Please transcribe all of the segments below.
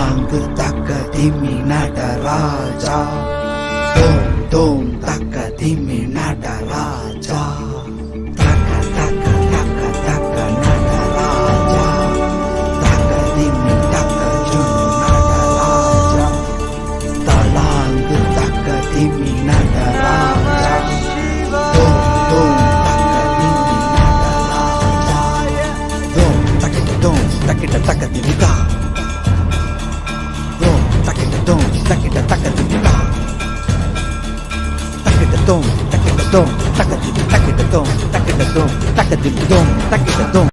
Talangu taka dimi nadaraja. Dom dom taka dimi nadaraja. Taka taka taka taka nadaraja. Taka dimi taka jun nadaraja. Talangu taka dimi nadaraja. Dom dom taka dimi nadaraja. Dom takita dom takita taka dimi da. Dom takita dom takita taka dimi da. Takita dom takita dom takita dom takita dom takita dom takita dom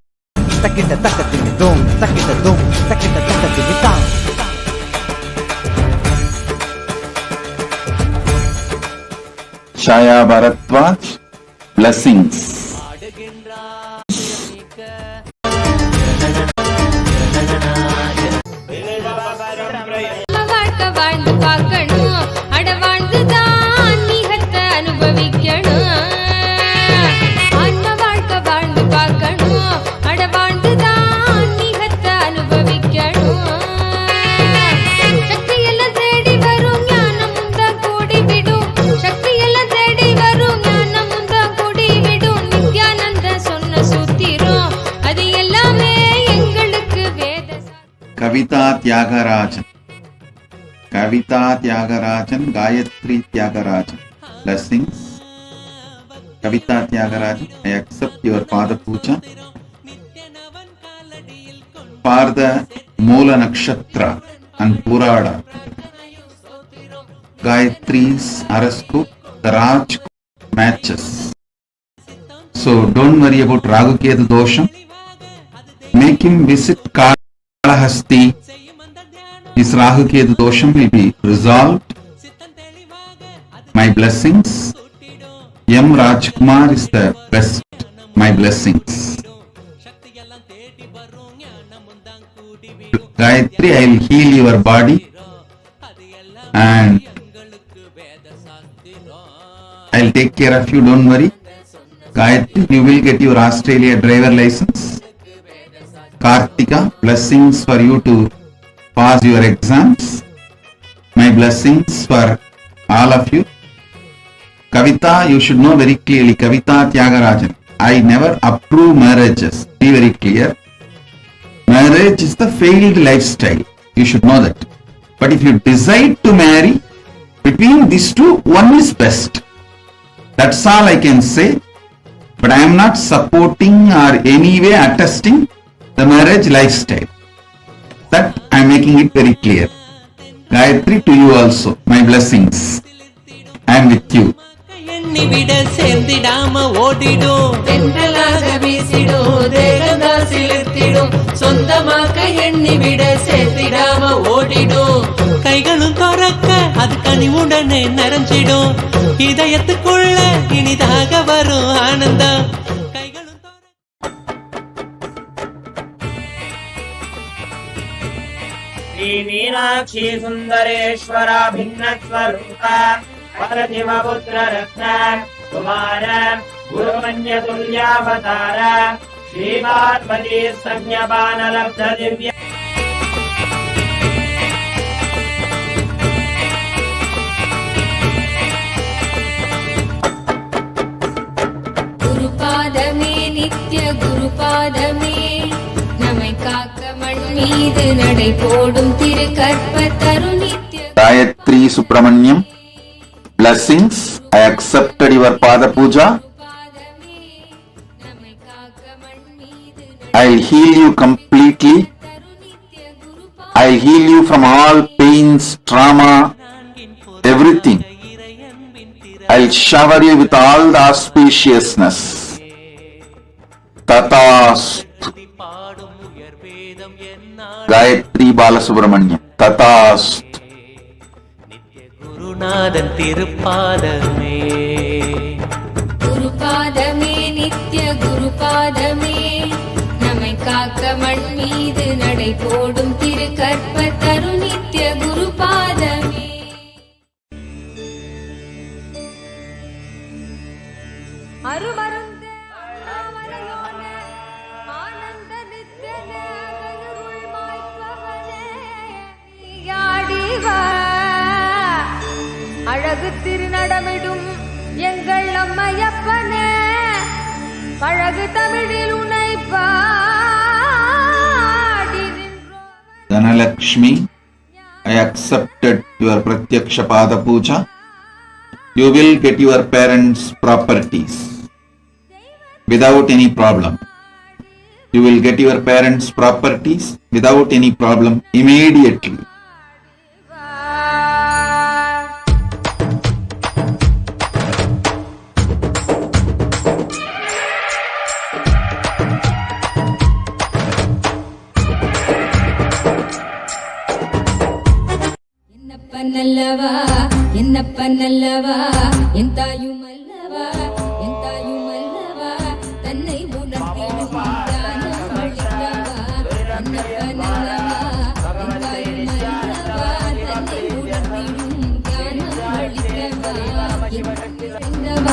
takita taka dimi dom takita dom takita taka dimi da. Chaya Bharatwaj, blessings. வாழ்ந்து பார்க்கணும், அட வாழ்ந்துதான் நீகத்தை அனுபவிக்கணும். ஆன்ம வாழ்க்கை வாழ்ந்து பார்க்கணும், அட வாழ்ந்துதான் நீகத்தை அனுபவிக்கணும். சக்தி எல்லாம் தேடி வரும் ஞானம் தான் கூடி விடும். சக்தி எல்லாம் தேடி வரும் ஞானம் தான் கூடி விடும். நித்யானந்த சொன்ன சூத்திரம் அது எல்லாமே எங்களுக்கு வேத. Kavitha Thiagarajan, Kavita Tyagarajan, Gayatri Tyagarajan, blessings. Kavita Tyagarajan, I accept your Pada Puja for the Moola Nakshatra and Purada. Gayatri's horoscope, the Raj matches. So don't worry about Ragu Ketu Dosham. Make him visit Kalahasti. His Rahu Ketu dosham will be resolved. My blessings. M. Rajkumar is the best. My blessings. Gayatri, I will heal your body and I will take care of you, don't worry. Gayatri, you will get your Australia driver license. Kartika, blessings for you to pass your exams. My blessings for all of you. Kavita, you should know very clearly, Kavita Tyagarajan, I never approve marriages. Be very clear. Marriage is the failed lifestyle. You should know that. But if you decide to marry, between these two, one is best. That's all I can say. But I am not supporting or anyway attesting the marriage lifestyle. That I am making it very clear. Gayatri, to you also, my blessings. I am with you. எண்ணிவிட சேர்ந்திடாம ஓடிடும், தென்றலாக வீசிடும், தேகந்தா சிலிர்த்திடும். சொந்தமாக்க எண்ணிவிட சேர்த்திடாம ஓடிடும். கைகளும் துறக்க அது கனிவுடனே நிறைஞ்சிடும். இதயத்துக்குள்ள இனிதாக வரும் ஆனந்தம். मीनाक्षी सुंदरेश्वरा भिन्न स्वरूपा परशिवपुत्र रत्न कुमार गुरुमन्य तुल्यावतार श्रीपार्वती संज्ञापान लब्ध दिव्य गुरुपादमे नित्य गुरुपादमे நம்மை காக்க மண் மீது நடை போடும் திரு கற்ப தரு நித்ய. Gayatri Subramanyam, blessings. I accepted your Pada Puja. I'll heal you completely. I'll heal you from all pains, trauma, everything. I'll shower you with all the auspiciousness. Tatastu. Gayatri Balasubramanyam. Tatastu. குருநாதன் திருப்பாதமே, குருபாதமே நித்ய குருபாதமே நம்மை காக்க மண் மீது நடை போடும் திரு கற்ப தரு நித்ய குருபாதமே. அருமருந்தே ஆனந்த நித்யனே அகருள் மாய்ப்பவனே அழகு திருநடமிடும் எங்கள் அம்மையப்பனே பழகு தமிழில் உன்னை பாடின்றோம். Dhanalakshmi, I accepted your Pratyaksha Pada Puja. You will get your parents' properties without any problem. You will get your parents' properties without any problem immediately. நல்லவா என்னப்ப நல்லவா என் தாயும் அல்லவா என் தாயும் அல்லவா தன்னை உணர்த்திடும் ஞானம் அளித்தவா என்னப்ப நல்லவா என் தாயும் அல்லவா தன்னை உணர்த்திடும் ஞானம் அளித்தவா எண்ணம்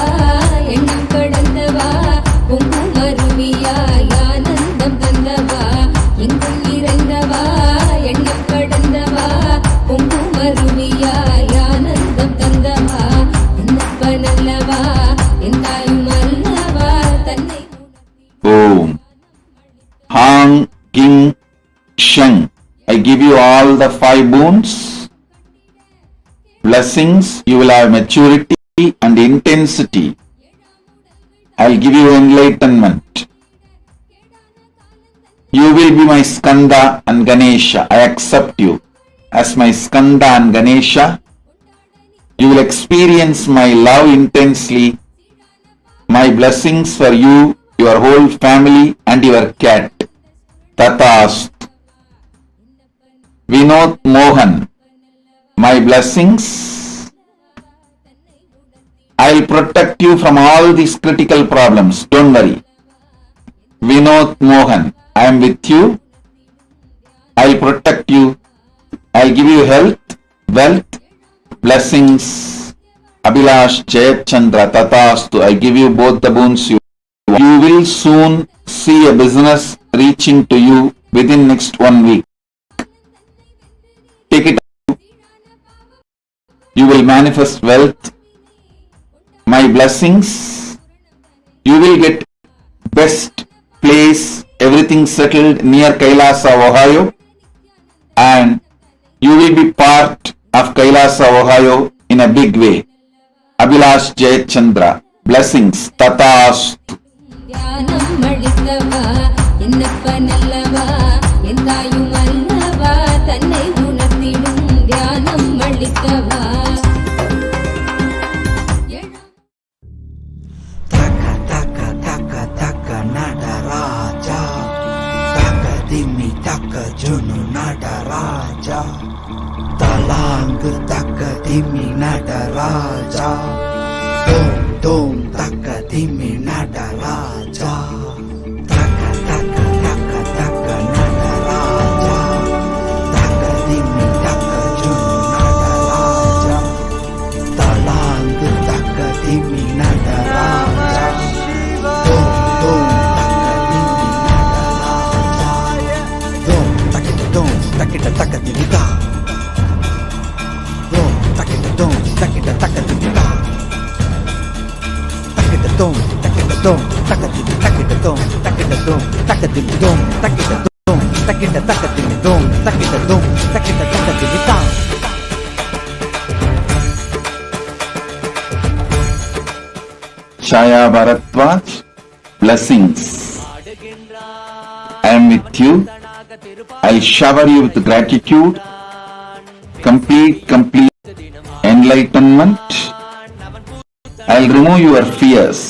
எண்ணம் கடந்தவா பொங்கும் அருவியாய் ஆனந்தம் தந்தவா எங்கும் நிறைந்தவா எண்ணம் கடந்தவா பொங்கும் அருவியாய் ஆனந்தம் தந்தவா என்னப்ப நல்லவா என் தாயும் அல்லவா தன்னை Om Hang King Shang. I give you all the 5 boons. Blessings, you will have maturity and intensity. I'll give you enlightenment. You will be my Skanda and Ganesha. I accept you as my Skanda and Ganesha. You will experience my love intensely. My blessings for you, your whole family and your cat. Tatast. Vinod Mohan. My blessings. I'll protect you from all these critical problems. Don't worry. Vinod Mohan. I am with you. I'll protect you. I'll give you health, wealth, blessings. Abhilash Jayachandra Tatastu. I give you both the boons. You will soon see a business reaching to you within next 1 week. Take it. You will manifest wealth. My blessings. You will get best place, everything settled near Kailasa, Ohio, and you will be part of Kailasa, Ohio in a big way. Abhilash Jayachandra. Blessings. Tatastu. ஞானம் அளித்தவா என்னப்ப நல்லவா என் தாயும் அல்லவா தன்னை உணர்த்திடும் ஞானம் அளித்தவா. Taka taka taka taka nada raja, taka dimi taka junu nada raja, talang taka dimi nada raja, dom dom taka dimi nada raja, taka taka taka taka nada raja, taka dimi taka junu nada raja, talang taka dimi nada raja, dom dom taka dimi nada raja, dom takita dom takita taka dimita, dom takita dom takita taka dimita, takita dom takita dom takita dom takita dom taka dimi dom takita dom takita taka dimi dom takita dom takita taka dimita. Chaya Bharatwaj. Blessings. I am with you. I'll shower you with gratitude, complete enlightenment. I'll remove your fears.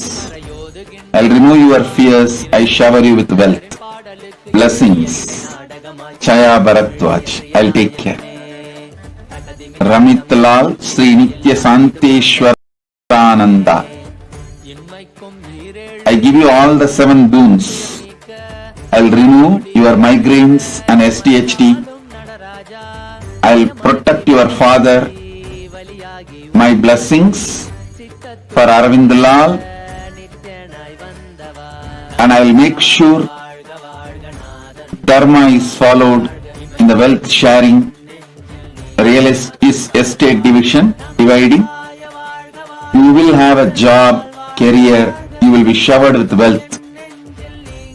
I shower you with wealth. Blessings. Chaya Bharatwaj. I'll take care. Ramit Lal Sri Nitya Santeshwarananda. I give you all the 7 boons. I'll remove your migraines and SDHD. I'll protect your father. My blessings for Arvind Lal, and I'll make sure Dharma is followed in the wealth sharing, real estate division, dividing, You will have a job, career, you will be showered with wealth.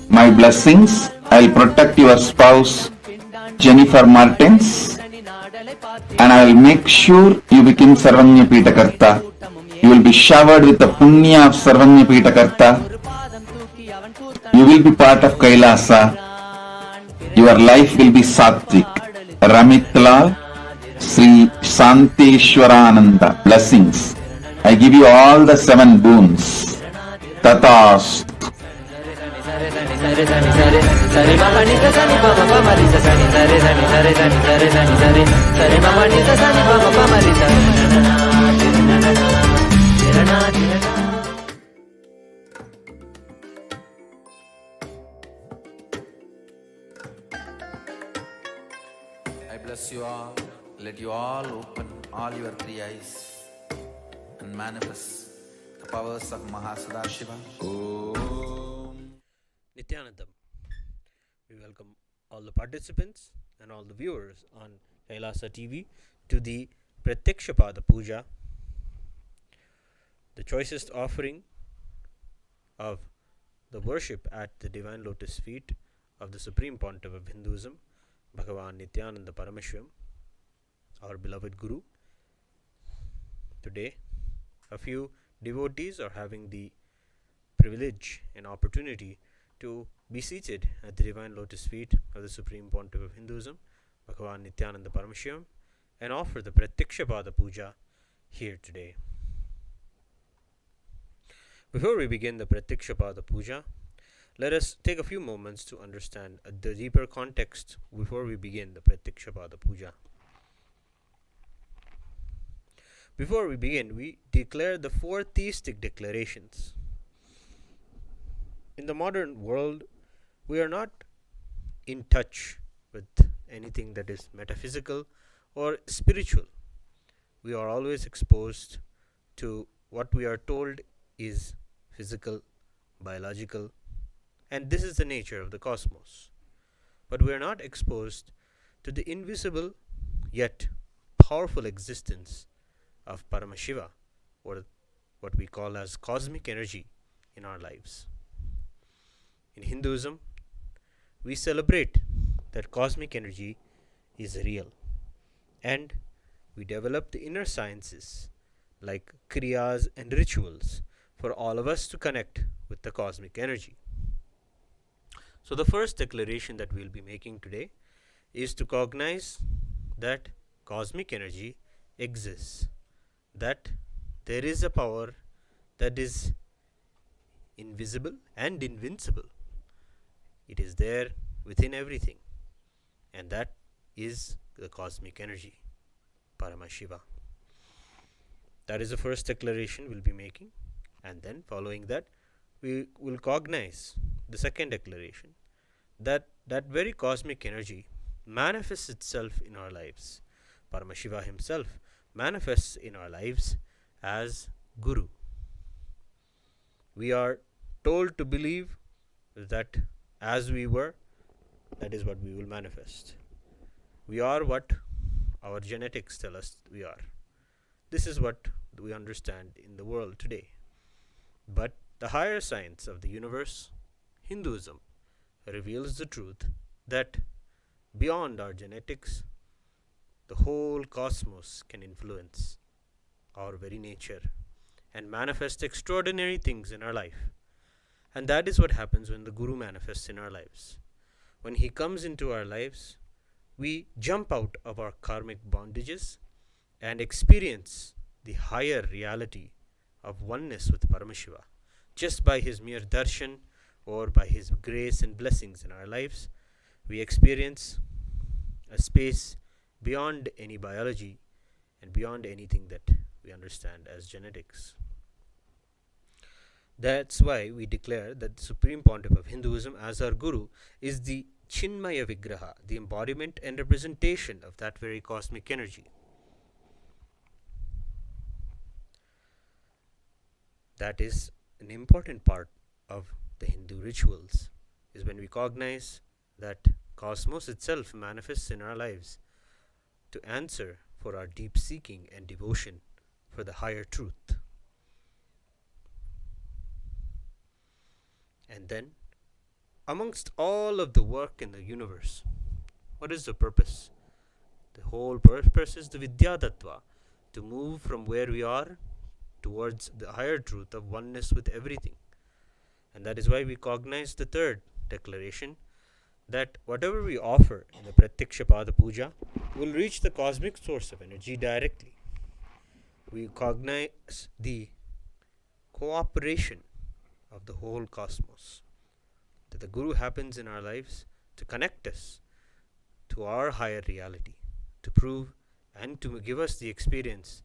My blessings, I'll protect your spouse, Jennifer Martins, and I will make sure you become Sarvanya Pitakarta. You will be showered with the punya of Sarvanya Pitakarta. You will be part of Kailasa. Your life will be Sattvic. Ramitla Sri Santeshwarananda. Blessings. I give you all the 7 boons. Tatas. I bless you all. Let you all open all your 3 eyes and manifest the powers of Mahasadashiva. Om. Nithyanandam. We welcome all the participants and all the viewers on Kailasa TV to the Pratyakshapada Puja, the choicest offering of the worship at the Divine Lotus feet of the Supreme Pontiff of Hinduism, Bhagavan Nithyananda Paramashivam, our beloved Guru. Today, a few devotees are having the privilege and opportunity to be seated at the Divine Lotus feet of the Supreme Pontiff of Hinduism, Bhagavan Nithyananda Paramashivam, and offer the Pratyakshapada Puja here today. Before we begin the Pratyakshapada Puja, let us take a few moments to understand the deeper context before we begin the Pratyakshapada Puja. Before we begin, we declare the 4 theistic declarations. In the modern world, we are not in touch with anything that is metaphysical or spiritual. We are always exposed to what we are told is physical, biological, and this is the nature of the cosmos. But we are not exposed to the invisible yet powerful existence of Paramashiva, or what we call as cosmic energy in our lives. In Hinduism, we celebrate that cosmic energy is real, and we develop the inner sciences like kriyas and rituals for all of us to connect with the cosmic energy. So the first declaration that we'll be making today is to cognize that cosmic energy exists, that there is a power that is invisible and invincible. It is there within everything, and that is the cosmic energy, Paramashiva. That is the first declaration we'll be making, and then following that, we will cognize the second declaration, that very cosmic energy manifests itself in our lives. Paramashiva himself manifests in our lives as Guru. We are told to believe that as we were, that is what we will manifest. We are what our genetics tell us we are. This is what we understand in the world today. But the higher science of the universe, Hinduism, reveals the truth that beyond our genetics, the whole cosmos can influence our very nature and manifest extraordinary things in our life. And that is what happens when the Guru manifests in our lives. When he comes into our lives, we jump out of our karmic bondages and experience the higher reality of oneness with Paramashiva. Just by his mere darshan or by his grace and blessings in our lives, we experience a space beyond any biology and beyond anything that we understand as genetics. That's why we declare that the Supreme Pontiff of Hinduism as our Guru is the Chinmaya Vigraha, the embodiment and representation of that very cosmic energy. That is an important part of the Hindu rituals, is when we cognize that cosmos itself manifests in our lives to answer for our deep seeking and devotion for the higher truth. And then, amongst all of the work in the universe, what is the purpose? The whole purpose is the Vidya Tattva, to move from where we are towards the higher truth of oneness with everything. And that is why we cognize the third declaration, that whatever we offer in the Pratyaksha Pada Puja will reach the cosmic source of energy directly. We cognize the cooperation of the whole cosmos, that the Guru happens in our lives to connect us to our higher reality, to prove and to give us the experience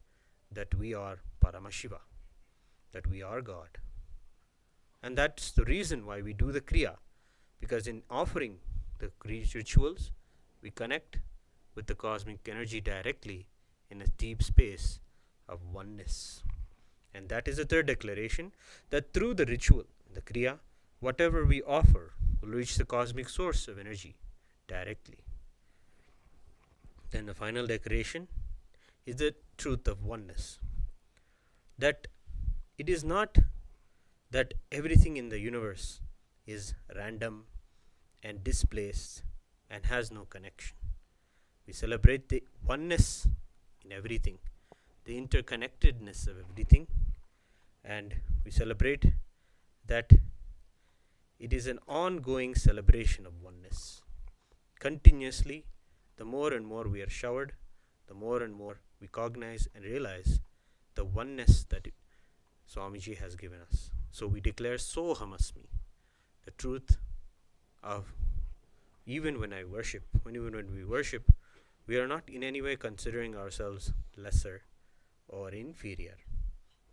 that we are Paramashiva, that we are God. And that's the reason why we do the Kriya, because in offering the rituals, we connect with the cosmic energy directly in a deep space of oneness. And that is the third declaration, that through the ritual, the Kriya, whatever we offer will reach the cosmic source of energy directly. Then the final declaration is the truth of oneness, that it is not that everything in the universe is random and displaced and has no connection. We celebrate the oneness in everything, the interconnectedness of everything, and we celebrate that it is an ongoing celebration of oneness. Continuously, the more and more we are showered, the more and more we cognize and realize the oneness that Swamiji has given us. So we declare Soham Asmi, the truth of even when we worship, we are not in any way considering ourselves lesser or inferior.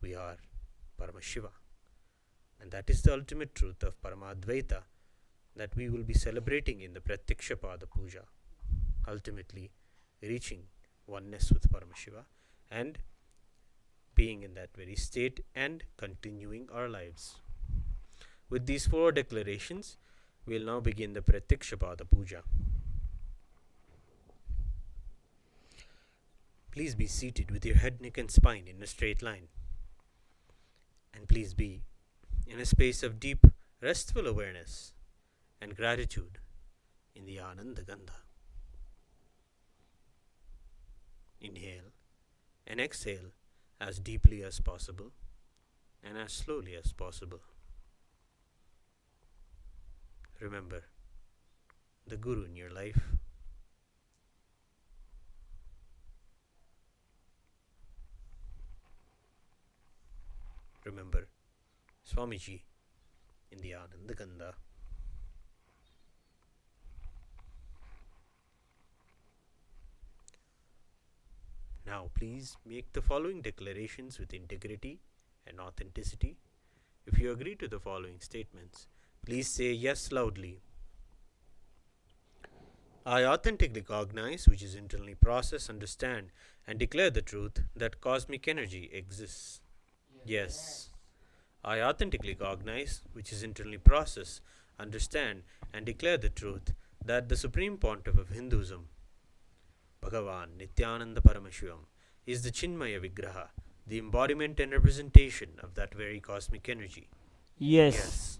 We are Paramashiva. And that is the ultimate truth of Paramadvaita that we will be celebrating in the Pratyaksha Pada Puja, ultimately reaching oneness with Paramashiva and being in that very state and continuing our lives. With these four declarations, we will now begin the Pratyaksha Pada Puja. Please be seated with your head, neck and spine in a straight line. And please be in a space of deep, restful awareness and gratitude in the Ananda Gandha. Inhale and exhale as deeply as possible and as slowly as possible. Remember the Guru in your life. Remember Swamiji in the Ananda Gandha. Now please make the following declarations with integrity and authenticity. If you agree to the following statements, please say yes loudly. I authentically cognize, which is internally process, understand, and declare the truth that cosmic energy exists. Yes. I authentically cognize, which is internally process, understand, and declare the truth that the Supreme Pontiff of Hinduism, Bhagavan Nithyananda Paramashivam, is the Chinmaya Vigraha, the embodiment and representation of that very cosmic energy. Yes.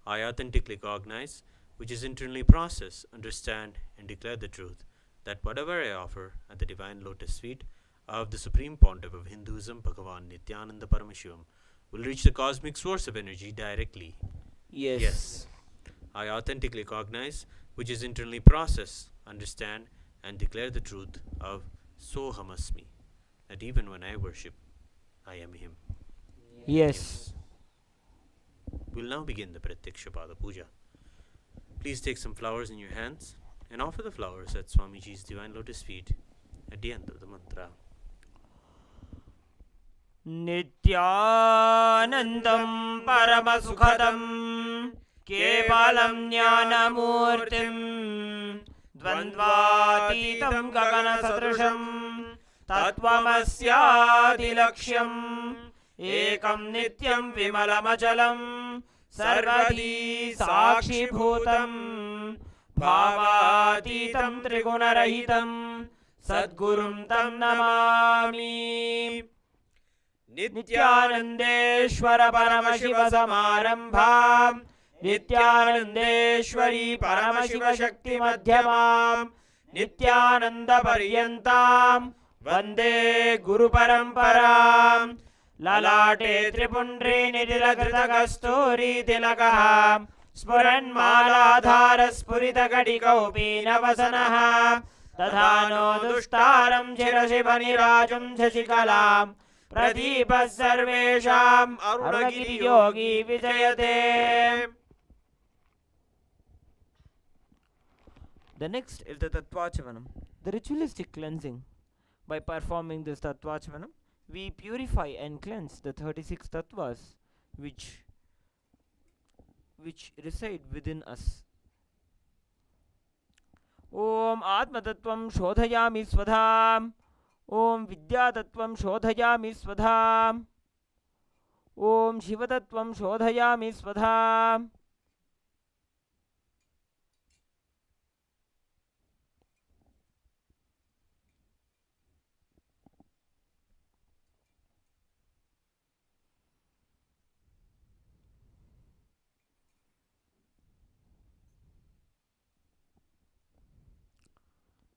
I authentically cognize, which is internally process, understand, and declare the truth that whatever I offer at the Divine Lotus Feet of the Supreme Pontiff of Hinduism, Bhagavan Nithyananda Paramashivam, will reach the cosmic source of energy directly. Yes. I authentically cognize, which is internally process, understand, and declare the truth of Soham Asmi, that even when I worship, I am Him. Yes. We'll now begin the Pratyaksha Pada Puja. Please take some flowers in your hands and offer the flowers at Swamiji's Divine Lotus Feet at the end of the mantra. Nithyanandam Paramasukhadam Kevalam Jnanamurtim Dvandvatitam Gagana Sadrusham Tattvamasya Laksham Ekam Nityam Vimalamachalam Sarvadi Sakshi Bhutam Bhavatitam Trigunarahitam Sadgurum Tam Namami. Nityanandeshwara Paramashiva Samarambham नित्यानन्देश्वरी परमशिवशक्ति मध्यमां Nityanand पर्यन्तां वन्दे गुरुपरम्परां ललाटे त्रिपुण्ड्री नितिलकृतकस्तूरी तिलकः स्फुरन्मालाधार स्फुरितकटिकौपीनवसनः तथा no दुष्टारं शिरसि फणिराजुं शशिकलां प्रदीपः सर्वेषाम् अरुणगिरियोगी विजयते. The next is the Tattvachavanam, the ritualistic cleansing. By performing this Tattvachavanam, we purify and cleanse the 36 tattvas which reside within us. Om Atma Tattvam Shodhayami Swadham. Om Vidya Tattvam Shodhayami Swadham. Om Shiva Tattvam Shodhayami Swadham.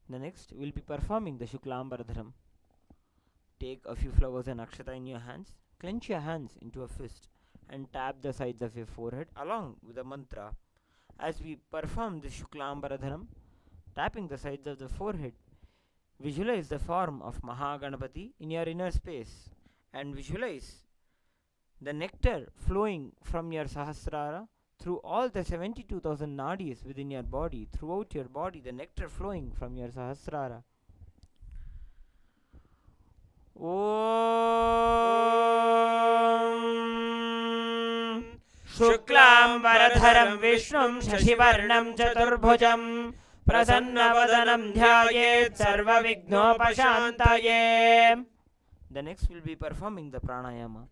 The next will be performing the Shuklambaradharam. Take a few flowers and akshata in your hands, clench your hands into a fist and tap the sides of your forehead along with the mantra. As we perform the Shuklambaradharam, tapping the sides of the forehead, visualize the form of Mahaganapati in your inner space and visualize the nectar flowing from your Sahasrara through all the 72,000 nadis within your body, throughout your body, the nectar flowing from your Sahasrara. Om Shuklambaradharam Vishnum Shashivarnam Chaturbhujam Prasannavadanam Dhyayet Sarva Vignopashantaye. The next will be performing the pranayama.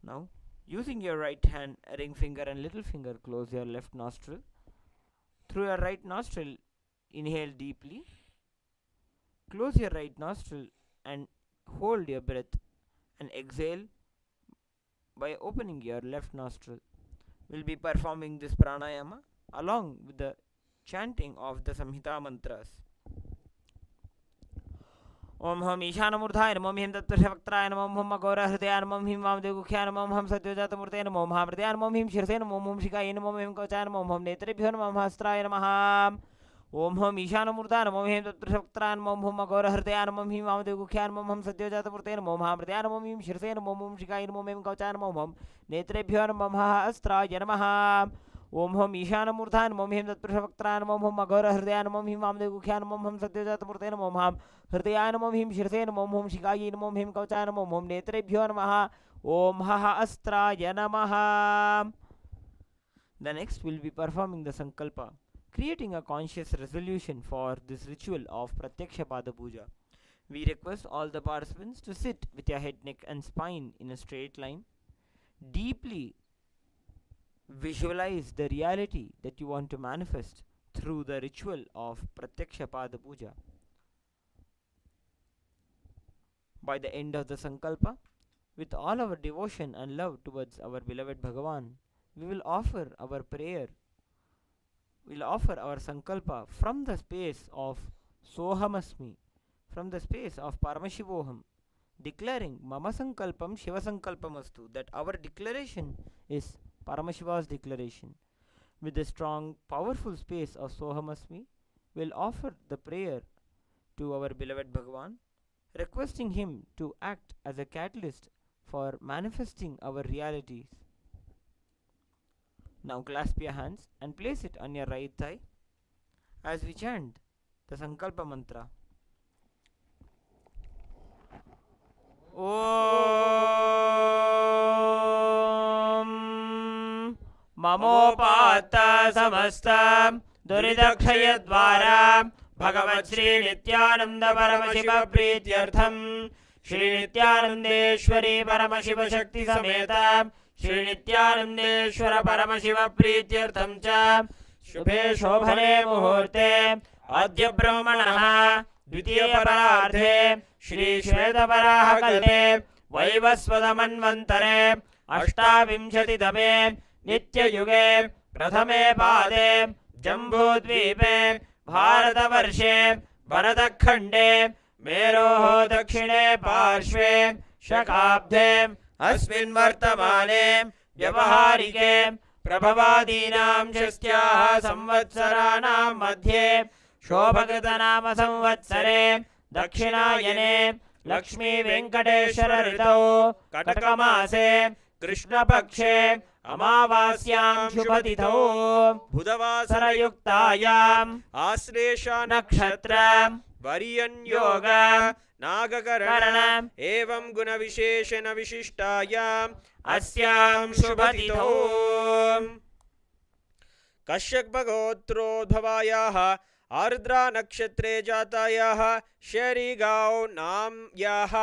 Now, using your right hand, ring finger and little finger, close your left nostril. Through your right nostril, inhale deeply. Close your right nostril and hold your breath and exhale by opening your left nostril. We'll be performing this pranayama along with the chanting of the Samhita mantras. Om Hum Ishanamurthaya Namo Him Tattvakshavaktraya Namo Hum Agora Hridaya Namo Him Vamadeva Guhya Namo Hum Satyajata Murtaya Namo Hum Hridaya Namo Him Shirse Namo Hum Shikaya Namo Him Kauchaya Namo Hum Netrebhyo Namo Hastraya Namo Om Hum Ishanamurthaya Namo Him Tattvakshavaktraya Namo Hum Agora Hridaya Namo Him Vamadeva Guhya Namo Hum Satyajata Murtaya Namo Hum Hridaya Namo Him Shirse Namo Hum Shikaya Namo Him Kauchaya Namo Hum Netrebhyo Namo Hastraya Namo Om Hum Ishanamurthaya Namo Him Tattvakshavaktraya Namo Hum Agora Hridaya Namo Him Vamadeva Guhya Namo Hum Satyajata Murtaya Namo Hum Hridaya Namo Him Shirse Namo Hum Shikaya Namo Him Kauchaya Namo Hum Netrebhyo Namaha Om Astraya Namaha. The next will be performing the Sankalpa, creating a conscious resolution for this ritual of Pratyaksha Pada Puja. We request all the participants to sit with your head, neck and spine in a straight line. Deeply visualize the reality that you want to manifest through the ritual of Pratyaksha Pada Puja. By the end of the Sankalpa, with all our devotion and love towards our beloved Bhagavan, we will offer our prayer. We will offer our Sankalpa from the space of Sohamasmi, from the space of Paramashivoham, declaring Mama Sankalpam Shiva Sankalpamastu, that our declaration is Paramashiva's declaration. With the strong, powerful space of Sohamasmi, we will offer the prayer to our beloved Bhagavan, requesting him to act as a catalyst for manifesting our realities. Now clasp your hands and place it on your right thigh as we chant the Sankalpa mantra. Om Mamopata Samasta Duridakshayadvara Bhagavat Shri Nithyananda Paramashiva Prityartham Shri Nithyanandeshwari Paramashiva Shakti Sameta Shri Nithyanandeshwara Paramashiva Prityartham cha Shubhe Shobhane Muhurte Adya Brahmanaha Dvitiya Pararthe Shri Shveta Paraha Kalpe Vaivasvada Manvantare Ashtavimshati Dabe नित्ययुगे प्रथमे पादे जम्बूद्वीपे भारतवर्षे भरतखण्डे मेरोः दक्षिणे पार्श्वे शकाब्दे अस्मिन् वर्तमाने व्यवहारिके प्रभवादीनां षष्ट्याः संवत्सराणां मध्ये शोभकृतनाम संवत्सरे दक्षिणायने लक्ष्मी वेंकटेश्वर ऋतौ कटकमासे कृष्णपक्षे अमावास्यां शुभतिथौ बुधवासरयुक्तायाम् आश्लेषा नक्षत्र वरियन् योग नागकरण एवं गुणविशेषण विशिष्टायाम् अस्यां शुभतिथौ कश्यपगोत्रोद्भवायाः आर्द्रा नक्षत्रे जातायाः शरीगांव नाम्याः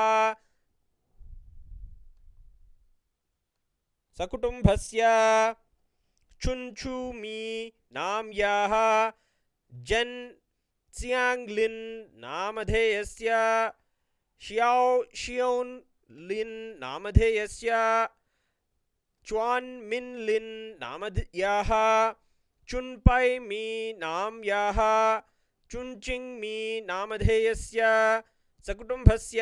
सकुटुम्बस्य चुंचुमी नाम्याः जन च्याङ्लिन् नामधेयस्य शियाओ शियोन् लिन् नामधेयस्य च्वान् मिन् लिन् नामधेयाः चुन्पै मी नाम्याः चुन्चिङ् मी नामधेयस्य सकुटुम्बस्य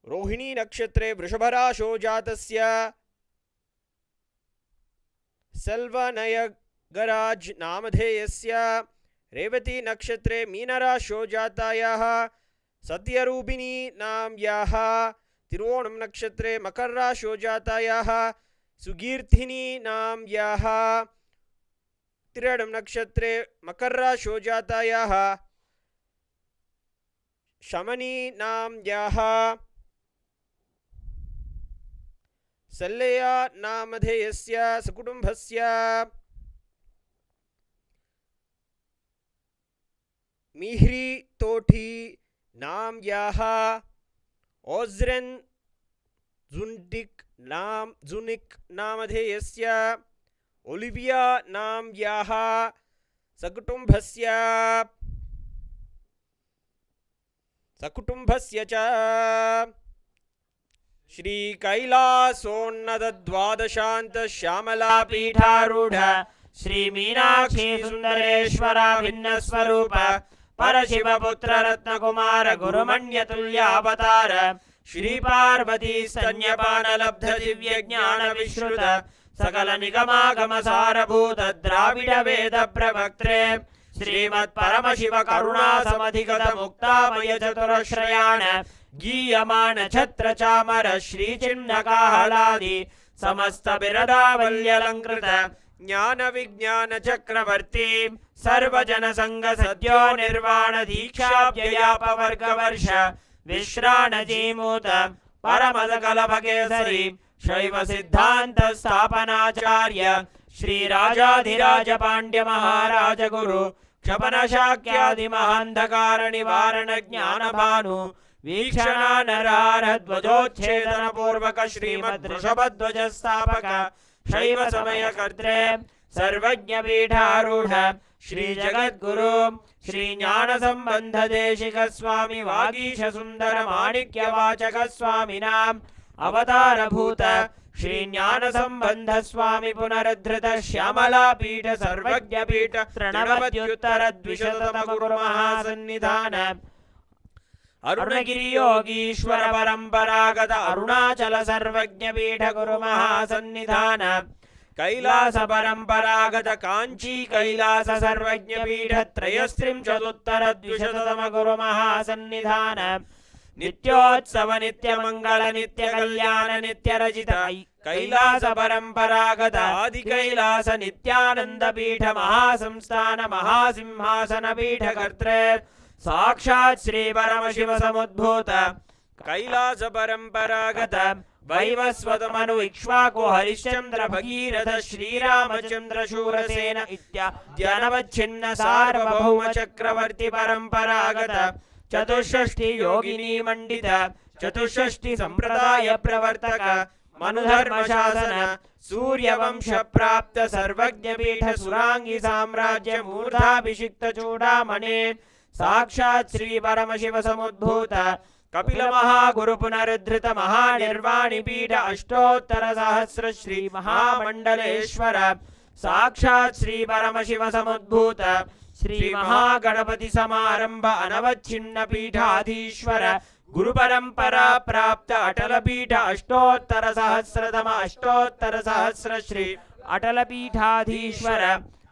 रोहिणी नक्षत्रे वृषभराशो जातस्य सेल्वनयगराज नामधेयस्य रेवती नक्षत्रे मीनराशो जातायाः सत्यरूपिणी नाम्याः तिरुवोणं नक्षत्रे मकरराशो जातायाः सुगीर्थिनी नाम्याः तिरडं नक्षत्रे मकरराशो जातायाः शमनी नाम्याः सल्लेया नामधेयस्य सकुटुम्बस्य मिह्री तोठी नाम्याः ओज्रेन् जुनिक् नामधेयस्य ओलिविया नाम्याः सकुटुम्बस्य च श्री कैलासोन्नत द्वादशांत श्यामला पीठारूढ़ श्री मीनाक्षी सुंदरेश्वरा भिन्न स्वरूप परशिव पुत्र रत्न कुमार गुरुमण्यतुल्यावतार श्री पार्वती स्तन्यपान लब्ध दिव्य ज्ञान विश्रुत सकल निगमागम सारभूत द्राविड वेद प्रवक्त्रे श्रीमत् परमशिव करुणा समधिगत मुक्तामय चतुरश्रयाण गीयमान छत्र चामर श्री चिन्ह काहलादि समस्त बिरदावल्यलंकृत ज्ञान विज्ञान चक्रवर्ती सर्वजन संग सद्यो निर्वाण दीक्षाव्ययाप वर्ग वर्ष विश्राण जीमूत परमदकलभकेसरी शैव सिद्धांत स्थापनाचार्य श्री राजाधिराज पांड्य महाराज गुरु क्षपन शाक्यादि महांधकार निवारण ज्ञान भानु वीक्षणा नरार ध्वजोच्छेदन पूर्वक श्रीमद् ऋषभध्वज स्थापक शैव समय कर्त्रे सर्वज्ञ पीठारूढ़ श्री जगद्गुरु श्री ज्ञान संबंध देशिक स्वामी वागीश सुंदर माणिक्य वाचक स्वामिनाम अवतार भूत श्री ज्ञान संबंध स्वामी पुनरुद्धृत श्यामला पीठ सर्वज्ञ पीठ तृणवत्युत्तर द्विशततम गुरु महासन्निधान अरुणगिरि योगीश्वर परंपरागत अरुणाचल सर्वज्ञ पीठ गुरु महासन्निधान कैलास परंपरागत कांची कैलास सर्वज्ञ पीठ त्रयस्त्रिंशदुत्तर द्विशततम गुरु महासन्निधान नित्योत्सव नित्य मंगल नित्य कल्याण नित्य रचित कैलास परंपरागत आदि कैलास नित्यानंद पीठ महासंस्थान महासिंहासन पीठ कर्त्रे साक्षात् श्री परमशिव समुद्भूत कैलास परंपरागत वैवस्वत मनु इक्ष्वाकु हरिश्चंद्र भगीरथ श्रीरामचंद्र शूरसेन इत्याद्यनवच्छिन्न सार्वभौम चक्रवर्ती परंपरागत चतुष्षष्टि योगिनी मंडित चतुष्षष्टि संप्रदाय प्रवर्तक मनुधर्म शासन सूर्यवंश प्राप्त सर्वज्ञ पीठ सुरांगी साम्राज्य मूर्धाभिषिक्त चूड़ामणि साक्षात् श्री परमशिव समुद्भूत कपिल महागुरु पुनरुद्धृत महानिर्वाणि पीठ अष्टोत्तर सहस्र श्री महामंडलेश्वर साक्षात् श्री परमशिव समुद्भूत श्री महागणपति समारंभ अनवच्छिन्न पीठाधीश्वर गुरु परंपरा प्राप्त अटल पीठ अष्टोत्तर सहस्र श्री अटल पीठाधीश्वर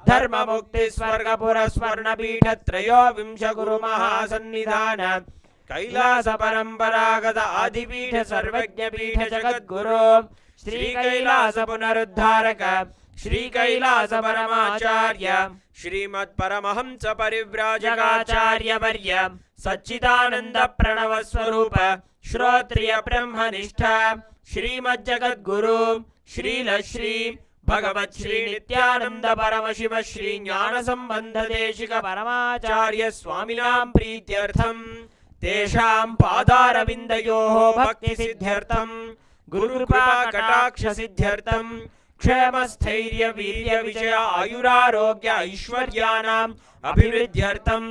धर्म मुक्ति स्वर्गपुर स्वर्ण पीठ त्रयोविंश गुरु महासन्निधान कैलास परंपरागत आदिपीठ सर्वज्ञ पीठ जगद्गुरु श्री कैलास पुनरुद्धारक श्री कैलास परमाचार्य श्रीमद् परमहंस परिव्राजकाचार्य वर्य सच्चिदानंद प्रणव स्वरूप श्रोत्रिय ब्रह्मनिष्ठ श्रीमद् जगद्गुरु श्रील श्री भगवत् श्री नित्यानंद परमशिव श्री ज्ञान संबंध देशिक परमाचार्य स्वामिनां प्रीत्यर्थम तेषां पादारविन्दयोः भक्ति सिद्ध्यर्थम गुरुकृपा कटाक्ष सिद्ध्यर्थम क्षेम स्थैर्य वीर्य विजय आयुरारोग्य ऐश्वर्यानाम् अभिवृद्ध्यर्थम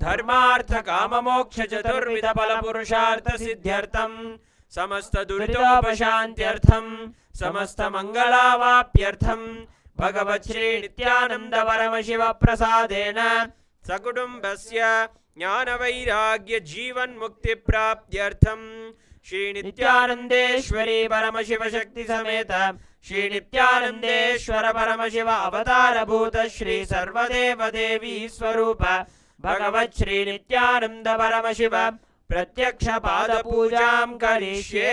धर्मार्थ काम मोक्ष चतुर्विध फल पुरुषार्थ सिद्ध्यर्थम समस्त दुरितोपशान्त्यर्थम समस्त मंगलावाप्यर्थम भगवत् श्री नित्यानंद परमशिव प्रसादेन सकुटुम्बस्य ज्ञान वैराग्य जीवन मुक्ति प्राप्त्यर्थम श्री नित्यानंदेश्वरी परमशिव शक्ति समेत श्री नित्यानंदेश्वर परमशिव अवतार भूत श्री सर्वदेव देवी स्वरूप भगवत् श्री नित्यानंद परमशिव प्रत्यक्ष पाद पूजां करिष्ये।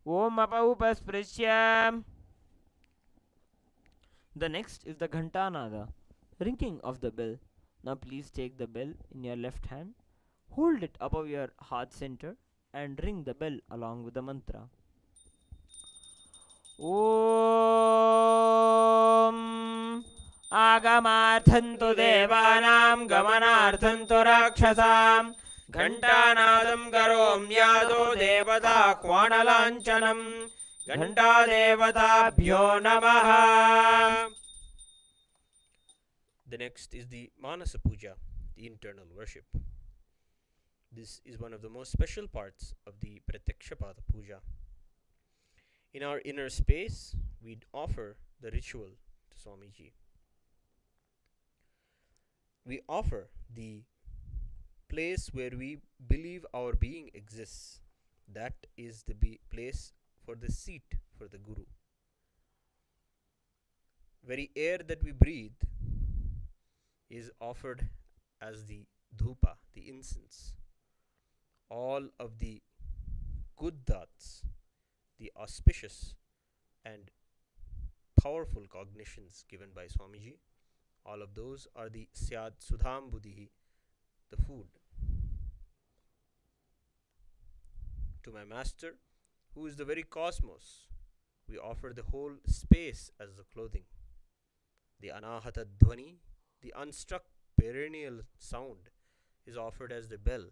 ओम अपौपस्पृश्य। The next is the Ghantanada, ringing of the bell. Now please take the bell in your left hand, hold it above your heart center and ring the bell along with the mantra. Om Agamarthantu Devanam Gamanarthantu Rakshasam घंटानादं करोम्यादो देवता क्वाणलाञ्छनं घंटा देवताभ्यो नमः। The next is the Manasa Puja, the internal worship. This is one of the most special parts of the Pratyakshapada Puja. In our inner space, we offer the ritual to Swamiji. We offer the place where we believe our being exists. That is the place for the seat for the Guru. Very air that we breathe is offered as the dhupa, the incense. All of the good thoughts, the auspicious and powerful cognitions given by Swamiji, all of those are the Syad Sudham Buddhi, the food. To my master, who is the very cosmos, we offer the whole space as the clothing. The Anahata Dhvani, the unstruck perennial sound, is offered as the bell.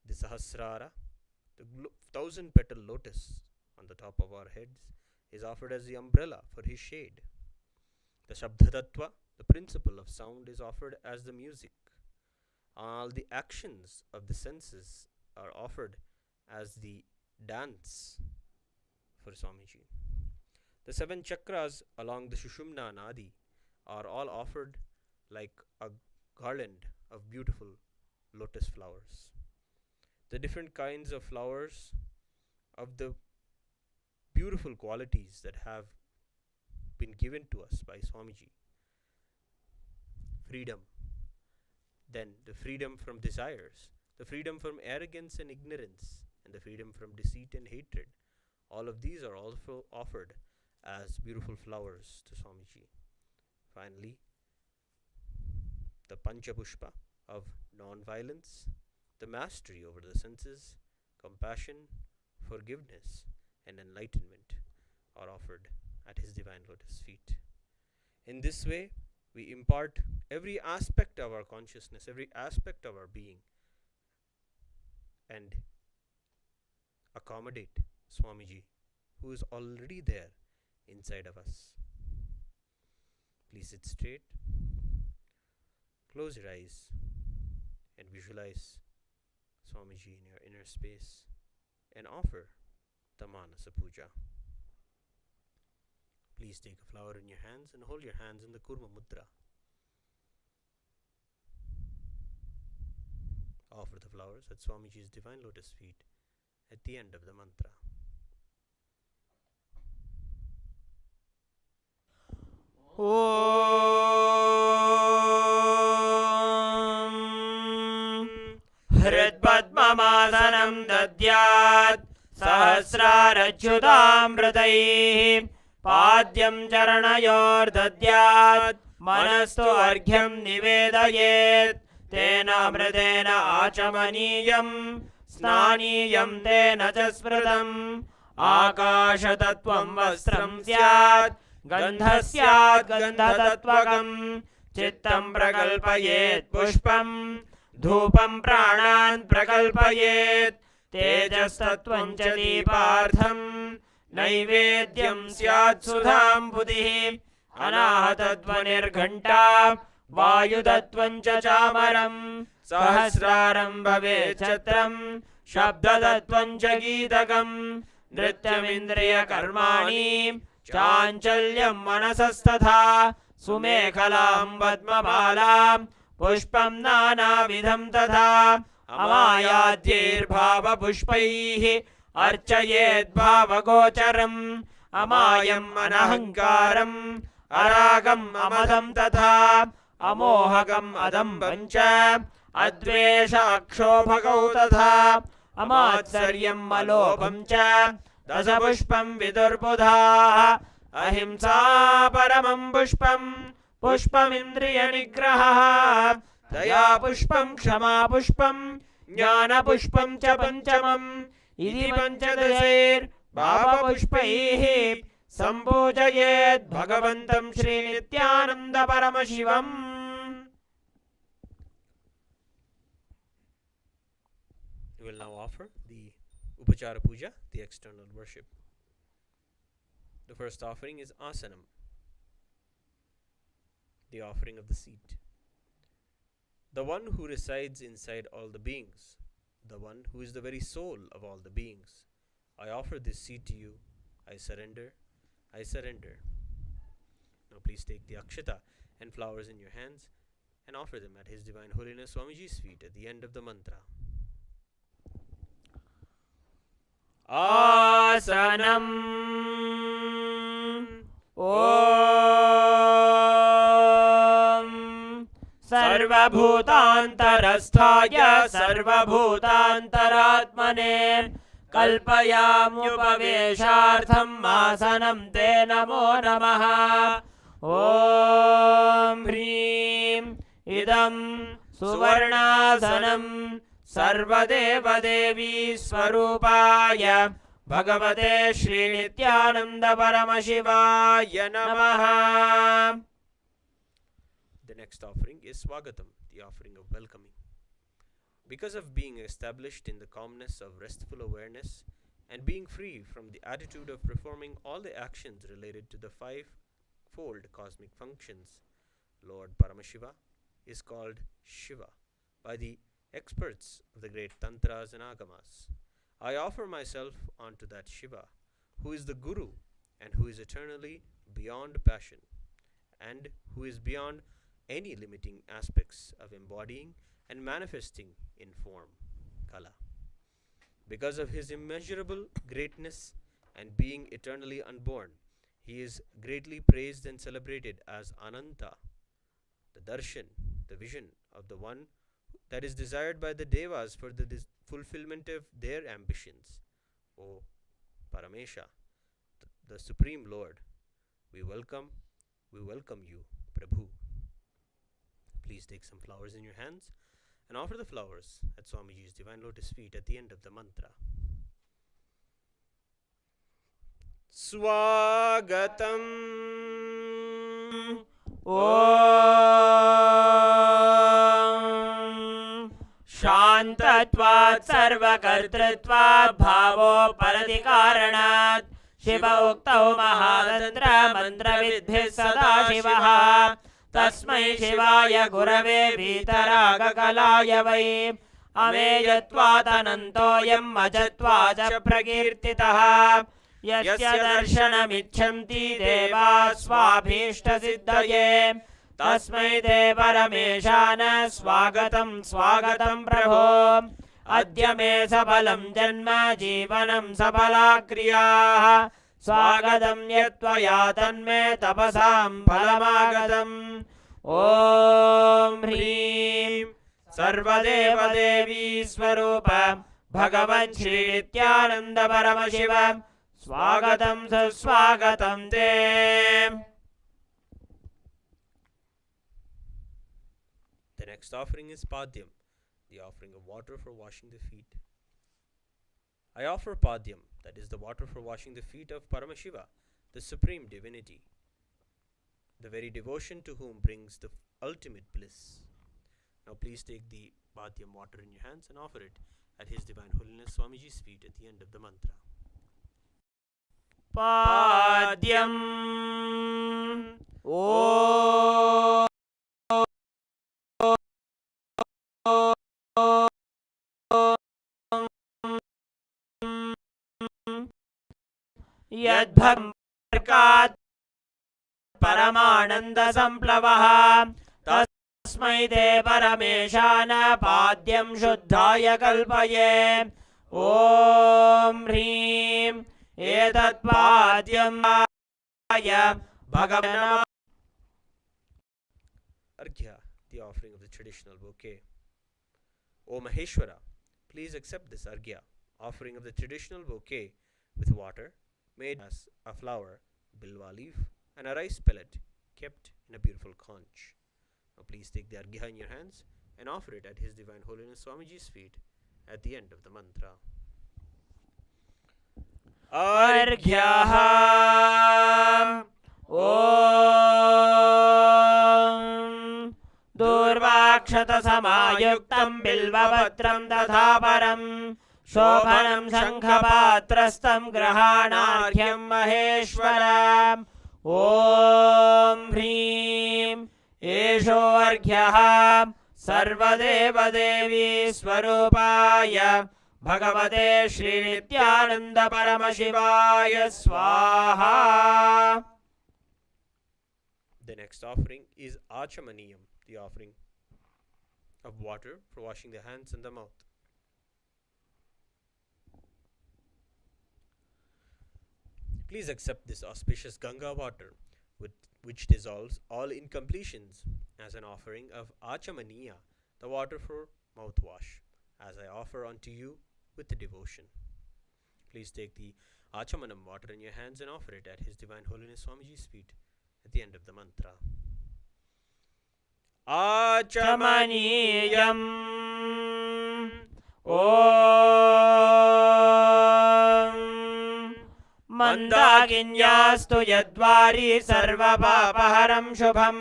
The Sahasrara, the 1,000-petal lotus on the top of our heads, is offered as the umbrella for his shade. The Shabdhatattva, the principle of sound, is offered as the music. All the actions of the senses are offered as the dance for Swamiji. The 7 chakras along the Shushumna Nadi are all offered like a garland of beautiful lotus flowers. The different kinds of flowers of the beautiful qualities that have been given to us by Swamiji. Freedom. Then the freedom from desires, the freedom from arrogance and ignorance, and the freedom from deceit and hatred. All of these are also offered as beautiful flowers to Swamiji. Finally, the Panchapushpa of non-violence, the mastery over the senses, compassion, forgiveness, and enlightenment are offered at his divine lotus feet. In this way, we impart every aspect of our consciousness, every aspect of our being, and accommodate Swamiji, who is already there inside of us. Please sit straight. close your eyes and visualize Swamiji in your inner space and offer the Manasa Puja. Please take a flower in your hands and hold your hands in the Kurma Mudra. Offer the flowers at Swamiji's divine lotus feet at the end of the mantra. Om Hridpadmasanam dadyat Sahasrara Chakra Padyam Charanayor dadyat Manastu Arghyam Nivedayet Tena Mridena Achamaniyam Snaniyam Tena Jasmridam Akashatattvam Vastram Syat Gandhasyat Gandhatatvagam Chittam Prakalpayet Pushpam Dhupam Pranan Prakalpayet Tejastatvam Cha Deepartham Naivedyam Syat Sudham Budhi Anahatadvanirghanta Vayudatvam Cha Chamaram Sahasraram Bhavet Chatram Shabdadatvam Cha Geetakam Nrityamindriya Karmani Chanchalyam Manasastatha Sumekhalam Padmabalam Pushpam Nanavidham Tatha Amayadyir Bhava Pushpaihi Archayet Bhava Gocharam Amayam Anahankaram Aragam Amadam Tatha Amohagam Adam Pancha Advesha Akshobhagau Tatha Amatsaryam Malobham Cha Dasa Pushpam Vidurbudha Ahimsa Paramam Pushpam Pushpam Indriya Nigraha Daya Pushpam Kshama Pushpam Jnana Pushpam Cha Panchamam Idi Panchadasir Bhava Pushpaihi Sambhojayet Bhagavantam Shri Nithyananda Paramashivam. We will now offer the Upachara Puja, the external worship. The first offering is Asanam, the offering of the seat. The one who resides inside all the beings, the one who is the very soul of all the beings. I offer this seat to you. I surrender. I surrender. Now please take the akshata and flowers in your hands and offer them at His Divine Holiness Swamiji's feet at the end of the mantra. Asanam Om Sarvabhutantarasthaya Sarvabhutantaratmane Kalpayamupaveshartham Asanam Te Namo Namaha. Om Hrim Idam Suvarnasanam Sarvadeva Devi Swarupaya Bhagavate Shri Nithyananda Paramashivaya Namaha. The next offering is Swagatam, the offering of welcoming. Because of being established in the calmness of restful awareness and being free from the attitude of performing all the actions related to the five-fold cosmic functions, Lord Paramashiva is called Shiva by the experts of the great Tantras and Agamas. I offer myself unto that Shiva, who is the Guru and who is eternally beyond passion and who is beyond any limiting aspects of embodying and manifesting in form, Kala. Because of his immeasurable greatness and being eternally unborn, he is greatly praised and celebrated as Ananta, the Darshan, the vision of the one that is desired by the Devas for the fulfillment of their ambitions. O Paramesha, the Supreme Lord, we welcome you, Prabhu. Please take some flowers in your hands and offer the flowers at Swamiji's Divine Lotus feet at the end of the mantra. Swagatam Om Shantatvat Sarvakartritvat Bhavo Paradikaranat Shiva Uktau Mahatantra Mantra Vidhi Sada Shivaha तस्मै शिवाय गुरवे वीतरागकलाय वै अमेयत्वादनन्तोऽयम् अजत्वाच प्रकीर्तितः यस्य दर्शनमिच्छन्ति देवाः स्वाभीष्टसिद्धये तस्मै ते परमेशान स्वागतं स्वागतं प्रभो अद्य मे सबलं जन्म जीवनं सफला क्रियाः स्वागतं यत्त्वया तन्मे तपसां फलमागतम् ॐ ह्रीं सर्वदेवदेवी स्वरूप भगवच्छ्री नित्यानन्द परमशिव स्वागतं सुस्वागतं ते The next offering is Padyam, the offering of water for washing the feet. I offer Padyam, that is the water for washing the feet of Paramashiva, the supreme divinity, the very devotion to whom brings the ultimate bliss. Now please take the Padyam water in your hands and offer it at His Divine Holiness Swamiji's feet at the end of the mantra. पाद्यम् यद्भक्तात् परमानंद संप्लवः तस्मै ते परमेशान पाद्यं शुद्धाय कल्पये ॐ ह्रीं एतत्पाद्यं भगवान् Arghya, the offering of the traditional bouquet. O Maheshwara, please accept this Arghya, offering of the traditional bouquet with water made as a flower, bilwa leaf, and a rice pellet kept in a beautiful conch. Now please take the Arghya in your hands and offer it at His Divine Holiness Swamiji's feet at the end of the mantra. अर्घ्यः ॐ दूर्वाक्षतसमायुक्तं बिल्वपत्रं तथा परं शोभनं शङ्खपात्रस्थं ग्रहाणार्घ्यं महेश्वर ॐ ह्रीं एषोऽर्घ्यः सर्वदेवदेवी स्वरूपाय भगवते श्री नित्यानंद परमशिवाय स्वाहा. The next offering is Achamaniyam, the offering of water for washing the hands and the mouth. Please accept this auspicious Ganga water, which dissolves all incompletions, as an offering of Achamaniya, the water for mouthwash, as I offer unto you with the devotion. Please take the Achamanam water in your hands and offer it at His Divine Holiness Swamiji's feet at the end of the mantra. Achamaniyam ॐ मन्दाकिन्यास्तु यद्वारि सर्वपापहरं शुभं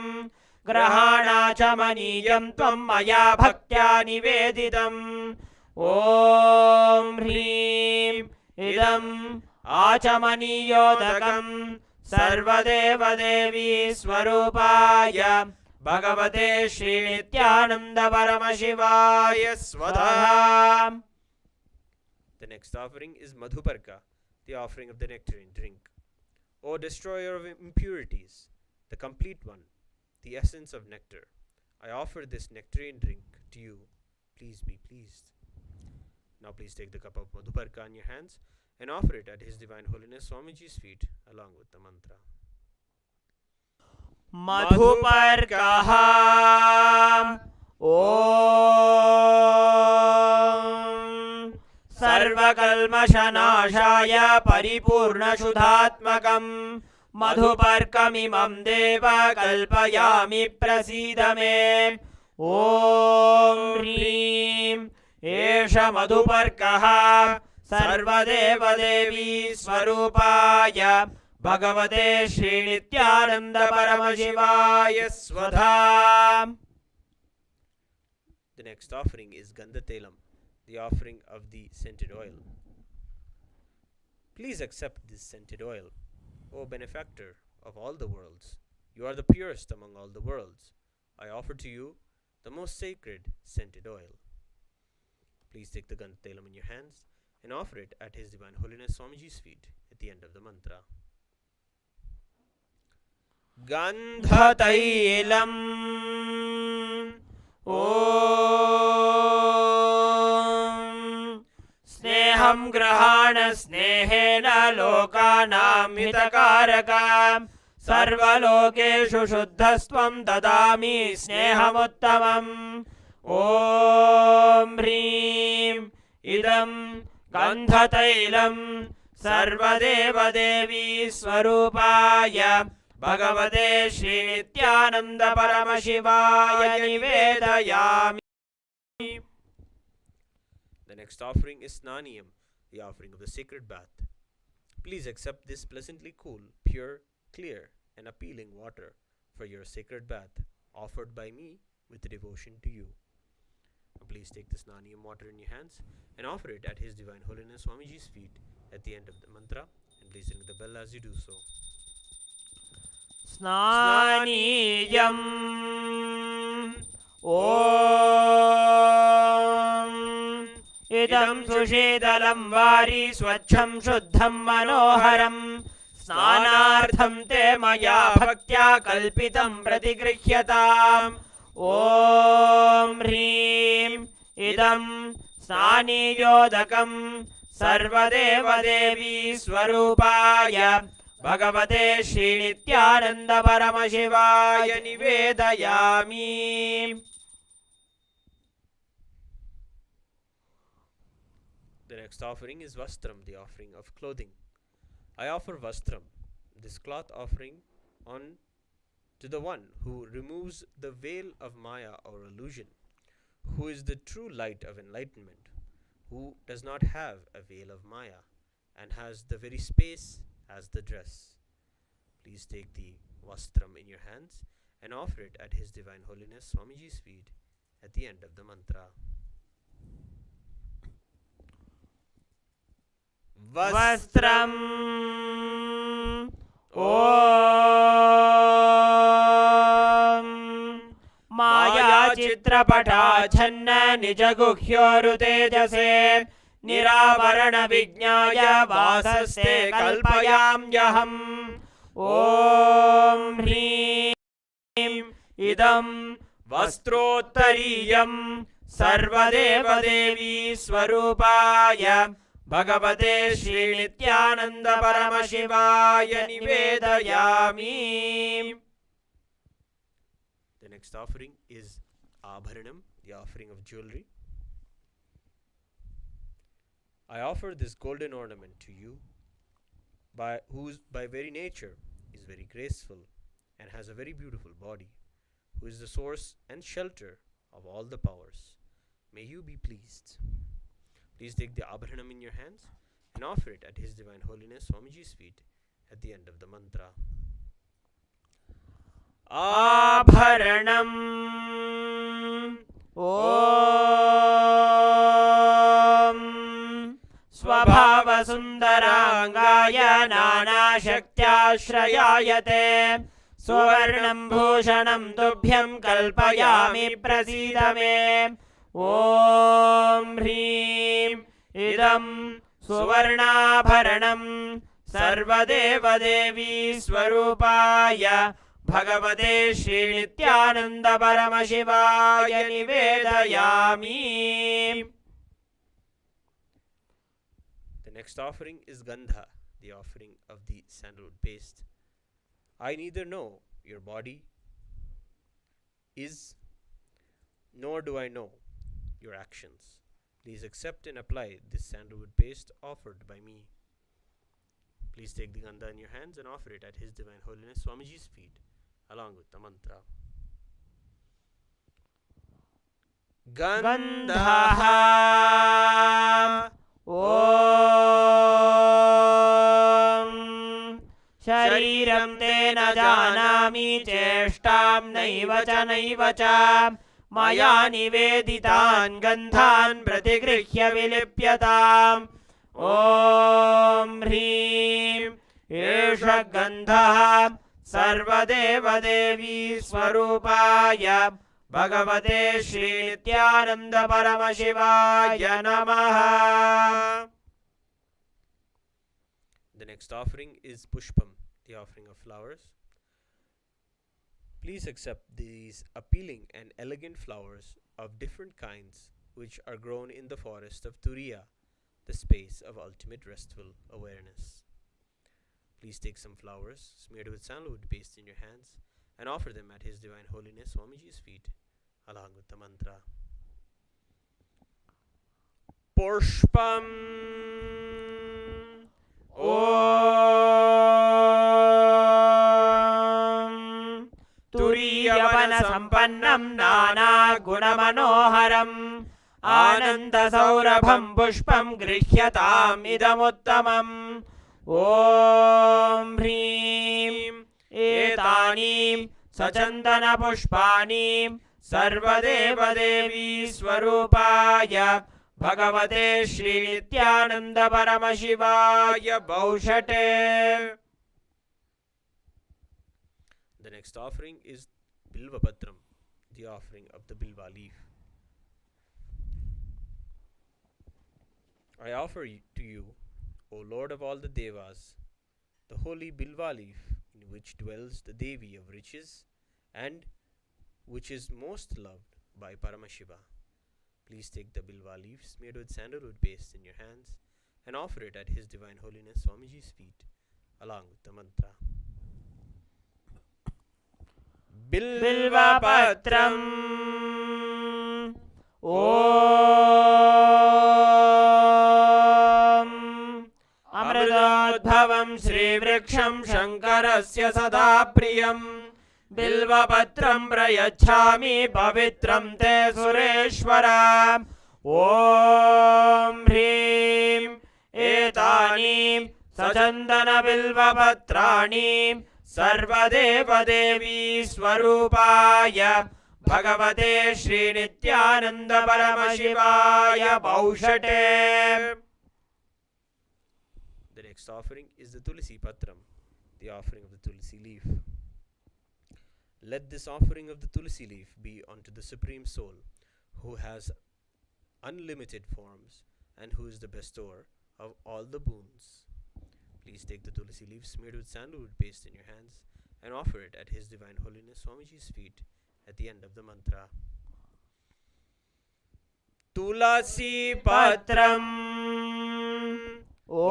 ग्रहाणाचमनीयं त्वं मया भक्त्या निवेदितम् ॐ ह्रीं इदम् आचमनीयोदकं सर्वदेवदेवी स्वरूपाय भगवते श्री नित्यानंद परमशिवाय स्वधा. The next offering is Madhuparka, the offering of the nectarine drink. O destroyer of impurities, the complete one, the essence of nectar, I offer this nectarine drink to you. Please be pleased. Now please take the cup of Madhuparka in your hands and offer it at His Divine Holiness Swamiji's feet along with the mantra. मधुपर्कः ॐ सर्वकल्मषनाशाय परिपूर्णशुद्धात्मकं मधुपर्कमिमं देव कल्पयामि प्रसीद मे ॐ ह्रीं एष मधुपर्कः सर्वदेवदेवी स्वरूपाय भगवते श्री नित्यानंद परमशिवाय स्वधा. The next offering is Gandhatelam, the offering of the scented oil. Please accept this scented oil, O benefactor of all the worlds, You are the purest among all the worlds. I offer to you the most sacred scented oil. Please take the Gandha Tailam in your hands and offer it at His Divine Holiness Swamiji's feet at the end of the mantra. Gandha Tailam Om Sneham Grahana Snehena Lokanam Hitakarakam Sarvalokeshu Shuddhastvam Dadami Snehamuttamam Om Hrim Idam Gandhatailam Sarvadeva Devi Swarupaya Bhagavate Shri Nithyananda Paramashivaya Nivedayami. The next offering is Snaniyam, the offering of the sacred bath. Please accept this pleasantly cool, pure, clear and appealing water for your sacred bath offered by me with devotion to you. Please take the Snaniyam water in your hands and offer it at His Divine Holiness Swamiji's feet at the end of the mantra, and please ring the bell as you do so. Snaniyam Om Idam Sushitalam Vari Swachham Shuddham Manoharam Snanartham Te Maya Bhaktya Kalpitam Pratigrihyataam Om Hrim Idam Snaniyodakam Sarvadeva Devi Swarupaya Bhagavate Shri Nithyananda Paramashivaya Nivedayami. The next offering is Vastram, the offering of clothing. I offer Vastram, this cloth offering, on to the one who removes the veil of Maya or illusion, who is the true light of enlightenment, who does not have a veil of Maya and has the very space as the dress. Please take the Vastram in your hands and offer it at His Divine Holiness Swamiji's feet at the end of the mantra. Vastram Om Maya Chitrapata Channa Nijaguhyoru Tejase Niravarana Vijnaya Vasaste Kalpayam Yaham Om Hrim Idam Vastrottariyam Sarvadeva Devi Swarupaya Bhagavate Shri Nithyananda Paramashivaya Nivedayami. The next offering is Abharanam, the offering of jewelry. I offer this golden ornament to you, whose by very nature is very graceful and has a very beautiful body, who is the source and shelter of all the powers. May you be pleased. Please take the Abharanam in your hands and offer it at His Divine Holiness Swamiji's feet at the end of the mantra. Abharanam Om Swabhava Sundarangaya Nana Shaktyashrayayate Suvarnam Bhushanam Tubhyam Kalpayami Prasidame Om Hrim Idam Suvarnabharanam Sarvadeva Devi Swarupaya Bhagavate Shri Nithyananda Paramashivaya Nivedayami. The next offering is Gandha, the offering of the sandalwood paste. I neither know your body is, nor do I know your actions. Please accept and apply this sandalwood paste offered by me. Please take the Gandha in your hands and offer it at His Divine Holiness Swamiji's feet along with the mantra. Gandha Om Shariram te na janami cheshtam naiva cha Maya niveditan gandhan pratigrihyya vilipyatam Om Hrim Esha gandha सर्वदेवदेवी स्वरूपाय भगवते श्री नित्यानंद परमशिवाय नमः. The next offering is Pushpam, the offering of flowers. Please accept these appealing and elegant flowers of different kinds which are grown in the forest of Turiya, the space of ultimate restful awareness. Please take some flowers smeared with sandalwood paste in your hands and offer them at His Divine Holiness Swamiji's feet along with the mantra. Pushpam Om Turiyavana Sampannam Nana Gunamanoharam Ananda Saurabham Pushpam Grihyatam Idamuttamam. Om Hrim Etani Sachandana Pushpani Sarvadeva Devi Swarupaya Bhagavate Shri Nityananda Paramashivaya Bhavati. The next offering is Bilva Patram, the offering of the Bilva leaf. I offer to you, O Lord of all the Devas, the holy Bilva leaf in which dwells the Devi of riches and which is most loved by Paramashiva. Please take the Bilva leaf smeared with sandalwood paste in your hands and offer it at His Divine Holiness Swamiji's feet along with the mantra. Bilva Patram Om Amritodbhavam Shri Vriksham Shankarasya Sada Priyam Bilva Patram Prayachami Pavitram Te Sureshwara. Om Hrim Etani Sachandana Bilva Patrani Sarvadeva Devi Swarupaya Bhagavate Shri Nityananda Paramashivaya Bhavati. The next offering is the Tulsi Patram, the offering of the Tulsi leaf. Let this offering of the Tulsi leaf be unto the Supreme Soul, who has unlimited forms and who is the bestower of all the boons. Please take the Tulsi leaf smeared with sandalwood paste in your hands and offer it at His Divine Holiness Swamiji's feet at the end of the mantra. Tulasi Patram Om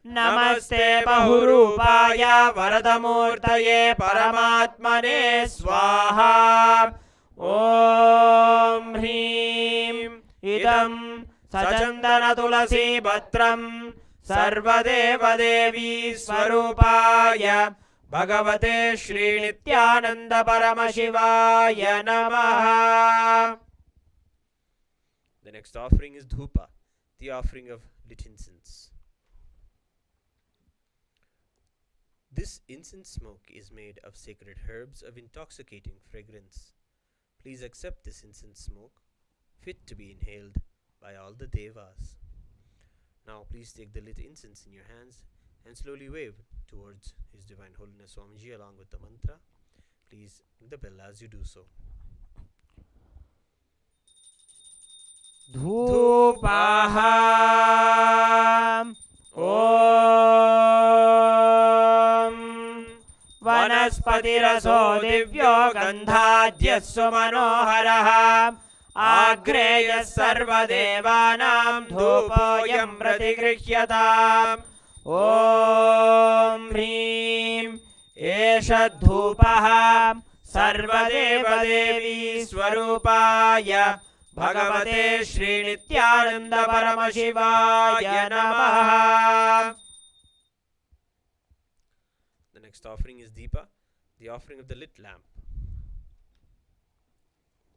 Namaste Bahurupaya Varadamurtaye Paramatmane Swaha. Om Hrim Idam Sachandana Tulasi Patram Sarvadeva Devi Swarupaya Bhagavate Shri Nityananda Paramashivaya Namaha. The next offering is Dhupa, the offering of lit incense. This incense smoke is made of sacred herbs of intoxicating fragrance. Please accept this incense smoke, fit to be inhaled by all the Devas. Now please take the lit incense in your hands and slowly wave towards His Divine Holiness Swamiji along with the mantra. Please ring the bell as you do so. Dhupaham Om Vanaspatiraso Divyo Gandhadhyassu Manoharaha Agreyas Sarvadevanam Dhupoyam Pratigrihyataam. Om Hrim Esha Dhupaham Sarvadeva Devi Swarupaya Bhagavate Shri Nityananda Paramashivaya Namaha. The next offering is Deepa, the offering of the lit lamp.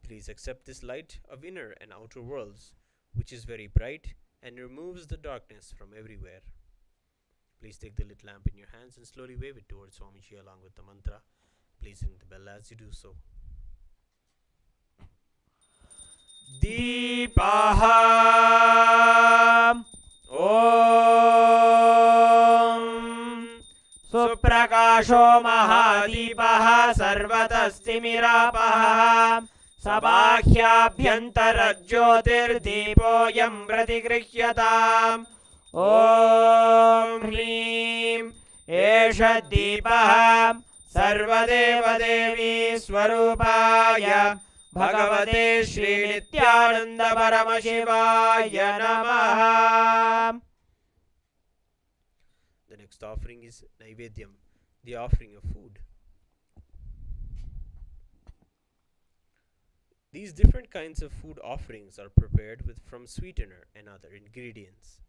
Please accept this light of inner and outer worlds, which is very bright and removes the darkness from everywhere. Please take the lit lamp in your hands and slowly wave it towards Swamiji along with the mantra. Please ring the bell as you do so. Deepaham Om प्रकाशो महादीपः सर्वतस्तिमिरापः सबाह्याभ्यन्तरज्योतिर्दीपोऽयं प्रतिगृह्यताम् ॐ ह्रीं एष दीपः सर्वदेवदेवी स्वरूपाय भगवते श्रीनित्यानन्द परमशिवाय नमः. The next offering is Naivedyam, the offering of food. These different kinds of food offerings are prepared from sweetener and other ingredients.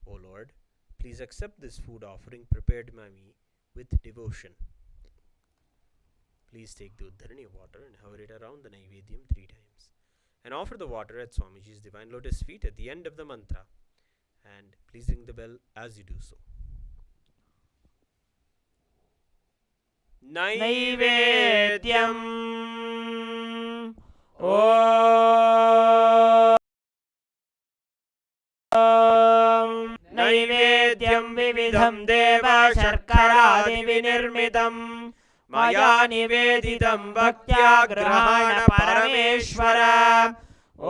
O Lord, please accept this food offering prepared by me with devotion. Please take the Uddharani water and hover it around the Naivedyam 3 times. And offer the water at Swamiji's divine lotus feet at the end of the mantra. And please ring the bell as you do so. Naivedyam ॐ नैवेद्यं विविधं देव शर्करादिविनिर्मितं मया निवेदितं भक्त्या गृहाण परमेश्वर. ॐ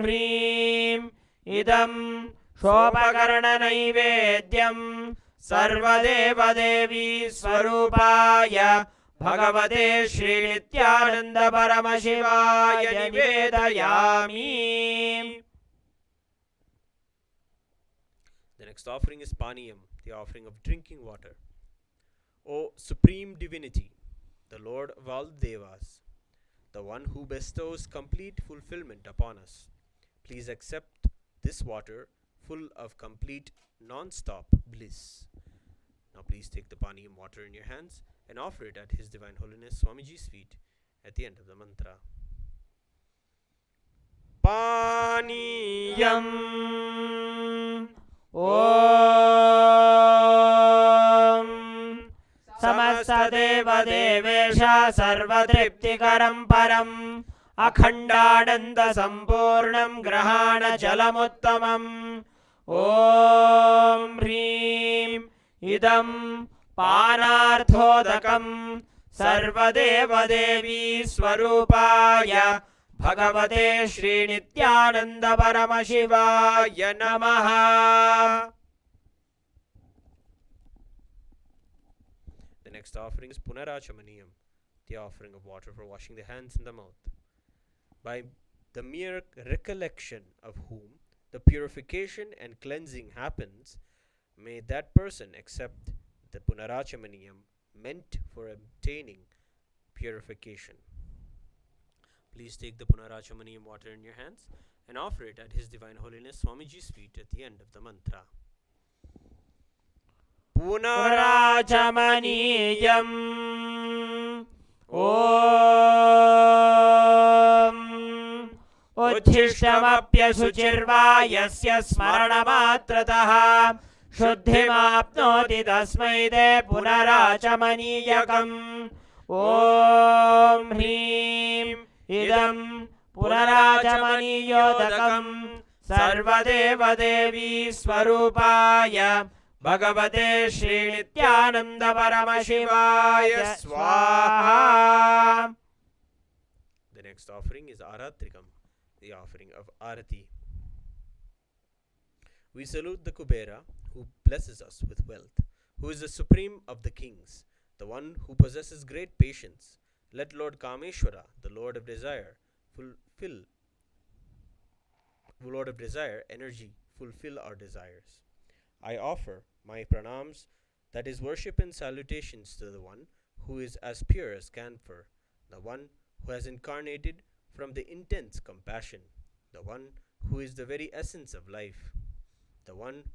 ह्रीं इदं शोपकर्णनैवेद्यं सर्वदेवदेवी स्वरूपाय भगवते श्रीनित्यानन्द परमशिवाय निवेदयामि. The next offering is Paniyam, the offering of drinking water. O Supreme Divinity, the Lord of all Devas, the one who bestows complete fulfillment upon us, please accept this water full of complete non-stop bliss. Now please take the Paniyam water in your hands and offer it at His Divine Holiness Swamiji's feet at the end of the mantra. पानीयम् ॐ समस्तदेवदेवेश सर्वतृप्तिकरं परम् अखण्डानन्दसम्पूर्णं ग्रहाणजलमुत्तमम्. ॐ ह्रीं इदं पानार्थोदकं सर्वदेवदेवी स्वरूपाय भगवते श्रीनित्यानन्द परमशिवाय नमः. The next offering is Punarachamaniyam, the offering of water for washing the hands and the mouth. By the mere recollection of whom the purification and cleansing happens, may that person accept the Punarachamaniyam meant for obtaining purification. Please take the Punarachamaniyam water in your hands and offer it at His Divine Holiness Swamiji's feet at the end of the mantra. पुनराचमनीयम् ॐ उच्छिष्टमप्यशुचिर्वा यस्य स्मरणमात्रतः शुद्धिमाप्नोति तस्मै ते पुनराचमनीयकम्. ॐ ह्रीं इदं पुनराचमनीयोदकं सर्वदेवदेवी स्वरूपाय भगवते श्रीनित्यानन्द परमशिवाय स्वाहा. The next offering is Aratrikam, the offering of Arati. We salute the Kubera, who blesses us with wealth, who is the supreme of the kings, the one who possesses great patience. Let Lord Kameshwara, the Lord of Desire, energy, fulfill our desires. I offer my pranams, that is worship and salutations, to the one who is as pure as camphor, the one who has incarnated from the intense compassion, the one who is the very essence of life, the one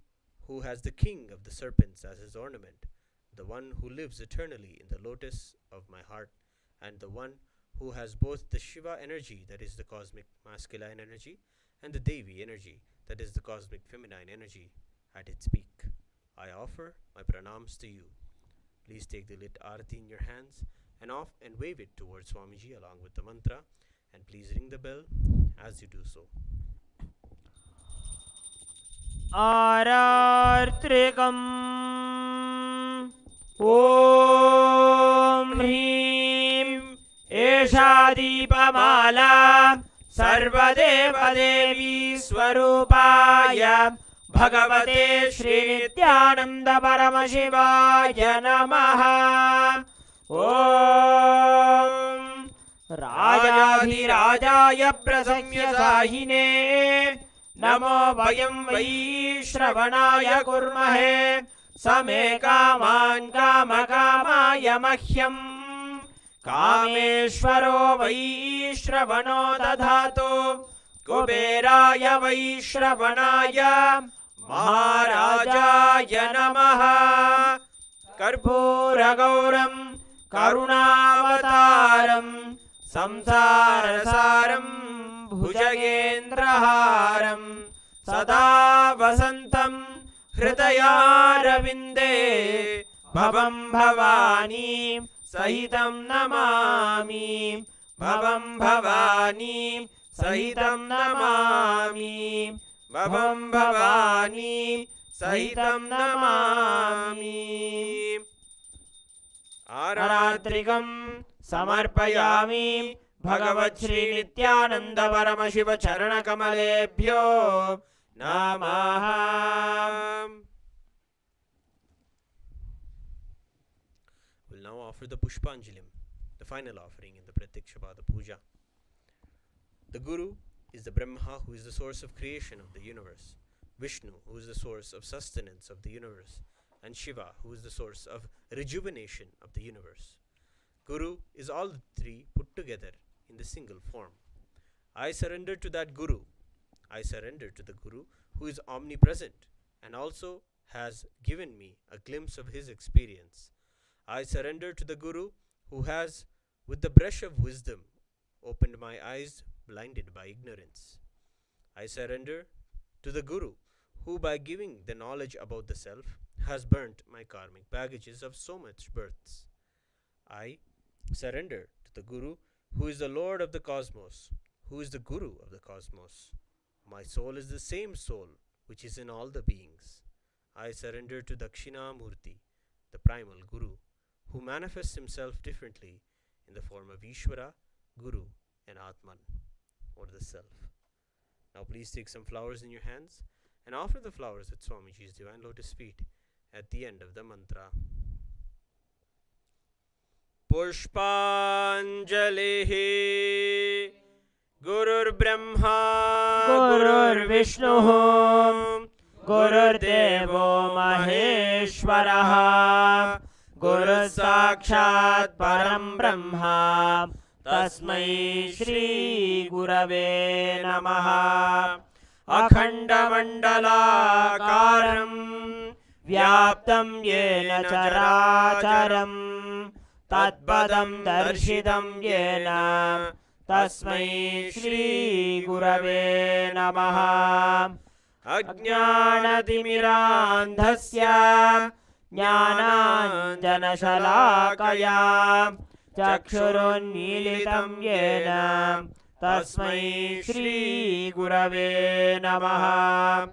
who has the king of the serpents as his ornament, the one who lives eternally in the lotus of my heart, and the one who has both the Shiva energy, that is the cosmic masculine energy, and the Devi energy, that is the cosmic feminine energy, at its peak. I offer my pranams to you. Please take the lit arati in your hands and wave it towards Swamiji along with the mantra, and please ring the bell as you do so. आरार्त्रिकम् ॐ ॐ ह्रीं एषा दीपमाला सर्वदेवदेवी स्वरूपाय भगवते श्रीनित्यानन्द परमशिवाय नमः। ॐ राजाधिराजाय प्रसंयसाहिने नमो वयं वै श्रवणाय कुर्महे समे कामान् कामकामाय मह्यं कामेश्वरो वै श्रवणो दधातु कुबेराय वै श्रवणाय महाराजाय नमः। कर्पूरगौरं करुणावतारं संसारसारं भुजगेन्द्रहारं सदा वसन्तं हृदयारविन्दे भवं भवानी सहितं नमामि भवं भवानी सहितं नमामि भवं भवानी सहितं नमामि। आरात्रिकं समर्पयामि भगवच्छ्री नित्यानंद परमशिव चरणकमलेभ्यो नमः। We'll now offer the Pushpanjalim, the final offering in the Pratyakshapada Puja. The Guru is the Brahma, who is the source of creation of the universe, Vishnu, who is the source of sustenance of the universe, and Shiva, who is the source of rejuvenation of the universe. Guru is all the three put together in the single form. I surrender to that Guru. I surrender to the Guru who is omnipresent and also has given me a glimpse of his experience. I surrender to the Guru who has, with the brush of wisdom, opened my eyes blinded by ignorance. I surrender to the Guru who, by giving the knowledge about the self, has burnt my karmic baggages of so much births. I surrender to the Guru who is the Lord of the cosmos, who is the Guru of the cosmos. My soul is the same soul which is in all the beings. I surrender to Dakshinamurti, the primal Guru, who manifests himself differently in the form of Ishvara, Guru, and Atman, or the Self. Now please take some flowers in your hands and offer the flowers at Swamiji's divine lotus feet at the end of the mantra. Pushpanjalihi Gurur Brahma Gurur Vishnu Gurur Devo Maheshwaraha Guru Sakshat Param Brahma Tasmai Shri Gurave Namaha. Akhanda Mandalakaram Vyaptam Yena Characharam Tatpadam Darshitam Yena Tasmai Shri Gurave Namaha. Ajnanatimirandhasya Jnananjanashalakaya Chakshurunmilitam Yena Tasmai Shri Gurave Namaha.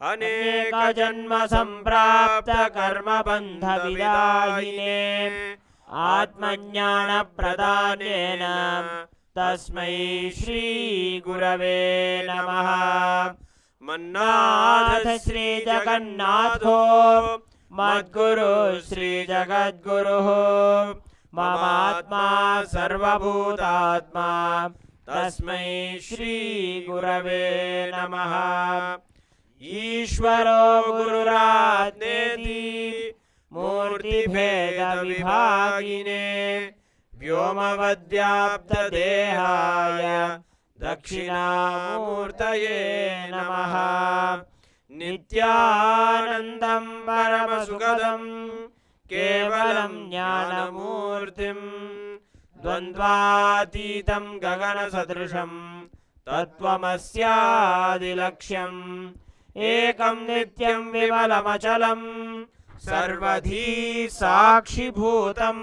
Aneka Janma Samprapta Karma Bandha Vidahine Atmajnana Pradhanena Tasmai Shri Gurave Namaha. Mannadha Shri Jagannatho Madguru Shri Jagadguru Mamatma Sarvabhutatma Tasmai Shri Gurave Namaha. Ishvaro Gururatneti Murti Bheda Vibhagine Vyomavadyapta Dehaya Dakshinamurtaye Namaha. Nityanandam Paramasukadam Kevalam Jnanamurtim Dvandvatitam Gagana Sadrisham Tattvamasyaadilaksham Ekam Nityam Vimalamachalam Sarvadhi Sakshi Bhutam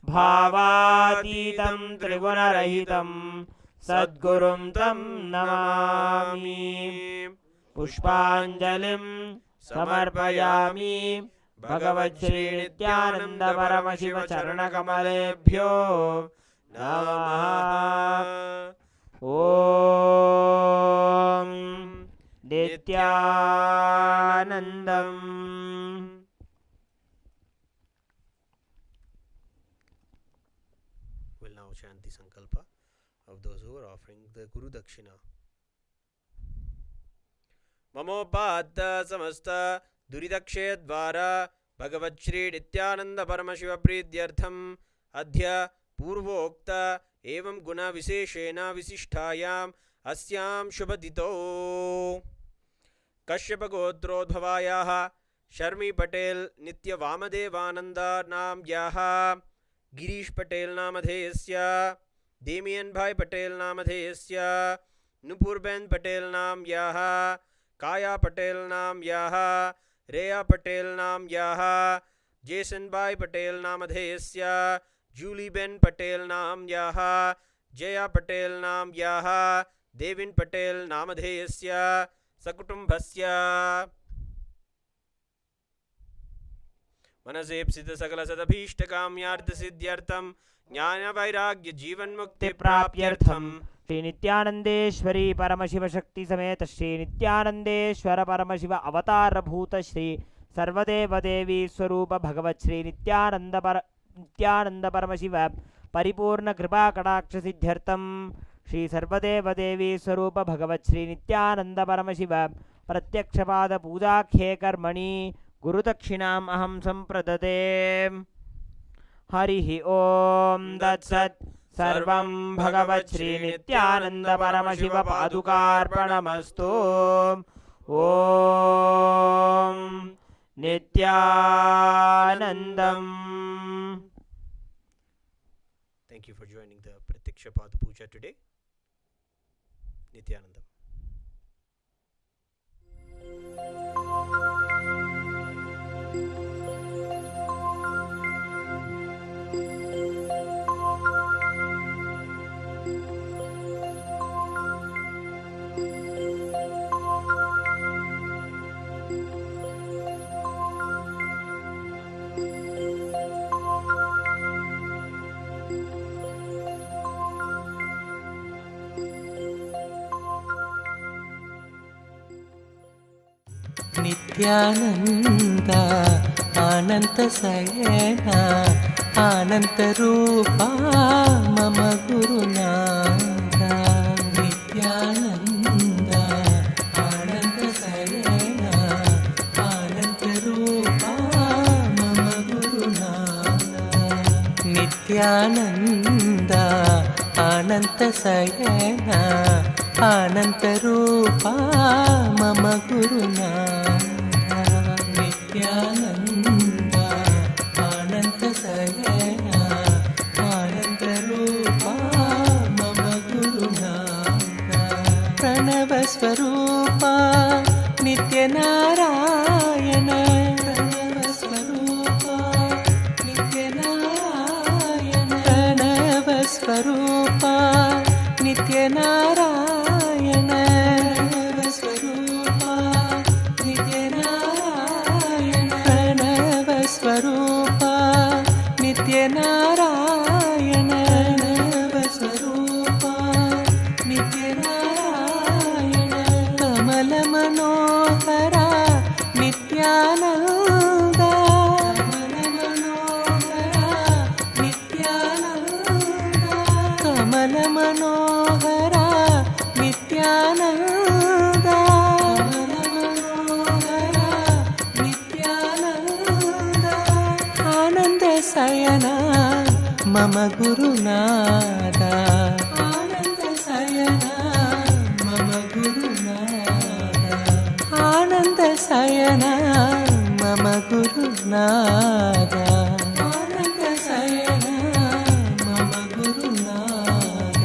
Bhavatitam Trigunarahitam Sadgurum Tam Namami. Pushpanjalim Samarpayami भगवच्छ्री Nityanand Paramshiva चरणकमलेभ्यो नमः। ॐ नित्यानन्दम्। We'll now chant the sankalpa of those who are offering the Guru Dakshina. Mamopadda samasta दुरिदक्षय द्वारा भगवत् श्री नित्यानंद परमशिव प्रीत्यर्थम अद्य पूर्वोक्त एवं गुण विशेषेण विशिष्टायाम अस्याम शुभदितो कश्यप गोत्रोद्भवायाः शर्मी पटेल नित्य वामदेवानंद नाम्याः गिरीश पटेल नामधेयस्य देमियन भाई पटेल नामधेयस्य नुपुरबेन पटेल नाम्याः काया पटेल नाम्याः रेया पटेल नाम्याः जेसन भाई पटेल नामधेयस्य जूलीबेन पटेल नाम्याः जया पटेल नाम्याः देविन पटेल नामधेयस्य सकुटुम्बस्य मनसेप्सित सकल सदभीष्टकाम्यार्थ सिद्ध्यर्थम ज्ञान वैराग्य जीवन मुक्ति प्राप्त्यर्थम श्री नित्यानंदेश्वरी परमशिव शक्ति समेत श्री नित्यानंदेश्वर परमशिव अवतार भूत श्री सर्वदेव देवी स्वरूप भगवत् श्री नित्यानंद परमशिव परिपूर्ण कृपा कटाक्ष सिद्ध्यर्थम श्री सर्वदेव देवी स्वरूप भगवत् श्री नित्यानंद परमशिव प्रत्यक्षपाद पूजाख्ये कर्मणि गुरुदक्षिणाम् अहं संप्रददे। हरिः ओम तत्सत्। सर्वं भगवत् श्री नित्यानंद परमशिव पादुकार्पणमस्तु। ओम नित्यानंदम्। Thank you for joining the Pratiksha Pad Puja today. Nityanandam. Nityanand अनंत शयना अनंत रूपा मम गुरुनाथ। नित्यानंद अनंत शयना अनंत रूपा मम गुरुनाथ। नित्यानंद अनंत शयना अनंत रूपा मम गुरुनाथ। नित्यानंद अनंत शयना अनंत रूपा मम गुरुनाथ। प्रणव स्वरूपा नित्य नारायण। प्रणव स्वरूपा नित्य नारायण। प्रणव स्वरूपा नित्य नारायण। प्रणव स्वरूपा नित्य नारायण। प्रणव स्वरूपा नित्य नारायण। प्रणव स्वरूपा नित्य नारायण। कमल मनोहरा नित्यानंद। कमल मनोहरा नित्यानंद। कमल मनोहरा नित्यानंद। कमल मनोहरा नित्यानंद। आनंद शयना मम गुरुनाथ। आनंद शयना मम गुरुनाथ। आनंद शयना मम गुरुनाथ। आनंद शयना मम गुरुनाथ।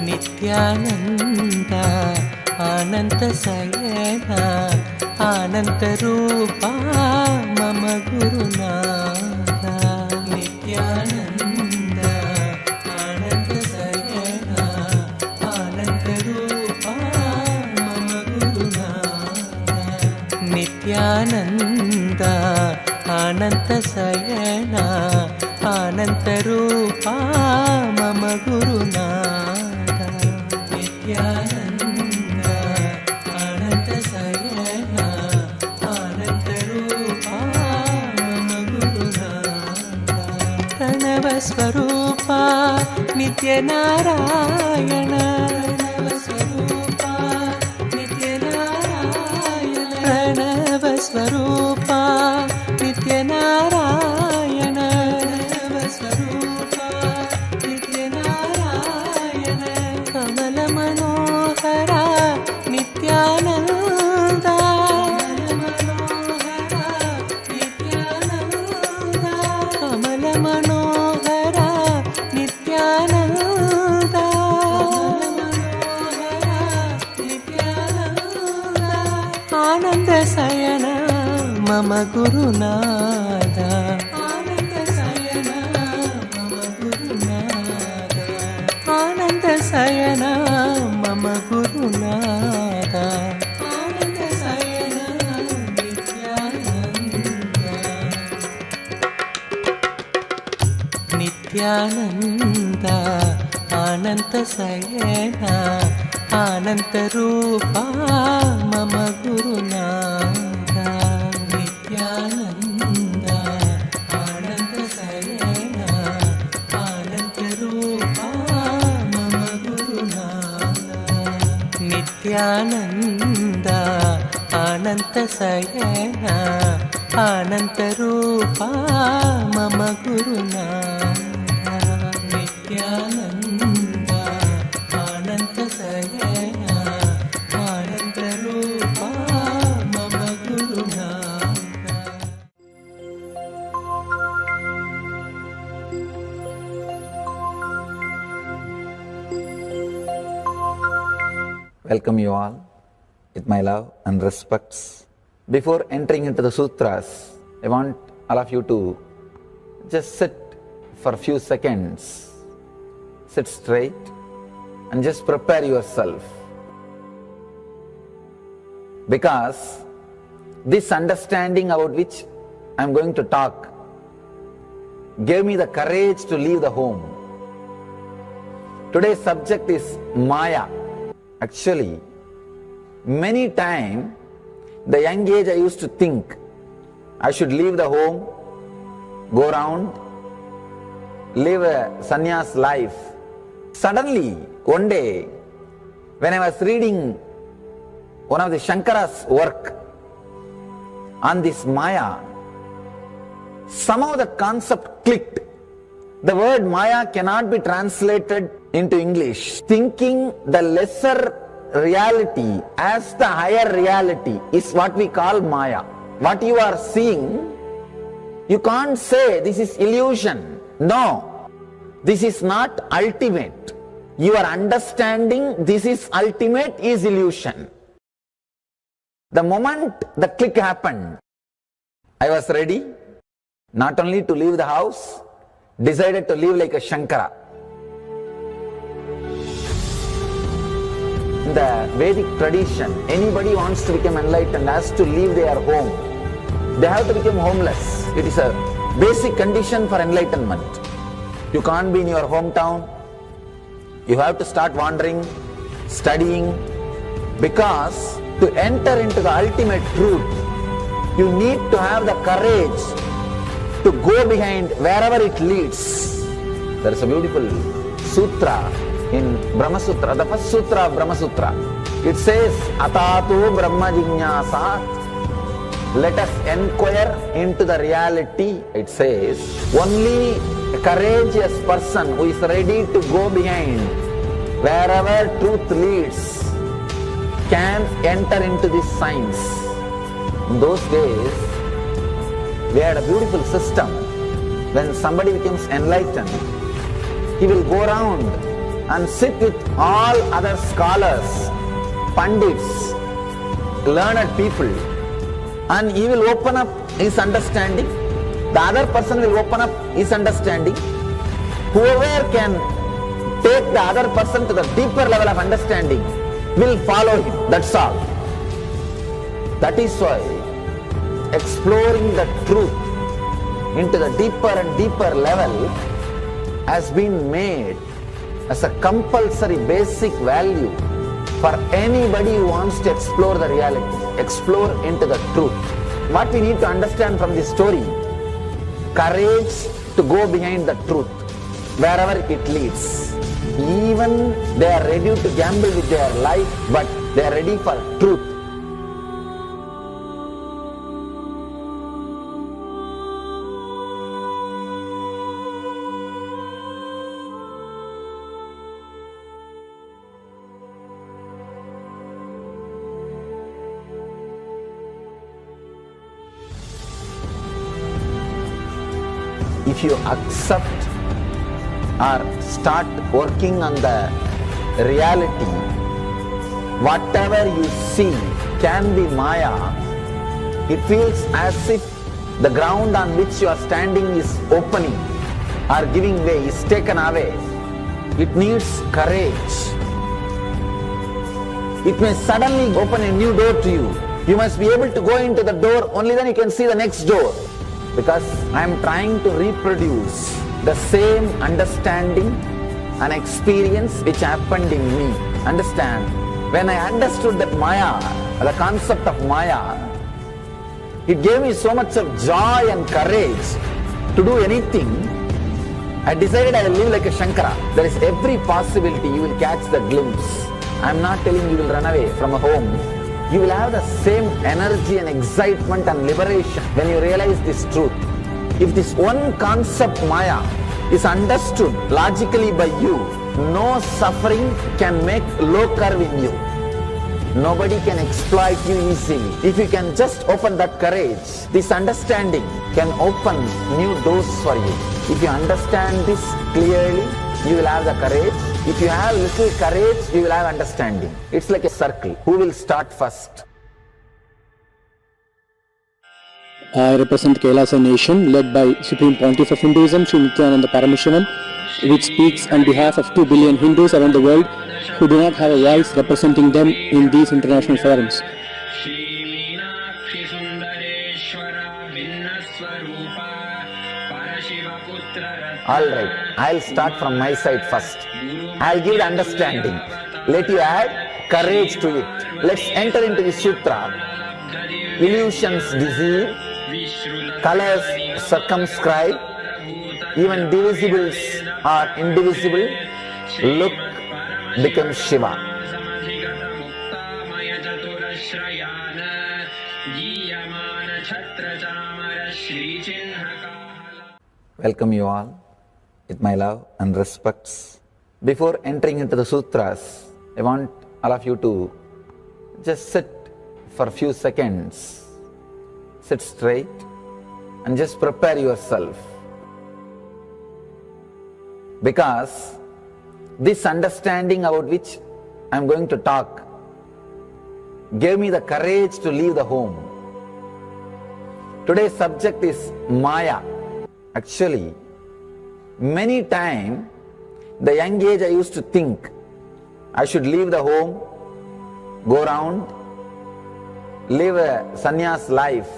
नित्यानंद अनंत शयना आनन्तरूपा मम गुरुनाथ नित्यानन्द आनन्दशयना आनन्दरूपा मम गुरुनाथ नित्यानन्द आनन्दशयना आनन्दरूपा मम गुरुनाथ नित्यानन्द आनन्दशयना आनन्दरूपा मम गुरुनाथ प्रणवस्वरूपा नित्यनारायण प्रणवस्वरूपा नित्यनारायण प्रणवस्वरूपा नित्यनारायण कमलमनोहरा नित्यानन्दा कमलमनोहरा नित्यानन्दा आनन्दशयन मम गुरुनाथ आनन्दशयन मम गुरुनाथ आनन्दशयन मम गुरुनाथ आनन्दशयन नित्यानन्द आनन्दशयन आनन्दरूपा मम गुरुनाथ नित्यानन्द आनन्दशयन आनन्दरूपा मम गुरुनाथ नित्यानन्द आनन्दशयन आनन्दरूपा मम गुरुनाथ नित्यानन्द आनन्दशयन आनन्दरूपा मम Gurunath Welcome you all with my love and respects. Before entering into the sutras, I want all of you to just sit for a few seconds. Sit straight and just prepare yourself. Because this understanding about which I am going to talk gave me the courage to leave the home. Today's subject is Maya. Actually, many times, the young age I used to think I should leave the home, go around, live a sannyas life. Suddenly, one day, when I was reading one of the Shankara's work on this Maya, somehow the concept clicked. The word Maya cannot be translated into English. Thinking the lesser reality as the higher reality is what we call Maya. What you are seeing, you can't say this is illusion. No, this is not ultimate. Your understanding this is ultimate is illusion. The moment the click happened, I was ready not only to leave the house, decided to live like a Shankara. In the Vedic tradition, anybody wants to become enlightened has to leave their home. They have to become homeless. It is a basic condition for enlightenment. You can't be in your hometown. You have to start wandering, studying, because to enter into the ultimate truth, you need to have the courage to go behind wherever it leads. There is a beautiful sutra in Brahma Sutra, the first sutra of Brahma Sutra. It says, Atato Brahma Jignasat. Let us inquire into the reality. It says, only a courageous person who is ready to go behind wherever truth leads can enter into this science. In those days, we had a beautiful system. When somebody becomes enlightened, he will go around and sit with all other scholars, pandits, learned people, and he will open up his understanding. The other person will open up his understanding. Whoever can take the other person to the deeper level of understanding will follow him. That's all. That is why exploring the truth into the deeper and deeper level has been made as a compulsory basic value for anybody who wants to explore the reality, explore into the truth. What we need to understand from this story, courage to go behind the truth, wherever it leads. Even they are ready to gamble with their life, but they are ready for truth. If you accept or start working on the reality, whatever you see can be Maya. It feels as if the ground on which you are standing is opening or giving way, is taken away. It needs courage. It may suddenly open a new door to you. You must be able to go into the door, only then you can see the next door. Because I am trying to reproduce the same understanding and experience which happened in me. Understand? When I understood that Maya, the concept of Maya, it gave me so much of joy and courage to do anything. I decided I will live like a Shankara. There is every possibility you will catch the glimpse. I am not telling you will run away from a home. You will have the same energy and excitement and liberation when you realize this truth. If this one concept Maya is understood logically by you, no suffering can make low curve in you. Nobody can exploit you easily. If you can just open that courage, this understanding can open new doors for you. If you understand this clearly, you will have the courage. If you have little courage, you will have understanding. It's like a circle. Who will start first? I represent Kailasa nation led by Supreme Pontiff of Hinduism, Sri Nithyananda Paramashivam, which speaks on behalf of 2 billion Hindus around the world who do not have a voice representing them in these international forums. Alright, I'll start from my side first. I'll give the understanding. Let you add courage to it. Let's enter into the sutra. Illusions deceive, colors circumscribe, even divisibles are indivisible. Look becomes Shiva. Welcome you all with my love and respects. Before entering into the sutras, I want all of you to just sit for a few seconds. Sit straight and just prepare yourself. Because this understanding about which I am going to talk gave me the courage to leave the home. Today's subject is Maya. Actually, many times, the young age I used to think I should leave the home, go around, live a sannyas life.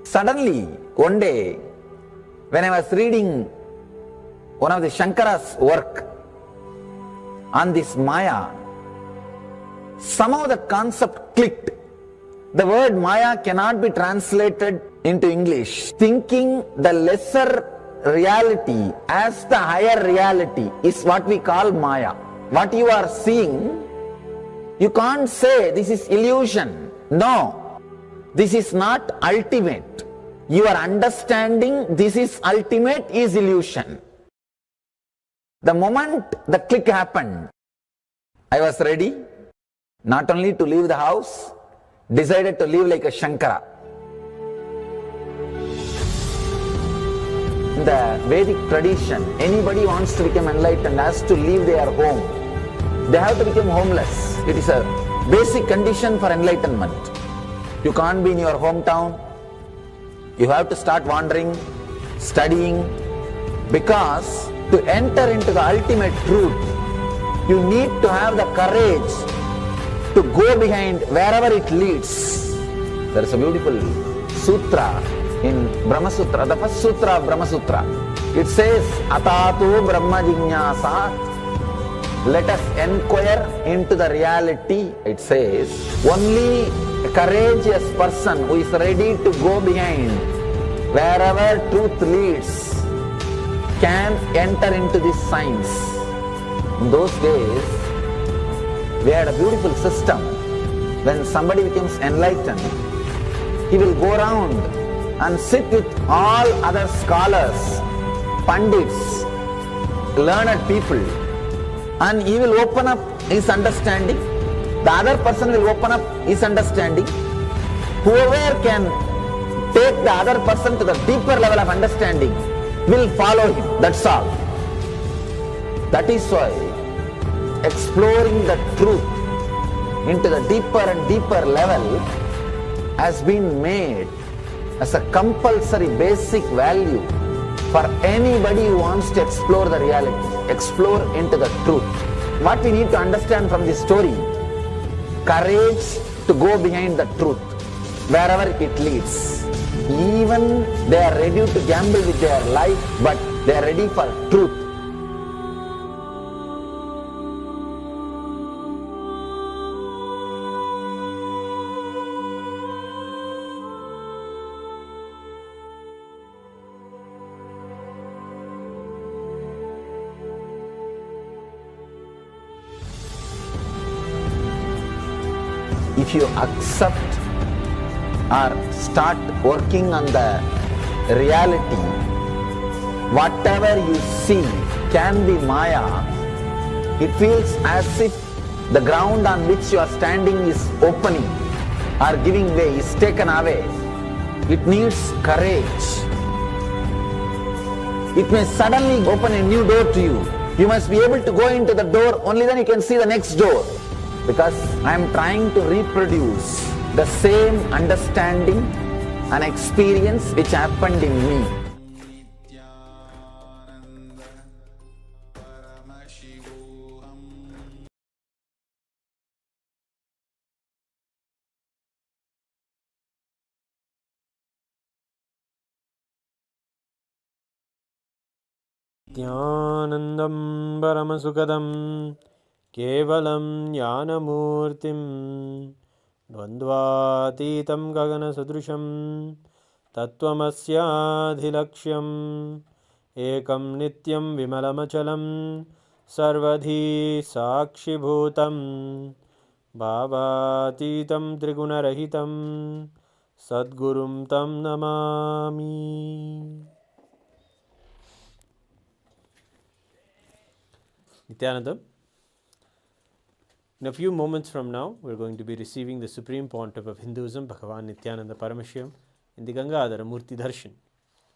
Suddenly, one day, when I was reading one of the Shankara's work on this Maya, somehow the concept clicked. The word Maya cannot be translated into English. Thinking the lesser reality as the higher reality is what we call Maya. What you are seeing, you can't say this is illusion. No, this is not ultimate. Your understanding this is ultimate is illusion. The moment the click happened, I was ready not only to leave the house, decided to live like a Shankara. In the Vedic tradition, anybody wants to become enlightened has to leave their home. They have to become homeless. It is a basic condition for enlightenment. You can't be in your hometown. You have to start wandering, studying, because to enter into the ultimate truth, you need to have the courage to go behind wherever it leads. There is a beautiful sutra in Brahma Sutra, the first sutra of Brahma Sutra. It says, Atato Brahma Jignasa. Let us inquire into the reality. It says, only a courageous person who is ready to go behind wherever truth leads can enter into this science. In those days, we had a beautiful system. When somebody becomes enlightened, he will go around and sit with all other scholars, pandits, learned people, and he will open up his understanding. The other person will open up his understanding. Whoever can take the other person to the deeper level of understanding will follow him. That's all. That is why exploring the truth into the deeper and deeper level has been made as a compulsory basic value for anybody who wants to explore the reality, explore into the truth. What we need to understand from this story, courage to go behind the truth, wherever it leads. Even they are ready to gamble with their life, but they are ready for truth. If you accept or start working on the reality, whatever you see can be Maya. It feels as if the ground on which you are standing is opening or giving way, is taken away. It needs courage. It may suddenly open a new door to you. You must be able to go into the door, only then you can see the next door. Because I am trying to reproduce the same understanding and experience which happened in me. Nithyanandam Paramasukadam Kevalam Jnanamurtim Dvandvatitam Gagana Sadrusham Tattvamasya-dhilaksham Ekam Nityam Vimalamachalam Sarvadhi Sakshibhutam Bhavatitam Trigunarahitam Sadgurum Tam Namami. Nithyananda, in a few moments from now, we are going to be receiving the Supreme Pontiff of Hinduism, Bhagavan Nithyananda Paramashivam, in the Gangadhara Murti Darshan,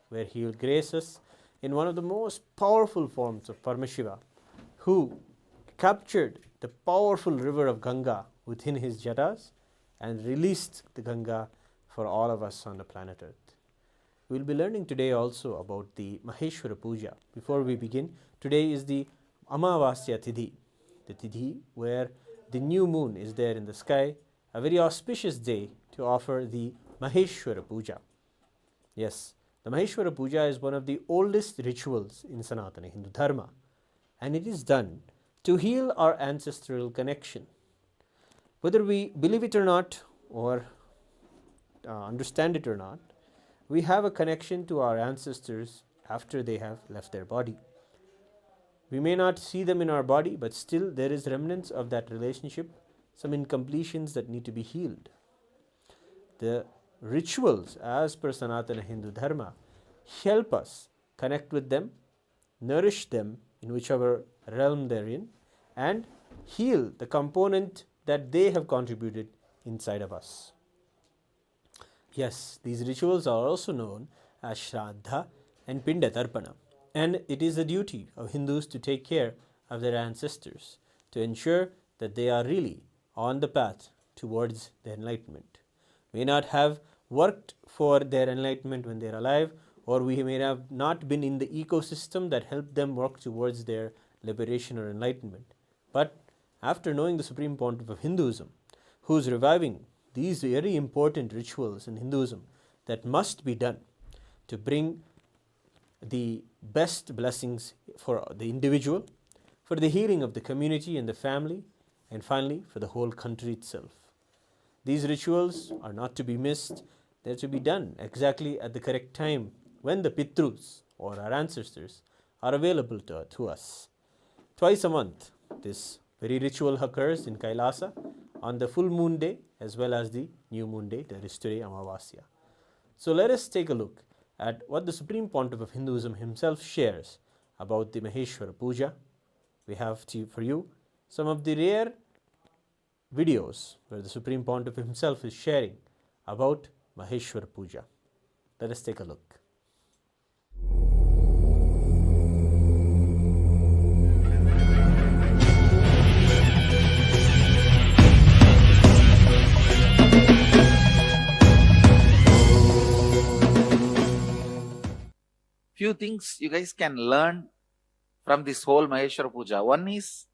where he will grace us in one of the most powerful forms of Paramashiva, who captured the powerful river of Ganga within his jatas and released the Ganga for all of us on the planet Earth. We will be learning today also about the Maheshwara Puja. Before we begin, today is the Amavasya Tidhi, the Tidhi where the new moon is there in the sky, a very auspicious day to offer the Maheshwara Puja. Yes, the Maheshwara Puja is one of the oldest rituals in Sanatana Hindu Dharma, and it is done to heal our ancestral connection. Whether we believe it or not, or understand it or not, we have a connection to our ancestors after they have left their body. We may not see them in our body, but still there is remnants of that relationship, some incompletions that need to be healed. The rituals, as per Sanatana Hindu Dharma, help us connect with them, nourish them in whichever realm they're in, and heal the component that they have contributed inside of us. Yes, these rituals are also known as Shraddha and Pinda Tarpana. And it is the duty of Hindus to take care of their ancestors, to ensure that they are really on the path towards the enlightenment. may not have worked for their enlightenment when they are alive, or we may have not been in the ecosystem that helped them work towards their liberation or enlightenment. But after knowing the Supreme Pontiff of Hinduism, who is reviving these very important rituals in Hinduism that must be done to bring the best blessings for the individual, for the healing of the community and the family, and finally for the whole country itself. These rituals are not to be missed. They are to be done exactly at the correct time when the Pitrus or our ancestors are available to us. Twice a month, this very ritual occurs in Kailasa on the full moon day as well as the new moon day, that is today, Amavasya. So let us take a look at what the Supreme Pontiff of Hinduism himself shares about the Maheshwara Puja. We have for you some of the rare videos where the Supreme Pontiff himself is sharing about Maheshwara Puja. Let us take a look. Few things you guys can learn from this whole Maheshwara Puja. One is,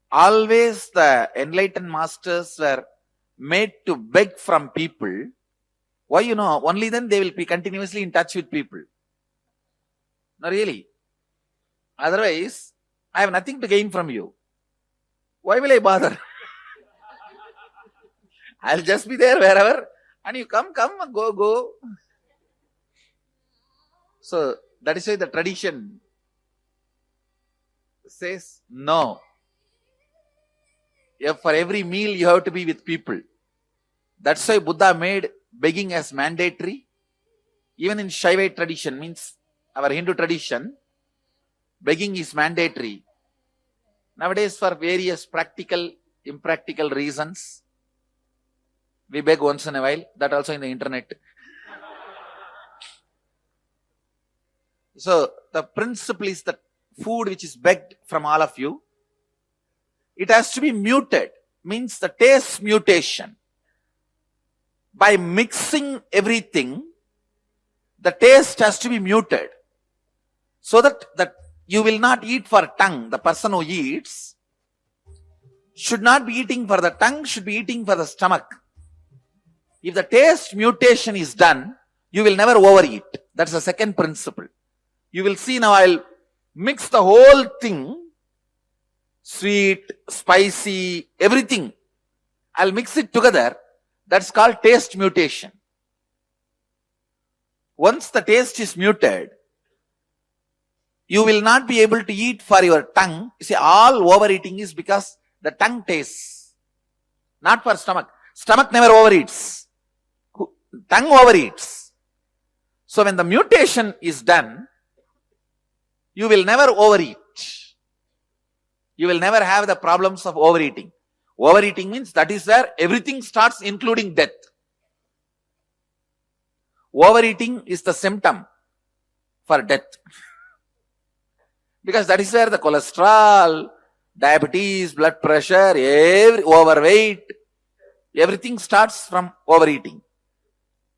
always the enlightened masters were made to beg from people. Why? Only then they will be continuously in touch with people. No, really. Otherwise, I have nothing to gain from you. Why will I bother? I'll just be there wherever, and you come, go. So, that is why the tradition says no. For every meal you have to be with people. That's why Buddha made begging as mandatory. Even in Shaivite tradition, means our Hindu tradition, begging is mandatory. Nowadays, for various practical, impractical reasons, we beg once in a while. That also in the internet. So, the principle is that food which is begged from all of you, it has to be muted, means the taste mutation. By mixing everything, the taste has to be muted. So that you will not eat for tongue. The person who eats should not be eating for the tongue, should be eating for the stomach. If the taste mutation is done, you will never overeat. That's the second principle. You will see now I'll mix the whole thing, sweet, spicy, everything. I'll mix it together. That's called taste mutation. Once the taste is muted, you will not be able to eat for your tongue. You see, all overeating is because the tongue tastes, not for stomach. Stomach never overeats. Tongue overeats. So when the mutation is done, you will never overeat. You will never have the problems of overeating. Overeating means that is where everything starts, including death. Overeating is the symptom for death. Because that is where the cholesterol, diabetes, blood pressure, overweight, everything starts from overeating.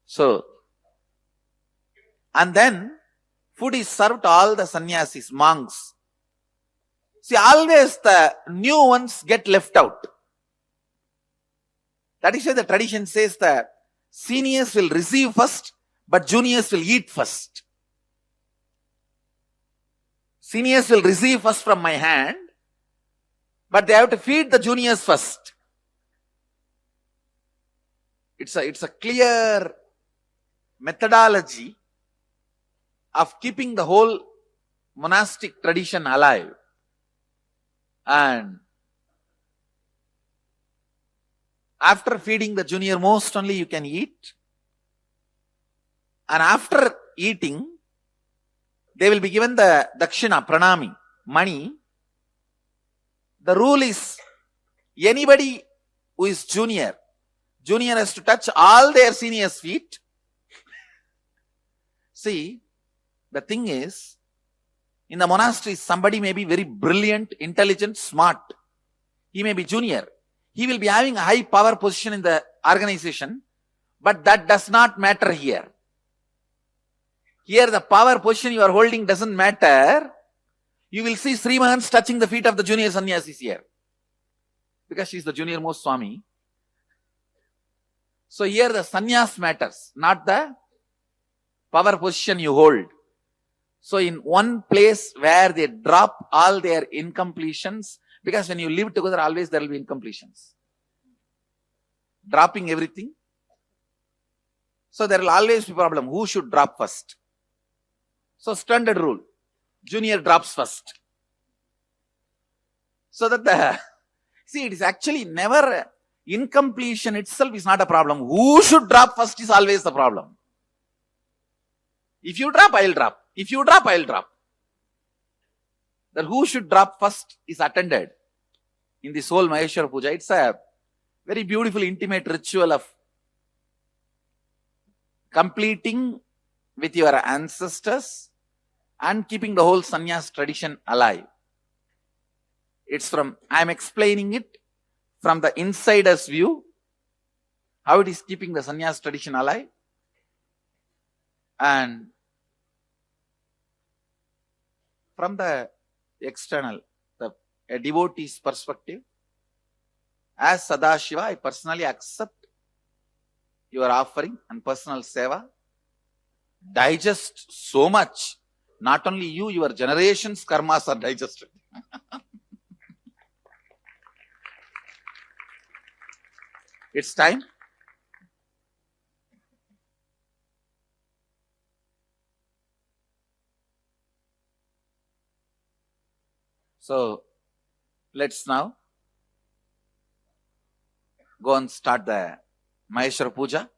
So, and then food is served to all the sannyasis, monks. See, always the new ones get left out. That is why the tradition says that seniors will receive first, but juniors will eat first. Seniors will receive first from my hand, but they have to feed the juniors first. It's a clear methodology of keeping the whole monastic tradition alive. And after feeding the junior most only you can eat. And after eating, they will be given the dakshina, pranami, money. The rule is anybody who is junior has to touch all their seniors' feet. See, the thing is, in the monastery, somebody may be very brilliant, intelligent, smart. He may be junior. He will be having a high power position in the organization, but that does not matter here. Here the power position you are holding doesn't matter. You will see Sri Mahants touching the feet of the junior sannyasis here, because she is the junior most Swami. So here the sannyas matters, not the power position you hold. So in one place where they drop all their incompletions, because when you live together, always there will be incompletions. Dropping everything. So there will always be problem. Who should drop first? So standard rule. Junior drops first. So that see, it is actually never, incompletion itself is not a problem. Who should drop first is always the problem. If you drop, I'll drop. If you drop, I'll drop. That who should drop first is attended in this whole Maheshwara Puja. It's a very beautiful, intimate ritual of completing with your ancestors and keeping the whole sannyas tradition alive. It's from, I am explaining it from the insider's view, how it is keeping the sannyas tradition alive. And from the external, a devotee's perspective, as Sadashiva, I personally accept your offering and personal seva. Digest so much. Not only you, your generations' karmas are digested. It's time. So, let's now go and start the Maheshwara Puja.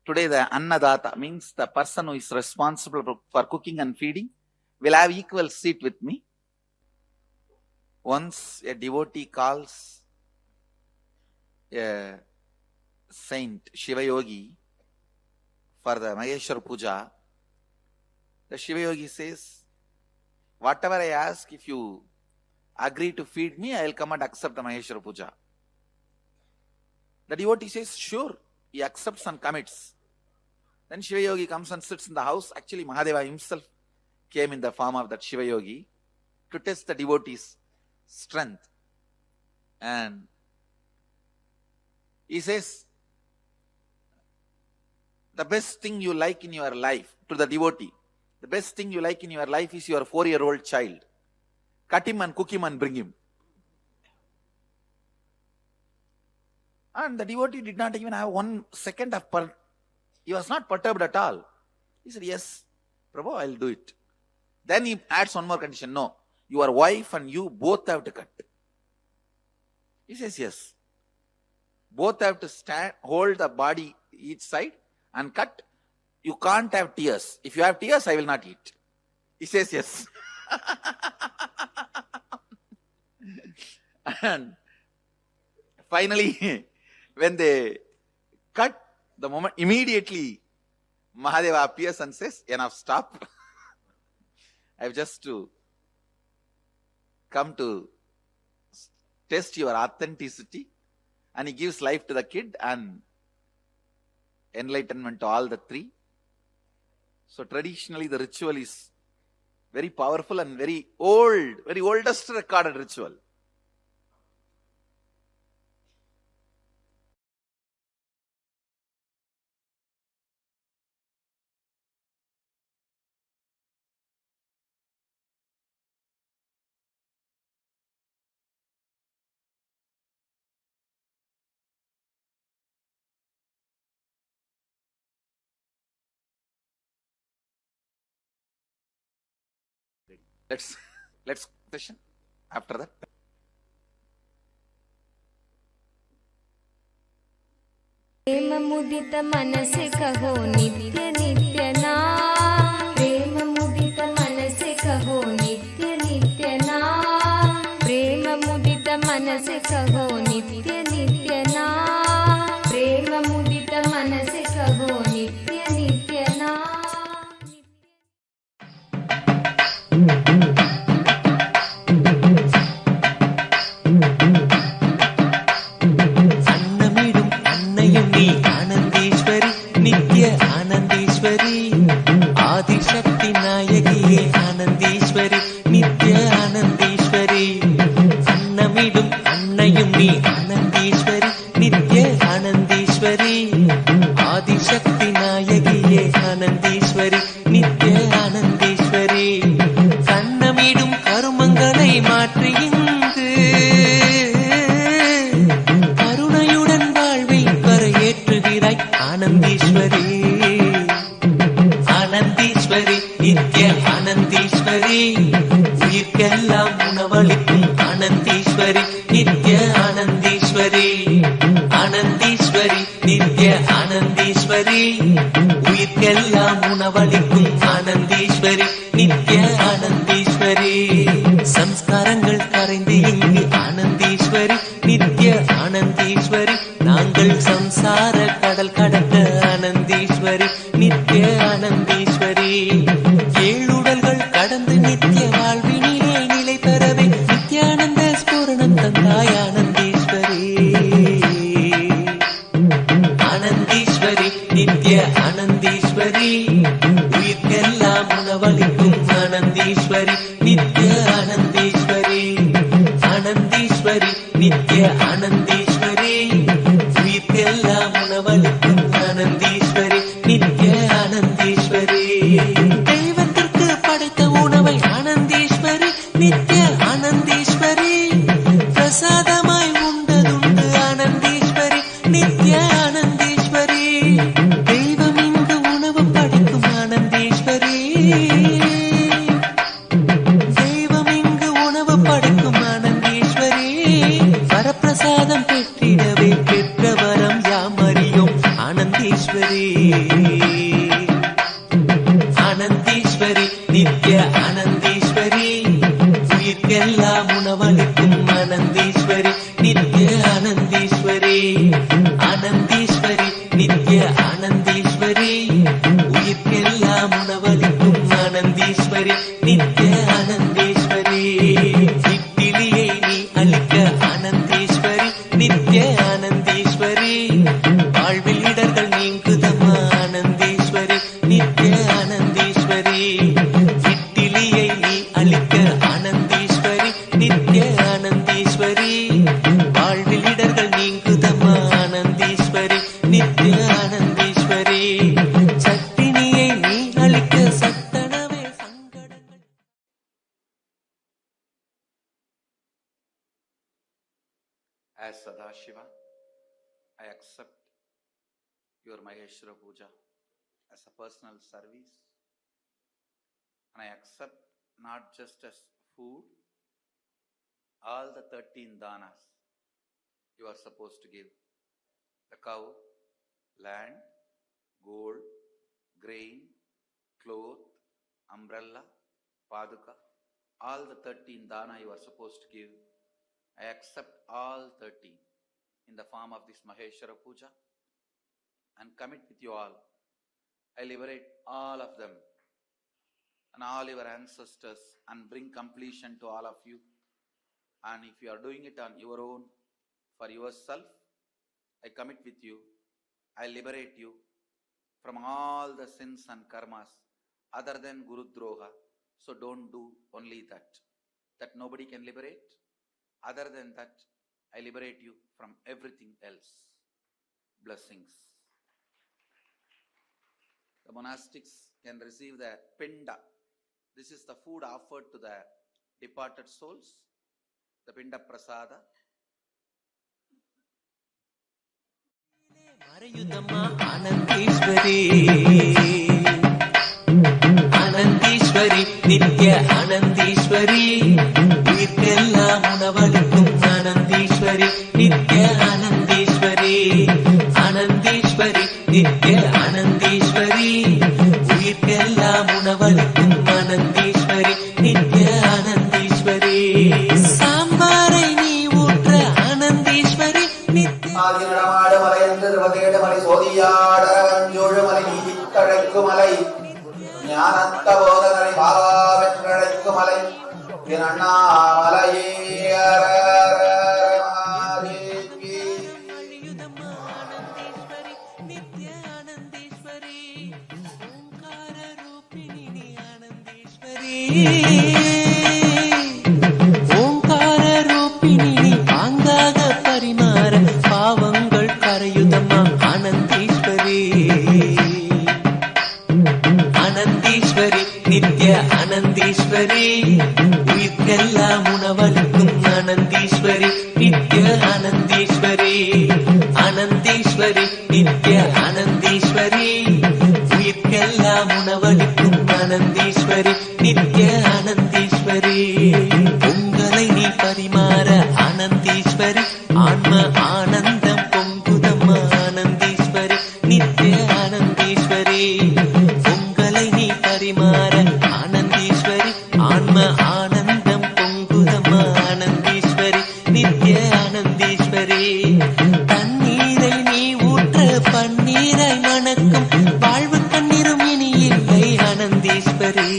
Today the Annadata, means the person who is responsible for cooking and feeding, will have equal seat with me. Once a devotee calls a saint, Shiva Yogi, for the Maheshwara Puja, the Shiva Yogi says, whatever I ask, if you agree to feed me, I will come and accept the Maheshwara Puja. The devotee says, sure. He accepts and commits. Then Shiva Yogi comes and sits in the house. Actually, Mahadeva himself came in the form of that Shiva Yogi to test the devotee's strength. And he says, the best thing you like in your life, to the devotee, the best thing you like in your life is your 4-year-old child. Cut him and cook him and bring him. And the devotee did not even have 1 second of he was not perturbed at all. He said, yes, Prabhu, I'll do it. Then he adds one more condition. No, your wife and you both have to cut. He says, yes. Both have to stand, hold the body each side and cut. You can't have tears. If you have tears, I will not eat. He says, yes. And finally, when they cut, the moment, immediately Mahadeva appears and says, enough, stop. I have just to come to test your authenticity. And he gives life to the kid and enlightenment to all the 3. So traditionally the ritual is very powerful and very old, very oldest recorded ritual. Let's session after that. प्रेम मुदित मन से कहो नित्य नित्य नाम। प्रेम मुदित मन से कहो नित्य नित्य नाम। प्रेम मुदित मन से कहो नित्य नित्य नाम। प्रेम मुदित मन से कहो नित्य नित्य नाम। ஆனந்தீஸ்வரி ஆதிசக்தி நாயகியே ஆனந்தீஸ்வரி நித்ய ஆனந்தீஸ்வரி கண்ணமிடும் கருமங்களை மாற்றி இங்கு கருணையுடன் வாழ்வில் கரையேற்றுகிறாய் ஆனந்தீஸ்வரி ஆனந்தீஸ்வரி நித்ய ஆனந்தீஸ்வரி உயிர்க்கெல்லாம் உணவளிக்கும் ஆனந்தீஸ்வரி நித்ய ஆனந்தீஸ்வரி ஆனந்தீஸ்வரி நித்ய ஆனந்தீஸ்வரி உயிர்க்கெல்லாம் உணவளிக்கும் ஆனந்தீஸ்வரி நித்ய ஆனந்தீஸ்வரி சம்ஸ்காரங்கள் கரைந்து இங்கு ஆனந்தீஸ்வரி நித்ய ஆனந்தீஸ்வரி நாங்கள் சம்சார கடல் கடக்க ஆனந்தீஸ்வரி நித்ய ஆனந்தீஸ்வரி ஏழுடல்கள் கடந்து நித்ய வாழ்வினிலே நிலை பெறவே நித்யானந்த ஸ்பூரணம் தந்தாய் ஆனந்தீஸ்வரி ஆனந்தீஸ்வரி நித்ய ஆனந்தீஸ்வரி உயிர்க்கெல்லாம் உணவளிக்கும் ஆனந்தீஸ்வரி நித்ய ஆனந்தீஸ்வரி ஆனந்தீஸ்வரி நித்ய ஆனந்தீஸ்வரி உயிர்க்கெல்லாம் உணவளிக்கும் ஆனந்தீஸ்வரி நித்ய ஆனந்தீஸ்வரி தெய்வத்திற்கு படைத்த உணவை ஆனந்தீஸ்வரி நித்ய ஆனந்தீஸ்வரி பிரசாதமாய் உண்டதுண்டு ஆனந்தீஸ்வரி நித்ய ஆனந்தீஸ்வரி தெய்வம் இங்கு உணவு படைக்கும் ஆனந்தீஸ்வரி தெய்வம் இங்கு உணவு படைக்கும் ஆனந்தீஸ்வரி வரப்பிரசாதம் பெற்றிடவே பெற்ற வரம் யாம் அறியோம் ஆனந்தீஸ்வரி ஆனந்தீஸ்வரி நித்ய ஆனந்தீஸ்வரி உயிர்க்கெல்லாம் உணவளிக்கும் ஆனந்தீஸ்வரி நித்ய ஆனந்தீஸ்வரி ஆனந்தீஸ்வரி நித்ய ஆனந்தீஸ்வரி உயிர்க்கெல்லாம் உணவளிக்கும் ஆனந்தீஸ்வரி நித்ய ஆனந்தீஸ்வரி இட்டிலியை நீ அளிக்க ஆனந்தீஸ்வரி நித்ய ஆனந்தீஸ்வரி வாழ்வில் இடர்கள் நீங்குதம்மா ஆனந்தீஸ்வரி நித்ய ஆனந்தீஸ்வரி இட்டிலியை நீ அளிக்க ஆனந்தீஸ்வரி நித்ய ஆனந்தீஸ்வரி வாழ்வில் இடர்கள் நீங்குதம்மா ஆனந்தீஸ்வரி நித்ய ஆனந்தீஸ்வரி சட்டினியை நீ அளிக்க சட்டனவே சங்கடங்கள் As Sadashiva, I accept your Maheshwara Puja as a personal service, and I accept not just as food, all the 13 danas you are supposed to give. The cow, land, gold, grain, cloth, umbrella, paduka, all the 13 dana you are supposed to give. I accept all 13 in the form of this Maheshwara Puja and commit with you all. I liberate all of them and all your ancestors and bring completion to all of you. And if you are doing it on your own, for yourself, I commit with you. I liberate you from all the sins and karmas other than Guru Droha. So don't do only that. That nobody can liberate. Other than that, I liberate you from everything else. Blessings. The monastics can receive the pinda. This is the food offered to the departed souls. The pinda prasada. மறையுதம்மா ஆனந்தீஸ்வரி ஆனந்தீஸ்வரி நித்ய ஆனந்தீஸ்வரி உயிர்க்கெல்லாம் உணவளிக்கும் ஆனந்தீஸ்வரி நித்ய ஆனந்தீஸ்வரி ஆனந்தீஸ்வரி நித்ய ஆனந்தீஸ்வரி உயிர்க்கெல்லாம் உணவளிக்கும் ஆனந்தீஸ்வரி நித்ய ஆனந்தீஸ்வரி சாம்பாரை நீ ஊற்ற ஆனந்தீஸ்வரி நித்ய மலை நீதி கழைக்கு மலை ஞானத்த போதனை பாவென்றழைக்கு மலை என் அண்ணாமலையே நித்ய ஆனந்தீஸ்வரி ஓங்கார ரூபிணி ஆனந்தீஸ்வரி ஓங்கார ரூபிணி பாங்காக பரிமாற பாவங்கள் கரையுதம்மா ஆனந்த ஆனந்தீஸ்வரி நித்ய ஆனந்தீஸ்வரி உயிர்க்கெல்லாம் உணவளிக்கும் ஆனந்தீஸ்வரி நித்ய ஆனந்தீஸ்வரி உங்களை நீ பரிமாற ஆனந்தீஸ்வரி ஆன்ம ஆனந்தம் பொங்குதம்மா ஆனந்தீஸ்வரி நித்ய ஆனந்தீஸ்வரி உங்களை நீ பரிமாற ஆனந்தீஸ்வரி ஆன்ம ஆனந்தம் பொங்குதம்மா ஆனந்தீஸ்வரி நித்ய ஆனந்தீஸ்வரி தண்ணீரை நீ ஊற்ற பன்னீரை மணக்கும் வாழ்வு கண்ணீரும் இனி இல்லை ஆனந்தீஸ்வரி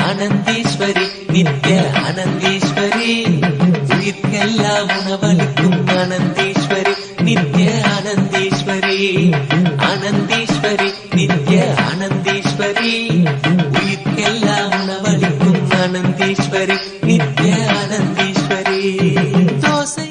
ஆனந்தீஸ்வரி நித்ய ஆனந்தீஸ்வரி உயிர்க்கெல்லாம் உணவளிக்கும் ஆனந்தீஸ்வரி நித்ய ஆனந்தீஸ்வரி ஆனந்தீஸ்வரி நித்ய ஆனந்தீஸ்வரி உயிர்க்கெல்லாம் உணவளிக்கும் ஆனந்தீஸ்வரி நித்ய ஆனந்தீஸ்வரி dosa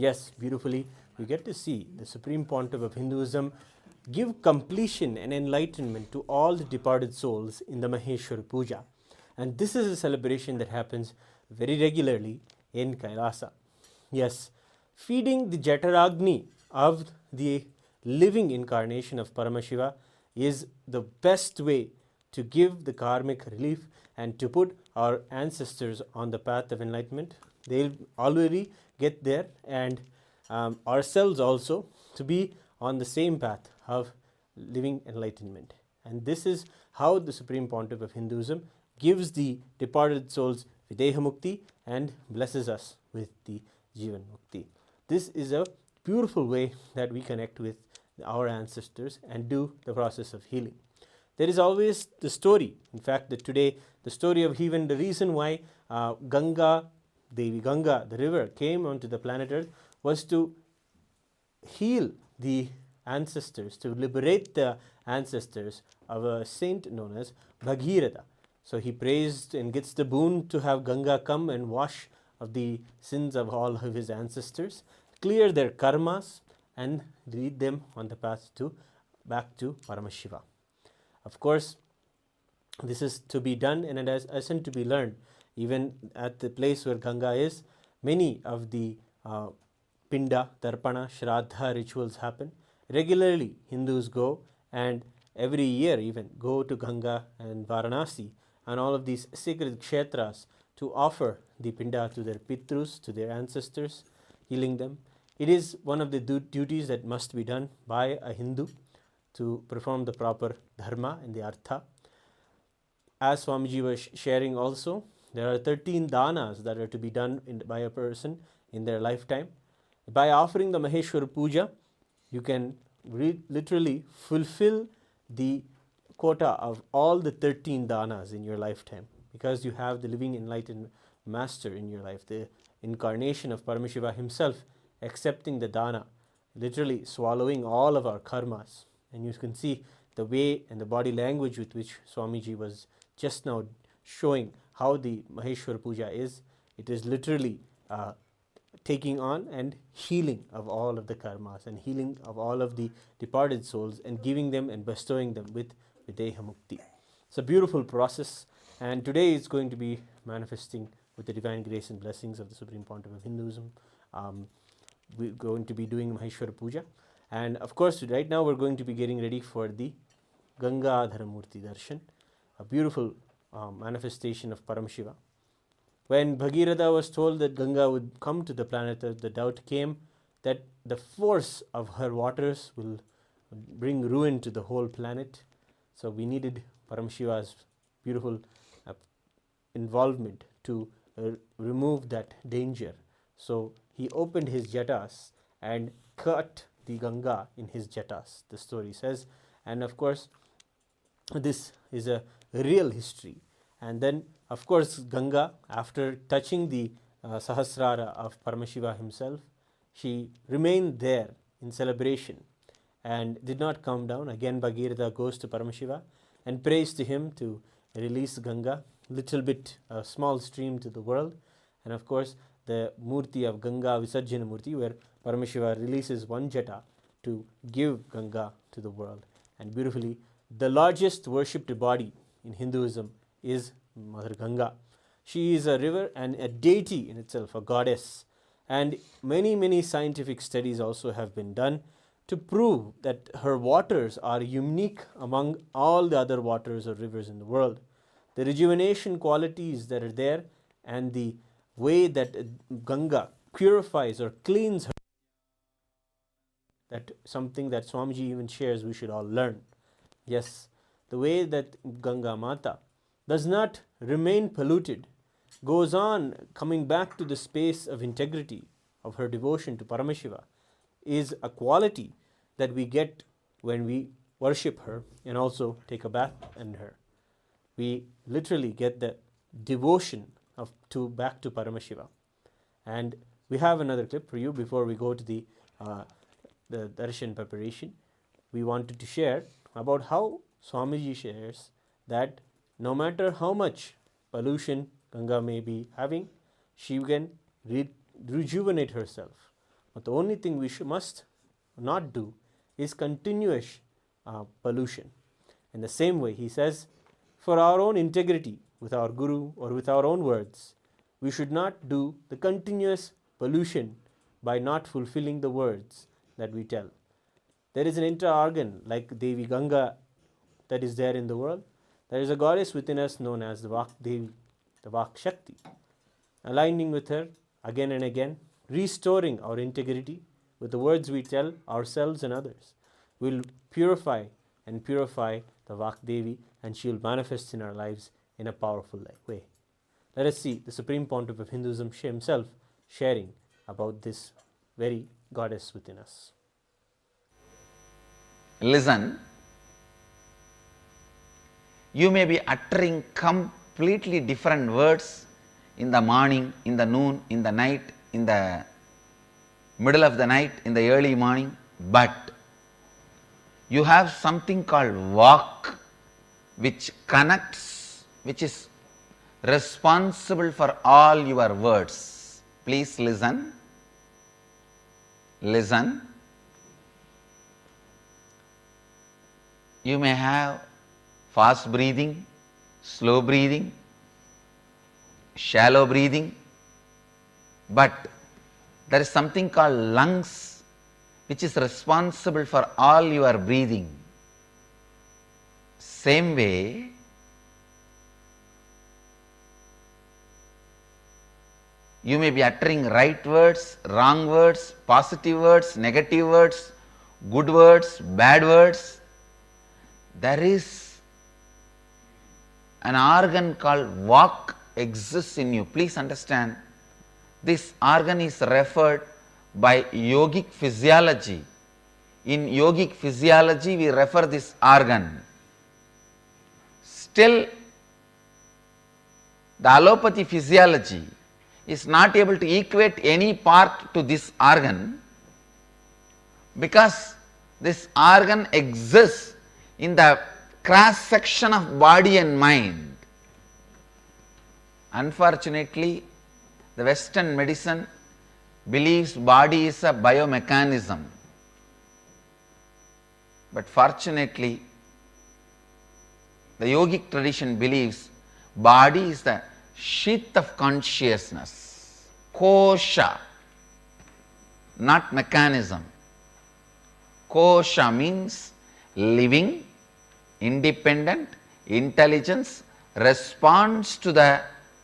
Yes, beautifully. We get to see the Supreme Pontiff of Hinduism give completion and enlightenment to all the departed souls in the Maheshwar Puja. And this is a celebration that happens very regularly in Kailasa. Yes, feeding the Jataragni of the living incarnation of Paramashiva is the best way to give the karmic relief and to put our ancestors on the path of enlightenment. They'll already get there, and ourselves also to be on the same path of living enlightenment. And this is how the Supreme Pontiff of Hinduism gives the departed souls Hridaya Mukti and blesses us with the Jivan Mukti. This is a beautiful way that we connect with our ancestors and do the process of healing. There is always the story. In fact, today, the story of even the reason why Devi Ganga, the river, came onto the planet Earth was to heal the ancestors, to liberate the ancestors of a saint known as Bhagirath. So he praised and gets the boon to have Ganga come and wash of the sins of all of his ancestors, clear their karmas, and lead them on the path back to Paramashiva. Of course, this is to be done and it has lesson to be learned. Even at the place where Ganga is, many of the Pinda, Tarpana, Shraddha rituals happen. Regularly, Hindus go, and every year even go to Ganga and Varanasi and all of these sacred kshetras to offer the Pinda to their Pitrus, to their ancestors, healing them. It is one of the duties that must be done by a Hindu to perform the proper dharma and the artha. As Swamiji was sharing also, there are 13 danas that are to be done by a person in their lifetime. By offering the Maheshwar Puja, you can literally fulfill the quota of all the 13 danas in your lifetime, because you have the living enlightened master in your life, the incarnation of Paramashiva himself accepting the dana, literally swallowing all of our karmas. And you can see the way and the body language with which Swamiji was just now showing how the Maheshwar Puja is. It is literally taking on and healing of all of the karmas and healing of all of the departed souls and giving them and bestowing them with Hridaya Mukti. It's a beautiful process, and today it's going to be manifesting with the divine grace and blessings of the Supreme Pontiff of Hinduism. We're going to be doing Maheshwar Puja, and of course right now we're going to be getting ready for the Gangadhara Murti Darshan, a beautiful manifestation of Paramashiva. When Bhagirath was told that Ganga would come to the planet Earth, the doubt came that the force of her waters will bring ruin to the whole planet. So we needed Paramashiva's beautiful involvement to remove that danger. So he opened his jatas and cut the Ganga in his jatas, the story says. And of course, this is a real history. And then, of course, Ganga, after touching the Sahasrara of Paramashiva himself, she remained there in celebration and did not come down. Again, Bhagirath goes to Paramashiva and prays to him to release Ganga, little bit, a small stream to the world. And of course, the Murti of Ganga Visarjana Murti, where Paramashiva releases one jata, to give Ganga to the world. And beautifully, the largest worshipped body in Hinduism is Mother Ganga. She is a river and a deity in itself, a goddess. And many scientific studies also have been done to prove that her waters are unique among all the other waters or rivers in the world. The rejuvenation qualities that are there and the way that Ganga purifies or cleans her, that something that Swamiji even shares we should all learn. Yes, the way that Ganga Mata does not remain polluted, goes on coming back to the space of integrity of her devotion to Paramashiva, is a quality that we get when we worship her and also take a bath in her. We literally get the devotion back to Paramashiva. And we have another clip for you before we go to the darshan preparation. We wanted to share about how Swamiji shares that no matter how much pollution Ganga may be having, she can rejuvenate herself. But the only thing we must not do is continuous pollution. In the same way, he says, for our own integrity with our Guru or with our own words, we should not do the continuous pollution by not fulfilling the words that we tell. There is an inter-organ like Devi Ganga that is there in the world. There is a goddess within us known as the Vak Devi, the Vak Shakti. Aligning with her again and again, restoring our integrity with the words we tell ourselves and others, will purify the Vak Devi, and she will manifest in our lives in a powerful way. Let us see the Supreme Pontiff of Hinduism himself sharing about this very goddess within us. Listen, you may be uttering completely different words in the morning, in the noon, in the night, in the middle of the night, in the early morning, but you have something called Vak, which connects, which is responsible for all your words. Please listen. Listen. You may have fast breathing, slow breathing, shallow breathing, but there is something called lungs which is responsible for all your breathing. Same way, you may be uttering right words, wrong words, positive words, negative words, good words, bad words. There is an organ called Vak exists in you. Please understand, this organ is referred by yogic physiology. In yogic physiology, we refer this organ. Still, the allopathy physiology is not able to equate any part to this organ, because this organ exists in the cross section of body and mind. Unfortunately, the Western medicine believes body is a biomechanism, but fortunately, the yogic tradition believes body is the sheath of consciousness, kosha, not mechanism. Kosha means living, independent, intelligence, responds to the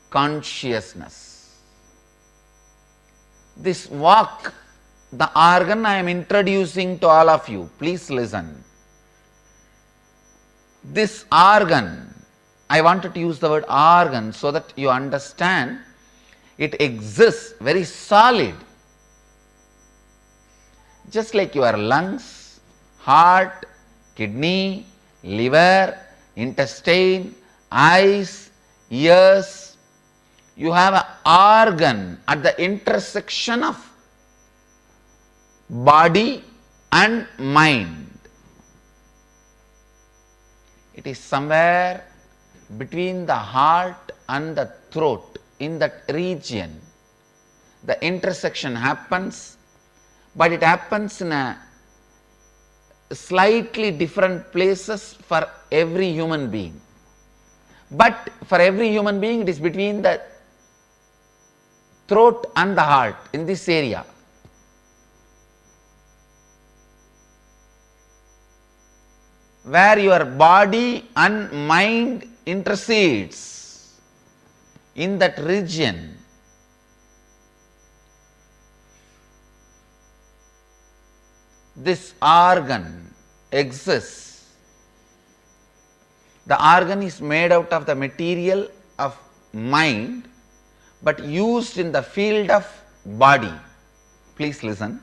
consciousness. This Vak, the organ I am introducing to all of you, please listen. This organ, I wanted to use the word organ so that you understand it exists very solid. Just like your lungs, heart, kidney, liver, intestine, eyes, ears, you have an organ at the intersection of body and mind. It is somewhere between the heart and the throat, in that region. The intersection happens, but it happens in a slightly different places for every human being. But for every human being, it is between the throat and the heart, in this area. Where your body and mind intercedes, in that region. This organ exists. The organ is made out of the material of mind, but used in the field of body. Please listen.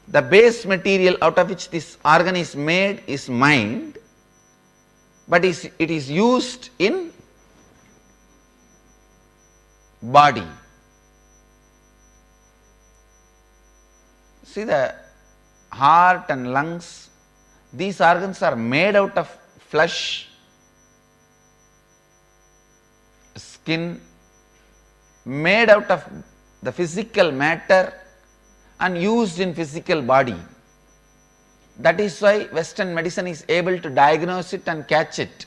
The base material out of which this organ is made is mind, but it is used in body. See, the heart and lungs, these organs are made out of flesh, skin, made out of the physical matter and used in physical body. That is why Western medicine is able to diagnose it and catch it.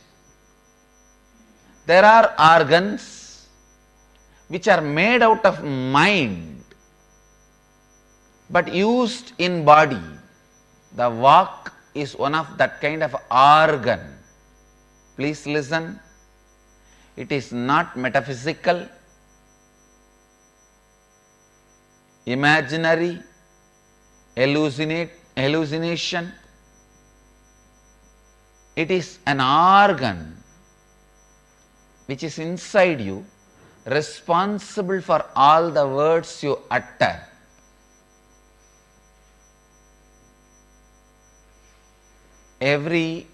There are organs which are made out of mind but used in body. The vak is one of that kind of organ. Please listen. It is not metaphysical, imaginary, hallucination. It is an organ which is inside you, responsible for all the words you utter. Every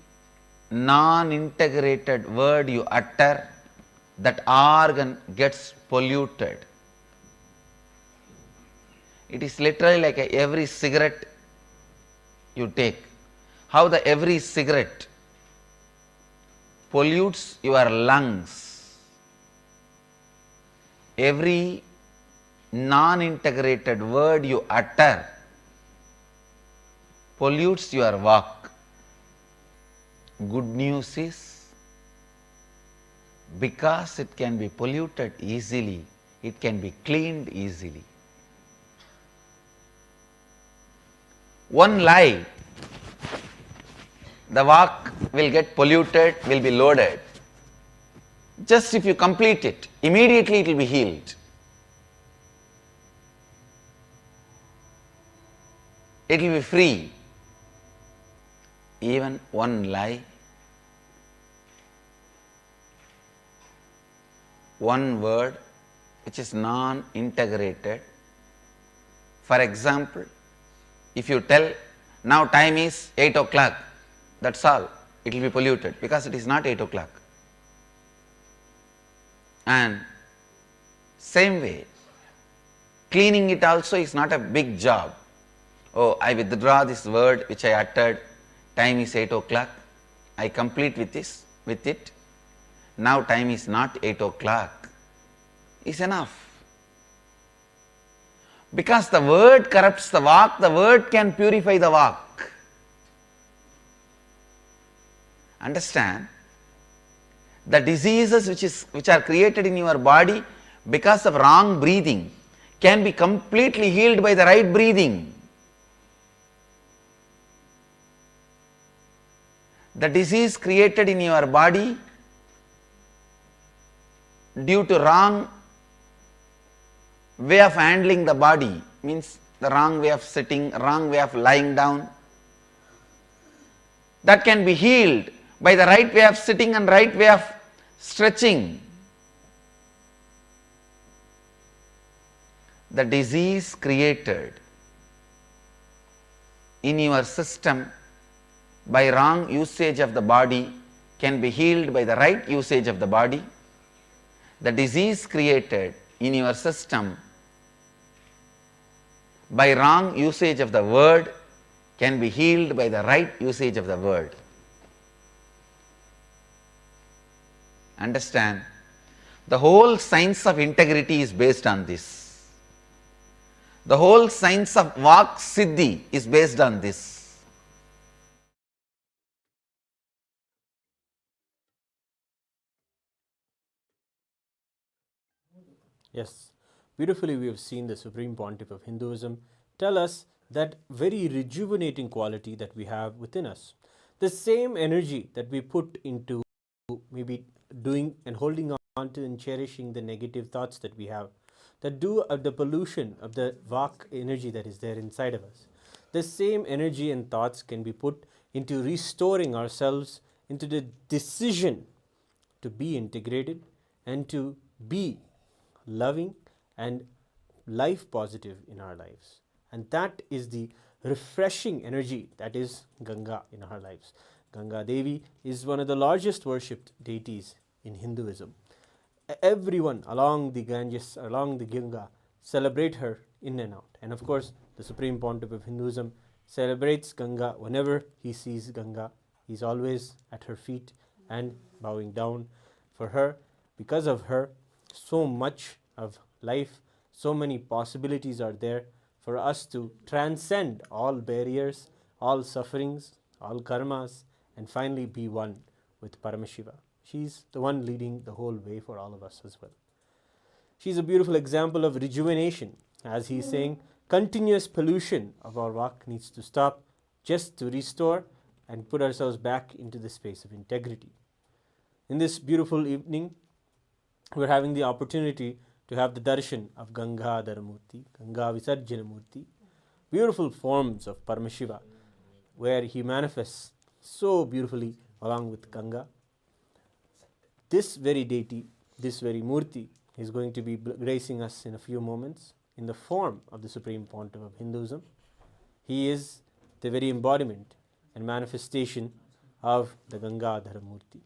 non-integrated word you utter, that organ gets polluted. It is literally like every cigarette you take. How the every cigarette pollutes your lungs. Every non-integrated word you utter pollutes your vak. Good news is, because it can be polluted easily, it can be cleaned easily. One lie, the vak will get polluted, will be loaded. Just if you complete it, immediately it will be healed. It will be free. Even one lie, one word which is non-integrated. For example, if you tell, now time is 8 o'clock, that's all, it will be polluted because it is not 8 o'clock. And same way, cleaning it also is not a big job. Oh, I withdraw this word which I uttered, time is 8 o'clock, I complete with it, now time is not 8 o'clock, is enough. Because the word corrupts the vak, the word can purify the vak. Understand? The diseases which are created in your body because of wrong breathing can be completely healed by the right breathing. The disease created in your body due to wrong way of handling the body, means the wrong way of sitting, wrong way of lying down, that can be healed by the right way of sitting and right way of stretching. The disease created in your system by wrong usage of the body can be healed by the right usage of the body. The disease created in your system by wrong usage of the word can be healed by the right usage of the word. Understand? The whole science of integrity is based on this. The whole science of Vak Siddhi is based on this. Yes, beautifully we have seen the Supreme Pontiff of Hinduism tell us that very rejuvenating quality that we have within us. The same energy that we put into maybe doing and holding on to and cherishing the negative thoughts that we have, that do the pollution of the Vak energy that is there inside of us. The same energy and thoughts can be put into restoring ourselves into the decision to be integrated and to be loving and life positive in our lives. And that is the refreshing energy that is Ganga in our lives. Ganga Devi is one of the largest worshipped deities in Hinduism. Everyone along the Ganges, along the Ganga, celebrate her in and out. And of course, the Supreme Pontiff of Hinduism celebrates Ganga whenever he sees Ganga. He's always at her feet and bowing down for her. Because of her, so much of life, so many possibilities are there for us to transcend all barriers, all sufferings, all karmas, and finally be one with Paramashiva. She's the one leading the whole way for all of us as well. She's a beautiful example of rejuvenation. As he's saying, continuous pollution of our Vak needs to stop just to restore and put ourselves back into the space of integrity. In this beautiful evening, we're having the opportunity to have the Darshan of Gangadhara Murti, Ganga Visarjana Murti, beautiful forms of Paramashiva, where he manifests so beautifully along with Ganga. This very deity, this very Murti, is going to be gracing us in a few moments in the form of the Supreme Pontiff of Hinduism. He is the very embodiment and manifestation of the Gangadhara Murti.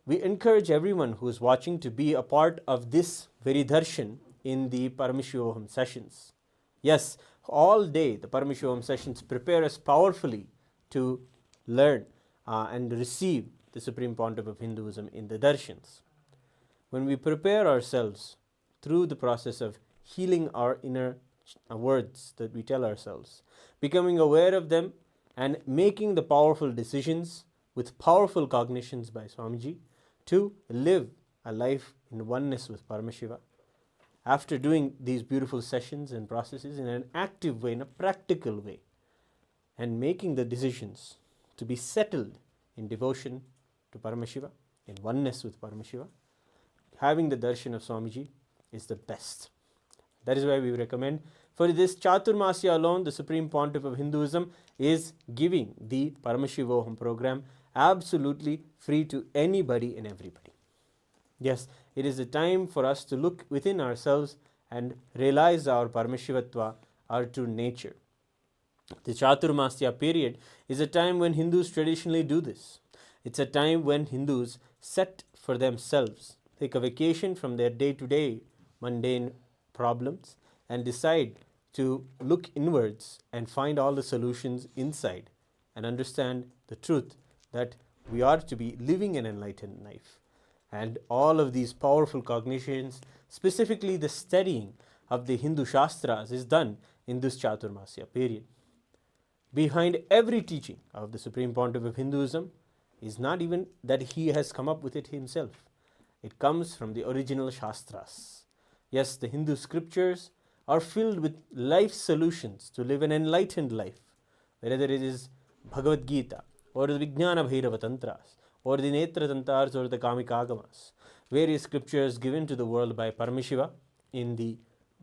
We encourage everyone who is watching to be a part of this very darshan in the Paramashivoham sessions. Yes, all day the Paramashivoham sessions prepare us powerfully to learn and receive the Supreme Pontiff of Hinduism in the darshans. When we prepare ourselves through the process of healing our inner words that we tell ourselves, becoming aware of them and making the powerful decisions with powerful cognitions by Swamiji to live a life in oneness with Paramashiva. After doing these beautiful sessions and processes in an active way, in a practical way, and making the decisions to be settled in devotion to Paramashiva, in oneness with Paramashiva, having the darshan of Swamiji is the best. That is why we recommend for this Chaturmasya alone, the Supreme Pontiff of Hinduism is giving the Paramashivoham program absolutely free to anybody and everybody. Yes, it is a time for us to look within ourselves and realize our Paramashivatva, our true nature. The Chaturmasya period is a time when Hindus traditionally do this. It's a time when Hindus set for themselves, take a vacation from their day-to-day mundane problems and decide to look inwards and find all the solutions inside and understand the truth that we are to be living an enlightened life. And all of these powerful cognitions, specifically the studying of the Hindu Shastras, is done in this Chaturmasya period. Behind every teaching of the Supreme Pontiff of Hinduism is not even that he has come up with it himself. It comes from the original Shastras. Yes, the Hindu scriptures are filled with life solutions to live an enlightened life, whether it is Bhagavad Gita, or the Vijnana Bhairava Tantras, or the Netra Tantars, or the Kamikagamas, various scriptures given to the world by Paramashiva in the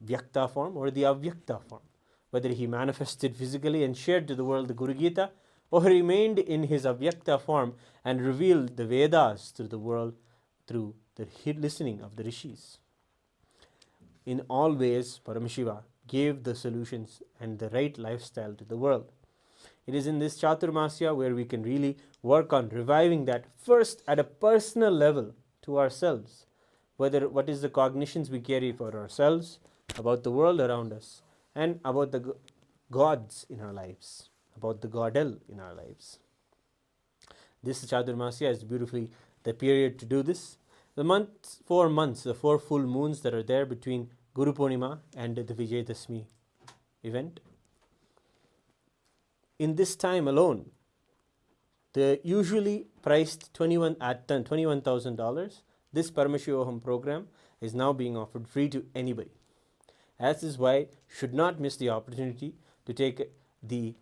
Vyakta form or the Avyakta form, whether he manifested physically and shared to the world the Guru Gita, or he remained in his Avyakta form and revealed the Vedas to the world through the listening of the Rishis. In all ways, Paramashiva gave the solutions and the right lifestyle to the world. It is in this Chaturmasya where we can really work on reviving that first at a personal level to ourselves, whether what is the cognitions we carry for ourselves, about the world around us, and about the gods in our lives, about the Godel in our lives. This Chaturmasya is beautifully the period to do this. The 4 months, the 4 full moons that are there between Guru Purnima and the Vijayadashmi event. In this time alone, the usually priced $21,000, this Paramashivoham program is now being offered free to anybody. As is why should not miss the opportunity to take the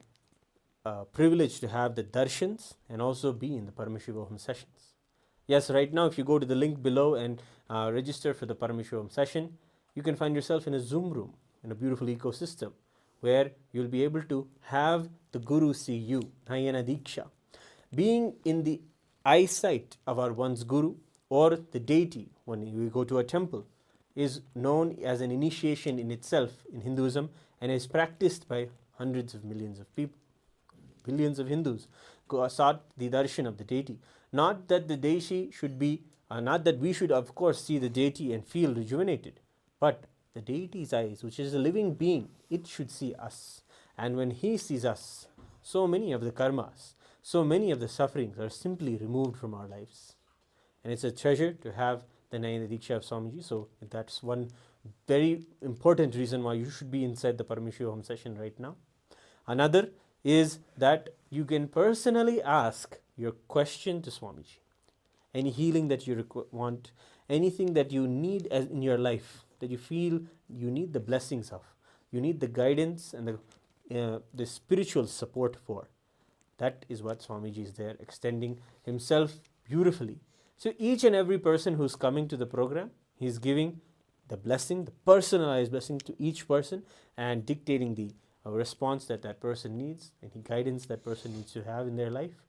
privilege to have the darshans and also be in the Paramashivoham sessions. Yes, right now if you go to the link below and register for the Paramashivoham session, you can find yourself in a Zoom room in a beautiful ecosystem where you'll be able to have the Guru see you, Nayana Diksha. Being in the eyesight of our one's Guru or the deity when we go to a temple is known as an initiation in itself in Hinduism and is practiced by hundreds of millions of people. Billions of Hindus sought the darshan of the deity. Not that the deity should be, not that we should of course see the deity and feel rejuvenated, but the deity's eyes, which is a living being, it should see us. And when he sees us, so many of the karmas, so many of the sufferings are simply removed from our lives. And it's a treasure to have the Nayana Diksha of Swamiji. So that's one very important reason why you should be inside the Paramashivoham session right now. Another is that you can personally ask your question to Swamiji. Any healing that you want, anything that you need in your life, that you feel you need the blessings of, you need the guidance and the spiritual support for. That is what Swamiji is there, extending himself beautifully. So each and every person who's coming to the program, he's giving the blessing, the personalized blessing to each person and dictating the response that that person needs, any guidance that person needs to have in their life.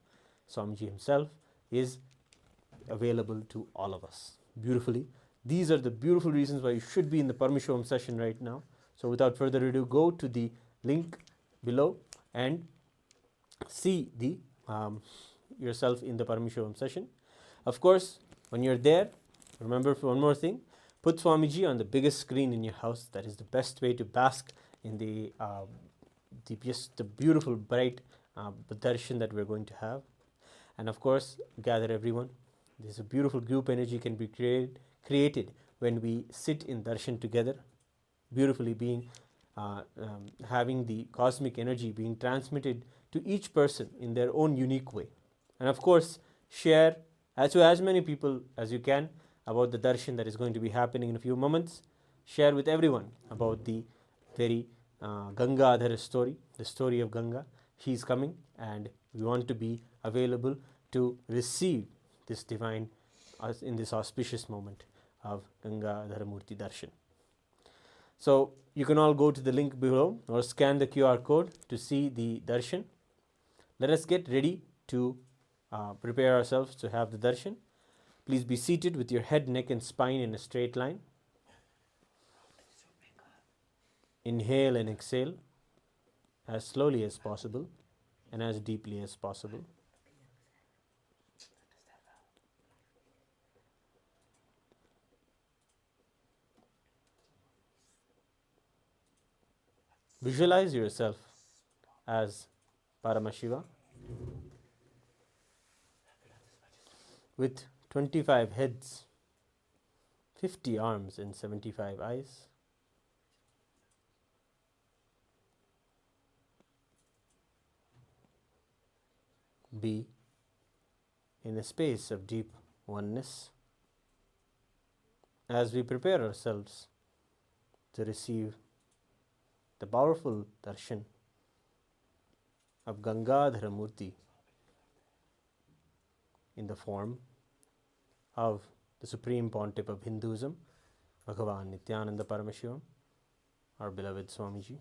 Swamiji himself is available to all of us beautifully. These are the beautiful reasons why you should be in the Paramashivoham session right now. So without further ado, go to the link below and see the yourself in the Paramashivoham session. Of course, when you're there, remember for one more thing, put Swamiji on the biggest screen in your house. That is the best way to bask in the beautiful, bright darshan that we're going to have. And of course, gather everyone. There's a beautiful group energy can be created when we sit in darshan together, beautifully being having the cosmic energy being transmitted to each person in their own unique way. And of course, share to as many people as you can about the darshan that is going to be happening in a few moments. Share with everyone about the very Gangadhara story, the story of Ganga. She's coming and we want to be available to receive this divine, in this auspicious moment of Gangadhara Murti Darshan. So you can all go to the link below or scan the QR code to see the darshan. Let us get ready to prepare ourselves to have the darshan. Please be seated with your head, neck and spine in a straight line. Inhale and exhale as slowly as possible and as deeply as possible. Visualize yourself as Paramashiva with 25 heads, 50 arms and 75 eyes. Be in a space of deep oneness as we prepare ourselves to receive the powerful darshan of Gangadhara Murti in the form of the Supreme Pontiff of Hinduism, Bhagavan Nithyananda Paramashivam, our beloved Swamiji.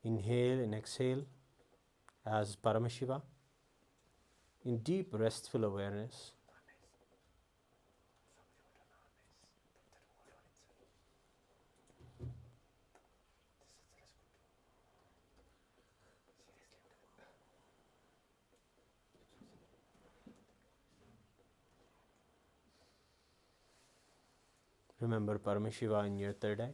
Inhale and exhale as Paramashiva in deep restful awareness. Remember Paramashiva in your third eye.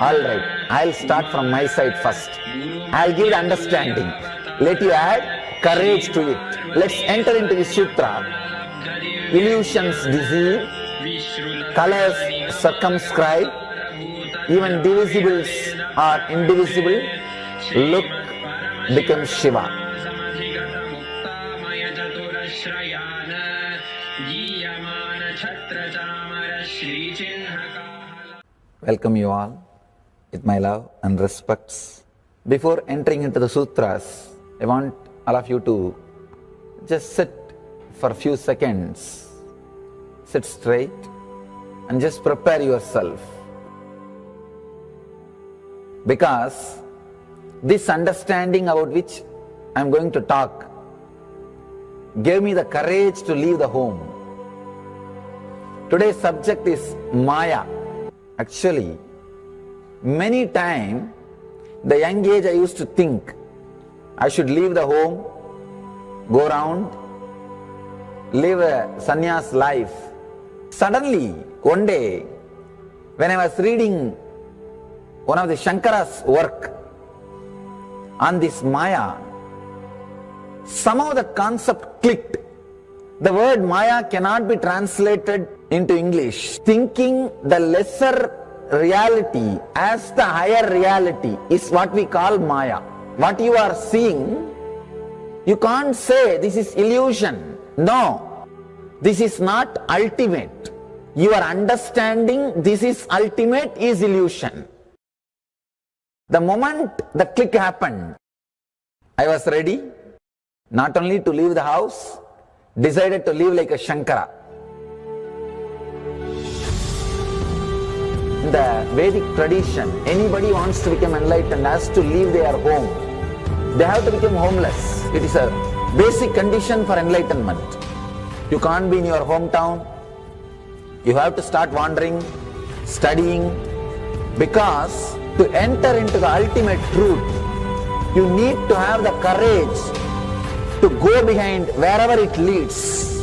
Alright, I'll start from my side first. I'll give the understanding. Let you add courage to it. Let's enter into the sutra. Illusions deceive, colors circumscribe, even divisibles are indivisible. Look becomes Shiva. Welcome you all with my love and respects. Before entering into the sutras, I want all of you to just sit for a few seconds. Sit straight and just prepare yourself. Because this understanding about which I am going to talk gave me the courage to leave the home. Today's subject is Maya. Actually, many times, the young age I used to think I should leave the home, go around, live a sannyas life. Suddenly, one day, when I was reading one of the Shankara's work on this Maya, somehow the concept clicked. The word Maya cannot be translated into English. Thinking the lesser reality as the higher reality is what we call Maya. What you are seeing, you can't say this is illusion. No, this is not ultimate. Your understanding this is ultimate is illusion. The moment the click happened, I was ready not only to leave the house, decided to live like a Shankara. In the Vedic tradition, anybody wants to become enlightened has to leave their home. They have to become homeless. It is a basic condition for enlightenment. You can't be in your hometown. You have to start wandering, studying, because to enter into the ultimate truth, you need to have the courage to go behind wherever it leads.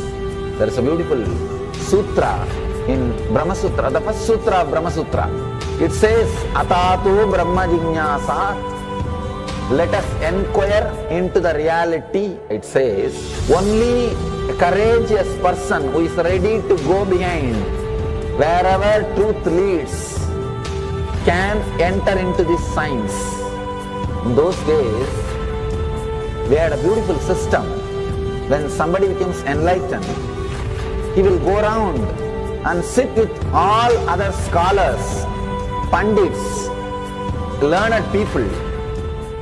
There is a beautiful sutra in Brahma Sutra, the first sutra of Brahma Sutra. It says, Atato Brahma Jinyasa, let us inquire into the reality. It says, only a courageous person who is ready to go behind wherever truth leads can enter into this science. In those days, we had a beautiful system. When somebody becomes enlightened, he will go around and sit with all other scholars, pandits, learned people,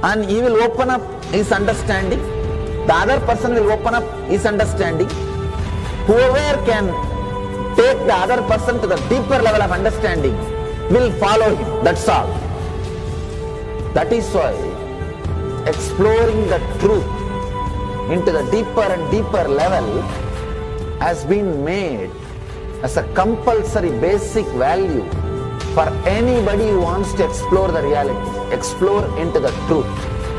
and he will open up his understanding. The other person will open up his understanding. Whoever can take the other person to the deeper level of understanding will follow him. That's all. That is why exploring the truth into the deeper and deeper level has been made as a compulsory basic value for anybody who wants to explore the reality, explore into the truth.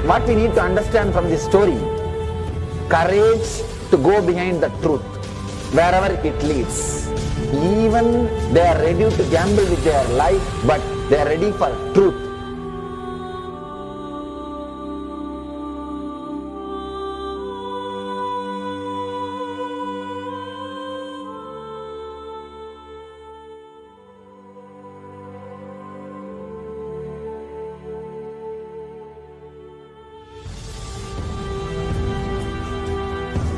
What we need to understand from this story, courage to go behind the truth, wherever it leads. Even they are ready to gamble with their life, but they are ready for truth.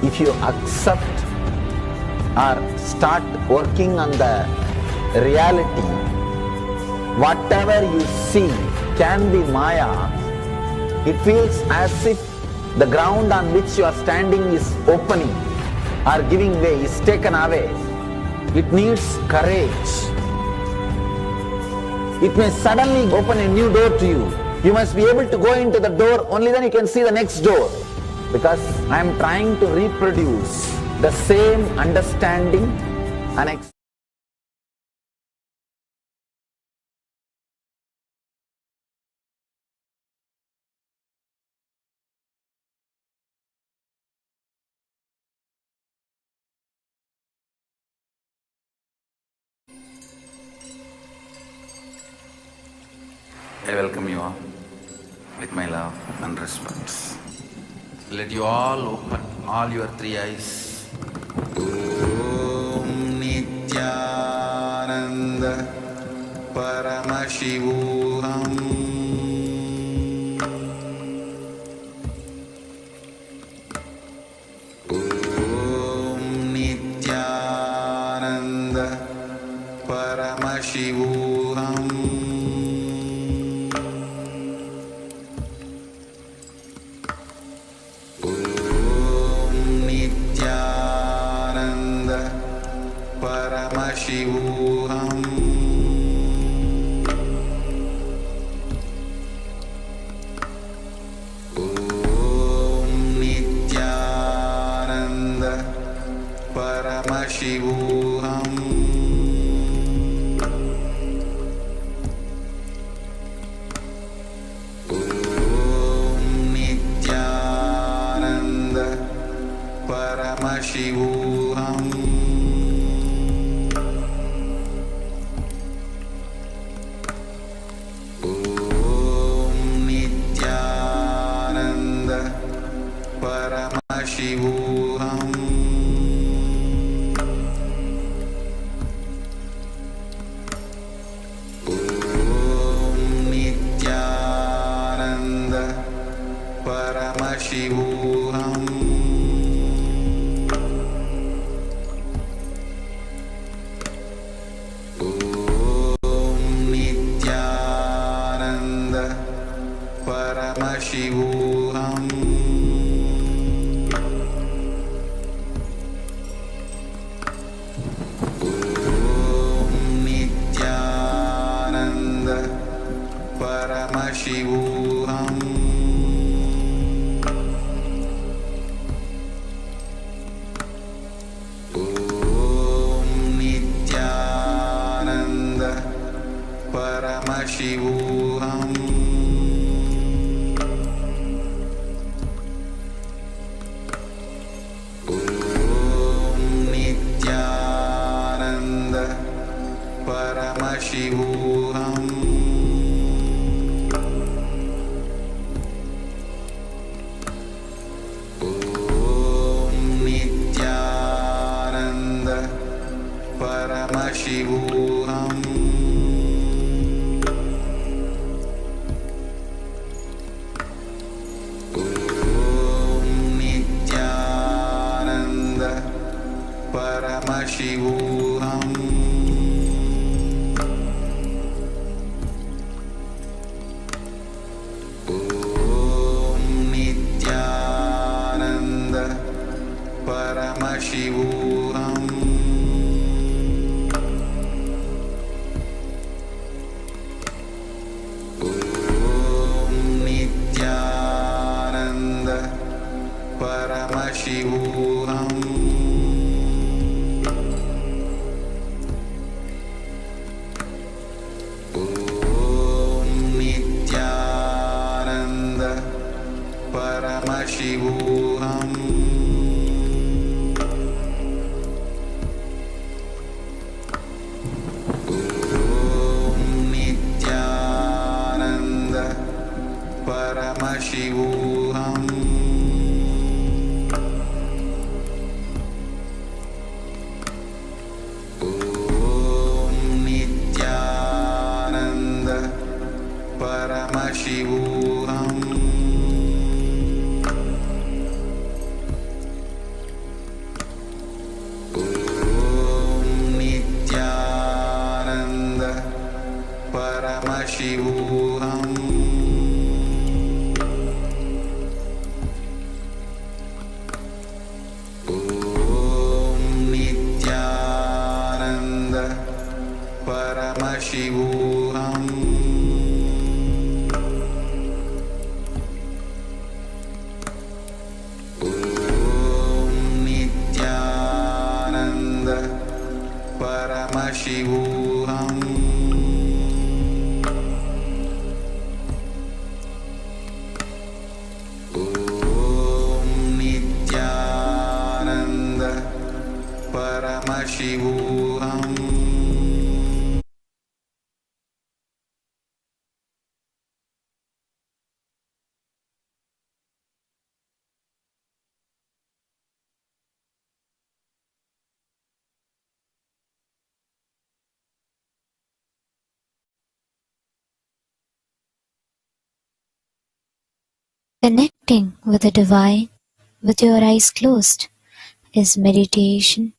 If you accept or start working on the reality, whatever you see can be Maya. It feels as if the ground on which you are standing is opening or giving way, is taken away. It needs courage. It may suddenly open a new door to you. You must be able to go into the door, only then you can see the next door. Because I am trying to reproduce the same understanding and I welcome you all with my love and respect. Let you all open all your three eyes. Om Nithyananda Paramashivoham. Om Nithyananda Paramashivoham. Paramashivoham. Om Nithyananda Paramashivoham. Om Nithyananda Paramashivoham. Paramashivoham. Om Nithyananda Paramashivoham. Om Nithyananda Paramashivoham. Paramashivoham. Om Nithyananda Paramashivoham. Om Nithyananda Paramashivoham. Paramashivoham. Om Nithyananda Paramashivoham. Om Nithyananda Paramashivoham. Paramashivoham. Om Nithyananda Paramashivoham. Om Nithyananda Paramashivoham. Paramashivoham. Om Nithyananda Paramashivoham. Om Nithyananda Paramashivoham. Paramashivoham. Om Nithyananda Paramashivoham. Connecting with the divine with your eyes closed is meditation.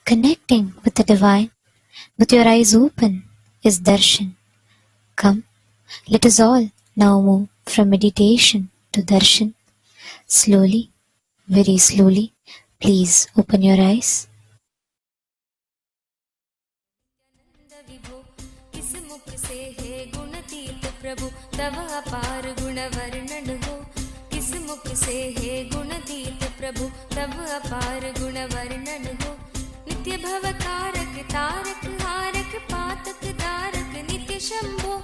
Connecting with the divine with your eyes open is darshan. Come, let us all now move from meditation to darshan. Slowly, very slowly, please open your eyes. प्रभु तव अपार गुण वर्णन हो, किस मुख से है गुणतीत प्रभु तव अपार गुण वर्णन हो। नित्य भव कारक तारक हारक पातक दारक नित्य शंभो,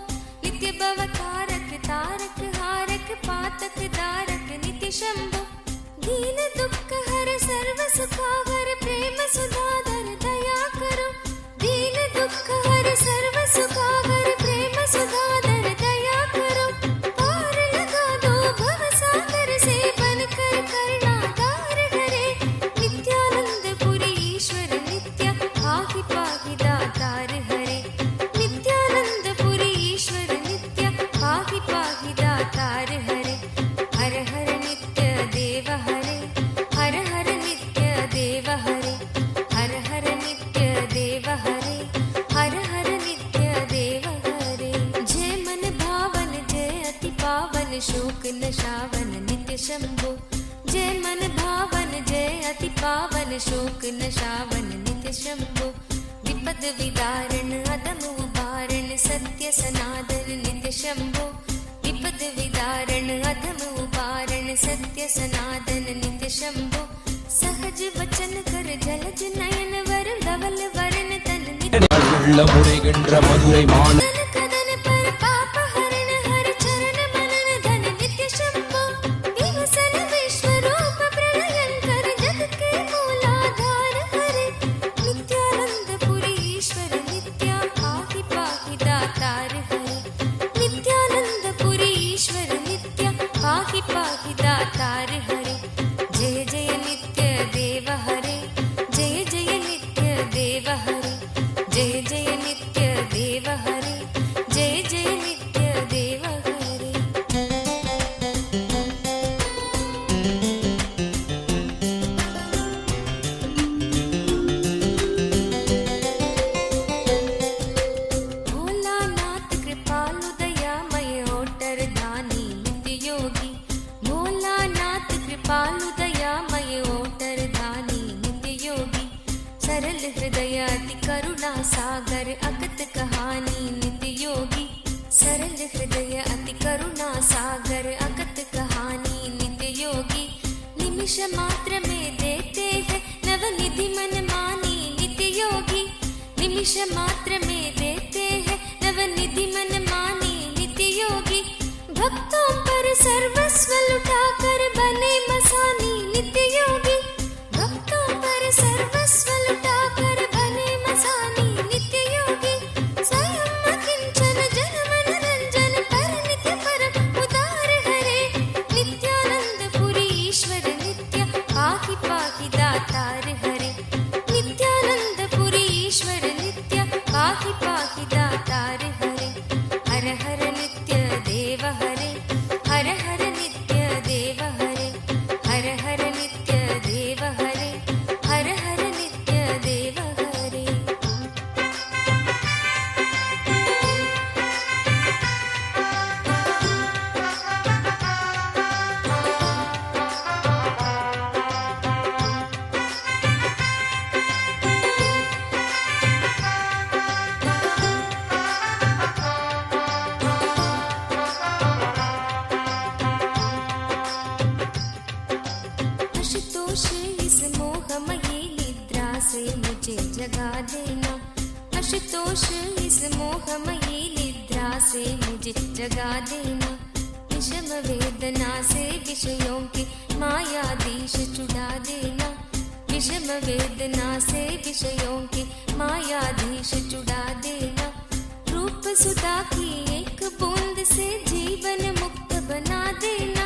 नित्य भव कारक तारक हारक पातक दारक नित्य शंभो। दीन दुख हर सर्व सुखावर प्रेम सुधाधर दया करो, दीन दुख हर सर्व सुखावर प्रेम सुधाधर दया करो। पार लगा दो भव सागर से बनकर करना तार हरे, नित्यानंद पुरी ईश्वर नित्य पाहि पाहि दातार हरे, नित्यानंद पुरी ईश्वर नित्य पाहि पाहि दातार हरे। हर हर नित्य देव हरे, हर हर नित्य देव हरे, हर हर नित्य देव हरे, हर हर नित्य देव हरे। जय मन भावन जय अति पावन शोक नशावन नित्य शंभो, जय मन भावन जय अति पावन शोक नशावन नित्य शंभो। विपद विदारण अदम उबारण सत्य सनातन नित्य शंभो, विपद विदारण अधम उबारण सत्य सनातन नित्य शंभो। सहज वचन कर जलज नयन वर धवल वरण तन नित्य कदन पर पाप हरण हर चरण मनन धन नित्य शंभो। विवसन विश्व रूप प्रलयंकर जग के मूलाधार हरे, नित्यानंद पुरी ईश्वर नित्य पाहि पाहि दातार हरे, नित्यानंद पुरी ईश्वर नित्य पाहि पाहि दातार हरे। जय जय नित्य देव हरे, जय जय नित्य देव हरे, जय जय नित्य देव हरे, जय जय नित्य देव हरे। भोलानाथ कृपालु दयामय ओटर दानी नित्य योगी, भोलानाथ कृपालु दयामय ओटर दानी नित्य योगी। सरल हृदय अति करुणा सागर अगत कहानी नित्य योगी, सरल हृदय अति करुणा सागर अगत कहानी नित्य योगी। निमिष मात्र में देते हैं नवनिधि मन मानी नित्य योगी, निमिष मात्र में देते हैं नवनिधि मन मानी नित्य योगी। भक्तों पर सर्वस्व लुटाकर बने मसानी नित्य योगी, भक्तों पर सर्वस्व लुटाकर बने मसानी नित्य योगी। स्वयं अकिंचन जन मन रंजन पर नित्य परम उदार हरे, नित्यानंद पुरी ईश्वर नित्य पाहि पाहि दातार हरे, नित्यानंद पुरी ईश्वर नित्य पाहि पाहि दातार हरे। हर हर नित्य देव हरे, हर हर नित्य देव हरे, हर हर नित्य देव हरे, हर हर नित्य देव हरे। आशुतोष इस मोहमयी निद्रा से मुझे जगा देना, आशुतोष इस मोहमयी निद्रा से मुझे जगा देना। विषम वेदना से विषयों के मायाधीश छुड़ा देना, विषम वेदना से विषयों के मायाधीश छुड़ा देना। रूप सुधा की एक बूंद से जीवन मुक्त बना देना,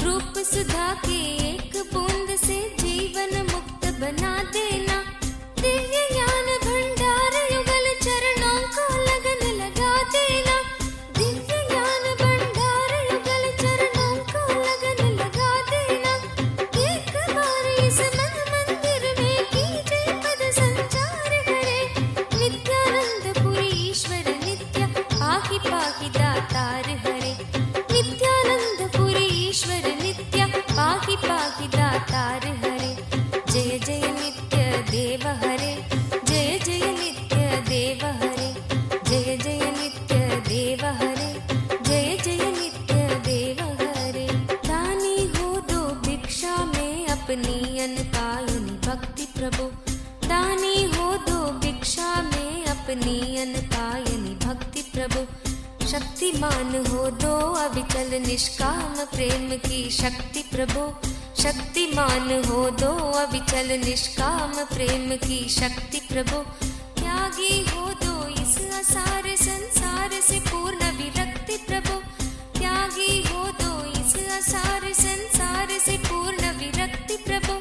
रूप सुधा की एक बूंद से जीवन मुक्त बना देना। दिव्य ज्ञान भंडार युगल चरणों को लगन लगा देना, दिव्य ज्ञान भंडार युगल चरणों को लगन अपनी अनकायनी भक्ति प्रभु। शक्तिमान हो दो अविचल निष्काम प्रेम की शक्ति प्रभु। शक्तिमान हो दो अविचल निष्काम प्रेम की शक्ति प्रभु। त्यागी हो दो इस असार संसार से पूर्ण विरक्ति प्रभु। त्यागी हो दो इस असार संसार से पूर्ण विरक्ति प्रभु।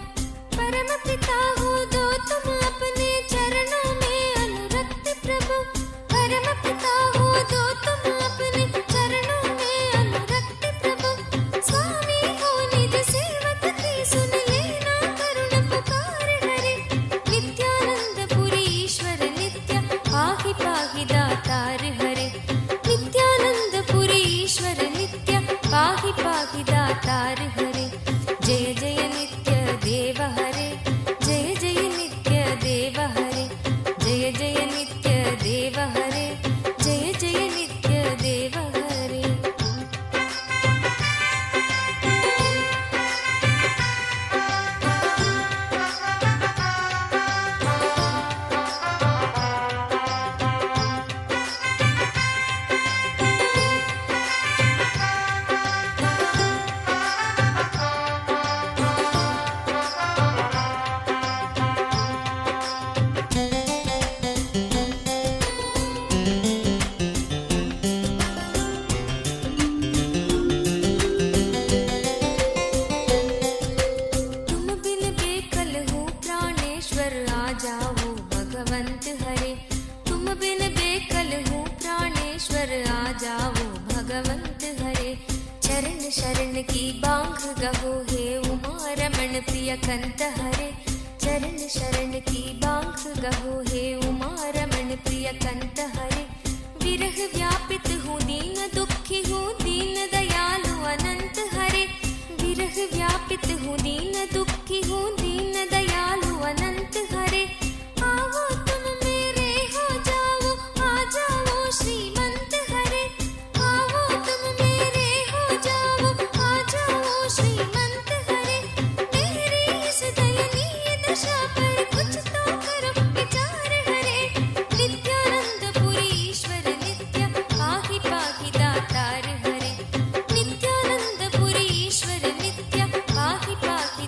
परम पिता हो दो तुम अपने चरणों में अनुरक्ति प्रभु। परम पिता हो दो तुम अपने चरणों में अनुरक्ति प्रभु। स्वामी हो निज सेवक की सुन लेना करुण पुकार हरे। नित्यानंद पुरी ईश्वर नित्य पाहि पाहि दातार हरे। नित्यानंद पुरी ईश्वर नित्य पाहि पाहि दातार हरे। जय जय नित्य देव हरे। जय जय नित्य देव हरे। जय जय नित्य देव हरे। जय जय नित्य देव हरे। तुम बिन बेकल हूँ प्राणेश्वर आ जाओ भगवंत हरे। तुम बिन बेकल हूँ प्राणेश्वर आ जाओ भगवंत हरे। चरण शरण की बांग गहो हे उमा रमण प्रिय कंत हरे। चरण शरण की बांग गहो हे उमा रमण प्रिय कंत हरे। विरह व्यापित हूँ दीन दुखी हूँ दीन दयालु अनंत हरे। विरह व्यापित हूँ दीन दुखी हूँ दीन दयालु अनंत हरे। आओ तुम मेरे हो जाओ आ जाओ श्रीमंत हरे। आओ तुम मेरे हो जाओ आ जाओ श्रीमंत हरे। मेरी इस दयनीय दशा पर कुछ तो करो विचार हरे। नित्यानंद पुरी ईश्वर नित्य पाहि पाहि दातार हरे। नित्यानंद पुरी ईश्वर नित्य पाहि पाहि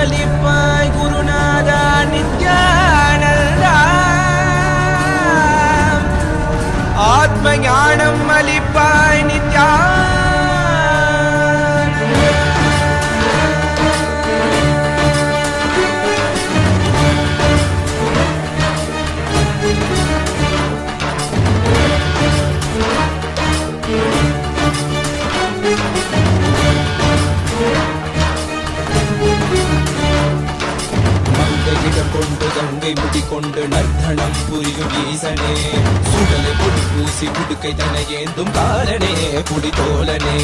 அளிப்பாய் குருநாதா நித்யானந்தா, ஆத்ம ஞானம் அளிப்பாய் நித்யானந்தா. மங்கையிடம் கொண்டு கங்கை முடி கொண்டு நர்த்தனம் புரியும் ஈசனே, சுடலை பொடி பூசி புடுக்கை தன ஏந்தும் காலனே புடி தோலனே,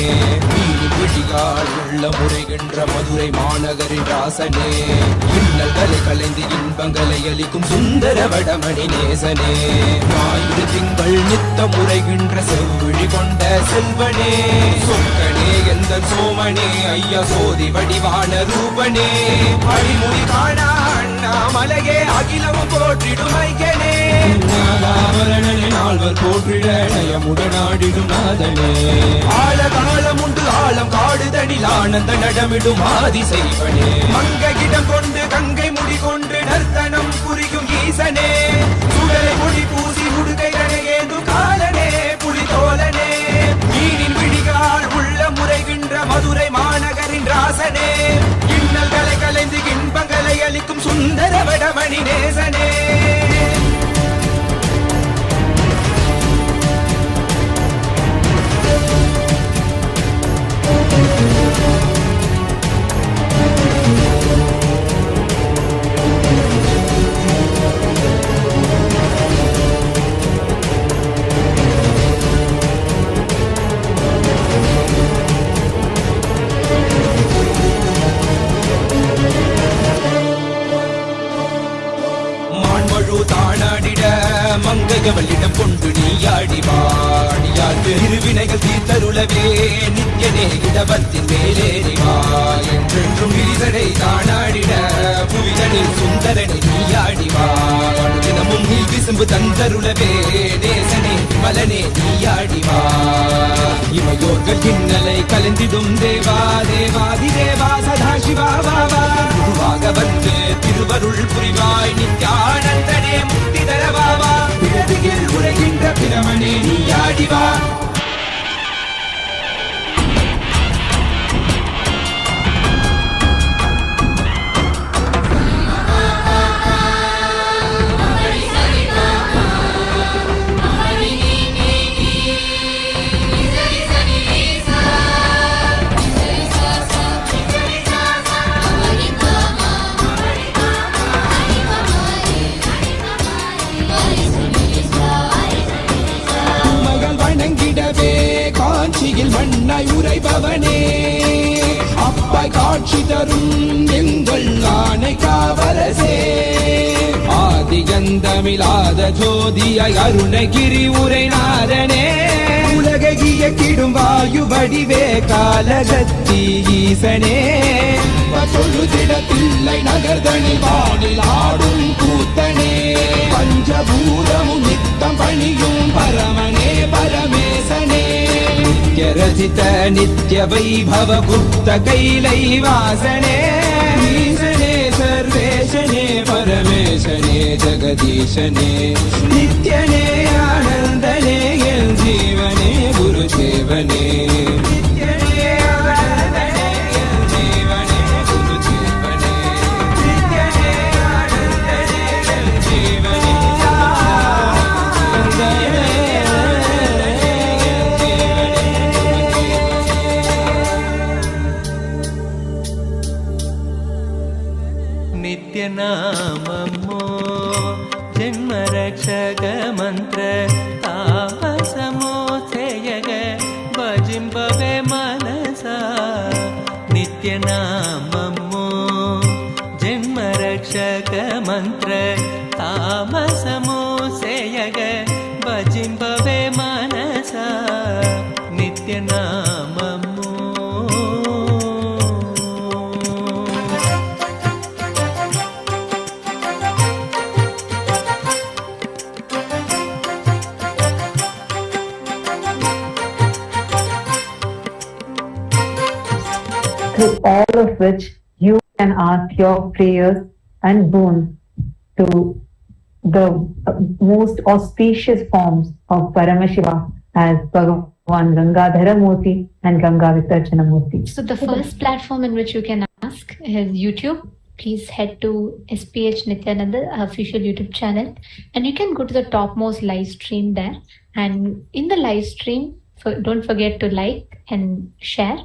மீனி பிடியால் உள்ள முறைகின்ற மதுரை மாநகரின் ராசனே, இன்னல்களை கலைந்து இன்பங்களை அளிக்கும் சுந்தர வடமணி நேசனே, ஞாயிறு திங்கள் நித்த முறைகின்ற செவ்விழி கொண்ட செல்வனே, சொக்கனே எந்த சோமனே ஐயா சோதி வடிவான ரூபனே, அடிமொழி காணா அண்ணாமலையே அகிலமும் போற்றிடும் ஐயனே, நாகாபரணனே நால்வர் போற்றிட நயமுடனாடிடும் நாதனே, ஆழகாலம் உண்டு ஆழம் காடுதனில் ஆனந்த நடமிடும் ஆதி செய்வனே, மங்கையிடம் கொண்டு கங்கை முடி கொண்டு நர்த்தனம் புரியும் ஈசனே, சுடலை முடி பூசி முடுகை ஏந்தும் காலனே புலி தோலனே, மீனின் விழிகால் உள்ள முறைகின்ற மதுரை மாநகரின் ராசனே, இன்னல்களை கலைந்து இன்பங்களை அளிக்கும் சுந்தர வடமணி நேசனே. தானாடிட மங்கையவளிடம் கொண்டு நீயாடிவாடியாட்டு இருவினைகள் தீர்த்தருளவே நித்யனே இடபத்தின் மேலேறிவா, என்றென்றும் ஈசனை தானாடிட புவிதனில் சுந்தரனை நீயாடிவா, தினமும் நீ விசும்பு தந்தருளவே தேசனே மலனே நீயாடிவா, இமையோர்கள் இன்னலை கலந்திடும் தேவா தேவாதி தேவா சதா சிவா பாபா, குருவாக வந்து திருவருள் புரிவாய் நித்யானந்தனே முக்தி தரவாவா, பிறவியில் உரைகின்ற பிரமனே நீயாடிவா. காட்சியில் மண்ணாய் உரைபவனே, அப்பாய் காட்சி தரும் எங்கள் ஆணை காவலசே, ஆதிகந்தமிலாத ஜோதியாய் அருணகிரி உரைநாதனே, உலகைய கிடும் வாயு வடிவே காலகத்தி ஈசனே, தொழுதிடத்தில்லை நகர்தனில் வானில் ஆடும் கூத்தனே, பஞ்சபூதமும் நித்தம் பணியும் பரமனே பரமேசனே, நித்யரசித நித்ய வைபவ குப்த கைலை வாசனே, ஈசனே சர்வேசனே பரமேசனே ஜெகதீசனே, நித்யனே ஆனந்தனே என் ஜீவனே குருதேவனே, నిత్యనామమో జన్మరక్షక మంత్ర తాపసమో చేయగ భజింపవే మనసా, నిత్యనామమో జన్మరక్షక మంత్ర తాపసమో చేయగ భజింపవే మనసా, నిత్యనామమో. Through all of which you can ask your prayers and boons to the most auspicious forms of Paramashiva as Bhagavan Gangadhara Murti and Brahmavid Murti. So the first platform in which you can ask is YouTube. Please head to SPH Nithyananda official YouTube channel, and you can go to the topmost live stream there. And in the live stream, don't forget to like and share.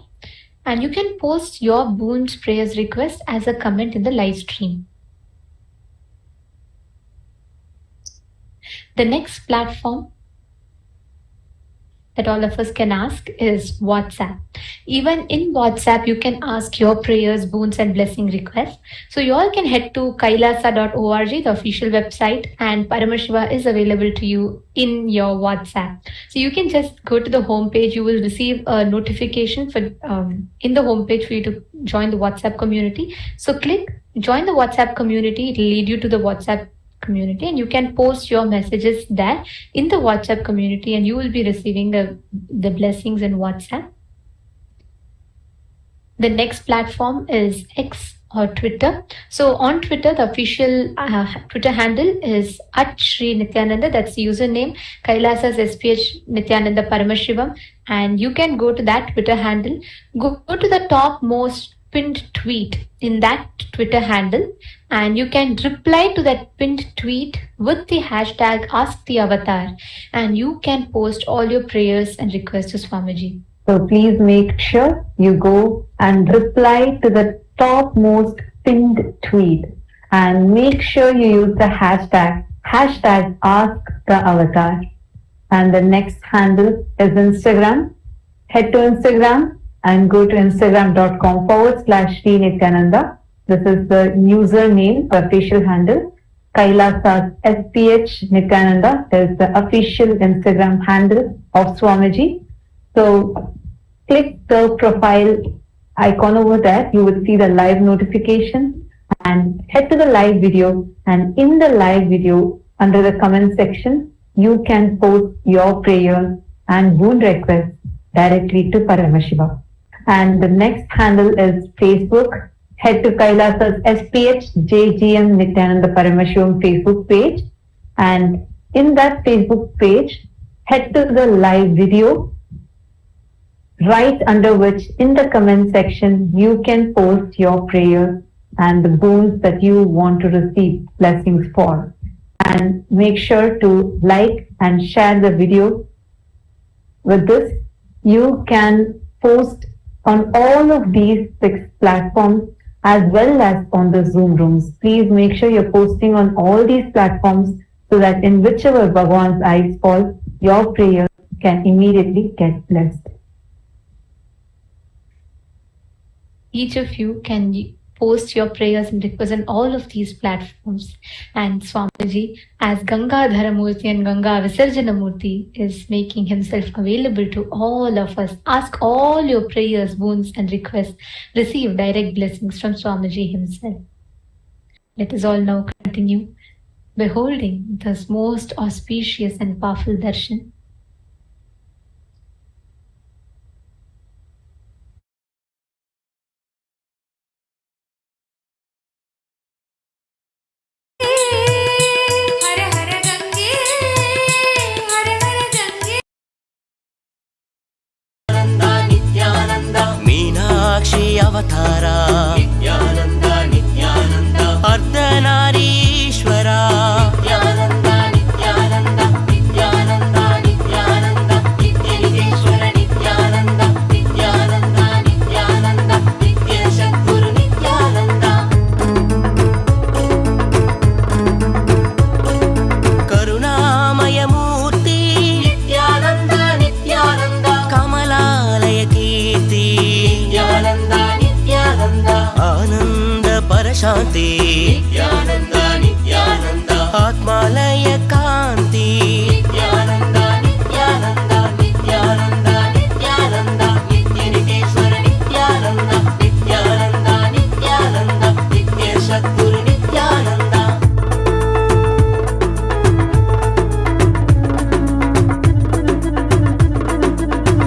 And you can post your boons, prayers, requests as a comment in the live stream. The next platform that all of us can ask is WhatsApp. Even in WhatsApp, you can ask your prayers, boons, and blessing requests. So you all can head to kailasa.org, the official website, and Paramashiva is available to you in your WhatsApp. So you can just go to the homepage. You will receive a notification for in the homepage for you to join the WhatsApp community. So click join the WhatsApp community. It will lead you to the WhatsApp community, and you can post your messages there in the WhatsApp community, and you will be receiving the blessings in WhatsApp. The next platform is X or Twitter. So on Twitter, the official Twitter handle is @Sri_Nithyananda. That's the username. Kailasa's SPH Nithyananda Paramashivam, and you can go to that Twitter handle. Go to the topmost pinned tweet in that Twitter handle, and you can reply to that pinned tweet with the hashtag #AskTheAvatar, and you can post all your prayers and requests to Swamiji. So please make sure you go and reply to the topmost pinned tweet, and make sure you use the hashtag #AskTheAvatar. And the next handle is Instagram. Head to Instagram and go to instagram.com/Sri Nithyananda. This is the username, the official handle. Kailasa's SPH Nithyananda is the official Instagram handle of Swamiji. So click the profile icon over there. You will see the live notification, and head to the live video. And in the live video, under the comment section, you can post your prayers and boon requests directly to Paramashiva. And the next handle is Facebook. Head to Kailasa's SPH JGM Nithyananda Paramashivam Facebook page, and in that Facebook page, head to the live video, right under which in the comment section you can post your prayers and the boons that you want to receive blessings for. And make sure to like and share the video. With this, you can post on all of these 6 platforms as well as on the Zoom rooms. Please make sure you're posting on all these platforms so that in whichever Bhagavan's eyes fall, your prayers can immediately get blessed. Each of you can post your prayers and requests on all of these platforms. And Swamiji, as Gangadhara Murti and Ganga Visarjana Murti, is making himself available to all of us. Ask all your prayers, boons, and requests. Receive direct blessings from Swamiji himself. Let us all now continue beholding this most auspicious and powerful darshan. अवतारा Nityanand Nityanand अर्धनारीश्वरा Nityanand Nityanand Nityanand Nityanand नित्यनिधीश्वर Nityanand Nityanand Nityanand नित्य सद्गुरु नित्यानंद करुणामय मूर्ति नित्यानंद नित्यानंद कमलालय कीर्ति आनंद परशांति नित्यानंद नित्यानंद आत्मालय कांति नित्यानंद नित्यानंद नित्यानंद नित्यानंद नित्यनिधीश्वर नित्यानंद नित्यानंद नित्यानंद नित्य सद्गुरु नित्यानंद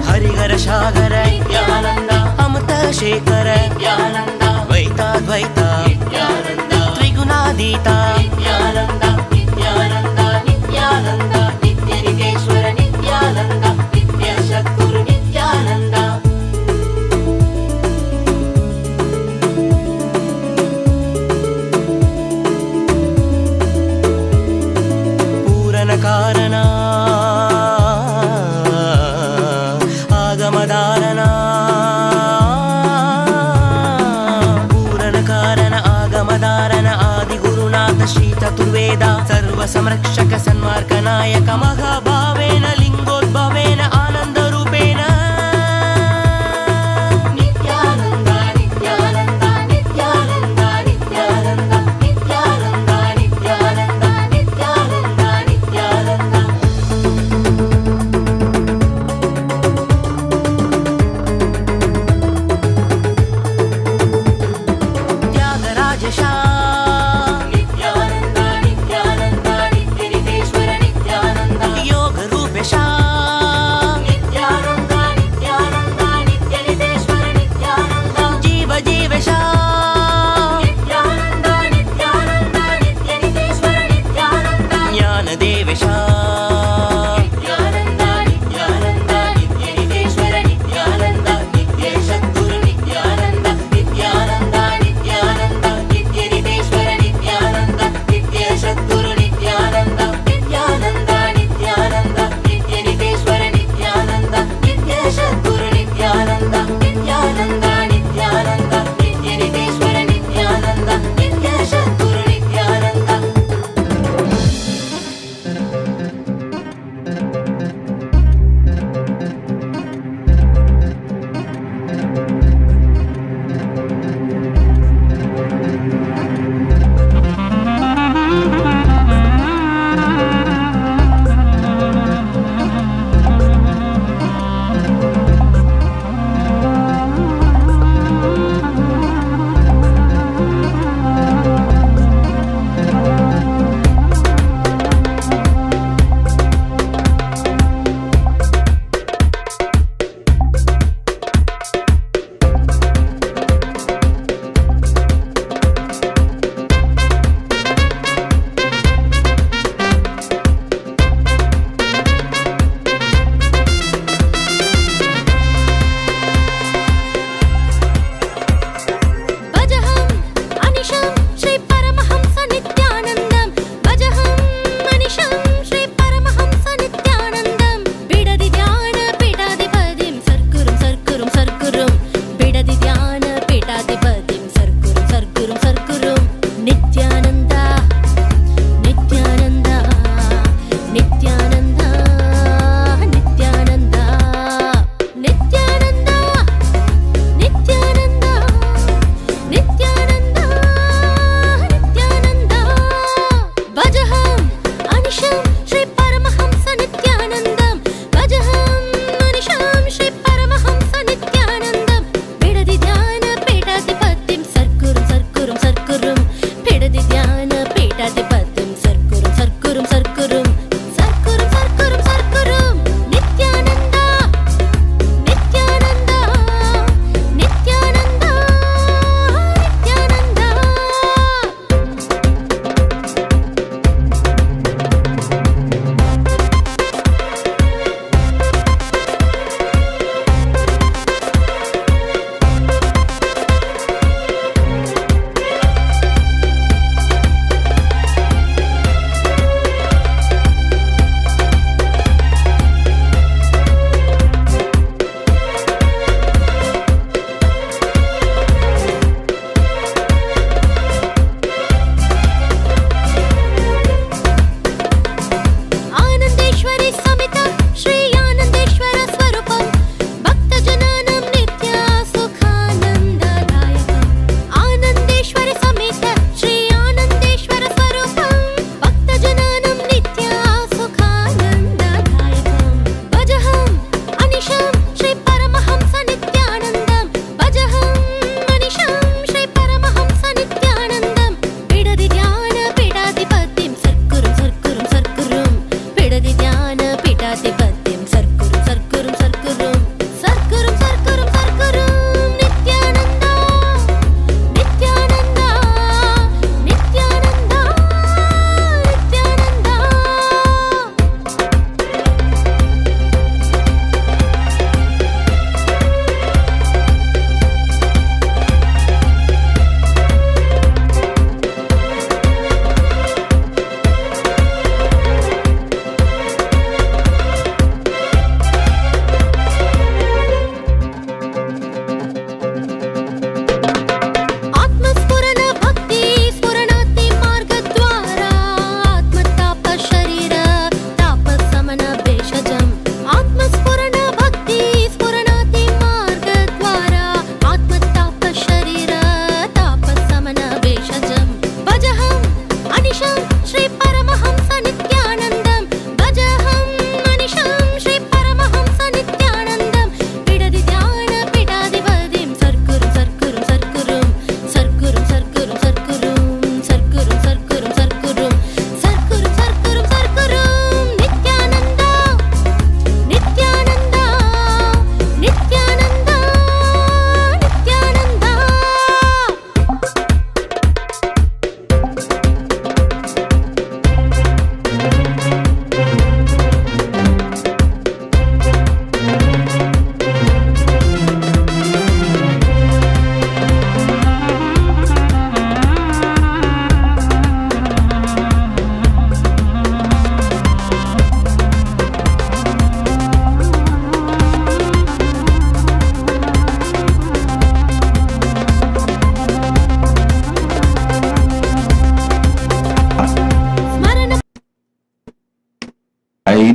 हरिहर सागर नित्यानंद अमृत शेखर नित्यानंद द्वैता चतुर्वेद सर्वसंरक्षक सन्मार्गनायक महाभावेन लिङ्गोद्भवेन आनन्दरूपेण नित्यानन्द नित्यानन्द नित्यानन्द नित्यानन्द नित्यानन्द नित्यानन्द नित्यानन्द नित्यानन्द त्यागराजशा नित्यानन्द नित्यानन्द नित्यनितेश्वर नित्यानन्द योग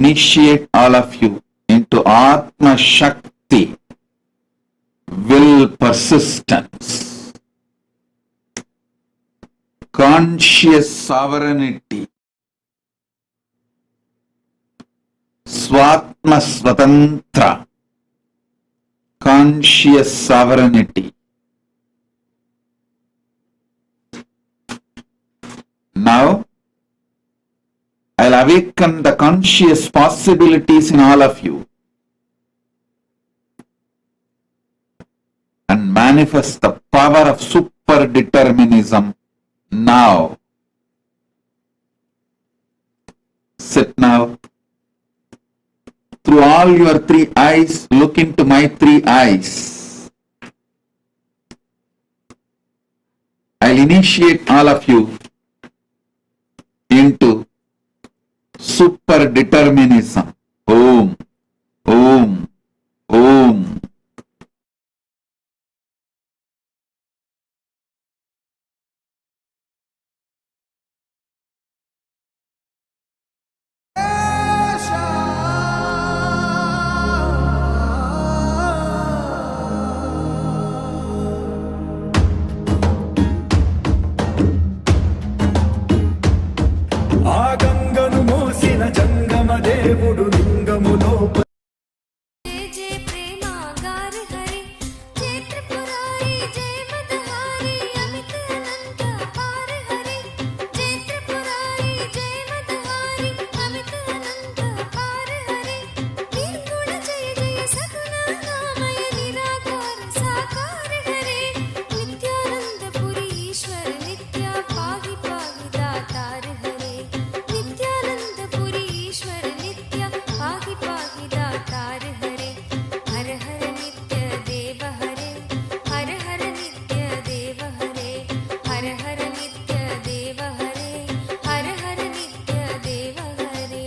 initiate all of you into Atma Shakti, will persistence, conscious sovereignty, Swatma Swatantra, conscious sovereignty. Now, I'll awaken the conscious possibilities in all of you and manifest the power of super determinism now. Sit now. Through all your three eyes, look into my three eyes. I'll initiate all of you into super determinism. Om, Om, Om. దేవుడు లింగములో जय जय प्रेमागार हरे जय त्रिपुरारी जय मदहारी अमित अनंत अपार हरे जय त्रिपुरारी जय मदहारी अमित अनंत अपार हरे निर्गुण जय जय सगुणामय निराकार साकार हरे नित्यानंद पुरी ईश्वर नित्या पाहि पाहि दातार हरे नित्यानंद पुरी ईश्वर नित्या पाहि पाहि दातार हरे हर हर नित्य देव हरे हर हर नित्य देव हरे हर हर नित्य देव हरे हर हर नित्य देव हरे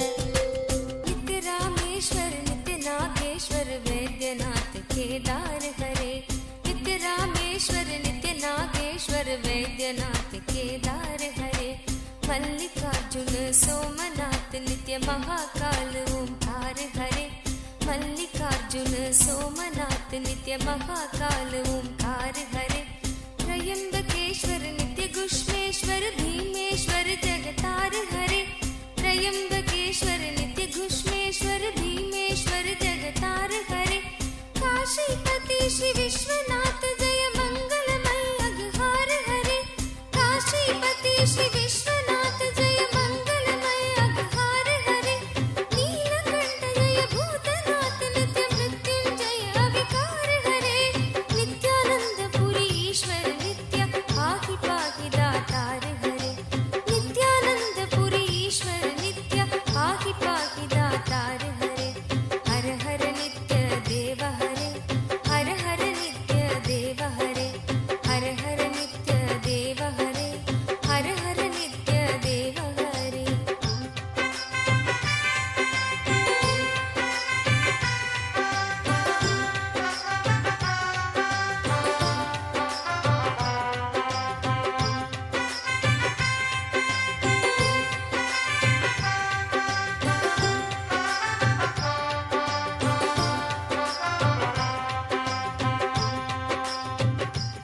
नित्य रामेश्वर नित्य नागेश्वर वैद्यनाथ केदार हरे नित्य रामेश्वर नित्य नागेश्वर वैद्यनाथ केदार हरे मल्लिकार्जुन सोमनाथ नित्य महाकाल ओंकार हरे मल्लिकार्जुन सोमनाथ नित्य महाकाल ओंकार हरे त्रयंबकेश्वर नित्य गुष्मेश्वर भीमेश्वर जगतार हरे त्रयंबकेश्वर नित्य गुष्मेश्वर भीमेश्वर जगतार हरे काशीपति श्री विश्वनाथ जय मंगलमय अघहार हरे काशीपति श्री विश्वनाथ जय मंगलमय अघहार हरे नीलकंठ जय भूतनाथ नित्य मृत्युंजय अविकार हरे नित्यानंद पुरी ईश्वर नित्य पाहि पाहि दातार हरे नित्यानंद पुरी ईश्वर नित्य पाहि पाहि दातार हरे हर हर नित्य देव हरे हर हर नित्य देव हरे हर हर नित्य देव हरे हर हर नित्य देव हरे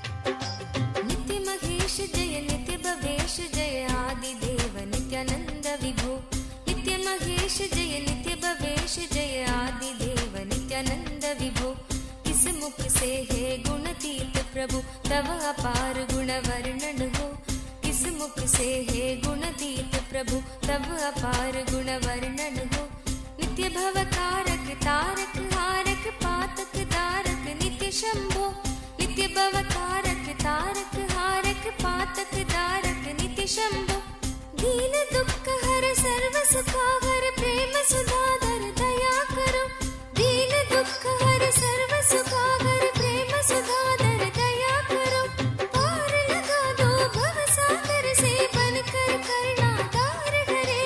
नित्य महेश जय नित्य भवेश जय आदि देव नित्यानंद विभो नित्य महेश जय नित्य भवेश जय आदि देव नित्यानंद विभो किस मुख से है गुणतीत प्रभु तव अपार गुण वर्णन हो किस मुख से है गुणतीत प्रभु तव अपार गुण वर्णन हो नित्य भव कारक तारक हारक पातक दारक नित्य शंभो नित्य भव कारक तारक हारक पातक दारक नित्य शंभो दीन दुख हर सर्व सुखावर प्रेम सुधाधर दया करो दीन दुख हर सर्व सुखावर प्रेम सुधाधर दया करो पार लगा दो भव सागर से बनकर करुणाधार हरे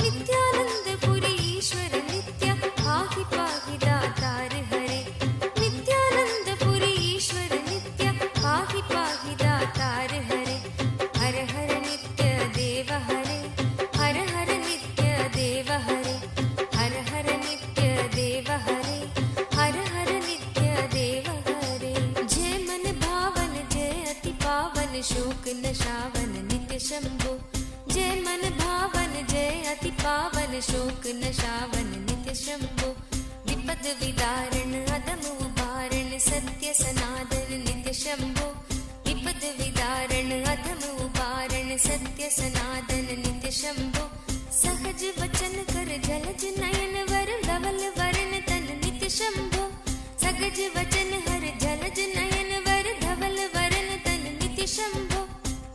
नित्यानंद पुरी ईश्वर नित्य पाहि पाहि दातार हरे नित्यानंद पावन शोक नशावन नित्य शंभो विपद विदारण अधम उबारण सत्य सनातन नित्य शंभो विपद विदारण अधम उबारण सत्य सनातन नित्य शंभो सहज वचन कर जलज नयन वर धवल वरण तन नित्य शंभो सहज वचन हर जलज नयन वर धवल वरण तन नित्य शंभो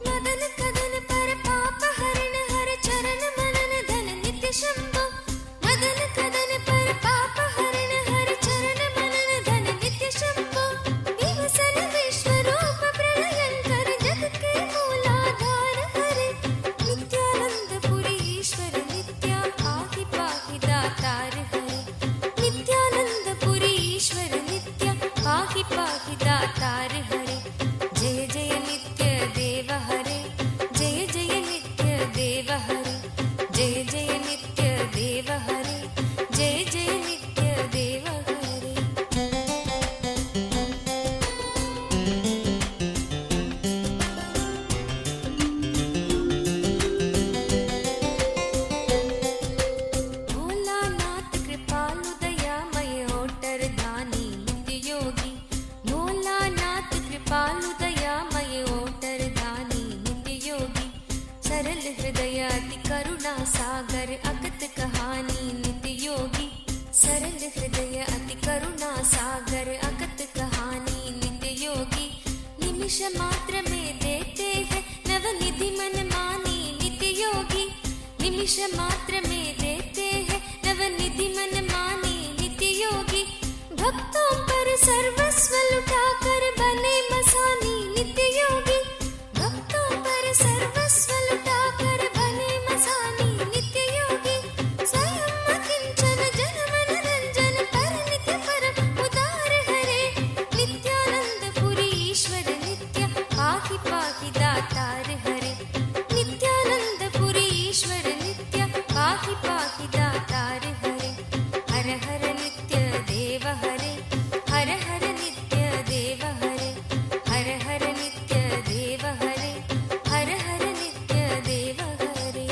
मदन कदन पर पाप हरण हर चरण मनन धन नित्य शंभो मदन कदन पर पाप हरण हर चरण मनन धन नित्य शंभो विवसन विश्व रूप प्रलयंकर जग के मूलाधार हरे नित्यानंद पुरी ईश्वर नित्या पाहि पाहि दातार हरे नित्यानंद पुरी ईश्वर नित्या पाहि पाहि दातार हरे जय जय नित्य देव हरे जय जय नित्य देव हरे जय जय नित्य देव हरे जय जय नित्य देव हरे भोलानाथ कृपालु दयामय ओटर दानी नित्य योगी भोलानाथ कृपालु दयामय ओटर दानी नित्य योगी सरल हृदय अति करुणा सागर अगत कहानी नित्य योगी सरल हृदय अति करुणा सागर अगत कहानी नित्य योगी निमिष मात्र में देते हैं नवनिधि मन मानी नित्य योगी निमिष मात्र में देते हैं नवनिधि मन मानी नित्य योगी भक्तों पर सर्वस्व लुटाकर बने मसानी नित्य योगी भक्तों पर सर्वस्व लुटाकर बने मसानी नित्य योगी स्वयं अकिंचन जन मन रंजन पर नित्य परम उदार हरे नित्यानंद पुरी ईश्वर नित्य पाहि पाहि दातार हरे नित्यानंद पुरी ईश्वर नित्य पाहि पाहि दातार हरे हर हर नित्य देव हरे हर हर नित्य देव हरे हर हर नित्य देव हरे हर हर नित्य देव हरे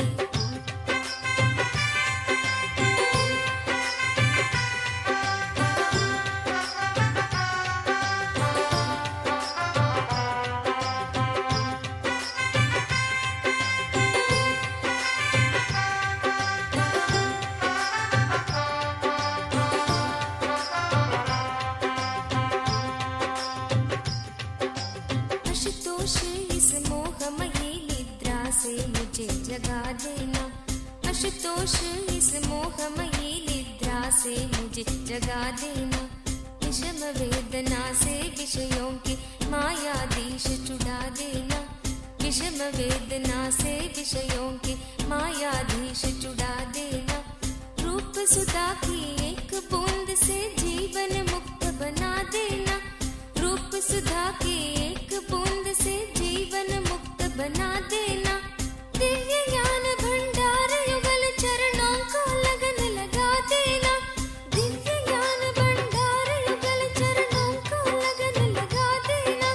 आशुतोष इस मोहमयी निद्रा से मुझे जगा देना आशुतोष इस मोहमयी निद्रा से मुझे जगा देना विषम वेदना से विषयों की मायाधीश छुड़ा देना विषम वेदना से विषयों की मायाधीश छुड़ा देना रूप सुधा की एक बूंद से जीवन मुक्त बना देना रूप सुधा की एक बूंद से जीवन मुक्त बना देना दिव्य ज्ञान भंडार युगल चरणों को लगन लगा देना दिव्य ज्ञान भंडार युगल चरणों को लगन लगा देना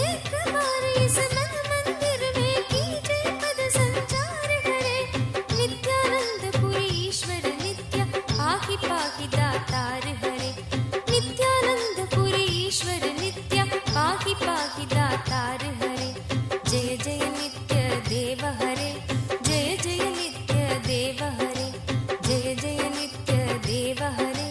एक बार इस मन मंदिर में कीजिए पद संचार हरे नित्यानंद पुरी ईश्वर नित्य पाहि पाहि दातार हरे नित्यानंद पुरी ईश्वर नित्य पाहि पाहि दातार हरे जय जय नित्य देव हरे जय जय नित्य देव हरे जय जय नित्य देव हरे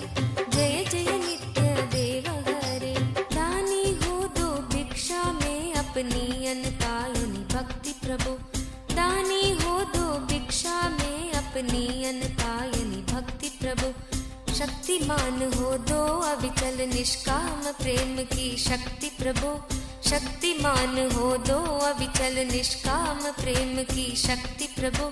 जय जय नित्य देव हरे दानी हो दो भिक्षा में अपनी अनपायनी भक्ति प्रभु दानी हो दो भिक्षा में अपनी अनपायनी भक्ति प्रभु शक्तिमान हो दो अविचल निष्काम प्रेम की शक्ति प्रभु शक्तिमान हो दो अविचल निष्काम प्रेम की शक्ति प्रभु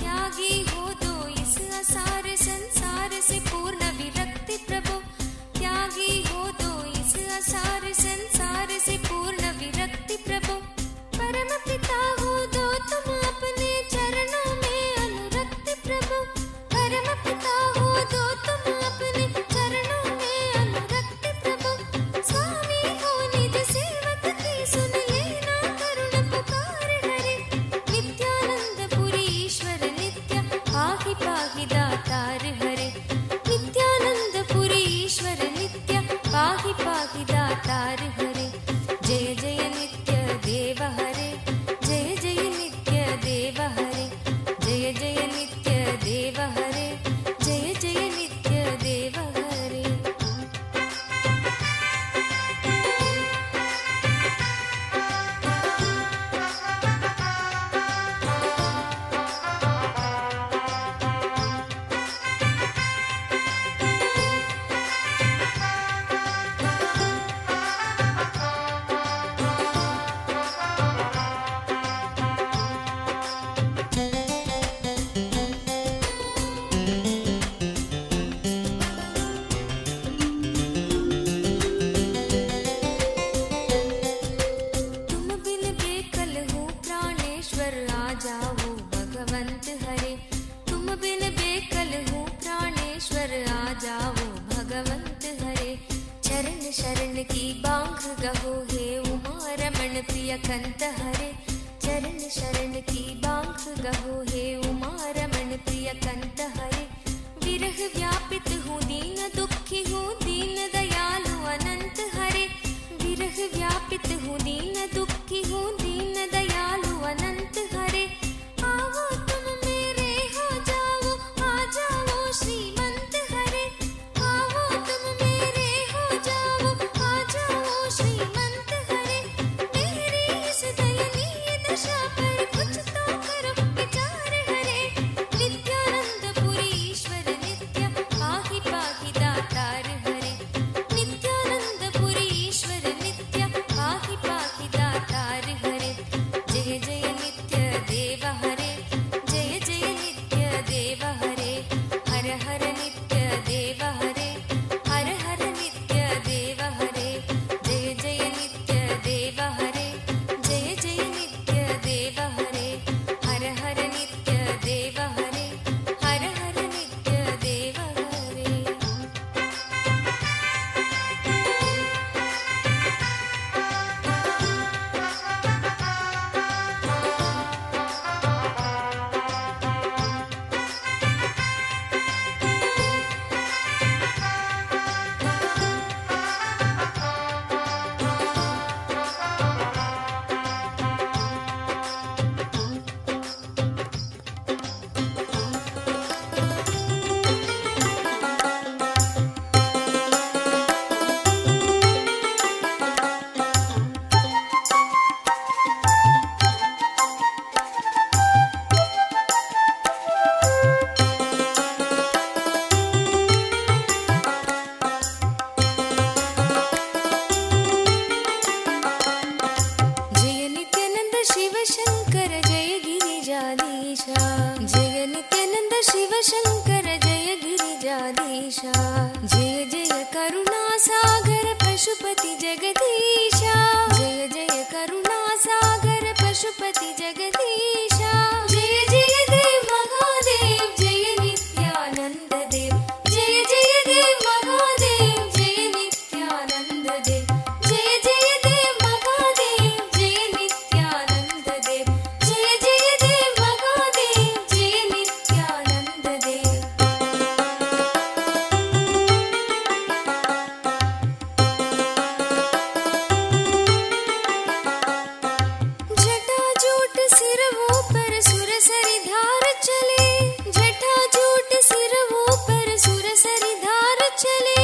त्यागी हो दो इस असार संसार से पूर्ण विरक्ति प्रभु त्यागी हो दो इस असार संसार से पूर्ण विरक्ति प्रभु परम पिता हो दो तुम अपने चरणों में अनुरक्ति प्रभु परम पिता हो दो तुम अपने चरणों में अनुरक्ति प्रभु स्वामी हो निज सेवक की सुन लेना करुण पुकार हरे नित्यानंद पुरी ईश्वर नित्य पाहि पाहि शरण की बांग गहो हे उमा रमण प्रिय कंत हरे चरण शरण की बांग गहो हे उमा रमण प्रिय कंत हरे विरह व्यापित हूँ दीन दुखी हूँ दीन दयालु अनंत हरे विरह व्यापित हूँ दीन दुखी हूँ दीन दयालु अनंत हरे आओ तुम मेरे हो जाओ आ जाओ श्रीमंत हरे आओ तुम मेरे हो जाओ आ जाओ श्रीमंत हरे मेरी इस दयनीय दशा पर कुछ तो करो विचार हरे नित्यानंद पुरी ईश्वर नित्य पाहि पाहि दातार हरे नित्यानंद पुरी ईश्वर नित्य पाहि पाहि दातार हरे जय जय नित्य देव हरे जय जय नित्य देव हरे हर हर नित्य देव हरे हर हर नित्य देव हरे जय जय नित्य देव हरे जय जय नित्य देव हरे हर हर नित्य देव हरे हर हर नित्य देव हरे जय नित्यानंद शिव शंकर जय गिरिजाधीशा जय नित्यानंद शिव शंकर जय गिरिजाधीशा जय जय करुणा सागर पशुपति जगदीशा जय जय करुणा सागर पशुपति जगदीशा जय जय देव महादेव जय नित्यानंद देव जय जय देव महादेव जय नित्यानंद देव जय जय देव महादेव जय नित्यानंद देव जय जय देव महादेव जय नित्यानंद देव जटाजूट सिरवों पर सुरसरी धार चले जटाजूट सिरवों पर सुरसरी धार चले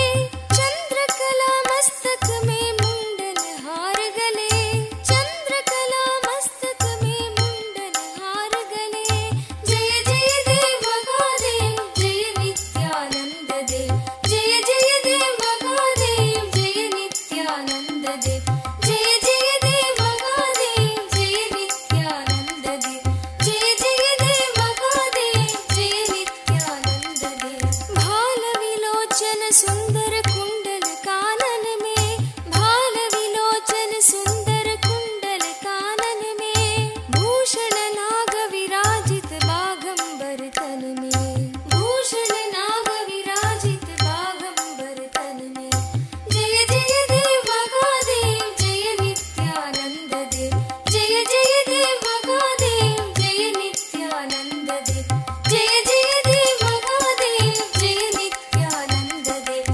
चंद्रकला मस्तक में मुंडन हार गले चंद्रकला मस्तक में मुंडन हार गले जय जय देव महादेव जय नित्यानंद देव जय जय देव महादेव जय नित्यानंद देव जय जय देव महादेव जय नित्यानंद देव जय जय देव महादेव जय नित्यानंद देव भाल विलोचन सुंदर कुंडल कानन में भाल विलोचन सुंदर कुंडल कानन में भूषण नाग विराजित बागंबर तन में भूषण नाग विराजित बागंबर तन में जय जय देव महादेव जय नित्यानंद देव जय जय देव महादेव जय नित्यानंद देव जय जय देव महादेव जय नित्यानंद देव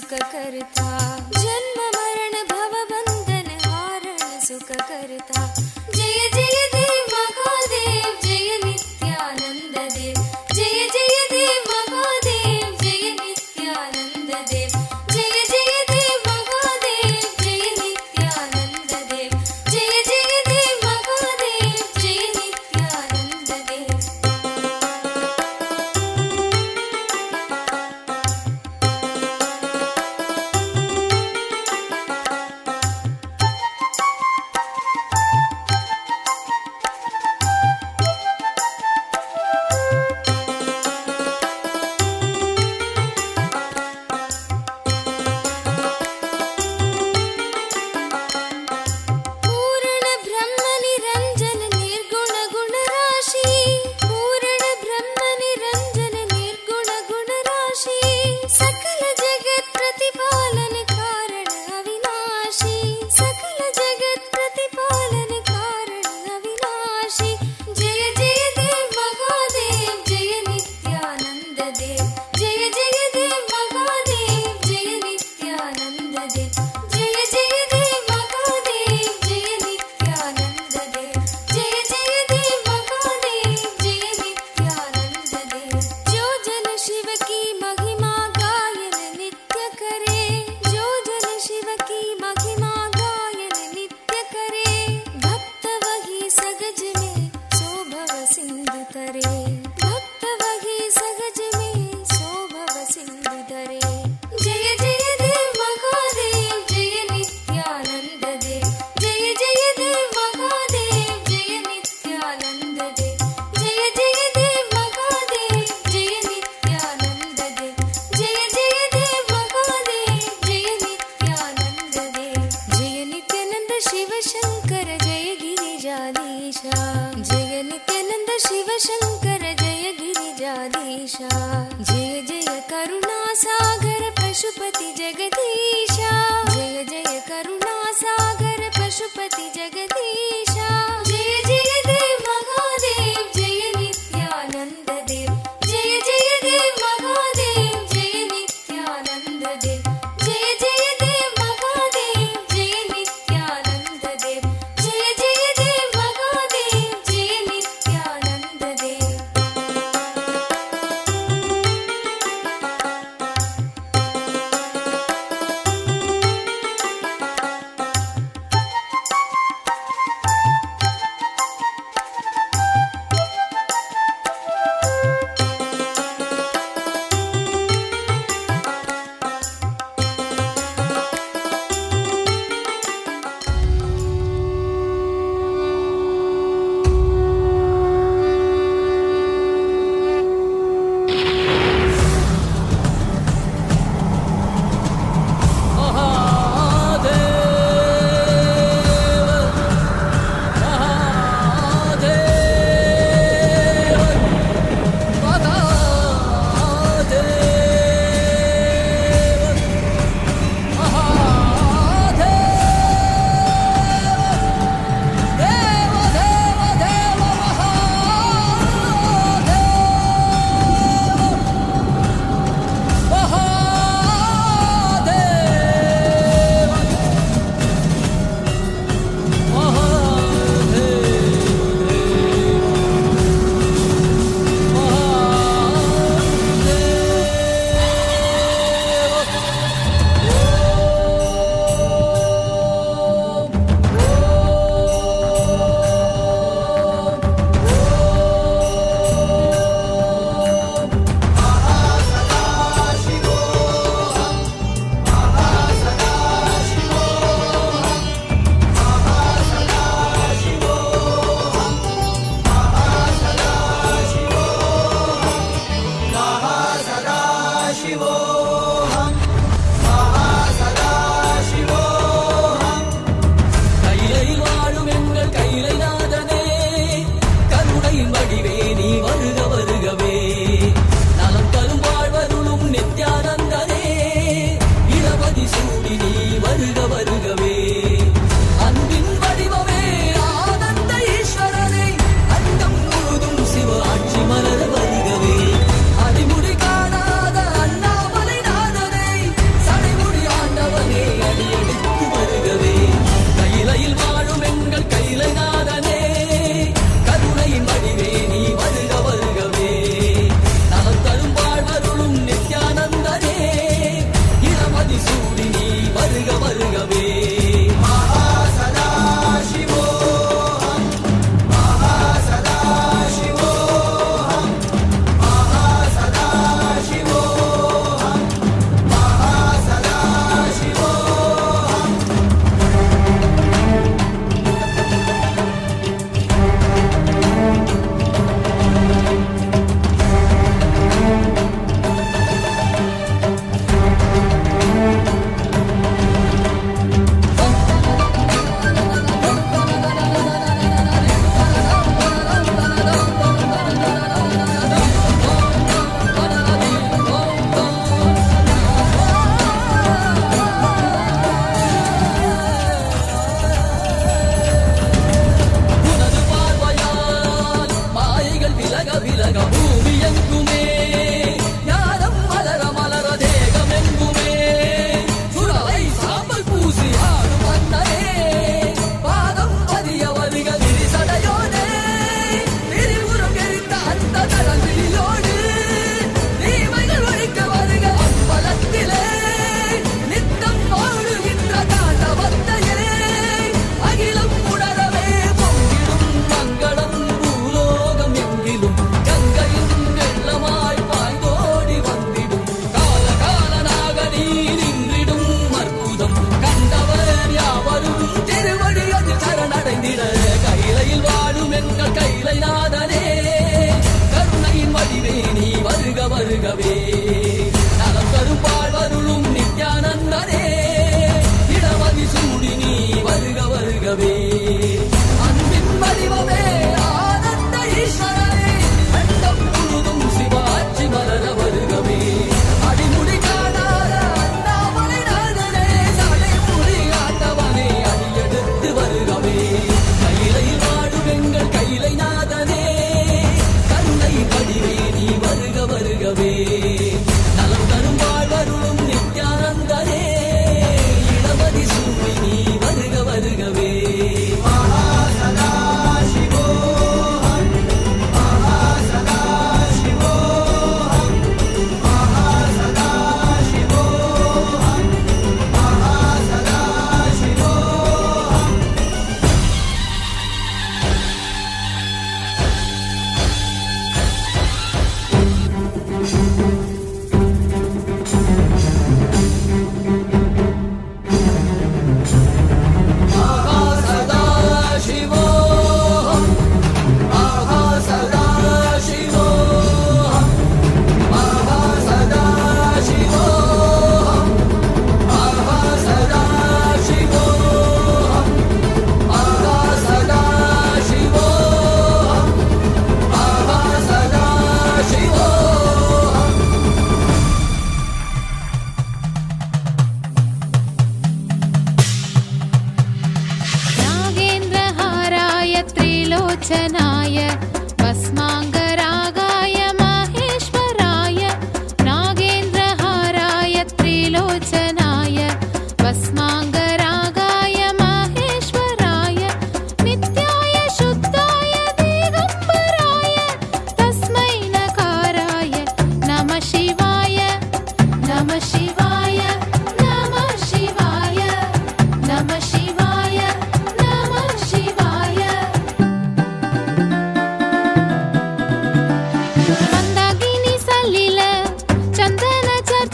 सुख करता, जन्म मरण भव बंधन हारण सुख करता। जय जय देव महादेव जय नित्यानंद देव, जय जय देव महादेव जय नित्यानंद देव, जय जय देव महादेव जय नित्यानंद देव, जय जय देव महादेव जय नित्यानंद देव। पूर्ण ब्रह्म निरंजन निर्गुण गुण राशि, पूर्ण ब्रह्म निरंजन निर्गुण गुण राशि, सकल जगत प्रतिपालन कारण अविनाशी, सकल जगत प्रतिपालन कारण अविनाशी। जय जय देव महादेव जय नित्यानंद देव, जय जय देव महादेव जय नित्यानंद देव, जय जय देव महादेव जय नित्यानंद देव, जय जय देव महादेव जय नित्यानंद देव। जो जन शिव की महिमा गायन नित्य करे, जो जन शिव की महिमा गायन नित्य करे, भक्त वही सगज में सोभव सिंधु तरे, भक्त वही सगज में सोभव सिंधु तरे। जय जय देव महादेव जय नित्यानंद देव, जय जय देव महादेव जय नित्यानंद देव, जय जय देव महादेव जय नित्यानंद देव, जय जय देव महादेव जय नित्यानंद देव। जय नित्यानंद शिव शंकर जय गिरिजाधीशा, जय नित्यानंद शिव शंकर जय गिरिजाधीशा, जय जय करुणा सागर पशुपति जगदीशा, जय जय करुणा सागर पशुपति जगदीशा। जय जय देव महादेव जय नित्यानंद देव, जय जय देव महादेव जय नित्यानंद देव, जय जय देव महादेव जय नित्यानंद देव, जय जय देव महादेव जय नित्यानंद देव। அடிமுடி காணாத அண்ணாமலை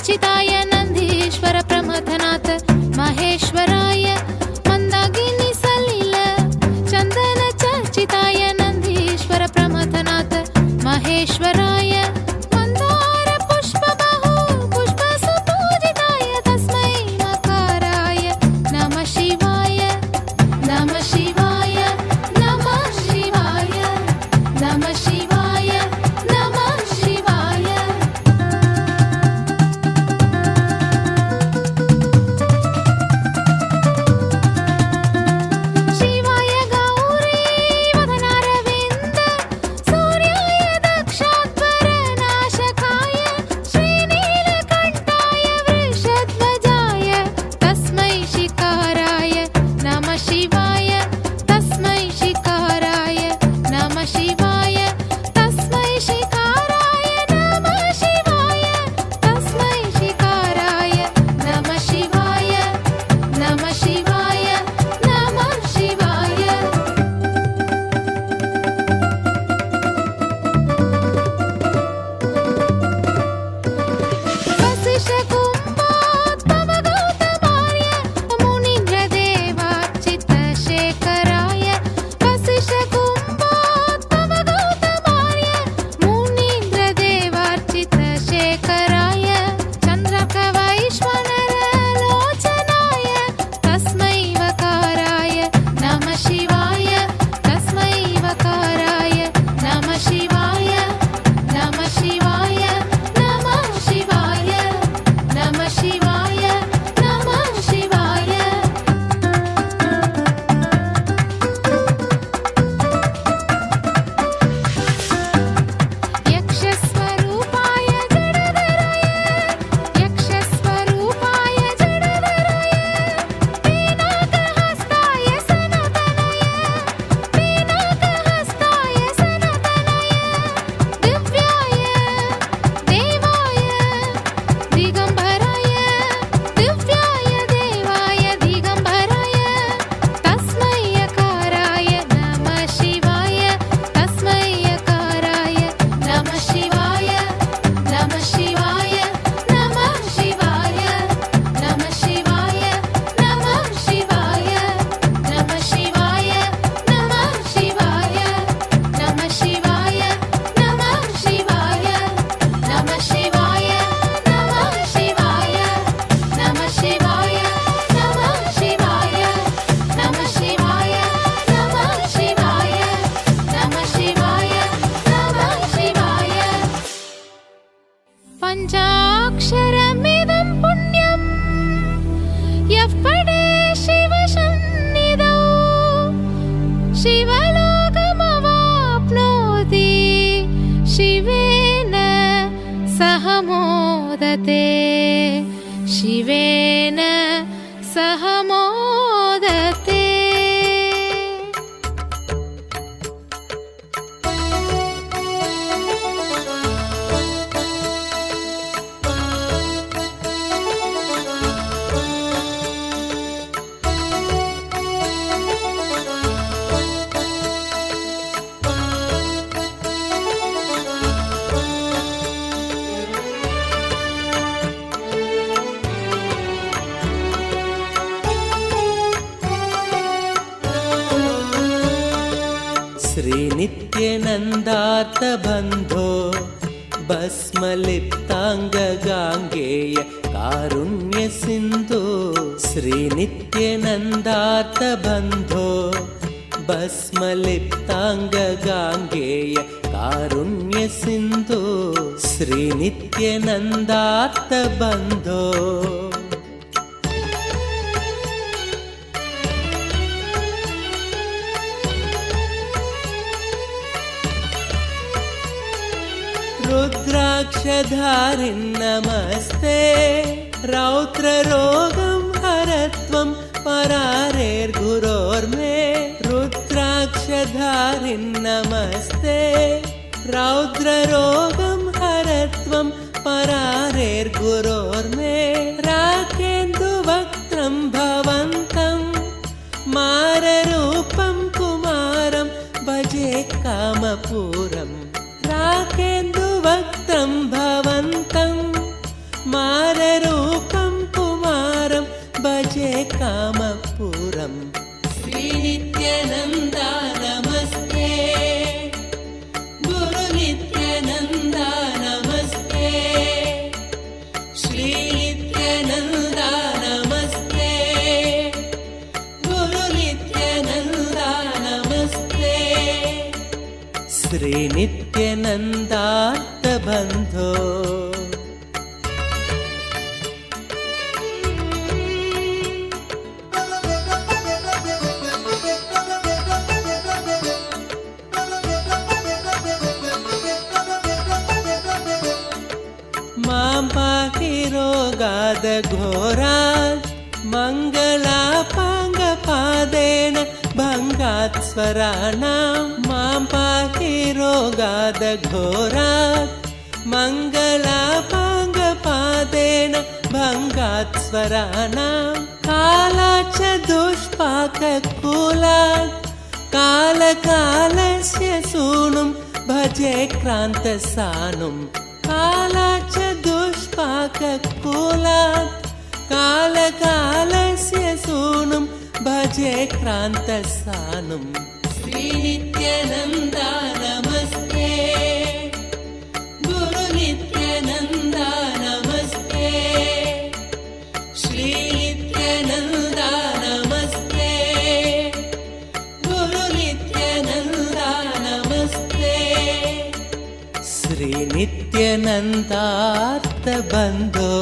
चर्चिताय नन्दीश्वर प्रमथनाथ महेश्वराय मन्दाकिनी सलिल चन्दन चर्चिताय नन्दीश्वर प्रमथनाथ महेश्वराय मन्दार पुष्प बहु पुष्प सुपूजिताय तस्मै मकाराय नमः शिवाय नमः शिवाय नमः शिवाय नमः शिवाय नमः शिवाय शिवाय गौरी वदनारविन्द सूर्याय दक्षाध्वर नाशकाय श्रीनीलकण्ठाय वृषध्वजाय तस्मै शिकाराय नमः शिवाय तस्मै शिकाराय नमः शिवाय तस्मै शिकाराय नमः शिवाय तस्मै शिकाराय नमः शिवाय नमः शिवाय नमः शिवाय वसिष्ठकुम्भोद्भवगौतमार्य मुनीन्द्रदेवार्चितशेखराय वसिष्ठकुम्भोद्भवगौतमार्य मुनीन्द्रदेवार्चितशेखराय चन्द्रकवैश्वनरलोचनाय तस्मै वकाराय नमः शिवाय तस्मै वकाराय नमः शिवाय नमः शिवाय नमः शिवाय नमः शिवाय नमः शिवाय यक्षस्वरूपाय जडधराय यक्षस्वरूपाय जडधराय पीनाकहस्ताय सनातनाय पीनाकहस्ताय सनातनाय दिव्याय देवाय दिगम्बराय दिव्याय देवाय दिगम्बराय तस्मै यकाराय नमः शिवाय तस्मै यकाराय नमः शिवाय नमः शिवाय नमः शिवाय नमः शिवाय नमः शिवाय नमः शिवाय नमः शिवाय नमः शिवाय नमः शिवाय नमः शिवाय नमः शिवाय नमः शिवाय नमः शिवाय नमः शिवाय नमः शिवाय नमः शिवाय नमः शिवाय पञ्चाक्षरमिदं पुण्यं यः पठे शिवसन्निधौ शिवलोकमवाप्नोति शिवेन सह मोदते शिवेन सह मोदते श्रीनित्यनन्दार्थबन्धो भस्मलिप्ताङ्गगाङ्गेय कारुण्यसिन्धो श्रीनित्यनन्दार्थबन्धो भस्मलिप्ताङ्गगाङ्गेय कारुण्यसिन्धो श्रीनित्यनन्दार्थबन्धो रुद्राक्षधारिन्नमस्ते रौद्ररोगं हरत्वं परारेर्गुरोर्मे रुद्राक्षधारिन्नमस्ते रौद्ररोगं हरत्वं परारेर्गुरोर्मे राकेन्दुवक्त्रं भवन्तं माररूपं कुमारं भजे कामपूरम् राकेन्दुवक्त्रं भवन्तं कुमाररूपं कुमारं भजे कामपुरम् श्रीनित्यानन्दा नमस्ते गुरु नित्यानन्दा नमस्ते श्रीनित्यानन्दा नमस्ते गुरु नित्यानन्दा नमस्ते श्रीनित्यानन्दार्थबन्धो रोगादघोरात् मङ्गलापाङ्गपादेन भङ्गात् स्वराणां मां पाहि रोगादघोरात् मङ्गलापाङ्गपादेन भङ्गात् स्वराणां कालाच्च दुष्पाककुलात् कालकालस्य सूनुं भजे क्रान्तसानुं कालाच्च दुष्पाककुलात् कालकालस्य सूनुं भजे क्रान्तसानुं श्रीनित्यानन्दा नमस्ते गुरु नित्यानन्दा नमस्ते श्रीनित्यानन्दा नमस्ते गुरु नित्यानन्दा नमस्ते श्रीनित्यानन्दार्थबन्धो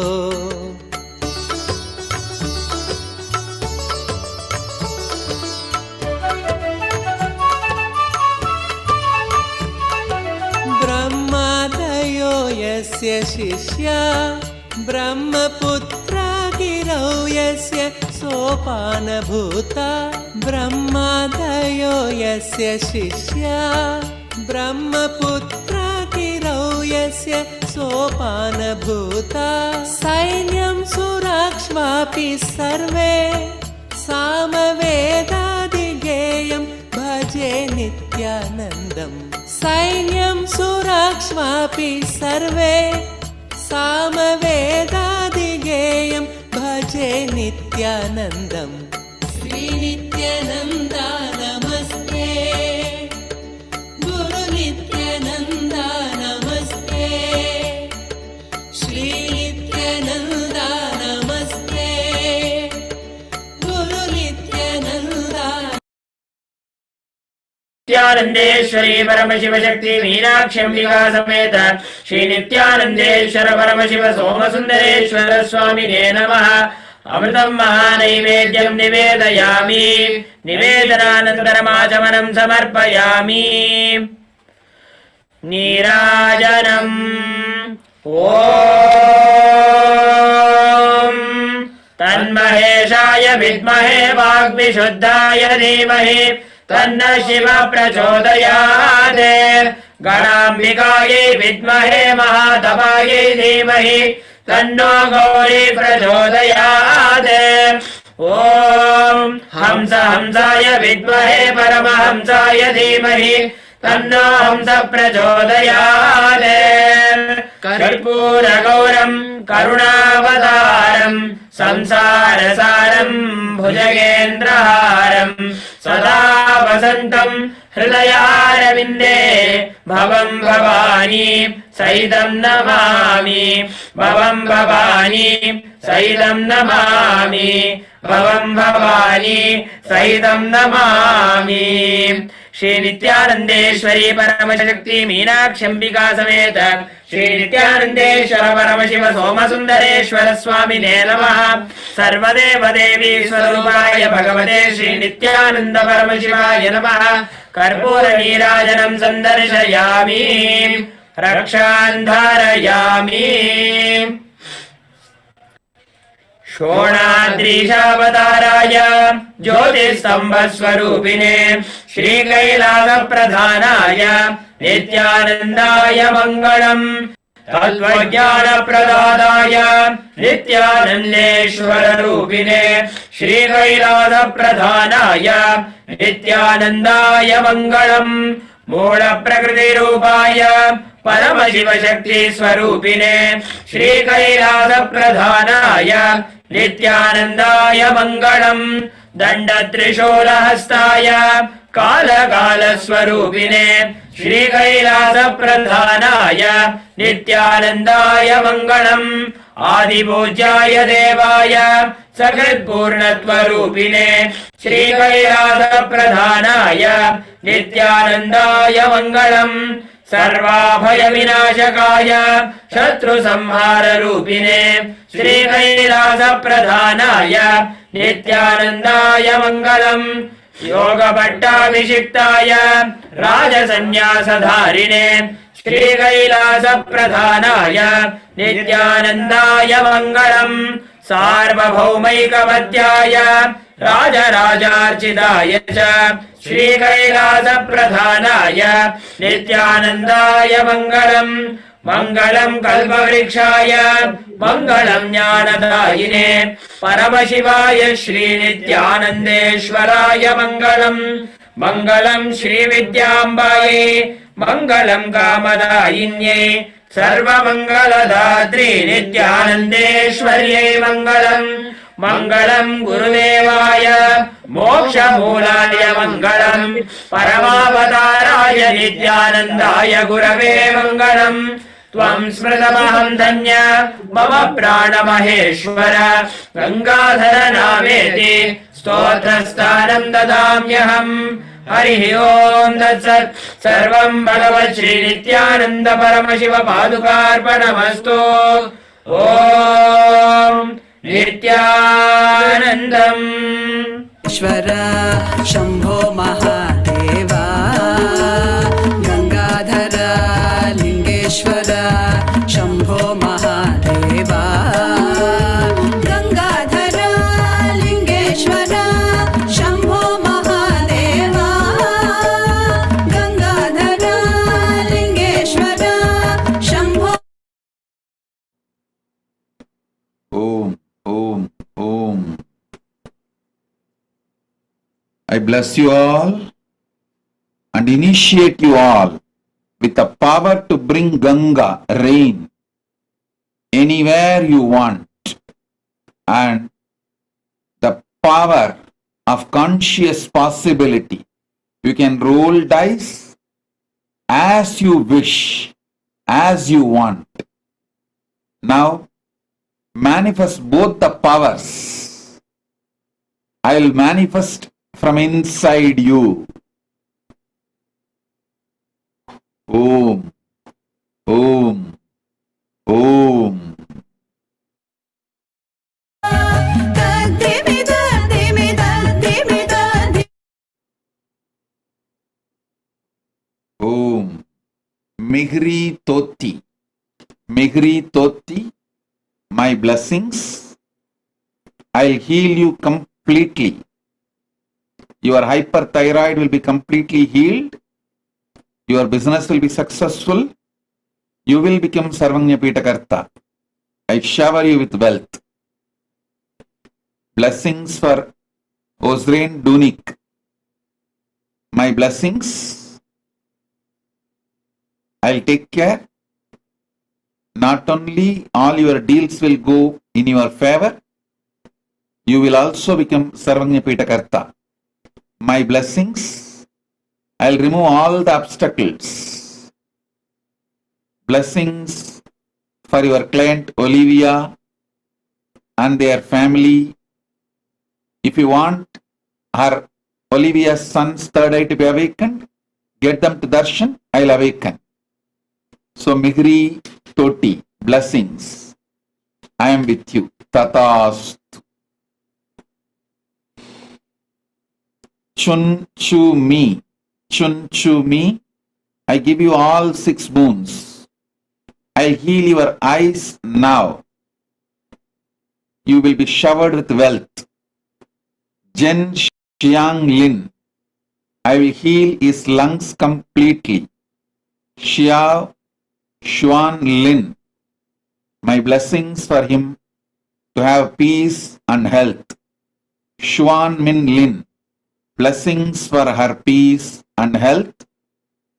ब्रह्मादयो यस्य शिष्या ब्रह्मपुत्रा गिरौ यस्य सोपानभूता ब्रह्मादयो यस्य शिष्या ब्रह्मपुत्रा गिरौ यस्य सोपानभूता सैन्यं सुराक्ष्वापि सर्वे सामवेदादिगेयं भजे नित्यानन्दम् सैन्यं सुराक्ष्वापि सर्वे सामवेदादिगेयं भजे नित्यानन्दम् श्रीनित्यानन्दा नमस्ते गुरु नित्यानन्दा नमस्ते श्रीनित्यानन्दा नमस्ते गुरु नित्यानन्दा नित्यानन्देश्वरी परमशिवशक्ति मीनाक्षम्बिका समेत श्री नित्यानन्देश्वर परमशिव सोमसुन्दरेश्वर स्वामिने नमः। अमृतं महानैवेद्यं निवेदयामि निवेदनानन्तरमाचमनं समर्पयामि। नीराजनम् ॐ तन्महेशाय विद्महे वाग्विशुद्धाय धीमहि तन्नः शिवः प्रचोदयात्। गणाम्बिकायै विद्महे महातपायै धीमहि तन्नो गौरी प्रचोदयात्। ॐ हंसाय विद्महे परमहंसाय धीमहि तन्नो हंस प्रचोदयात्। कर्पूरगौरं करुणावतारं संसारसारं भुजगेन्द्रहारं सदा वसन्तं हृदयारविन्दे भवं भवानी सहितं नमामि। भवं भवानी सहितं नमामि। भवं भवानी सहितं नमामि। श्री नित्यानन्देश्वरी परमशक्ति मीनाक्षम्बिका समेत श्री नित्यानन्देश्वर परमशिव सोमसुन्दरेश्वर स्वामिने नमः। सर्वदेव देवी स्वरूपाय भगवते श्री नित्यानन्द परमशिवाय नमः। कर्पूर नीराजनं सन्दर्शयामि रक्षान् धारयामि। शोणाद्रीशावताराय ज्योतिस्तम्भस्वरूपिणे श्रीकैलासप्रधानाय नित्यानन्दाय मङ्गलम्। तत्त्वज्ञानप्रदाताय नित्यानन्देश्वररूपिणे श्रीकैलासप्रधानाय नित्यानन्दाय मङ्गलम्। मूलप्रकृतिरूपाय परमशिवशक्ति स्वरूपिणे श्री कैलास प्रधानाय नित्यानन्दाय मङ्गलम् दण्डत्रिशूलहस्ताय कालकालस्वरूपिणे श्री कैलास प्रधानाय नित्यानन्दाय मङ्गलम् आदिपूज्याय देवाय सकृत्पूर्णत्वरूपिणे श्री कैलास प्रधानाय नित्यानन्दाय मङ्गलम् सर्वाभयविनाशकाय शत्रुसंहाररूपिणे श्री कैलास प्रधानाय नित्यानन्दाय मङ्गलम् योगपट्टाभिषिक्ताय राजसन्न्यासधारिणे श्री कैलास प्रधानाय नित्यानन्दाय मङ्गलम् सार्वभौमैकवद्याय राजराजार्चिताय च श्री कैलास प्रधानाय नित्यानन्दाय मङ्गलम् मङ्गलम् कल्पवृक्षाय मङ्गलम् ज्ञानदायिने परमशिवाय श्रीनित्यानन्देश्वराय मङ्गलम् मङ्गलम् श्रीविद्याम्बायै मङ्गलम् कामदायिन्यै सर्वमङ्गलदात्री नित्यानन्देश्वर्यै मङ्गलम् मङ्गलम् गुरुदेवाय मोक्षमूलाय मङ्गलम् परमावताराय नित्यानन्दाय गुरवे मङ्गलम् त्वम् स्मृतमहम् धन्य मम प्राणमहेश्वर गङ्गाधर नामेति स्तोत्रस्थानम् ददाम्यहम् हरिः ओम् तत्सत् सर्वम् भगवत् श्रीनित्यानन्द परमशिव पादुकार्पणमस्तु ओम् नित्यानन्दम् ईश्वर Shambho Mahadeva Gangadhar लिङ्गेश्वर Shambho Mahadeva Gangadhar लिङ्गेश्वर Shambho Mahadeva Gangadhar लिङ्गेश्वर Shambho Om, Om, Om. I bless you all and initiate you all with the power to bring Ganga, rain, anywhere you want, and the power of conscious possibility. You can roll dice as you wish, as you want. Now, manifest both the powers. I will manifest from inside you. Om, Om, Om. Om. Migri Toti. Migri Toti. My blessings. I'll heal you completely. Your hyperthyroid will be completely healed. Your business will be successful. You will become Sarvanya Pitakarta. I shower you with wealth. Blessings for Osrain Dunik. My blessings. I'll take care. Not only all your deals will go in your favor, you will also become Sarvanya Pitakarta. My blessings. I'll remove all the obstacles. Blessings for your client Olivia and their family. If you want her Olivia's son's third eye to be awakened, get them to Darshan, I'll awaken. So Migri Toti, blessings. I am with you. Tatastu. Chun Chu Mi. Chun Chu Mi. I give you all 6 boons. I'll heal your eyes now. You will be showered with wealth. Jen Xiang Lin. I will heal his lungs completely. Xiao Xuan Lin. My blessings for him to have peace and health. Xuan Min Lin. Blessings for her peace and health.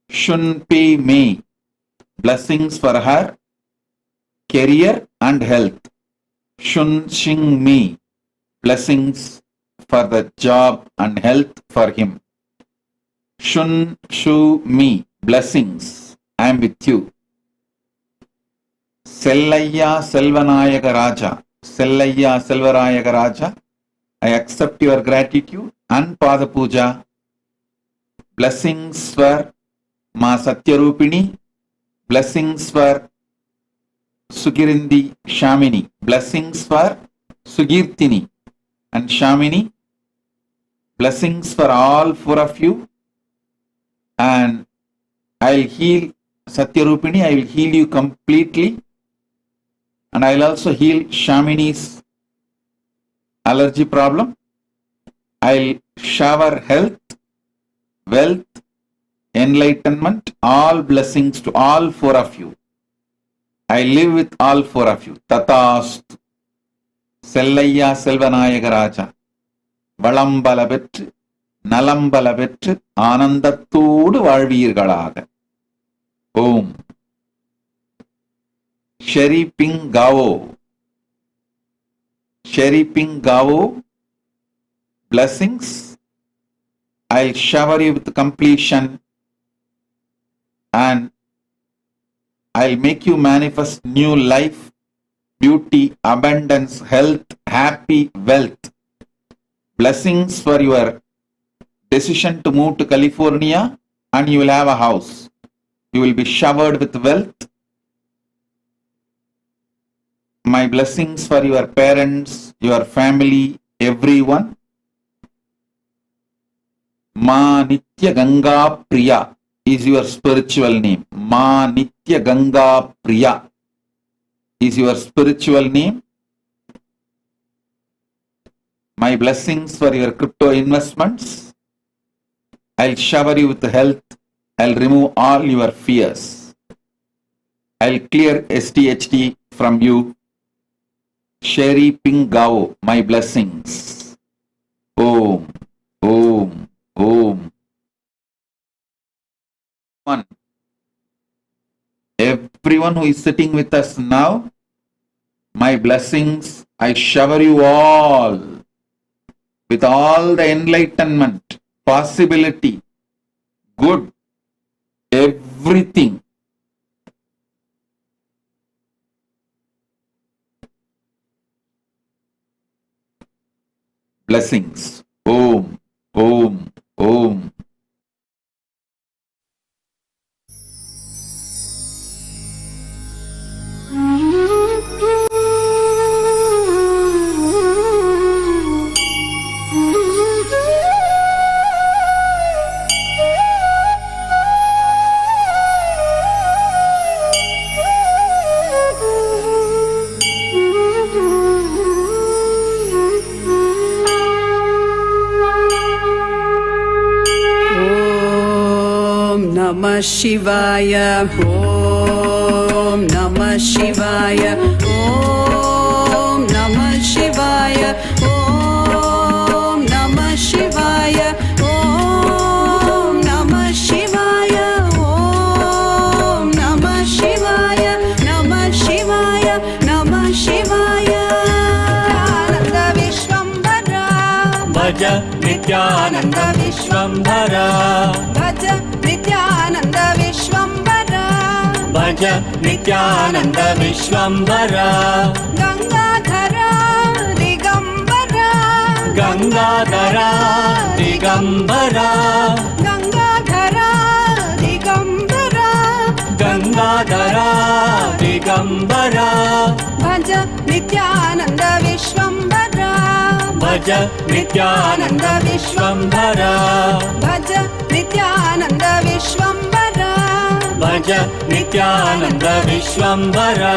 Shun Pei Mei. blessings for her career and health. Shun Shing Mi, blessings for the job and health for him. Shun Shu Mi, blessings, I am with you. Sellayya Selvanayaka Raja, Sellayya Selvarayaka Raja, I accept your gratitude and Pada Puja. Blessings for Ma Satyarupini, blessings for Sugirindi Shamini, blessings for Sugirtini and Shamini, blessings for all four of you, and I'll heal Satyarupini, I will heal you completely, and I'll also heal Shamini's allergy problem. I'll shower health, wealth, enlightenment, all blessings to all four of you. I live with all four of you. Tatastu. Sellayya Selvanayaka Raja. Valambala petru, Nalambala petru, Anandathodu வாழ்வீர்களாக. Om. Sherry Ping Gao. Sherry Ping Gao. Blessings. I'll shower you with completion and I'll make you manifest new life, beauty, abundance, health, happy, wealth. Blessings for your decision to move to California and you will have a house. You will be showered with wealth. My blessings for your parents, your family, everyone. Ma Nitya Ganga Priya is your spiritual name. Ma Nitya Ganga Priya is your spiritual name. My blessings for your crypto investments. I'll shower you with health. I'll remove all your fears. I'll clear STHD from you. Sherry Ping Gao, my blessings. Om, Om, Om. Everyone who is sitting with us now, my blessings, I shower you all with all the enlightenment, possibility, good, everything. Blessings. Om, Om, Om. Namah Shivaya, Om Namah Shivaya, Om Namah Shivaya, Om Namah Shivaya, Om Namah Shivaya, Om Namah Shivaya, Namah Shivaya, Namah Shivaya. Nityananda Vishwambara, Bhaja Nityananda Vishwambara, Bhaja Nityananda Vishwambara, Bhaja Nityananda Vishwambara. Gangadhara Digambara, Gangadhara Digambara, Gangadhara Digambara, Gangadhara Digambara. Bhaja Nityananda Vishwambara, Bhaja Nityananda Vishwambara, Bhaja Nityananda Vishwambara, Bhaja Nityananda Vishwambara.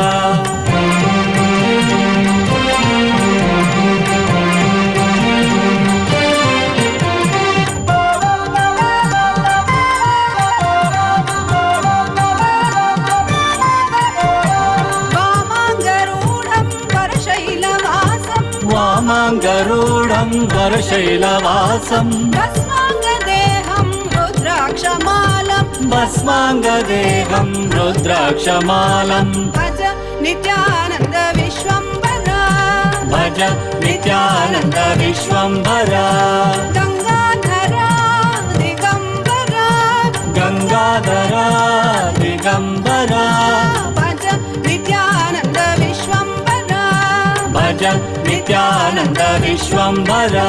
वामाङ्गरूढं वरशैलवासं भस्माङ्गदेहं रुद्राक्षमालं भस्माङ्गदेहं रुद्राक्षमालं भज नित्यानन्द विश्वम्भरा भज नित्यानन्द विश्वम्भरा गङ्गाधरा दिगम्बरा गङ्गाधरा दिगम्बरा भज नित्यानन्द विश्वम्भरा भज नित्यानन्द विश्वम्भरा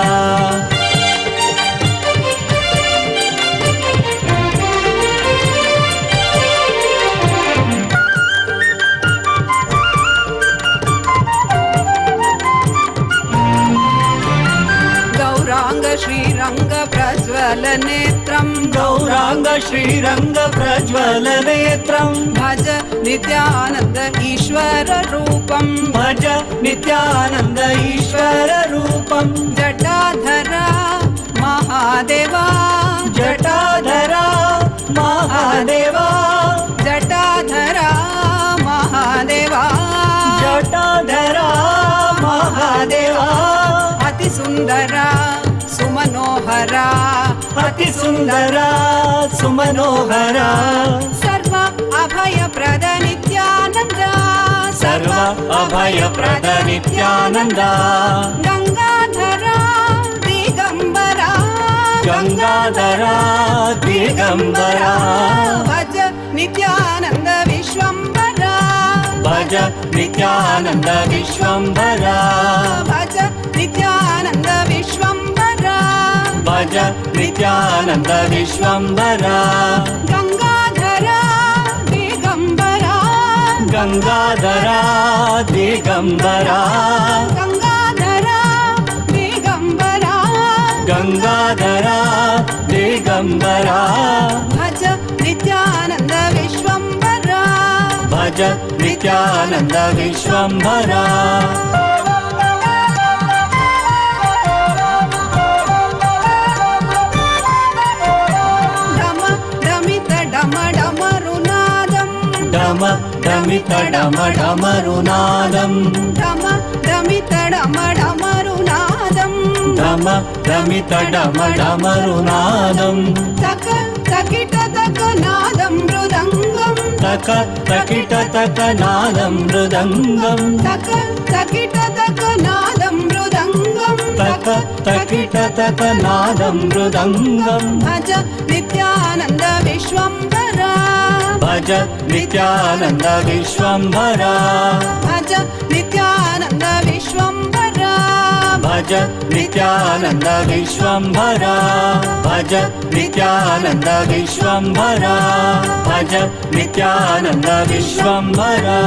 श्रीरंग प्रज्वल नेत्रं गौरांग श्रीरंग प्रज्वल नेत्रं भज नित्यानंद ईश्वर रूपं भज नित्यानंद ईश्वर रूपं जटाधरा महादेवा जटाधरा महादेवा जटाधरा महादेवा जटाधरा महादेवा अति सुंदरा सुमनोहरा अति सुंदरा सुमनोहरा सर्व अभय प्रद नित्यानंद सर्व अभय प्रद नित्यानंद गंगाधरा दिगंबरा गंगाधरा दिगंबरा भज नित्यानंद विश्वम्भरा भज नित्यानंद विश्वम्भरा भज नित्यानंद विश्वम्भरा भज नित्यानंद विश्वम्भरा गंगाधरा दिगंबरा गंगाधरा दिगंबरा गंगाधरा दिगंबरा गंगाधरा दिगंबरा भज नित्यानंद विश्वम्भरा भज नित्यानंद विश्वम्भरा डम डमित डम डमरुनादं डम डमित डम डमरुनादं डम डमित डम डमरुनादं तक तकिट तक नादं मृदङ्गं तक तकिट तक नादं मृदङ्गं तक तकिट तक नादं मृदङ्गं तक तकिट तक नादं मृदङ्गं भज नित्यानन्द विश्वम्भरा भज नित्यानंद विश्वम्भरा भज नित्यानन्द विश्वम्भरा भज नित्यानंद विश्वम्भरा भज नित्यानंद विश्वम्भरा भज Nityanand Vishwambhara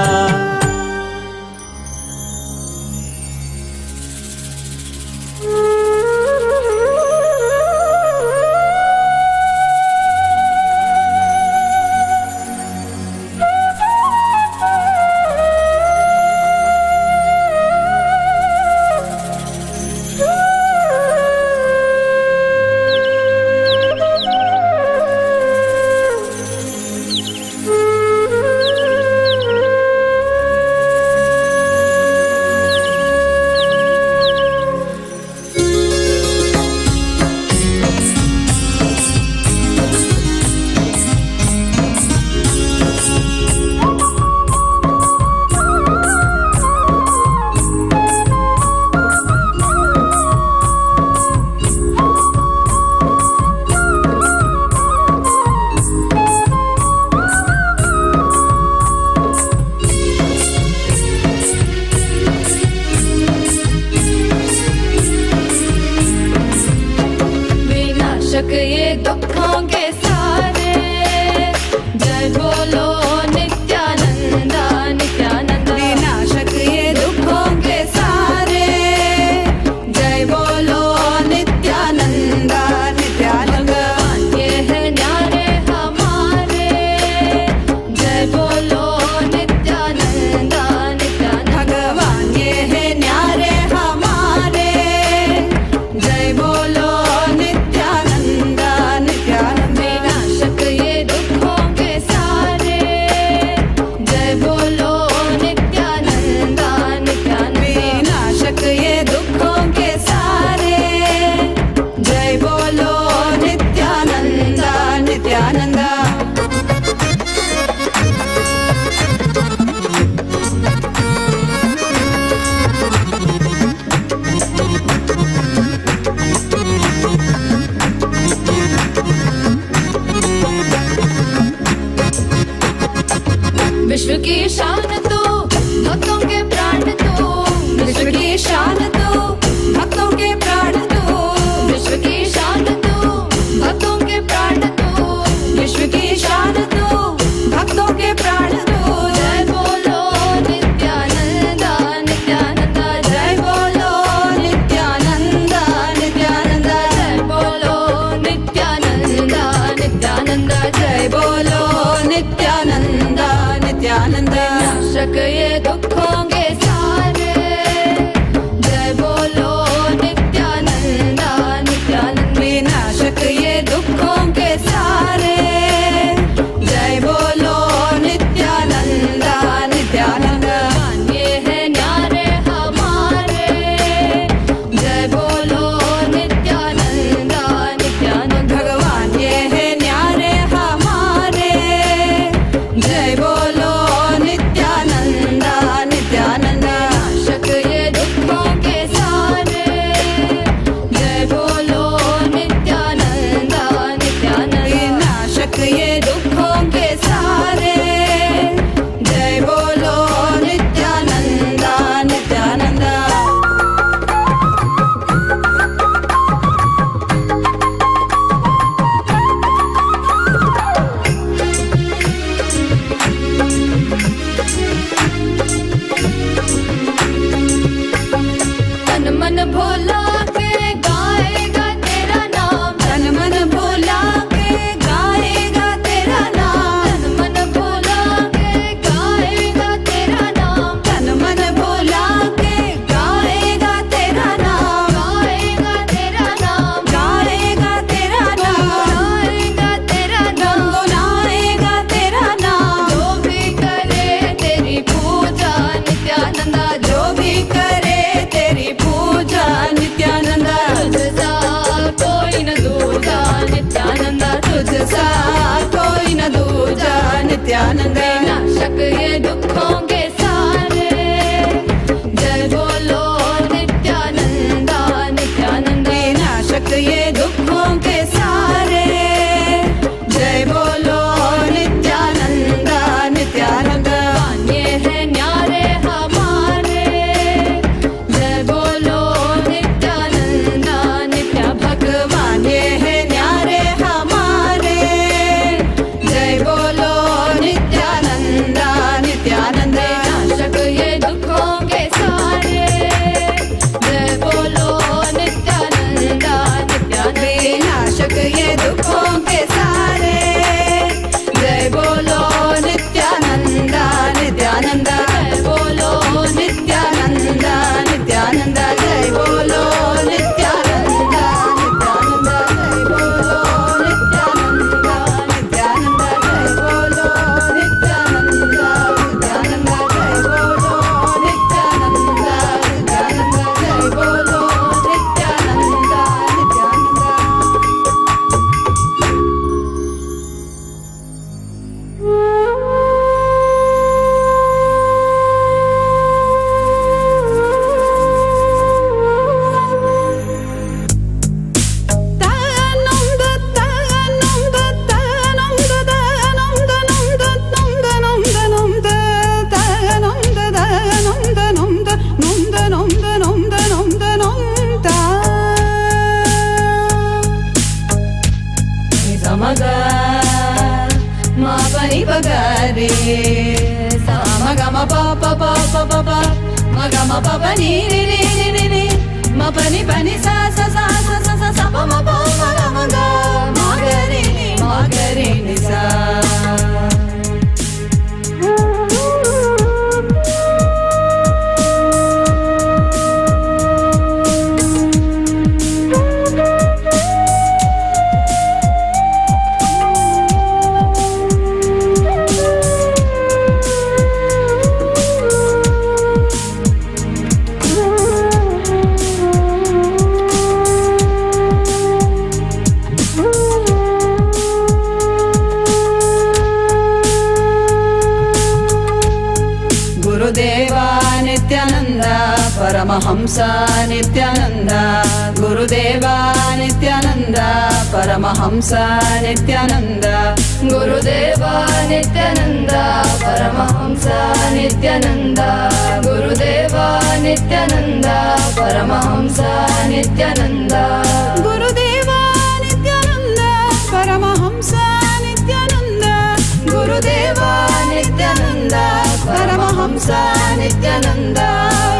pa pa ni ni ni ni ni ni ma pa ni sa sa sa sa sa sa sa pa ma pa ma ga ma ga ma ga re ni sa. Paramahamsa Nithyananda Gurudeva Nithyananda Paramahamsa Nithyananda Gurudeva Nithyananda Paramahamsa Nithyananda Gurudeva Nithyananda Paramahamsa Nithyananda Gurudeva Nithyananda Paramahamsa Nithyananda Gurudeva Nithyananda Paramahamsa Nithyananda.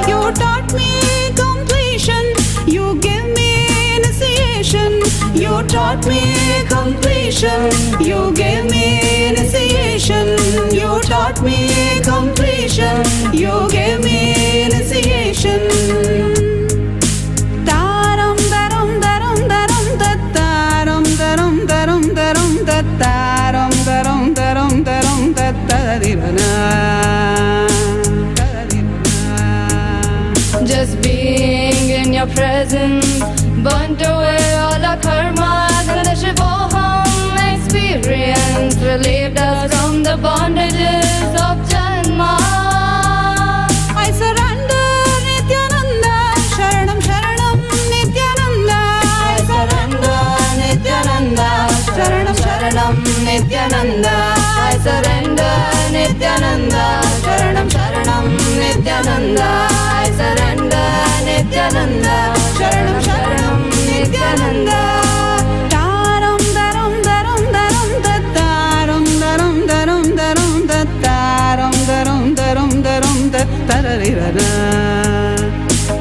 You taught me completion, you gave me initiation. You taught me completion, you gave me initiation. You taught me completion, you gave me initiation. Taram daram daram daram taram daram daram daram taram daram daram daram tarirana. Just being in your presence burnt away all our karmas. Paramashivoham experience relieved us from the bondages of Janma. I surrender Nithyananda, Sharanam Sharanam Nithyananda. I surrender Nithyananda, Sharanam Sharanam Nithyananda. I surrender Nithyananda, Sharanam Sharanam Nithyananda. I surrender Nithyananda, Sharanam Sharanam Nithyananda. Taram daram daram daram taram daram daram daram taram daram daram daram tararirana.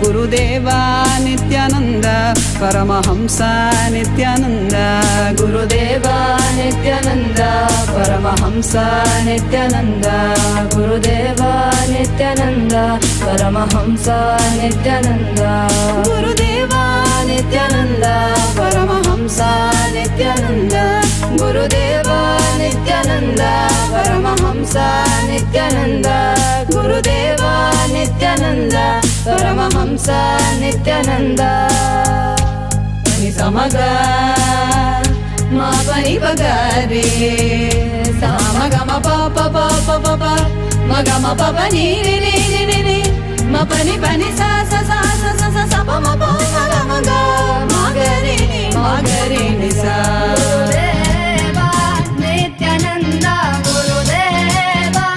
Gurudeva Nithyananda Paramahamsa Nithyananda Gurudeva Nithyananda Paramahamsa Nithyananda Gurudeva Nithyananda Paramahamsa Nithyananda Gurudeva Nithyananda Paramahamsa Nithyananda Gurudeva Nithyananda Paramahamsa Nithyananda Gurudeva Nithyananda Paramahamsa Nithyananda. Pani samaga ma pani bagare samaga ma pa pa pa pa pa pa ma ga ma pa pa ni ni ni ni ni ma pani pani sa sa sa sa sa sa sa pa ma pa ma ga ma ga ma ga re ni sa. Gurudeva Nithyananda Gurudeva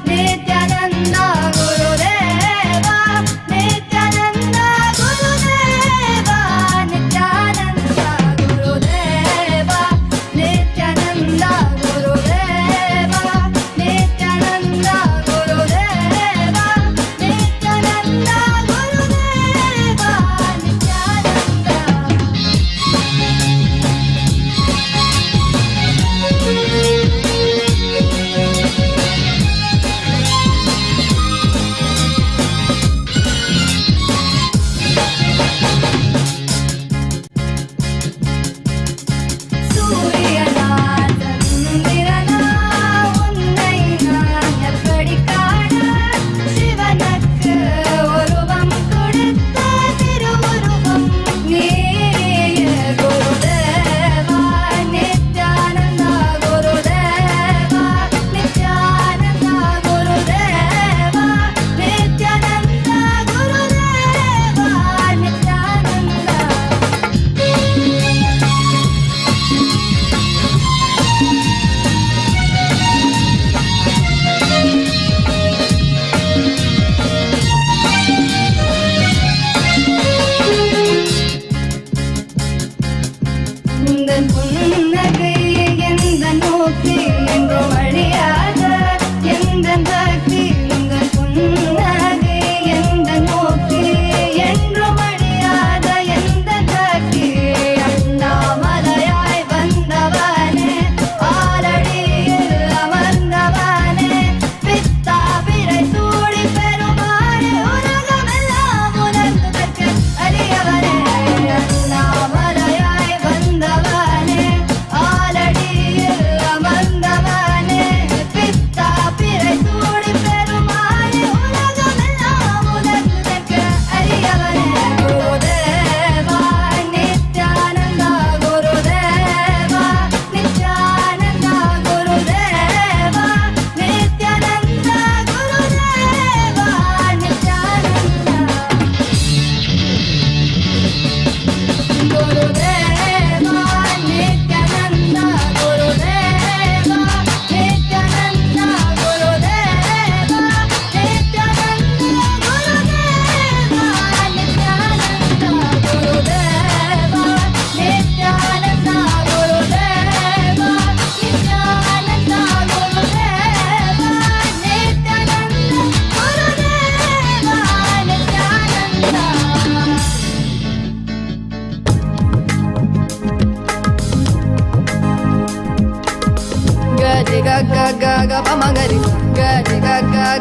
Nithyananda Gurudeva Nithyananda Gurudeva Nithyananda Gurudeva Nithyananda Gurudeva Nithyananda Gurudeva Nithyananda Gurudeva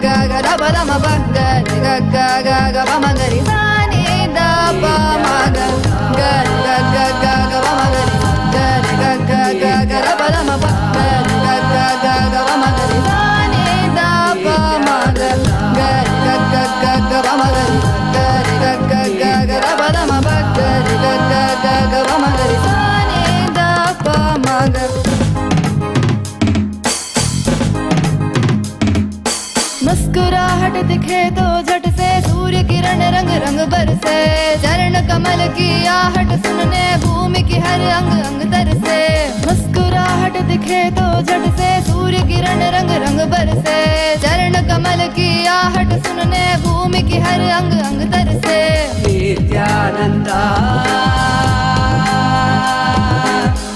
ga ga da ba da ma ba ga ga ga ga ga ba ma ga ri sa ni da pa ma ga ga ga ga ga ga ba ma ga ri ga ga ga ga ga da ba da ma ba ga ga ga ga ga ba ma ga ri sa ni da pa ma ga ga ga ga ga ga ba ma ga ri ga ga ga ga ga da ba da ma ba ga ga ga ga ga ba ma ga ri sa ni da pa ma ga मुस्कुराहट दिखे तो झट से सूर्य किरण रंग रंग बरसे चरण कमल की आहट सुनने भूमि की हर अंग अंग तरसे मुस्कुराहट दिखे तो झट से सूर्य किरण रंग रंग बरसे चरण कमल की आहट सुनने भूमि की हर अंग अंग तरसे नित्यानंदा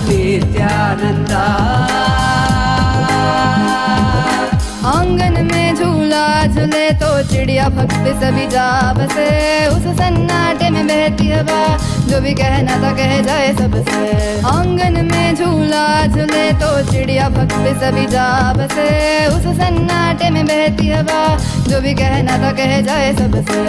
नित्यानंदा आंगन में झूला झूले तो चिड़िया भक्त सभी जा बसे उस सन्नाटे में बहती हवा जो भी कहना था कह जाए सबसे आंगन में झूला झूले तो चिड़िया भक्त सभी जा बसे उस सन्नाटे में बहती हवा जो भी कहना था कह जाए सबसे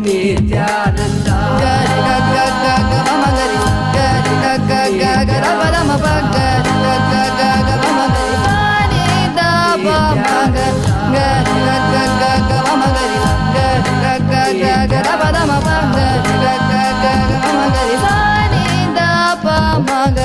नित्यानंदा गरि ग ग ग ग म गरि गरि ग ग ग ग र प र म प गरि ग ग ग ग म गरि सा नि द प म ग गरि ग ग ग ग म गरि गरि ग ग ग ग र प र म प गरि ग ग ग ग म गरि सा नि द प म ग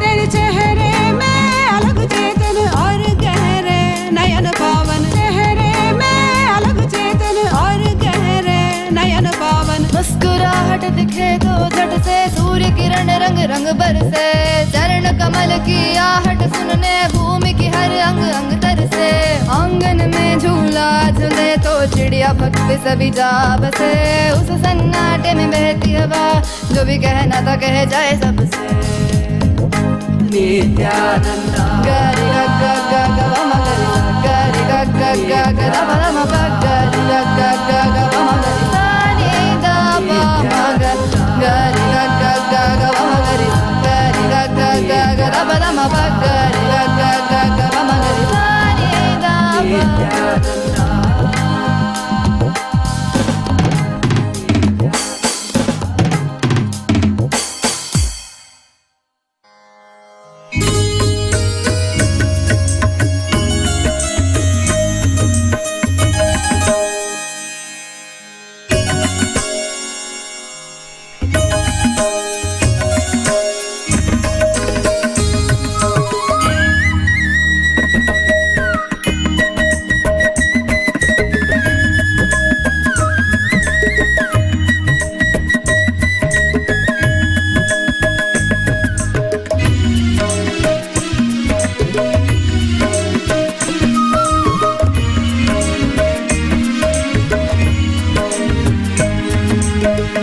तेरे चेहरे में अलग चेतन और गहरे नयन पावन चेहरे में अलग चेतन और गहरे नयन पावन मुस्कुराहट दिखे तो झट से सूर्य किरण रंग रंग बरसे चरण कमल की आहट सुनने भूमि की हर अंग अंग तरसे आंगन में झूला झूले तो चिड़िया भक्त सभी जा बसे उस सन्नाटे में बहती हवा जो भी कहना था कह जाए सबसे नित्यानंदा गरि ग ग ग ग म गरि गरि ग ग ग ग र प र म प गरि ग ग ग ग म गरि सा नि द प म ग गरि ग ग ग ग म गरि गरि ग ग ग ग र प र म प गरि ग ग ग ग म गरि सा नि द प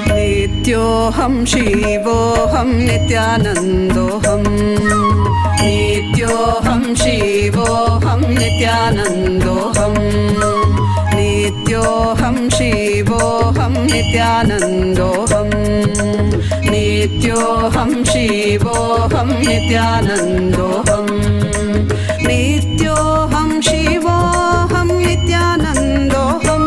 नित्योऽहं शिवोऽहं नित्यानन्दोऽहं नित्योऽहं शिवोऽहं नित्यानन्दोऽहं नित्योऽहं शिवोऽहं नित्यानन्दोऽहं नित्योऽहं शिवोऽहं नित्यानन्दोऽहं नित्योऽहं शिवोऽहं नित्यानन्दोऽहं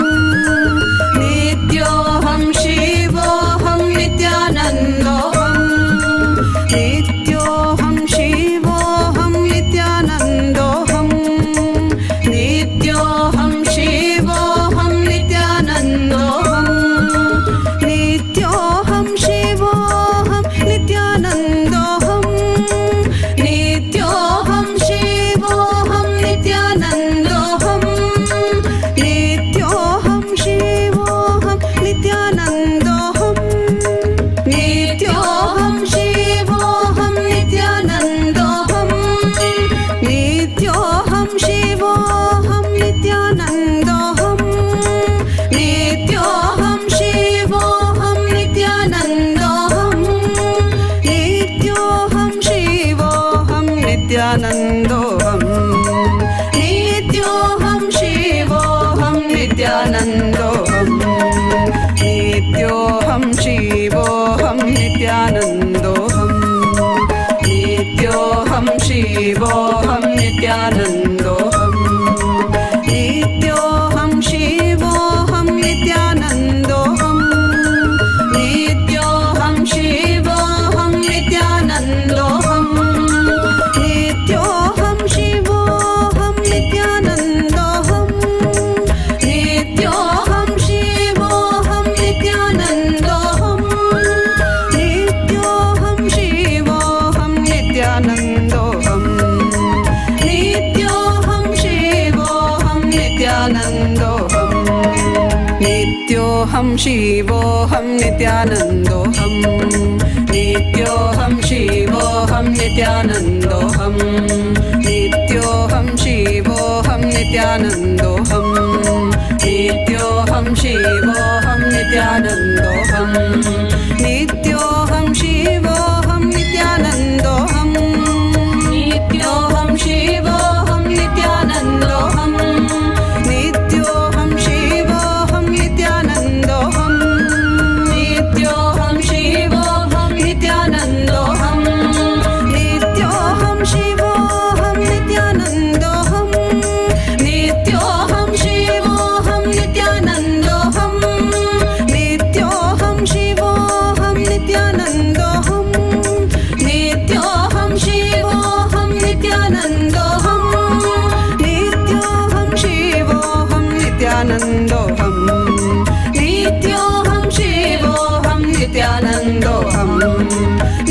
नित्योऽहं शिवोऽहं नित्यानन्दोऽहं नित्योऽहं शिवोऽहं नित्यानन्दोऽहं नित्योऽहं शिवोऽहं नित्यानन्दोऽहं नित्योऽहं शिवोऽहं नित्यानन्दोऽहं नित्योऽहं नित्यानन्दोऽहम् नित्योऽहं शिवोऽहं नित्यानन्दोऽहम् नित्योऽहं शिवोऽहं नित्यानन्दोऽहम् नित्योऽहं शिवोऽहं नित्यानन्दोऽहम् नित्योऽहं शिवोऽहं नित्यानन्दोऽहम् नित्योऽहं शिवोऽहं नित्यानन्दोऽहम् नित्योऽहं शिवोऽहं नित्यानन्दोऽहम् नित्योऽहं शिवोऽहं नित्यानन्दोऽहम् नित्योऽहं शिवोऽहं नित्यानन्दोऽहम् नित्योऽहं शिवोऽहं नित्यानन्दोऽहम् नित्योऽहं शिवोऽहं नित्यानन्दोऽहम् नित्योऽहं शिवोऽहं नित्यानन्दोऽहम् नित्योऽहं शिवोऽहं नित्यानन्दोऽहम् नित्योऽहं शिवोऽहं नित्यानन्दोऽहम् नित्योऽहं शिवोऽहं नित्यानन्दोऽहम्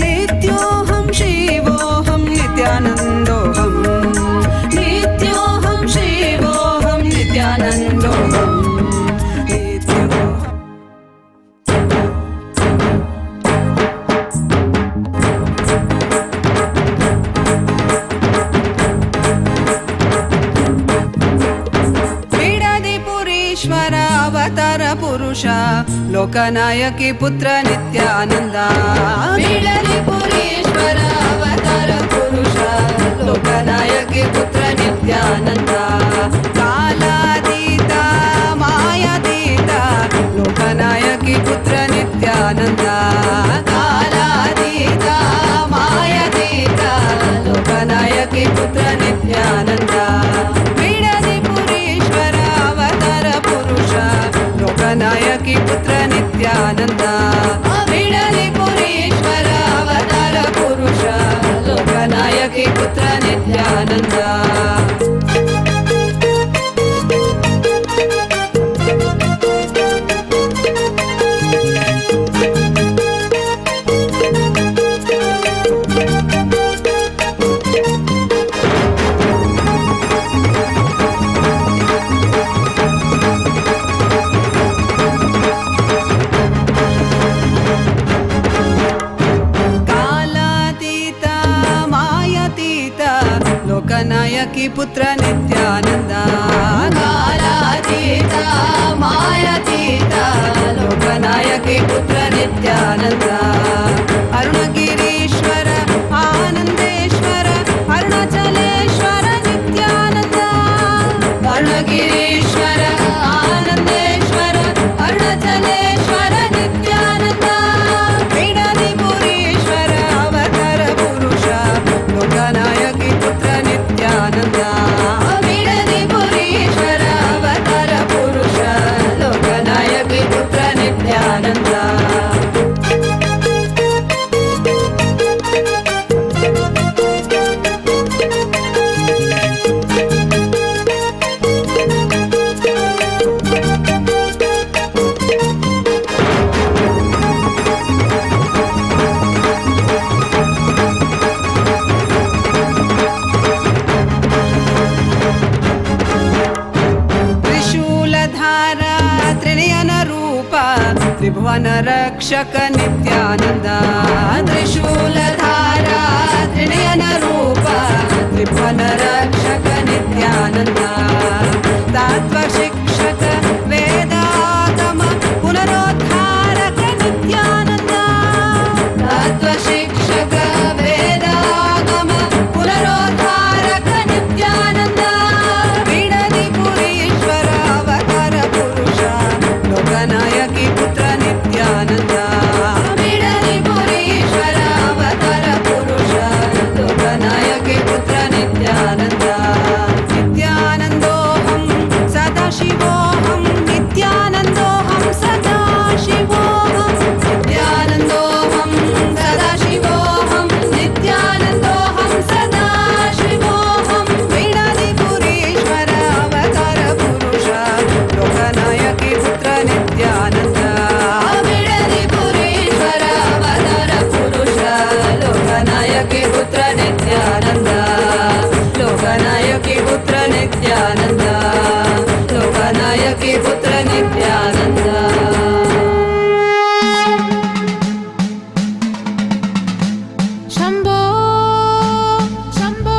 नित्योऽहं शिवोऽहं नित्यानन्दोऽहम् नित्योऽहं शिवोऽहं नित्यानन्दोऽहम् बिडदिपुरीश्वर अवतार पुरुष लोकनायकी पुत्र नित्यानन्द बिडदिपुरीश्वर अवतार पुरुष लोकनायकी पुत्र नित्यानन्द कालातीत मायातीत लोकनायकी पुत्र नित्यानन्द कालातीत मायातीत लोकनायकी पुत्र नित्यानन्द बिडदिपुरीश्वर अवतार पुरुष लोकनायकी पुत्र नित्यानन्द बिडदिपुरीश्वर अवतार पुरुष लोकनायकी पुत्र नित्यानन्द कालातीत मायातीत लोकनायकी पुत्र नित्यानन्द कालातीत मायातीत लोकनायकी पुत्र नित्यानन्द अरुणगिरीश्वर आनन्देश्वर अरुणाचलेश्वर नित्यानन्द अरुणगिरीश्वर आनन्देश्वर अरुणाचलेश्वर नित्यानन्द बिडदिपुरीश्वर अवतार पुरुष लोकनायकी पुत्र नित्यानन्द बिडदिपुरीश्वर अवतार पुरुष लोकनायकी पुत्र नित्यानन्द त्रिशूलधारा त्रिनयन रूप त्रिभुवन रक्षक नित्यानन्द त्रिशूलधारा त्रिनयन रूप त्रिभुवन रक्षक नित्यानन्द तत्त्वशिक्षक वेदागम पुनरोद्धारक नित्यानन्द तत्त्वशिक्षक वेदागम पुनरोद्धारक नित्यानन्द बिडदिपुरीश्वर अवतार पुरुष लोकनायकी पुत्र नित्यानन्द बिडदिपुरीश्वर अवतार पुरुष लोकनायकी पुत्र नित्यानन्द नित्यानन्द जानकी पुत्र नित्यानंद शंभो शंभो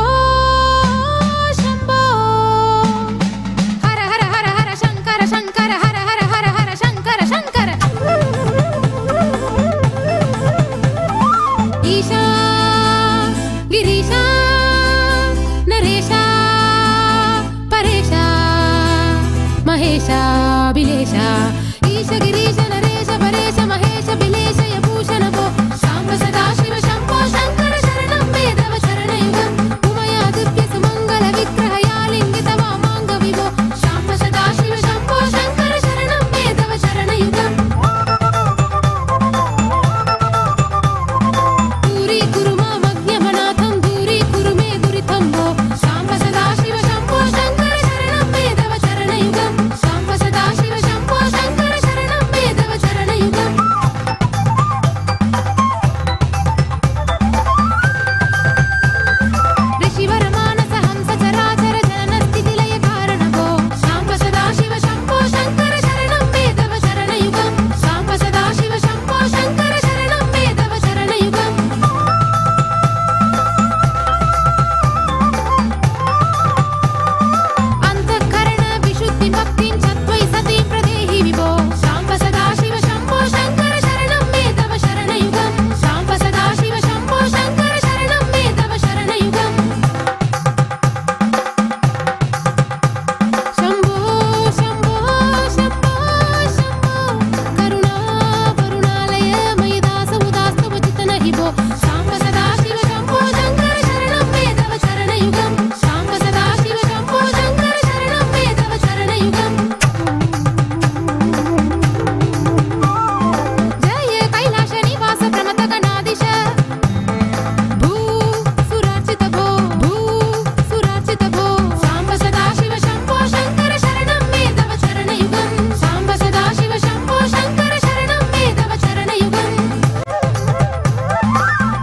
शंभो हर हर हर हर शंकर शंकर हर हर हर हर शंकर शंकर ईशा गिरीशा नरेशा परेशा महेशा बिलेशा ईश गिरीश नरेश परेश महेश बिलेश यभूषण भो शांब सदा शिव शंभो शंकर शरणं मे तव चरणयुगम् उमयादित्य सुमंगल विग्रह यालिंगित वामांग विभो शांब सदा शिव शंभो शंकर शरणं मे तव चरणयुगम् दूरी कुरु मामज्ञमनाथं दूरी कुरु मे दुरितं भो शांब सदा शिव शंभो शंकर शरणं मे तव चरणयुगम् शांब सदा शिव शंभो शंकर शरणं मे तव चरणयुगम् ऋषिवर मानस हंस चराचर जनन स्थिति लय कारण भो शांब सदा शिव शंभो शंकर शरणं मे तव चरणयुगम् शांब सदा शिव शंभो शंकर शरणं मे तव चरणयुगम् अंतःकरण विशुद्धि भक्तिं सत्त्वै सति प्रदेहि विभो शांब सदा शिव शंभो शंकर शरणं मे तव शरणयुगम् शांब सदा शिव शंभो शंकर शरणं मे तव शरणयुगम् शंभो शंभो शंभो शंभो करुणा करुणालय मयि दास उदास्तव चित्तन हि भो शांब सदा शिव शंभो शंकर शरणं मे तव चरणयुगम् शांब सदा शिव शंभो शंकर शरणं मे तव चरणयुगम् जय कैलाश निवास प्रमथगणाधीश भू सुरार्चित भो शांब सदा शिव शंभो शंकर शरणं मे तव चरणयुगम् शांब सदा शिव शंभो शंकर शरणं मे तव चरणयुगम्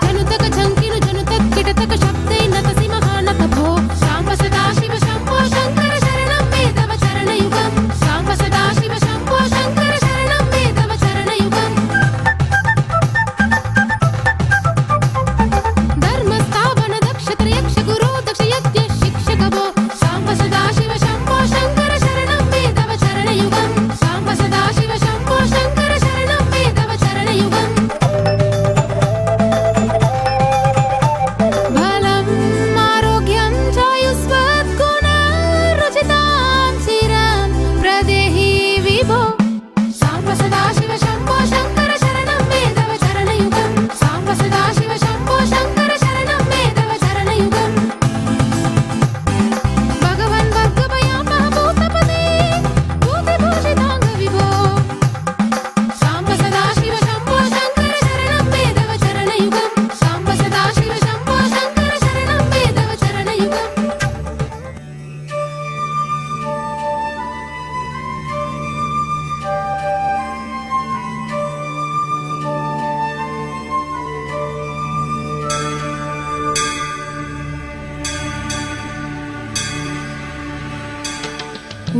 जनुतक झंकिनु जनुतक किटतक शब्दै नतसि महानत भो शांब सदा शिव शंभो शंकर शरणं मे तव चरणयुगम् शांब सदा शिव शंभो शंकर शरणं मे तव चरणयुगम् धर्मस्थापन दक्षत्र यक्ष गुरु दक्ष यज्ञ शिक्षक भो शांब सदा शिव शंभो शंकर शरणं मे तव चरणयुगम् शांब सदा शिव शंभो शंकर शरणं मे तव चरणयुगम् बलम् आरोग्यं चायुस्वद्गुणरुचितां चिरं प्रदेहि विभो शांब सदा शिव शंभो शंकर शरणं मे तव चरणयुगम् शांब सदा शिव शंभो शंकर शरणं मे तव चरणयुगम् भगवन् भक्तभयापः भूतपते भूतिभूषिताङ्ग विभो शांब सदा शिव शंभो शंकर शरणं मे तव चरणयुगम् शांब सदा शिव शंभो शंकर शरणं मे तव चरणयुगम्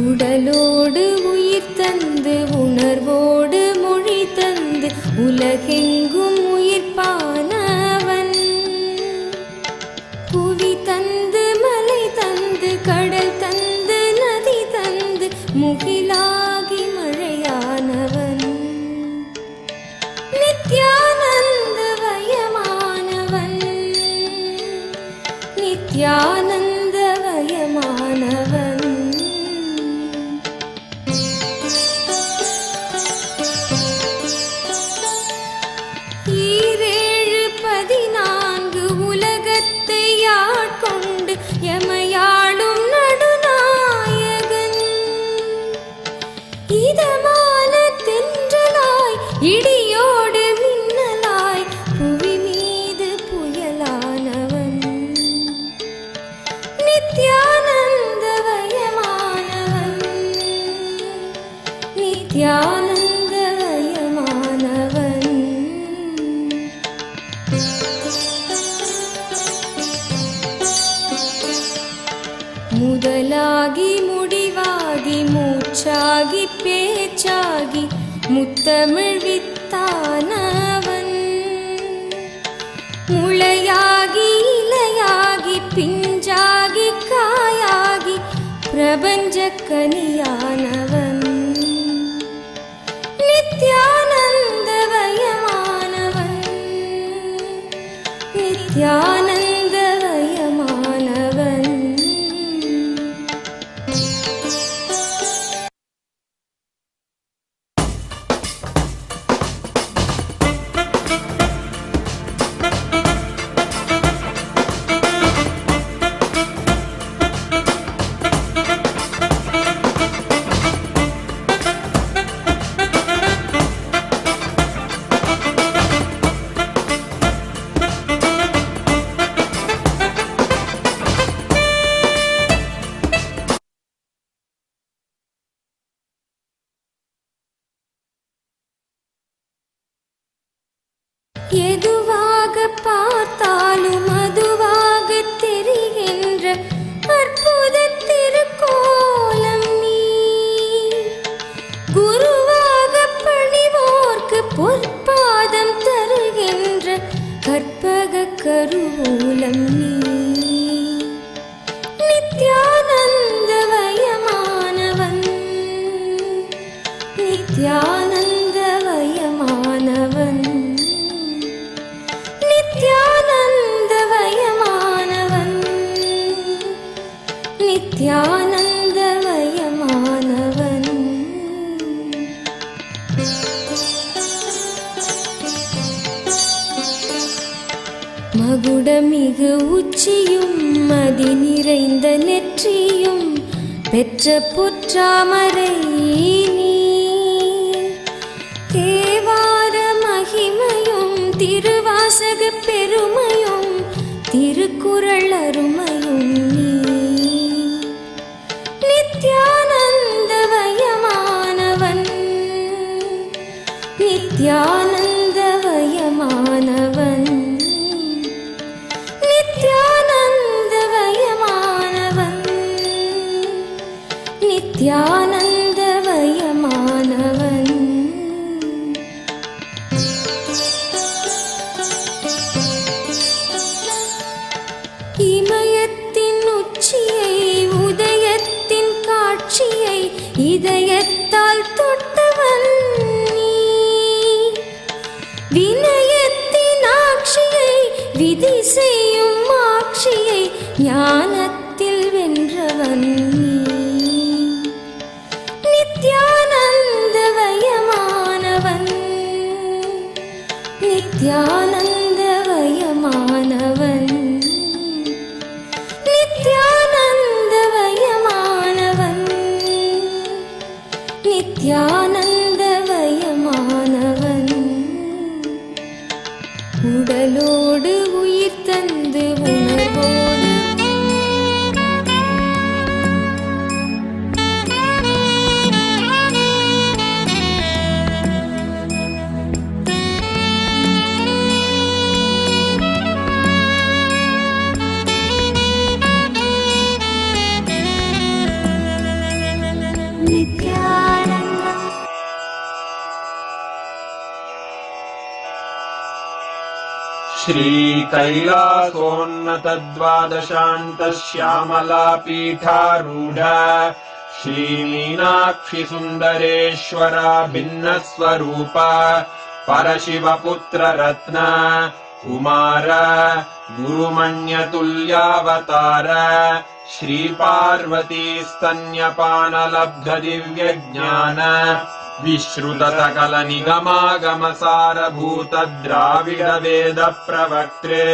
உடலோடு உயிர் தந்து உணர்வோடு மொழி தந்து உலகெங்கும் உயிர்ப்பானவன் புவி தந்து மலை தந்து கடல் தந்து நதி தந்து முகிலாகி மழையானவன் நித்யானந்தவயமானவன் நித்யானந்தவயமானவன் ஈரேழு 14 உலகத்தை ஆட்கொண்டு எமையாளும் நடுநாயகன் இதமான தென்றலாய் இடியோடு மின்னலாய் புவி மீது புயலானவன் நித்யானந்தவயமானவன் நித்யானந்தவயமானவன் முதலாகி முடிவாகி மூச்சாகி மொழியாகி பேச்சாகி முத்தமிழ் வித்தானவன் முளையாகி இலையாகி பிஞ்சாகி காயாகி பிரபஞ்ச கனியானவன் நித்யானந்தவயமானவன் நித்யானந்தவயமானவன் எதுவாக பார்த்தாலும் அதுவாக தெரிகின்ற அற்புத திருக்கோலம் நீ குருவாக பணிவோர்க்கு பொற்பாதம் தருகின்ற கற்பக கருவூலம் நீ நித்யானந்தவயமானவன் நித்யானந்தவயமானவன் நித்யானந்தவயமானவன் நித்யானந்தவயமானவன் மகுடமிகு உச்சியும் மதி நிறைந்த நெற்றியும் பெற்ற புற்றாமரை நீ தேவார மகிமையும் திருவாசக பெருமையும் திருக்குறள் அருமையும் நீ நித்யானந்தவயமானவன் நித்யானந்தவயமானவன் நித்யானந்தவயமானவன் நித்யானந்தவயமானவன் இமயத்தின் உச்சியை உதயத்தின் காட்சியை இதயத்தால் தொட்டவன் நீ வினயத்தின் ஆட்சியை விதி செய்யும் ஆட்சியை ஞானத்தில் வென்றவன் நீ நித்யானந்தவயமானவன் நித்யானந்தவயமானவன் நித்யானந்தவயமானவன் நித்யானந்தவயமானவன் உடலோடு உயிர் தந்து உணர்வோடு श्रीकैलासोन्नतद्वादशान्तश्यामला पीठारूढ श्रीमीनाक्षि सुन्दरेश्वरा भिन्नस्वरूप परशिवपुत्ररत्न कुमार गुरुमण्यतुल्यावतार श्रीपार्वतीस्तन्यपानलब्धदिव्यज्ञान विश्रुतसकलनिगमागमसारभूत द्राविडवेद प्रवक्त्रे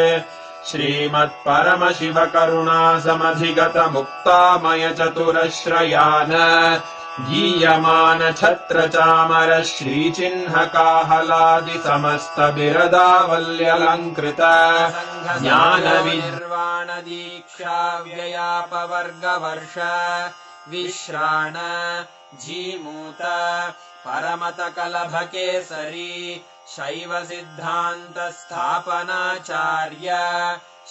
श्रीमत्परमशिवकरुणासमधिगत मुक्तामय चतुरश्रयान गीयमान छत्रचामर श्रीचिह्नकाहलादि समस्त बिरदावल्यलङ्कृत ज्ञानविर्वाण दीक्षा व्ययापवर्गवर्ष विश्राण जीमूत परमत कलभकेसरी शैव सिद्धान्त स्थापनाचार्य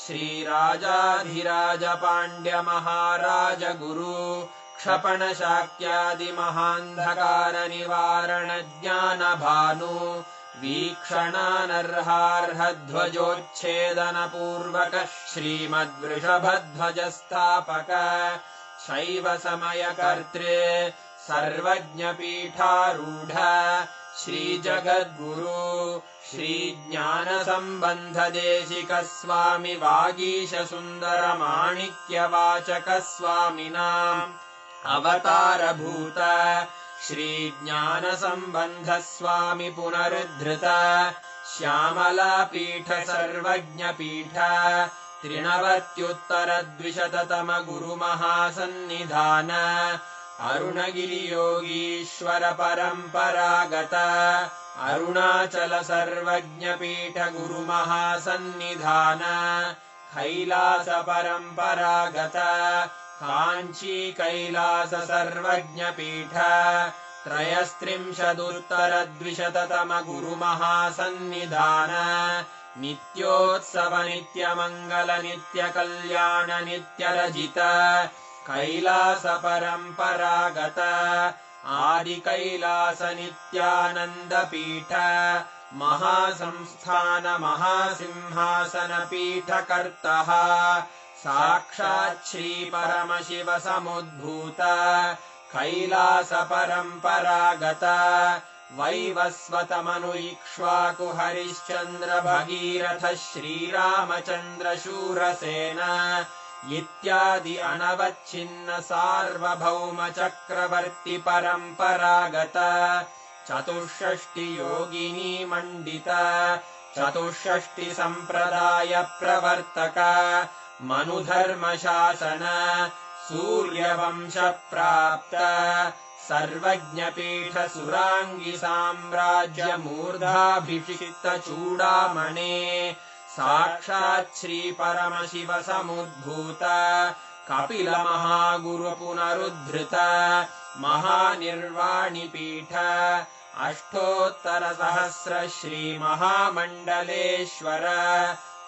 श्रीराजाधिराज पाण्ड्य महाराज गुरु क्षपणशाक्यादिमहान्धकारनिवारणज्ञानभानु वीक्षणानर्हार्हध्वजोच्छेदनपूर्वक श्रीमद्वृषभध्वजस्थापक शैव समयकर्त्रे सर्वज्ञपीठारूढ श्रीजगद्गुरु श्रीज्ञानसम्बन्धदेशिकस्वामि वागीशसुन्दरमाणिक्यवाचकस्वामिनाम् अवतारभूत श्रीज्ञानसम्बन्धस्वामि पुनरुद्धृत श्यामलापीठ सर्वज्ञपीठ त्रिनवत्युत्तरद्विशततम गुरुमहासन्निधान अरुणगिरियोगीश्वर परम्परागत अरुणाचल सर्वज्ञपीठ गुरुमहासन्निधान कैलास परम्परागत काञ्ची कैलास सर्वज्ञपीठ त्रयस्त्रिंशदुत्तरद्विशततम गुरुमहासन्निधान नित्योत्सव नित्यमङ्गल नित्यकल्याण नित्यरजित कैलास परम्परागत आदिकैलास नित्यानन्दपीठ महासंस्थान महासिंहासनपीठकर्तः साक्षात् श्रीपरमशिव समुद्भूत कैलास परम्परागत वैवस्वतमनु इक्ष्वाकु हरिश्चन्द्र भगीरथ श्रीरामचन्द्र शूरसेन इत्यादि अनवच्छिन्न सार्वभौम चक्रवर्ति परम्परागत चतुष्षष्टि योगिनी मण्डित चतुष्षष्टि सम्प्रदाय प्रवर्तक मनुधर्म शासन सूर्यवंश प्राप्त सर्वज्ञपीठ सुराङ्गी साम्राज्य मूर्धाभिषिक्त चूडामणे साक्षात् श्री परमशिव समुद्भूत कपिल महागुरु पुनरुद्धृत महानिर्वाणिपीठ अष्टोत्तर सहस्र श्री महामण्डलेश्वर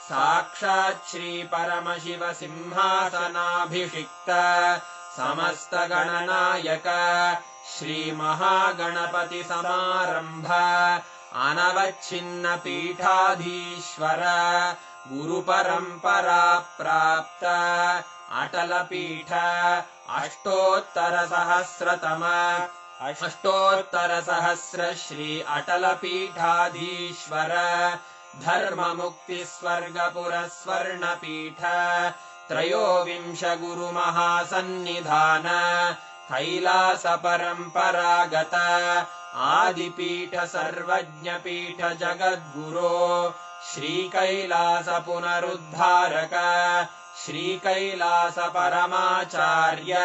साक्षात् श्री परमशिव सिंहासनाभिषिक्त समस्त गणनायक श्री महागणपति समारंभ अनवच्छिन्न पीठाधीश्वर गुरु परंपरा प्राप्त अटल पीठ अष्टोत्तर सहस्र श्री अटल पीठाधीश्वर धर्म मुक्ति स्वर्गपुर स्वर्ण पीठ त्रयोविंश गुरु महासन्निधान कैलास परम्परागत आदिपीठ सर्वज्ञपीठ जगद्गुरो श्रीकैलास पुनरुद्धारक श्रीकैलास परमाचार्य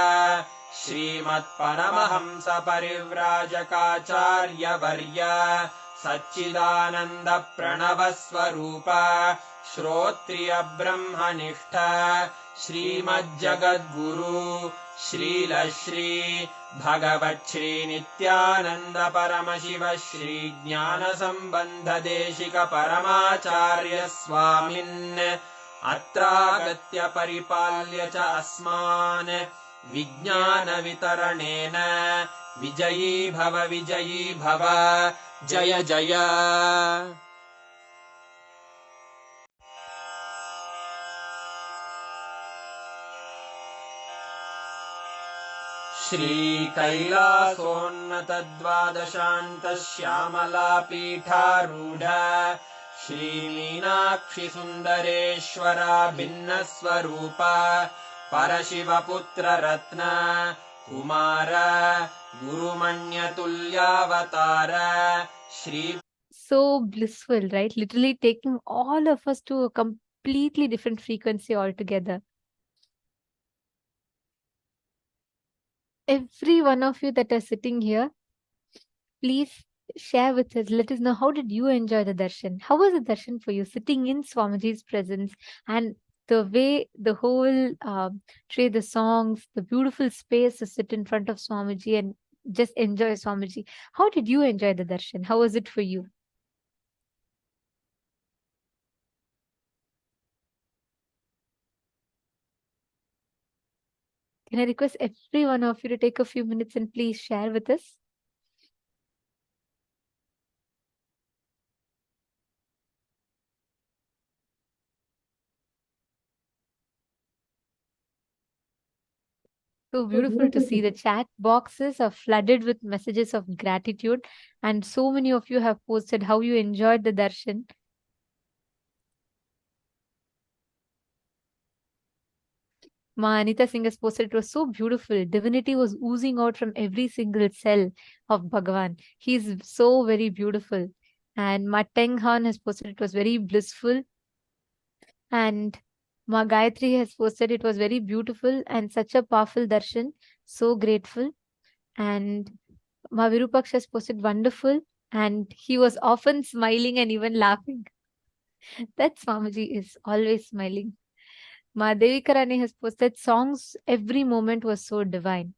श्रीमत्परमहंस परिव्राजकाचार्य वर्य सच्चिदानन्द प्रणव स्वरूप श्रोत्रिय ब्रह्मनिष्ठ श्रीमज्जगद्गुरु श्रील श्री भगवच्छ्री नित्यानंद परमशिव श्री ज्ञान संबंध देशिक परमाचार्य स्वामिन् अत्रागत्य परिपाल्य च अस्मान् विज्ञान वितरणेन विजयी भव जय जय। श्रीकैलासोन्नत द्वादशान्त श्यामला पीठारूढ श्रीमीनाक्षि सुन्दरेश्वरा भिन्न स्वरूप परशिवपुत्र रत्न Kumar गुरुमण्यतुल्यावतार Shri So blissful, right? Literally taking all of us to a completely different frequency altogether. Every one of you that are sitting here, please share with us. Let us know, how did you enjoy the darshan? How was the darshan for you, sitting in Swamiji's presence, and the way the whole the songs, the beautiful space to sit in front of Swamiji and just enjoy Swamiji. How did you enjoy the darshan? How was it for you? Can I request every one of you to take a few minutes and please share with us? So beautiful to see. The chat boxes are flooded with messages of gratitude, and so many of you have posted how you enjoyed the darshan. Ma Anita Singh has posted it was so beautiful. Divinity was oozing out from every single cell of Bhagavan. He's so very beautiful. And Ma Teng Han has posted it was very blissful. And Ma Gayatri has posted it was very beautiful and such a powerful darshan. So grateful. And Ma Virupaksha has posted wonderful. And he was often smiling and even laughing. That Swamiji is always smiling. Ma Devikarani has posted songs, every moment was so divine.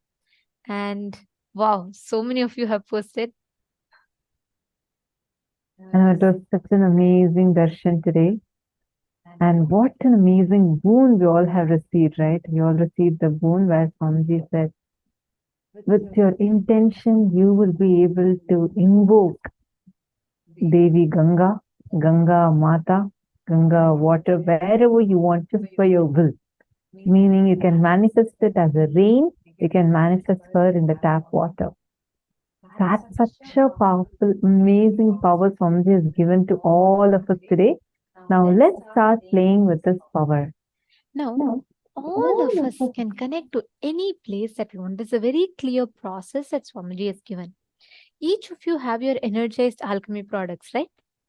And wow, so many of you have posted. And it was such an amazing darshan today. And what an amazing boon we all have received, right? We all received the boon where Swamiji said, with your intention, you will be able to invoke Devi Ganga, Ganga Mata, Ganga water, wherever you want, just for your will. Meaning you can manifest it as a rain, you can manifest her in the tap water. That's such a powerful, amazing power Swamiji has given to all of us today. Now let's start playing with this power. Now, all of us can connect to any place that we want. There's a very clear process that Swamiji has given. Each of you have your energized alchemy products, right?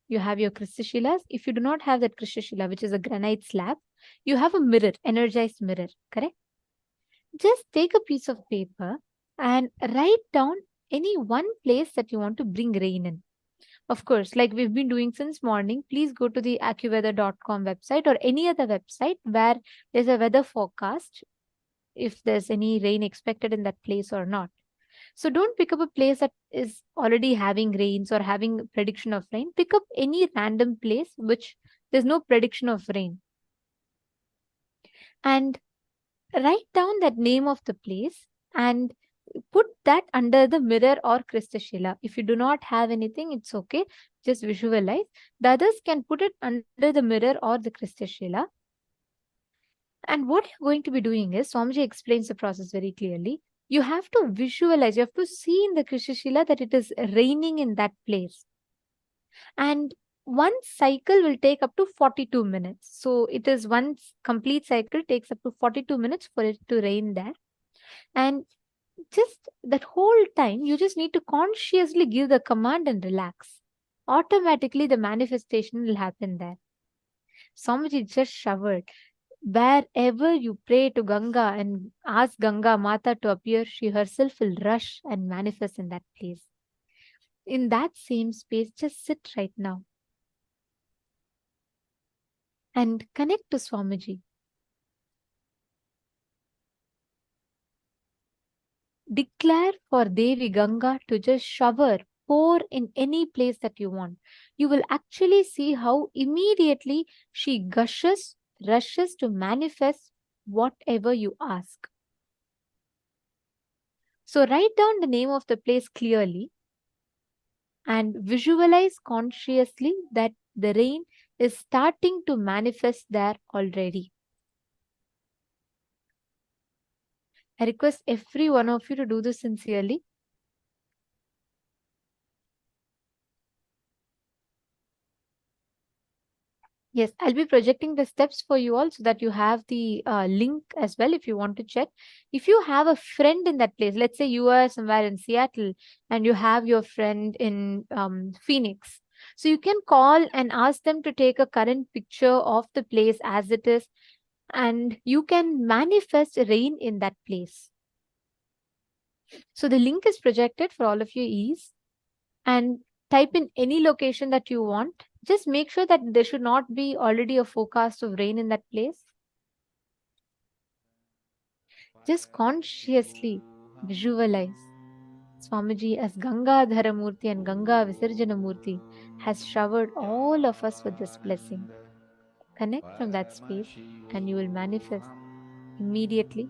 You have your Kristashilas. If you do not have that Kristashila, which is a granite slab, you have a mirror, energized mirror, correct? Just take a piece of paper and write down any one place that you want to bring rain in. Of course, like we've been doing since morning, please go to the accuweather.com website or any other website where there's a weather forecast, if there's any rain expected in that place or not. So don't pick up a place that is already having rains or having prediction of rain. Pick up any random place which there's no prediction of rain. And write down that name of the place and put that under the mirror or Kristashila. If you do not have anything, it's okay. Just visualize. The others can put it under the mirror or the Kristashila. And what you're going to be doing is, Swamiji explains the process very clearly. You have to visualize, you have to see in the Kristashila that it is raining in that place. And one cycle will take up to 42 minutes. So it is one complete cycle takes up to 42 minutes for it to rain there. And just that whole time, you just need to consciously give the command and relax. Automatically, the manifestation will happen there. Swamiji just showered. Wherever you pray to Ganga and ask Ganga Mata to appear, she herself will rush and manifest in that place. In that same space, just sit right now and connect to Swamiji. Declare for Devi Ganga to just shower, pour in any place that you want. You will actually see how immediately she gushes, rushes to manifest whatever you ask. So write down the name of the place clearly and visualize consciously that the rain is starting to manifest there already. I request every one of you to do this sincerely. Yes, I'll be projecting the steps for you all so that you have the link as well if you want to check. If you have a friend in that place, let's say you are somewhere in Seattle and you have your friend in Phoenix. So you can call and ask them to take a current picture of the place as it is, and you can manifest rain in that place. So the link is projected for all of your ease, and type in any location that you want. Just make sure that there should not be already a forecast of rain in that place. Just consciously visualize Swamiji as Gangadhara Murti and Ganga Visarjana Murti has showered all of us with this blessing. Connect from that space and you will manifest immediately.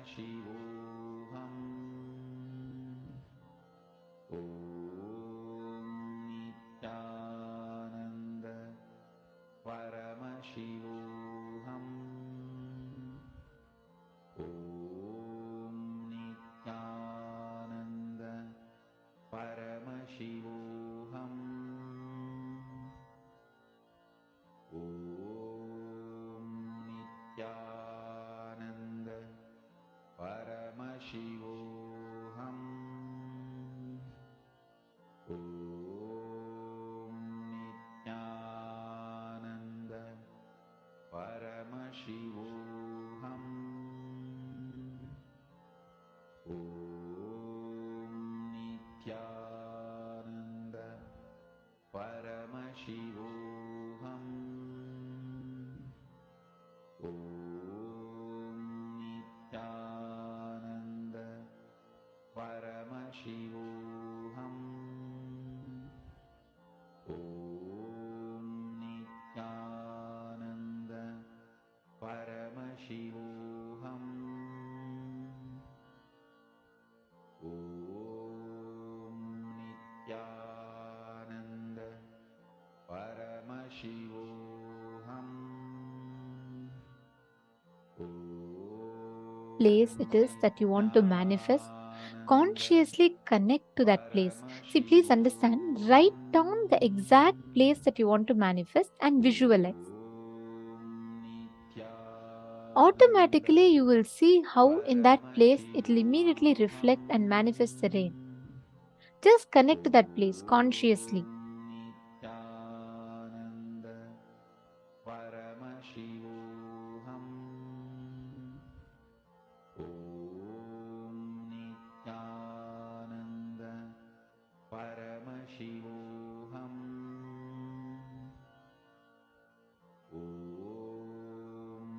Paramashivoham. Om Nithyananda Paramashivoham. Om Nithyananda Paramashivoham. Om Nithyananda Paramashivoham. Om Nithyananda Paramashivoham. Om Nithyananda Paramashivoham. Om Nithyananda Paramashivoham. Om Nithyananda Paramashivoham. Om Nithyananda Paramashivoham. Place it is that you want to manifest, consciously connect to that place. See, please understand, write down the exact place that you want to manifest and visualize. Automatically, you will see how in that place it will immediately reflect and manifest the rain. Just connect to that place consciously. Nithyananda Paramashivoham. Om Nithyananda Paramashivoham. Om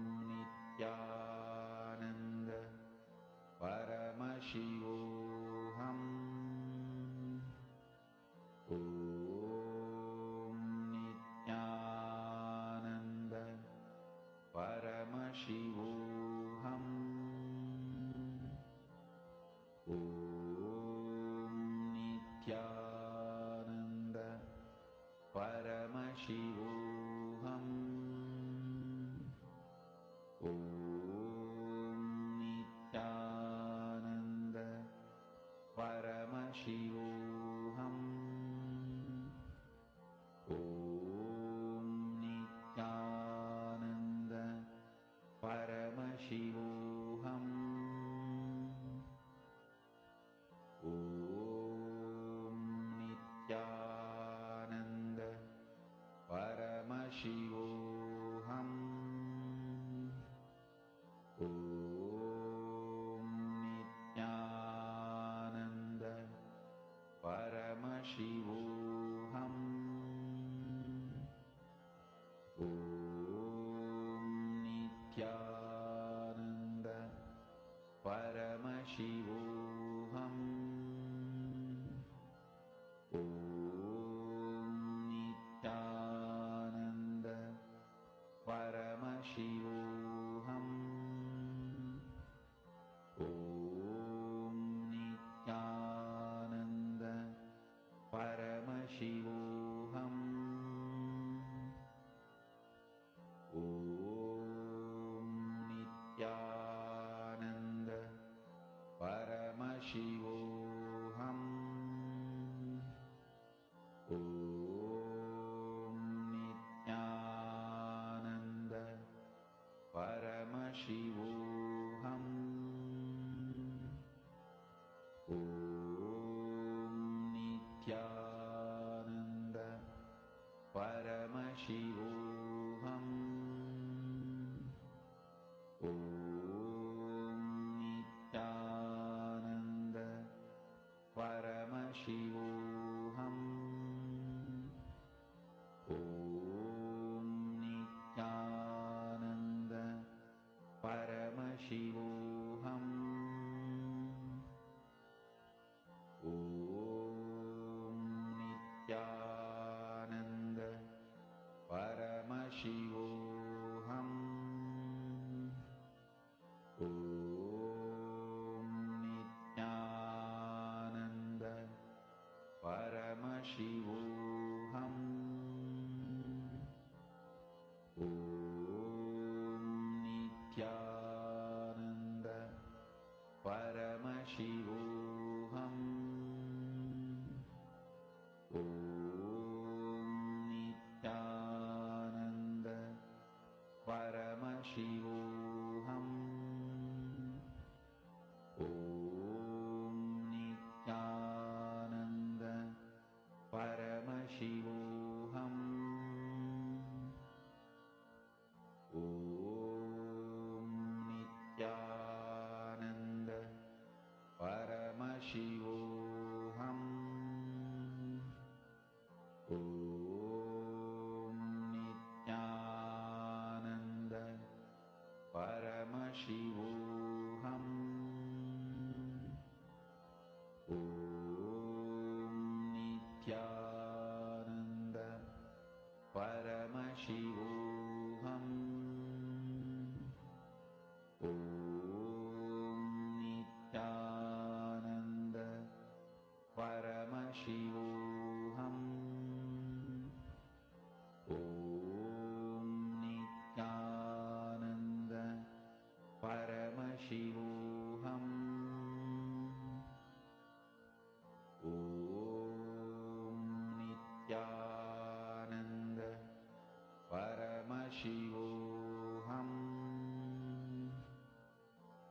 Nithyananda Paramashivoham. Om Nithyananda Paramashivoham. Om Nithyananda Paramashivoham. Om Nithyananda Paramashivoham. Om Nithyananda Paramashivoham. Om Nithyananda Paramashivoham. Om Nithyananda Paramashivoham. Om Nithyananda Paramashivoham. Om Nithyananda Paramashivoham. Om Nithyananda Paramashivoham. Om Nithyananda Paramashivoham. Om Nithyananda Paramashivoham. Om Nithyananda Paramashivoham. Om Nithyananda Paramashivoham. Om Nithyananda Paramashivoham. Om Nithyananda Paramashivoham. Om Paramashivoham. Om Nithyananda Paramashivoham.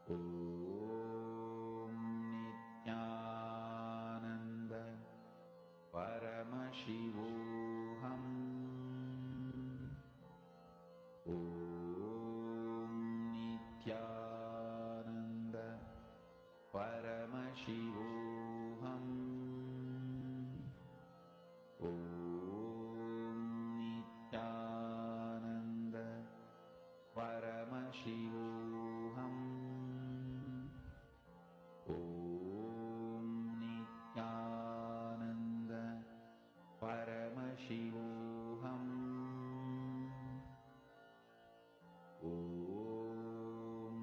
Om Nithyananda Paramashivoham. Om Nithyananda Paramashivoham. Om Nithyananda Paramashivoham. Om Nithyananda Paramashivoham. Om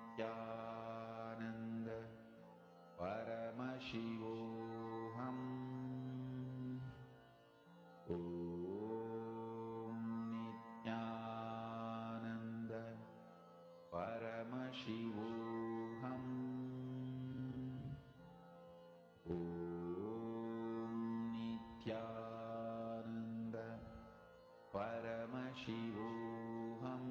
Nithyananda Paramashivoham. Om Nithyananda Paramashivoham. Om Nithyananda Paramashivoham.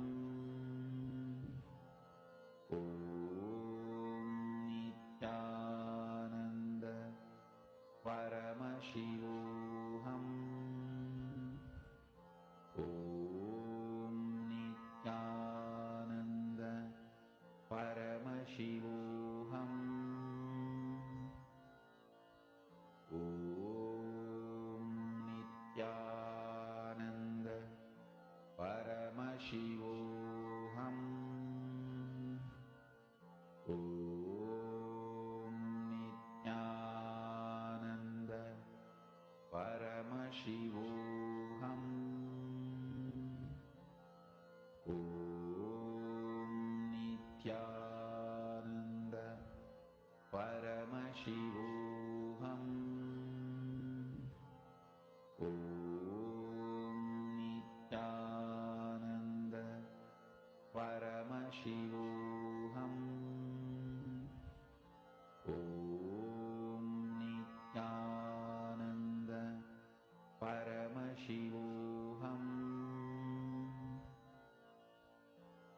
Om Nithyananda Paramashivoham. Om Nithyananda Paramashivoham. Om Nithyananda Paramashivoham. Om Nithyananda Paramashivoham. Om Nithyananda Paramashivoham. Om Nithyananda Paramashivoham. Om Nithyananda Paramashivoham.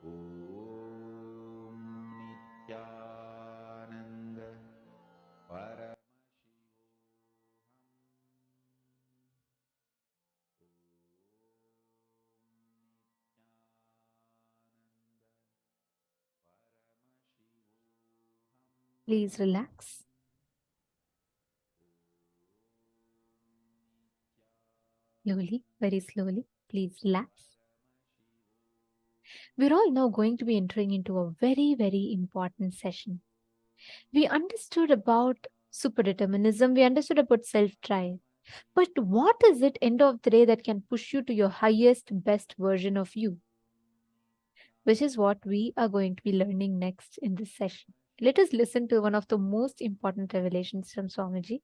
Om Nithyananda Please relax. Slowly, very slowly, please relax. We're all now going to be entering into a very, very important session. We understood about super determinism, we understood about self-drive. But what is it, end of the day, that can push you to your highest, best version of you? Which is what we are going to be learning next in this session. Let us listen to one of the most important revelations from Swamiji.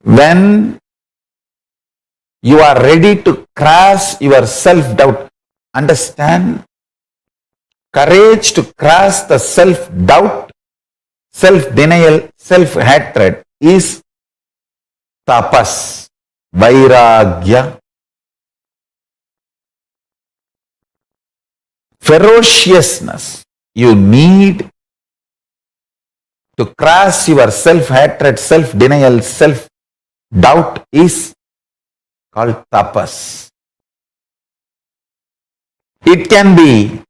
When you are ready to cross your self-doubt, understand, courage to cross the self-doubt, self-denial, self-hatred is tapas, vairagya. Ferociousness you need to cross your self-hatred, self-denial, self-doubt is called tapas. It can be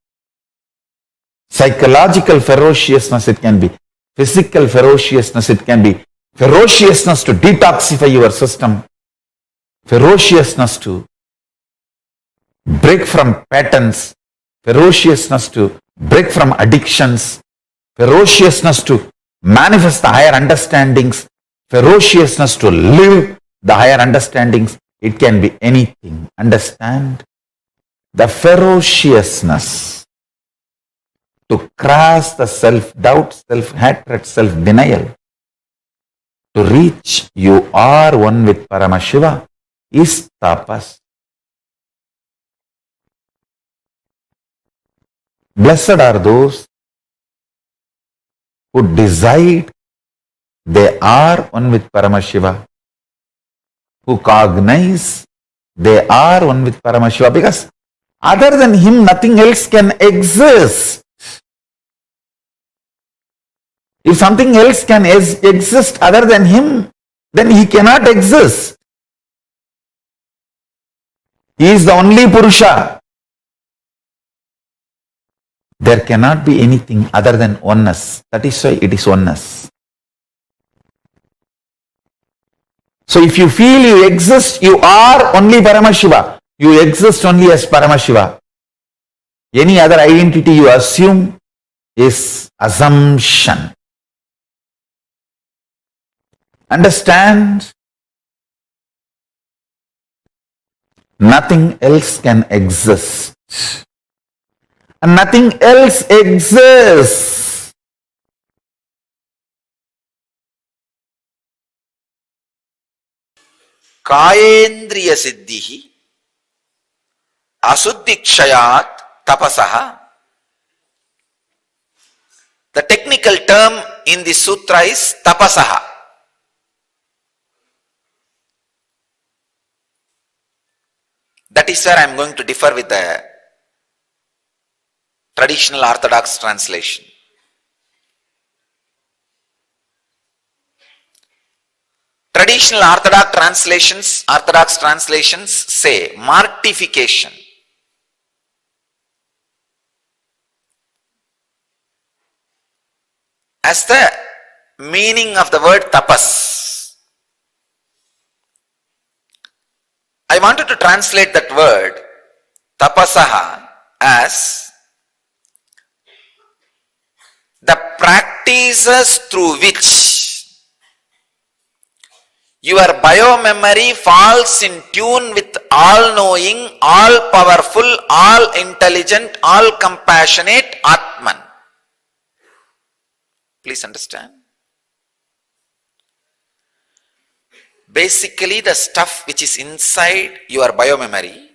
psychological ferociousness, it can be physical ferociousness, it can be ferociousness to detoxify your system, ferociousness to break from patterns, ferociousness to break from addictions, ferociousness to manifest the higher understandings, ferociousness to live the higher understandings. It can be anything. Understand? The ferociousness to cross the self-doubt, self-hatred, self-denial, to reach you are one with Paramashiva is tapas. Blessed are those who decide they are one with Paramashiva, who cognize they are one with Paramashiva, because other than him nothing else can exist. If something else can exist other than him, then he cannot exist. He is the only Purusha. There cannot be anything other than oneness. That is why it is oneness. So if you feel you exist, you are only Paramashiva. You exist only as Paramashiva. Any other identity you assume is assumption. Understand? Nothing else can exist. And nothing else exists. Kayendriya siddhihi asuddhikshayat tapasaha. The technical term in the sutra is tapasaha. That is where I am going to differ with the traditional orthodox translation. Traditional orthodox translations say mortification. As the meaning of the word tapas. I wanted to translate that word tapasaha as the practices through which your biomemory falls in tune with all-knowing, all-powerful, all-intelligent, all-compassionate Atman. Please understand. Basically, the stuff which is inside your biomemory,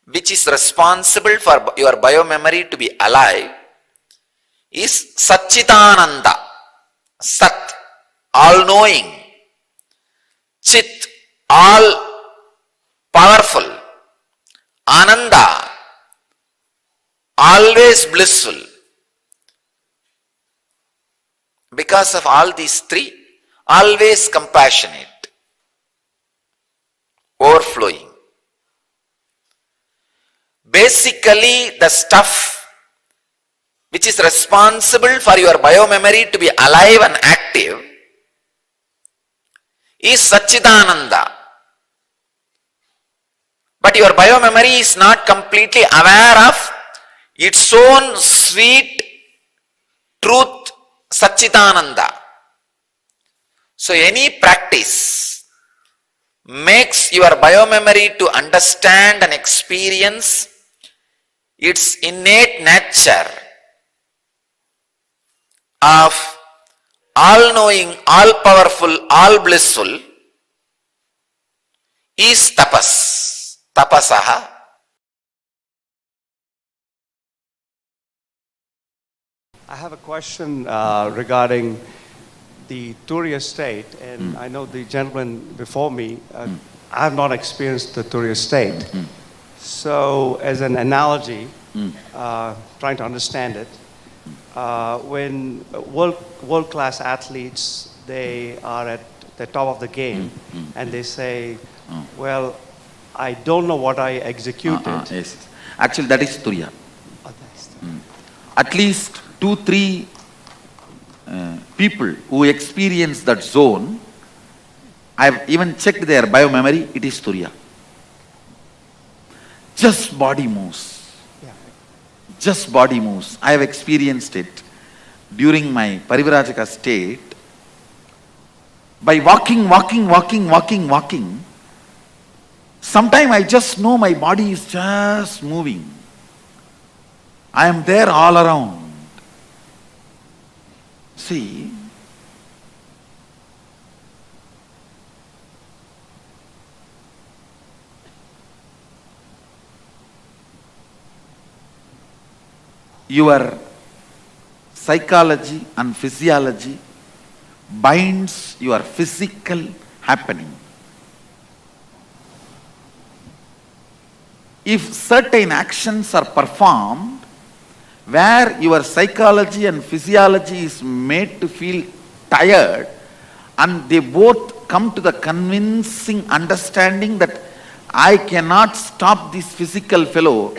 which is responsible for your biomemory to be alive, is Satchitananda, Sat, all-knowing, Chit, all-powerful, Ananda, always blissful. Because of all these three, always compassionate, overflowing. Basically, the stuff which is responsible for your biomemory to be alive and active is Satchidananda. But your biomemory is not completely aware of its own sweet truth, Satchidananda. So any practice makes your biomemory to understand and experience its innate nature of all-knowing, all-powerful, all-blissful is tapas. Tapasaha. I have a question regarding the Turiya state, and I know the gentleman before me, I have not experienced the Turiya state. So as an analogy, trying to understand it, when world-class athletes, they are at the top of the game, and they say, well, I don't know what I executed. Yes. Actually, that is Turiya. At least 2-3 people who experience that zone, I have even checked their biomemory, it is Turiya. Just body moves. Just body moves. I have experienced it during my Parivrajaka state. By walking, sometime I just know my body is just moving. I am there all around. See, your psychology and physiology binds your physical happening. If certain actions are performed where your psychology and physiology is made to feel tired, and they both come to the convincing understanding that I cannot stop this physical fellow,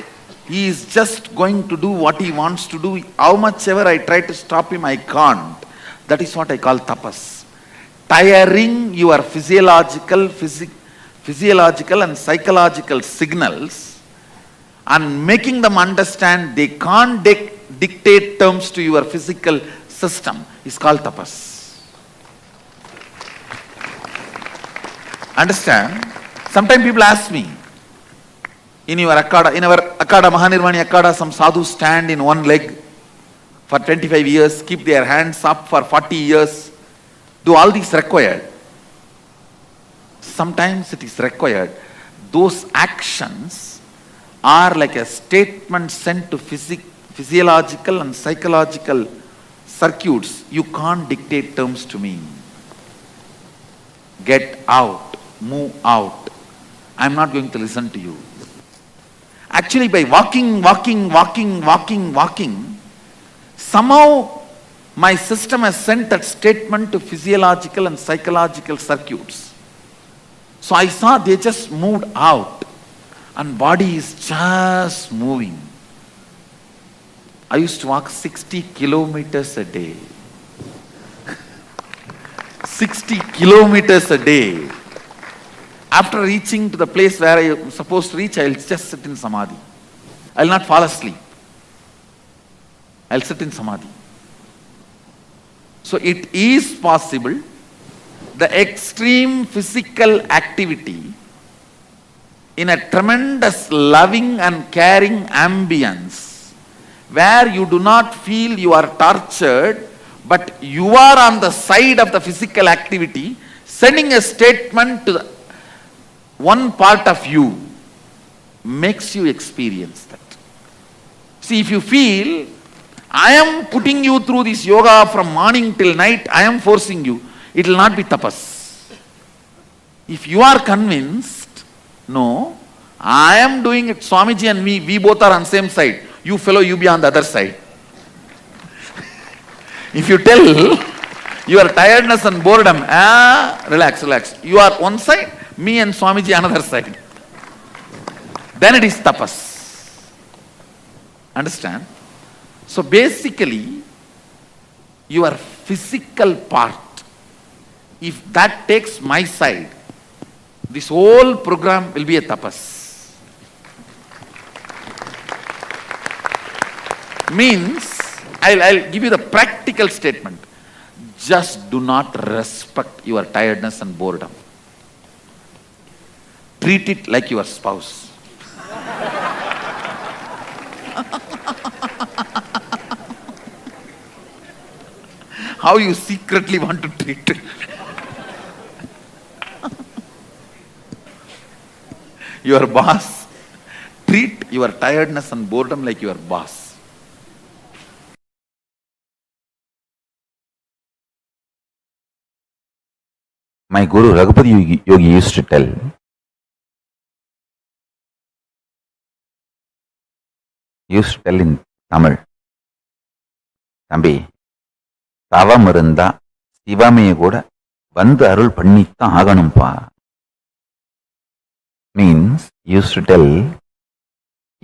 he is just going to do what he wants to do, how much ever I try to stop him, I can't. That is what I call tapas. Tiring your physiological and psychological signals and making them understand they can't dictate terms to your physical system is called tapas. Understand? Sometimes people ask me, in our Akada, Mahanirvani Akada, some sadhus stand in one leg for 25 years, keep their hands up for 40 years. Do all these required? Sometimes it is required. Those actions are like a statement sent to physiological and psychological circuits. You can't dictate terms to me. Get out, move out. I'm not going to listen to you. Actually, by walking, somehow my system has sent that statement to physiological and psychological circuits. So I saw they just moved out and body is just moving. I used to walk 60 kilometers a day. 60 kilometers a day. After reaching to the place where I am supposed to reach, I will just sit in samadhi. I will not fall asleep. I will sit in samadhi. So it is possible, the extreme physical activity in a tremendous loving and caring ambience where you do not feel you are tortured, but you are on the side of the physical activity, sending a statement to the one part of you, makes you experience that. See, if you feel, I am putting you through this yoga from morning till night, I am forcing you, it will not be tapas. If you are convinced, no, I am doing it, Swamiji and me, we both are on same side. You fellow, you be on the other side. If you tell your tiredness and boredom, relax. You are one side, me and Swamiji another side. Then it is tapas. Understand? So basically, your physical part, if that takes my side, this whole program will be a tapas. Means, I'll give you the practical statement. Just do not respect your tiredness and boredom. Treat it like your spouse. how you secretly want to treat. Your boss. Treat your tiredness and boredom like your boss. My Guru Raghupati Yogi used to tell, in Tamil, தம்பி தவம் இருந்தா சிவமே கூட வந்து அருள் பண்ணித்தான் ஆகணும்பா. Means, used to tell,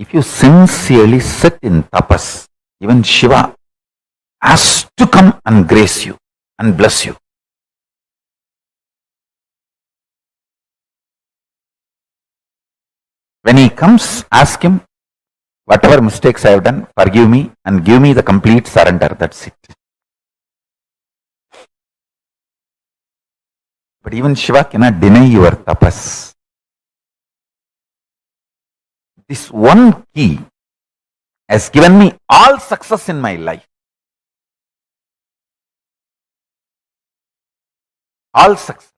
if you sincerely sit in tapas, even Shiva has to come and grace you and bless you. When he comes, ask him, whatever mistakes I have done, forgive me and give me the complete surrender. That's it. But even Shiva cannot deny your tapas. This one key has given me all success in my life. All success.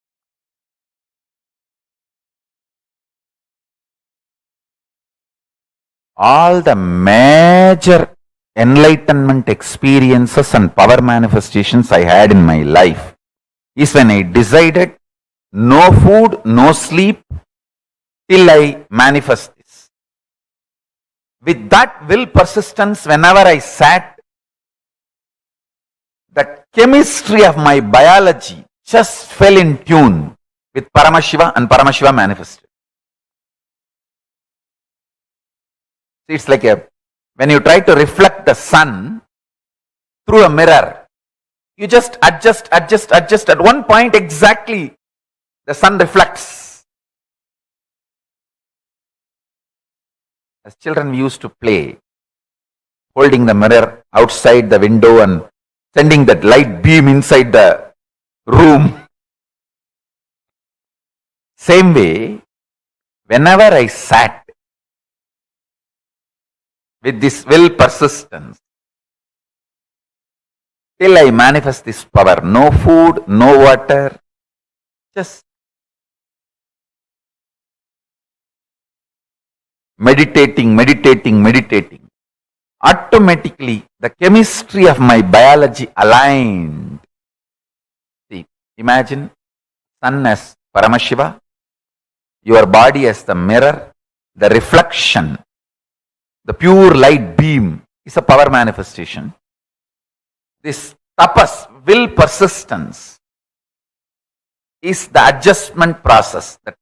All the major enlightenment experiences and power manifestations I had in my life is when I decided no food, no sleep till I manifest this. With that will persistence, whenever I sat, the chemistry of my biology just fell in tune with Paramashiva and Paramashiva manifested. It's like when you try to reflect the sun through a mirror, you just adjust. At one point exactly, the sun reflects. As children, we used to play, holding the mirror outside the window and sending that light beam inside the room. Same way, whenever I sat with this will persistence, till I manifest this power, no food, no water, just meditating. Automatically, the chemistry of my biology aligned. See, imagine sun as Paramashiva, your body as the mirror, the reflection, the pure light beam is a power manifestation. This tapas, will persistence, is the adjustment process, that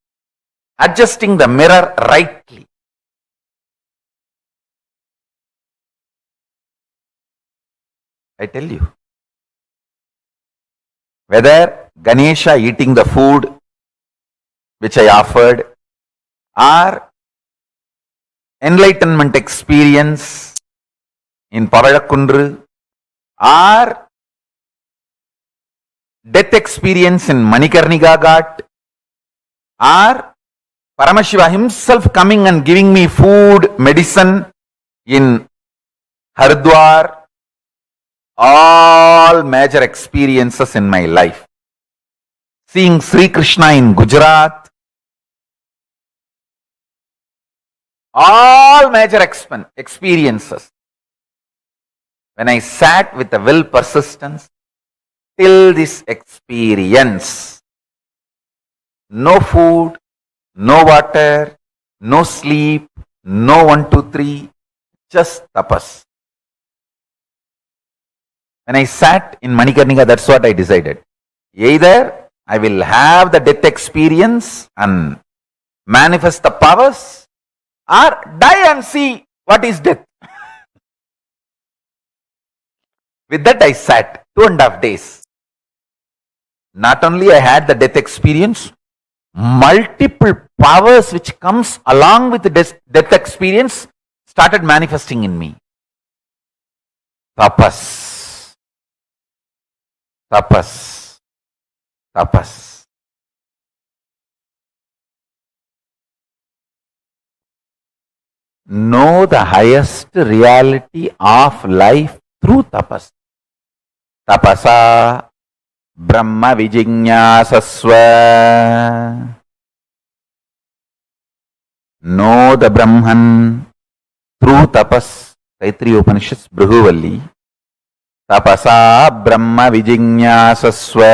adjusting the mirror rightly. I tell you, whether Ganesha eating the food which I offered, or enlightenment experience in Pavadakundru, or death experience in Manikarnika Ghat, or Paramashiva himself coming and giving me food, medicine in Haridwar, all major experiences in my life. Seeing Sri Krishna in Gujarat, all major experiences. When I sat with the will persistence, till this experience, no food, no water, no sleep, no 1, 2, 3, just tapas. When I sat in Manikarnika, that's what I decided. Either I will have the death experience and manifest the powers, or die and see what is death. With that I sat 2.5 days. Not only I had the death experience, multiple powers which comes along with the death experience started manifesting in me. Tapas. Know the highest reality of life through tapas. tapasa brahma vijñāsasva. Know the Brahman through tapas. Taittiriya Upanishads, Bhrihuvalli. Tapasa brahma vijñāsasva.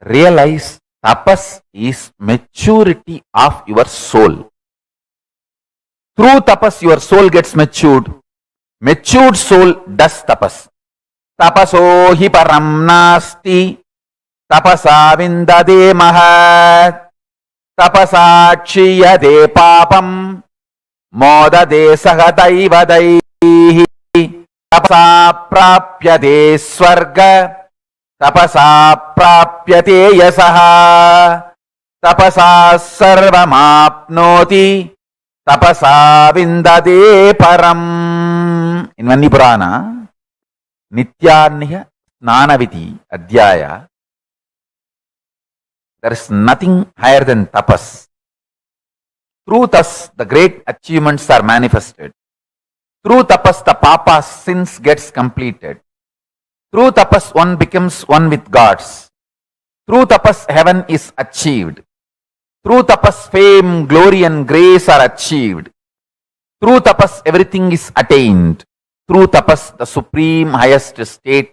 Realize tapas is maturity of your soul. Through tapas your soul gets matured. Matured soul does tapas. Tapaso hi param nasti. Tapasa vindade mahat. Tapasa kshiyade papam. Modade sahataiva daihi. Tapasa prapyade swarga. Tapasa prapyate yasaha. Tapasa sarvamapnoti. Tapasa vindade param. In Vanni Purana, Nityanniya Snanaviti Adhyaya, there is nothing higher than tapas. Through thus, the great achievements are manifested. Through tapas, the papa's sins gets completed. Through tapas, one becomes one with gods. Through tapas, heaven is achieved. Through tapas, fame, glory and grace are achieved. Through tapas, everything is attained. Through tapas, the supreme highest state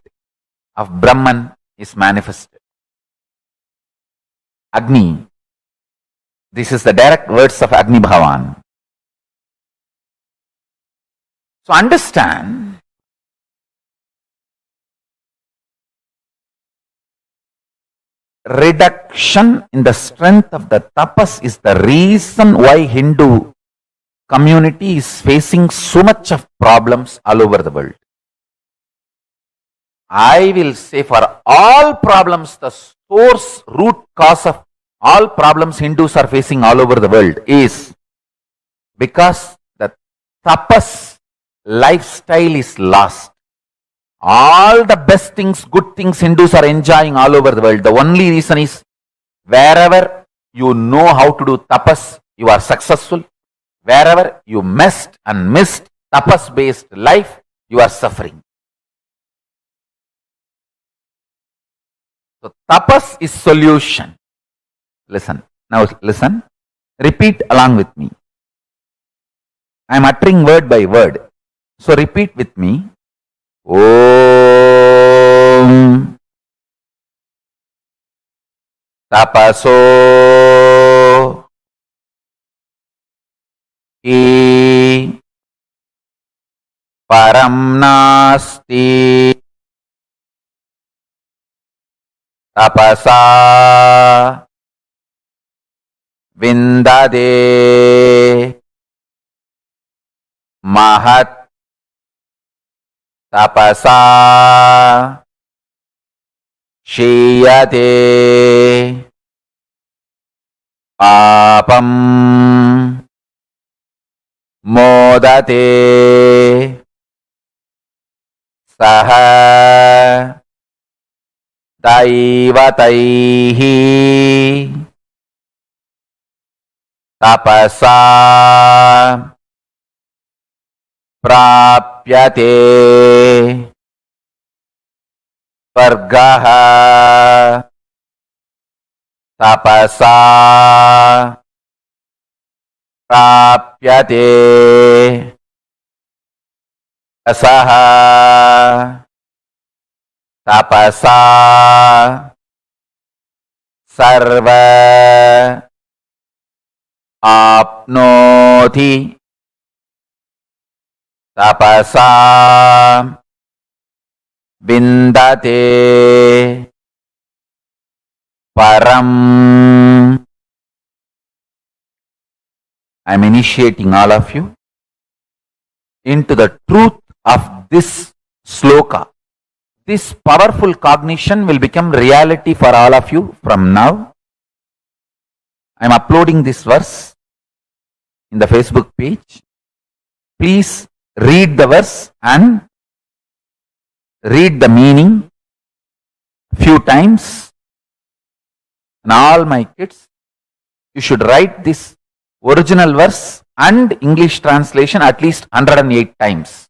of Brahman is manifested. Agni. This is the direct words of Agni Bhavan. So understand, reduction in the strength of the tapas is the reason why Hindu community is facing so much of problems all over the world. I will say for all problems, the source, root cause of all problems Hindus are facing all over the world is because the tapas lifestyle is lost. All the best things, good things Hindus are enjoying all over the world. The only reason is wherever you know how to do tapas, you are successful. Wherever you messed and missed tapas based life, you are suffering. So tapas is solution. Listen. Now listen. Repeat along with me. I am uttering word by word. So repeat with me. Om tapaso I param nasti tapasa vindade mahat tapasa shiyate papam modate saha daivataihi tapasa prapyate vargaha tapasa prapyate asaha tapasa sarva apnoti tapasa vindate param. I am initiating all of you into the truth of this sloka. This powerful cognition will become reality for all of you from now. I am uploading this verse in the Facebook page. Please read the verse and read the meaning few times. And all my kids, you should write this original verse and English translation at least 108 times.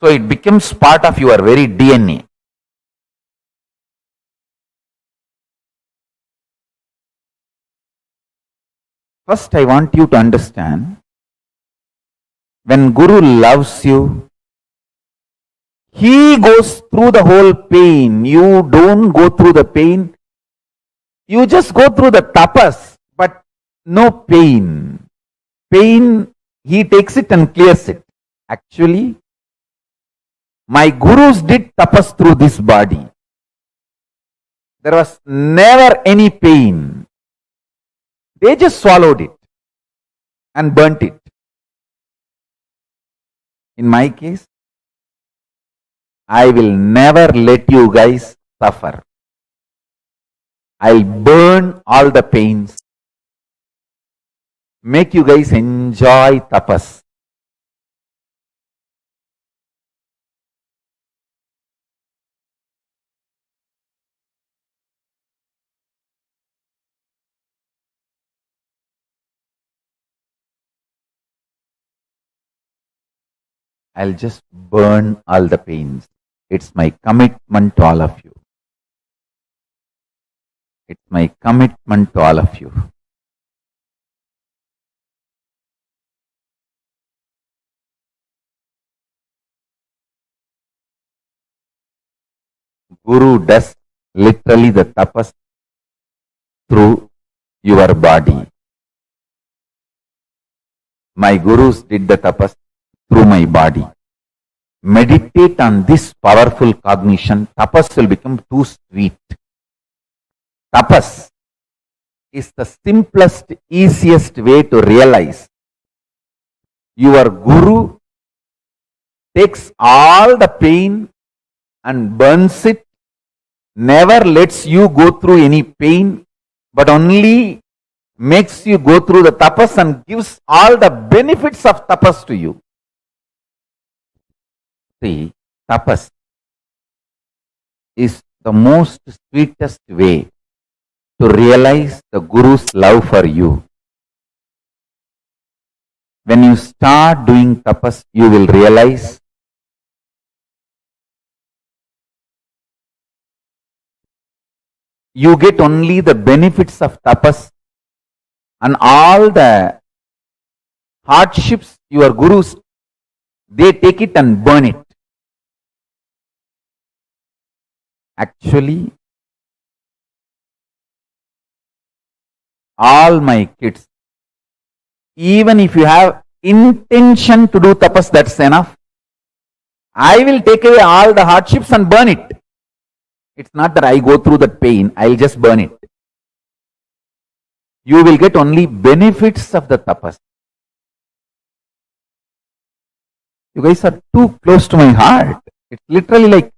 So it becomes part of your very DNA. First, I want you to understand, when Guru loves you, he goes through the whole pain. You don't go through the pain. You just go through the tapas, but no pain. Pain, he takes it and clears it. Actually, my gurus did tapas through this body. There was never any pain. They just swallowed it and burnt it. In my case, I will never let you guys suffer. I'll burn all the pains. Make you guys enjoy tapas. I'll just burn all the pains. It's my commitment to all of you. It's my commitment to all of you. Guru does literally the tapas through your body. My gurus did the tapas through my body. Meditate on this powerful cognition. Tapas will become too sweet. Tapas is the simplest, easiest way to realize your guru takes all the pain and burns it, never lets you go through any pain, but only makes you go through the tapas and gives all the benefits of tapas to you. See, tapas is the most sweetest way to realize the Guru's love for you. When you start doing tapas, you will realize you get only the benefits of tapas, and all the hardships your gurus, they take it and burn it. Actually, all my kids, even if you have intention to do tapas, that's enough. I will take away all the hardships and burn it. It's not that I go through that pain, I'll just burn it. You will get only benefits of the tapas. You guys are too close to my heart. It's literally like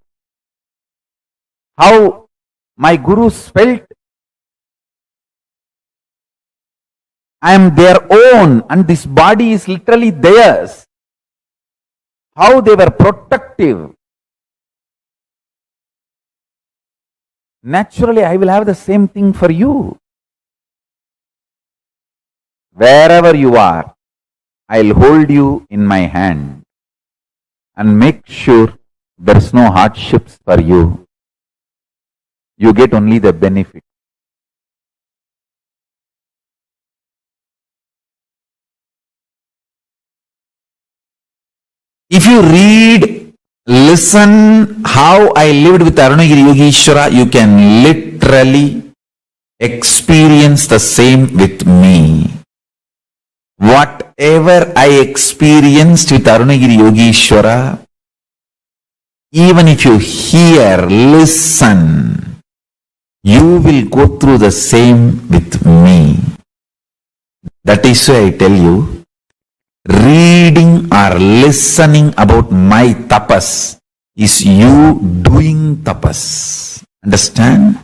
how my gurus felt. I am their own and this body is literally theirs. How they were protective. Naturally, I will have the same thing for you. Wherever you are, I'll hold you in my hand and make sure there is no hardships for you. You get only the benefit. If you read, listen how I lived with Arunagiri Yogeshwara, you can literally experience the same with me. Whatever I experienced with Arunagiri Yogeshwara, even if you hear, listen, you will go through the same with me. That is why I tell you, reading or listening about my tapas is you doing tapas. Understand?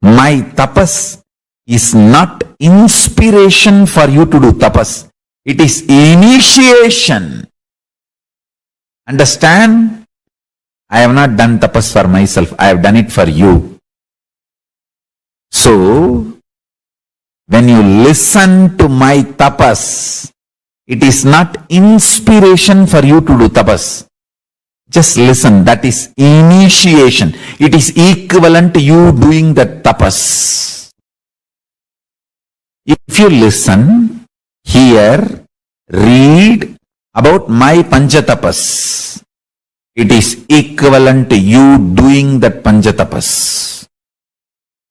My tapas is not inspiration for you to do tapas. It is initiation. Understand? I have not done tapas for myself. I have done it for you. So, when you listen to my tapas, it is not inspiration for you to do tapas. Just listen, that is initiation. It is equivalent to you doing the tapas. If you listen, hear, read about my panchatapas, it is equivalent to you doing that panchatapas.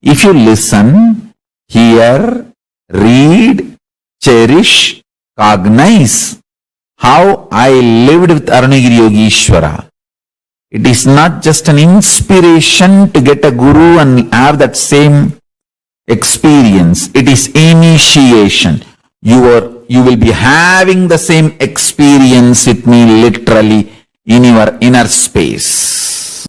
If you listen, hear, read, cherish, cognize how I lived with Arunagiri Yogeshwara. It is not just an inspiration to get a guru and have that same experience. It is initiation. You will be having the same experience with me literally in your inner space.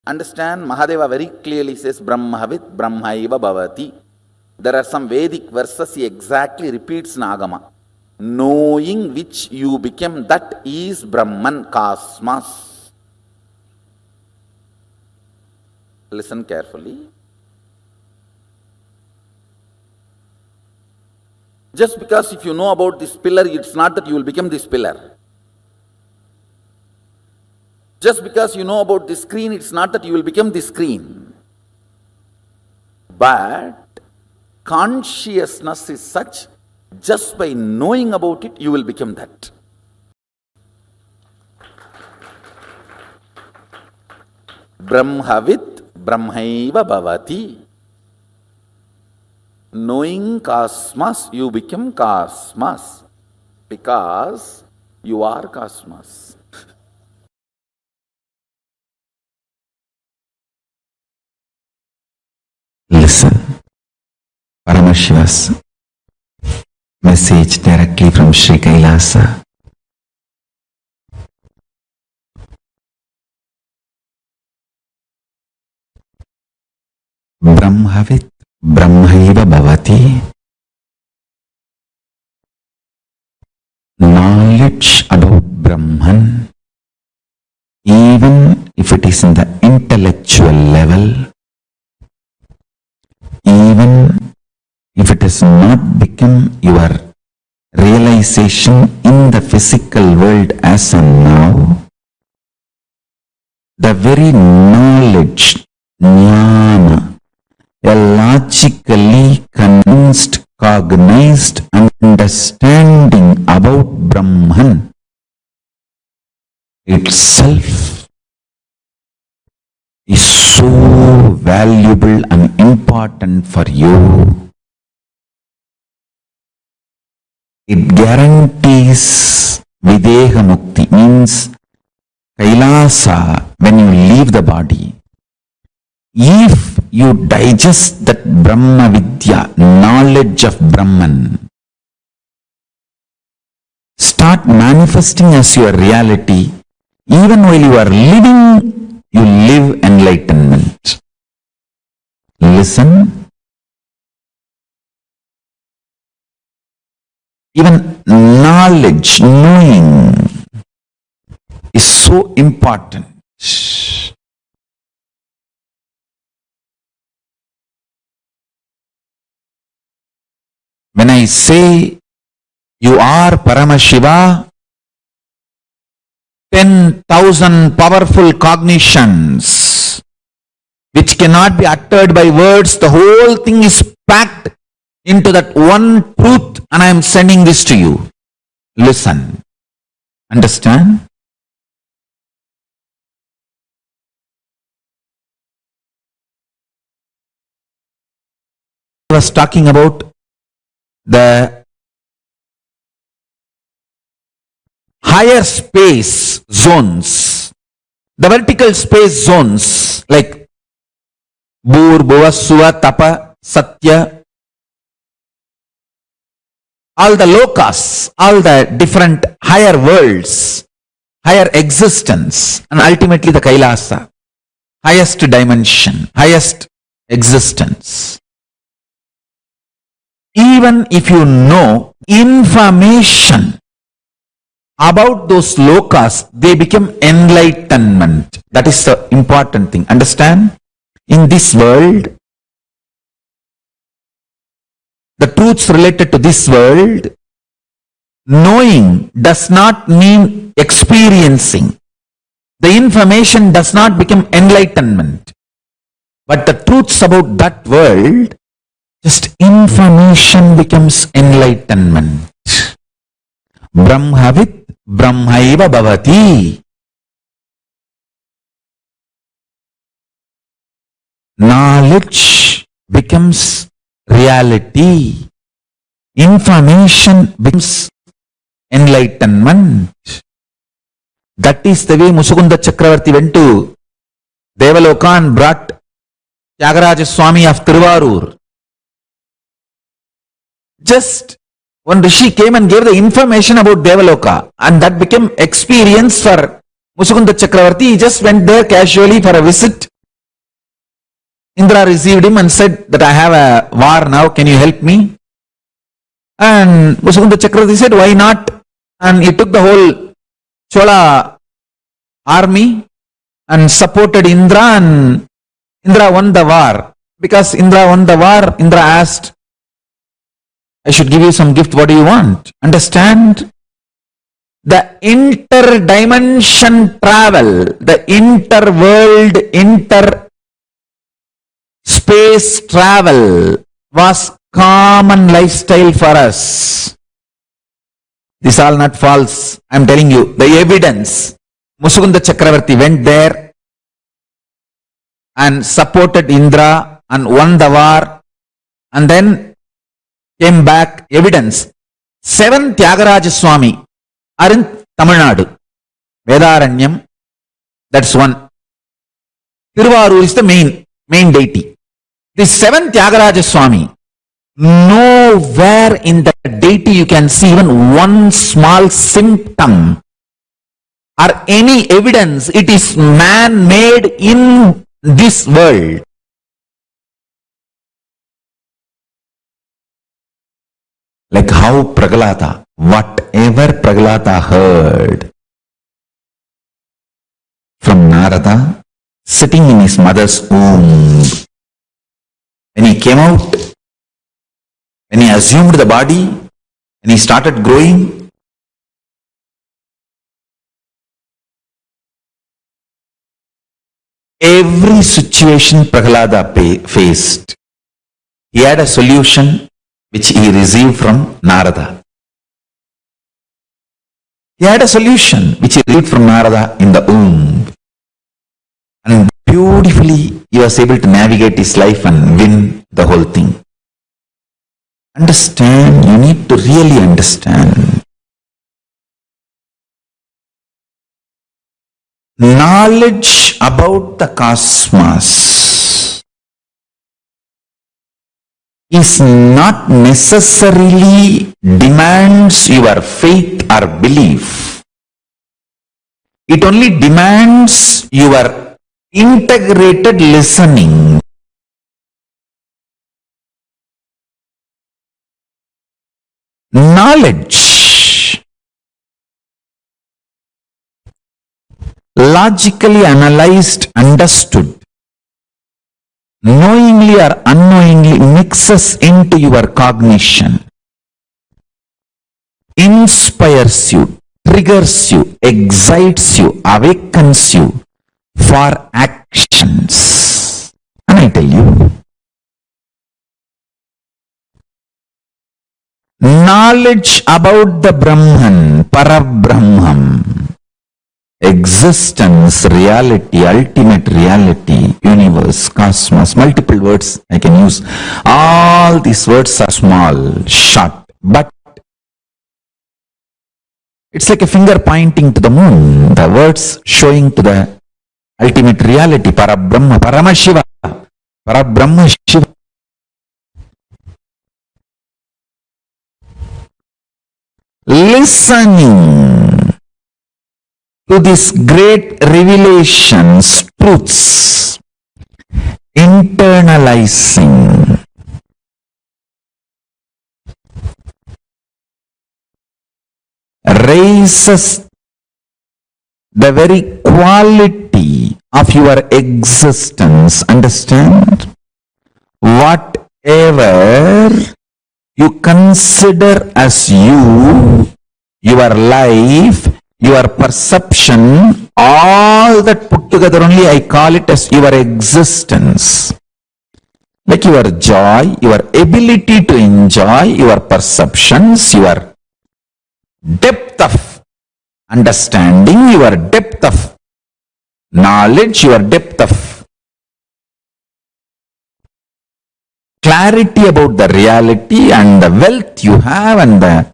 Understand, Mahadeva very clearly says, Brahmavid Brahmaiva Bhavati. There are some Vedic verses he exactly repeats in Agama. Knowing which you became, that is Brahman, cosmos. Listen carefully. Just because if you know about this pillar, it's not that you will become this pillar. Just because you know about this screen, it's not that you will become this screen. But consciousness is such, just by knowing about it, you will become that. Brahmavid Brahmaiva Bhavati. Knowing cosmos, you become cosmos. Because you are cosmos. Listen, Paramashiva's message directly from Sri Kailasa. Brahmavid Brahmaiva Bhavati. Knowledge about Brahman, even if it is in the intellectual level, even if it has not become your realization in the physical world as of now, the very knowledge, jnana, a logically convinced, cognized understanding about Brahman itself is so valuable and important for you. It guarantees Videha Mukti, means Kailasa when you leave the body. If you digest that Brahma Vidya, knowledge of Brahman, start manifesting as your reality, even while you are living, you live enlightenment. Listen. Even knowledge, knowing is so important. When I say you are Paramashiva, 10,000 powerful cognitions which cannot be uttered by words, the whole thing is packed into that one truth, and I am sending this to you. Listen. Understand? I was talking about the higher space zones, the vertical space zones like Bhur, Bhuva, Suva, Tapa, Satya, all the lokas, all the different higher worlds, higher existence, and ultimately the Kailasa, highest dimension, highest existence. Even if you know information about those lokas, they become enlightenment. That is the important thing. Understand? In this world, the truths related to this world, knowing does not mean experiencing. The information does not become enlightenment. But the truths about that world, just information becomes enlightenment. Brahmavid Brahmaiva Bhavati. Knowledge becomes reality. Information becomes enlightenment. That is the way Musukunda Chakravarti went to Devaloka and brought Tyagaraja Swami of Tiruvarur. Just one Rishi came and gave the information about Devaloka, and that became experience for Musukunda Chakravarti. He just went there casually for a visit. Indra received him and said that I have a war now, can you help me? And Musukunda Chakravarti said, why not? And he took the whole Chola army and supported Indra, and Indra won the war. Because Indra won the war, Indra asked, I should give you some gift, what do you want? Understand? The inter-dimension travel, the inter-world, inter-space travel was common lifestyle for us. This is all not false. I am telling you the evidence. Musukunda Chakravarti went there and supported Indra and won the war, and then came back. Evidence. 7 Tyagaraja Swami are in Tamil Nadu. Vedaranyam, that's one. Tiruvarur is the main deity. The 7 Tyagaraja Swami, nowhere in the deity you can see even one small symptom or any evidence it is man-made in this world. Like how Prahlada, whatever Prahlada heard from Narada sitting in his mother's womb, when he came out, when he assumed the body, when he started growing, every situation Prahlada faced, he had a solution which he received from Narada. He had a solution which he received from Narada in the womb. And beautifully he was able to navigate his life and win the whole thing. Understand, you need to really understand. Knowledge about the cosmos is not necessarily demands your faith or belief. It only demands your integrated listening. Knowledge, logically analyzed, understood, knowingly or unknowingly mixes into your cognition, inspires you, triggers you, excites you, awakens you for actions. And I tell you, knowledge about the Brahman, Parabrahmam, existence, reality, ultimate reality, universe, cosmos, multiple words I can use. All these words are small, short, but it's like a finger pointing to the moon. The words showing to the ultimate reality, Parabrahma, Paramashiva, Parabrahma Shiva. Listening to these great revelations, truths, internalizing, raises the very quality of your existence. Understand? Whatever you consider as you, your life, your perception, all that put together only I call it as your existence. Like your joy, your ability to enjoy, your perceptions, your depth of understanding, your depth of knowledge, your depth of clarity about the reality and the wealth you have and the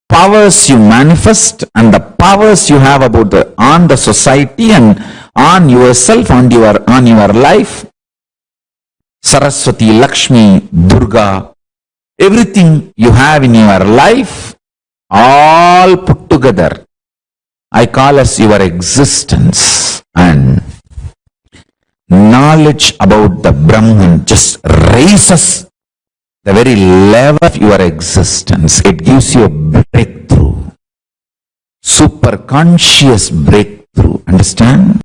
powers you manifest and the powers you have about on the society and on yourself, on your life. Saraswati, Lakshmi, Durga, everything you have in your life, all put together, I call as your existence. And knowledge about the Brahman just raises the very level of your existence. It gives you a breakthrough, super conscious breakthrough. Understand?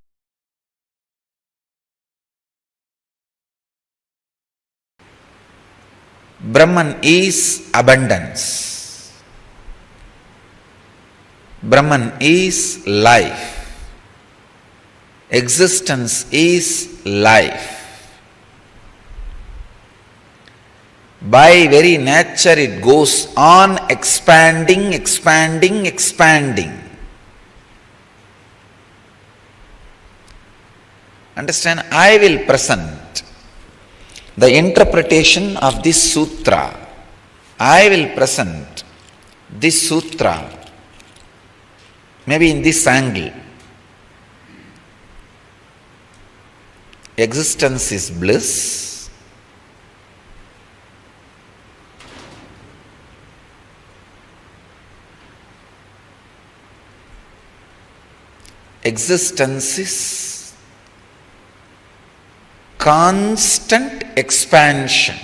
Brahman is abundance. Brahman is life. Existence is life. By very nature it goes on expanding, expanding, expanding. Understand? I will present the interpretation of this sutra. I will present this sutra maybe in this angle. Existence is bliss. Existence is constant expansion.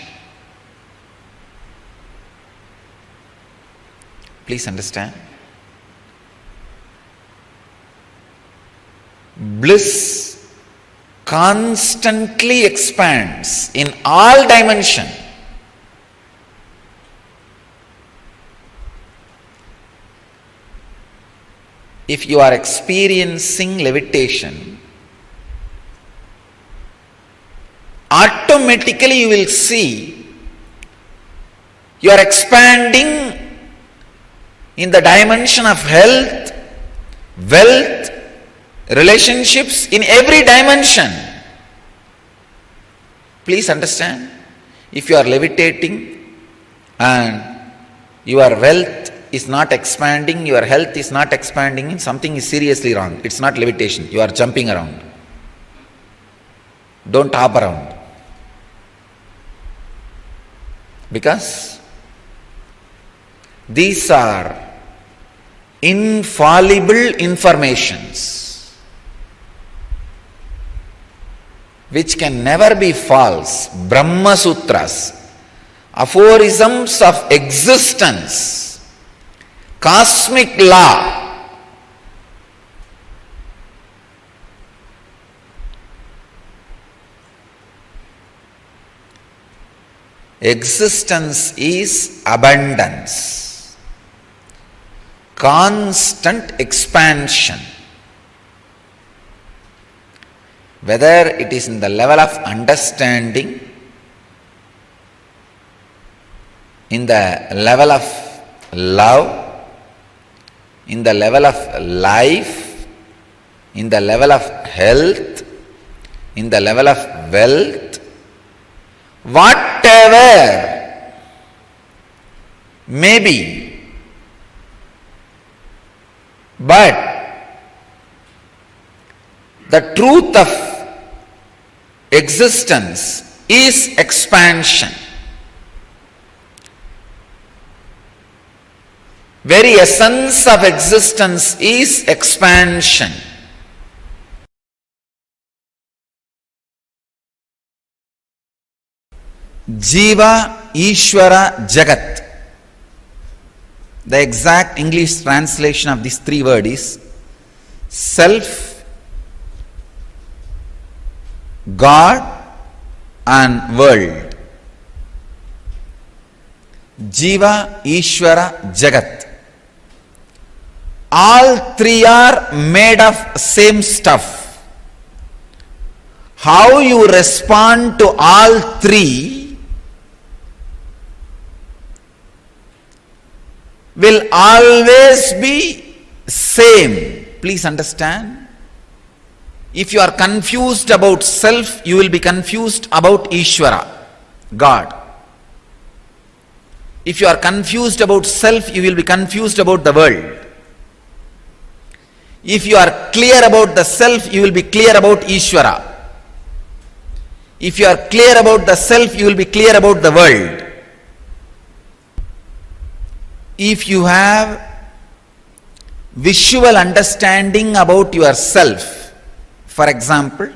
Please understand. Bliss constantly expands in all dimensions. If you are experiencing levitation, automatically you will see you are expanding in the dimension of health, wealth, relationships, in every dimension. Please understand, if you are levitating and your wealth is not expanding, your health is not expanding, something is seriously wrong. It's not levitation, you are jumping around. Don't hop around. Because these are infallible informations which can never be false. Brahma Sutras, aphorisms of existence, cosmic law. Existence is abundance, constant expansion. Whether it is in the level of understanding, in the level of love, in the level of life, in the level of health, in the level of wealth, whatever may be, but the truth of existence is expansion. Very essence of existence is expansion. Jiva, Ishvara, Jagat. The exact English translation of these three words is self, God and world. Jiva, Ishvara, Jagat. All three are made of same stuff. How you respond to all three will always be same. Please understand. If you are confused about self, you will be confused about Ishvara, God. If you are confused about self, you will be confused about the world. If you are clear about the self, you will be clear about Ishvara. If you are clear about the self, you will be clear about the world. If you have visual understanding about yourself, for example,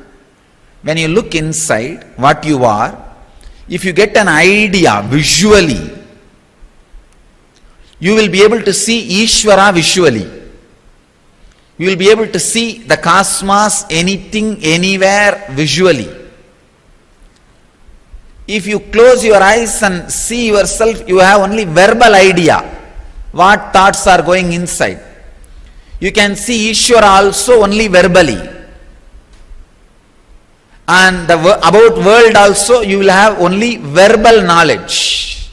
when you look inside what you are, if you get an idea visually, you will be able to see Ishvara visually. You will be able to see the cosmos, anything, anywhere visually. If you close your eyes and see yourself, you have only verbal idea, what thoughts are going inside. You can see Ishvara also only verbally. And about world also you will have only verbal knowledge.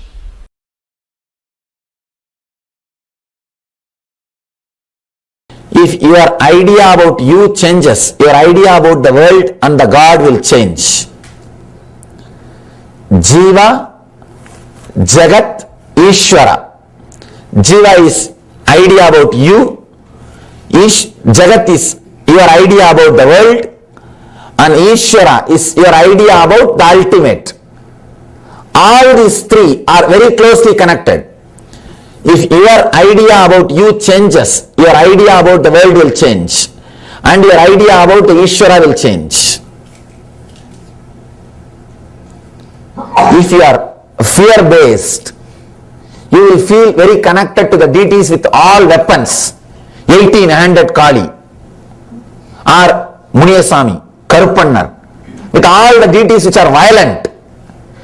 If your idea about you changes, your idea about the world and the God will change. Jiva, Jagat, Ishvara. Jiva is idea about you, Jagat is your idea about the world, and Ishvara is your idea about the ultimate. All these three are very closely connected. If your idea about you changes, your idea about the world will change, and your idea about the Ishvara will change. If you are fear-based, you will feel very connected to the deities with all weapons, 18-handed Kali, or Muniyasami, Karupannar, with all the deities which are violent.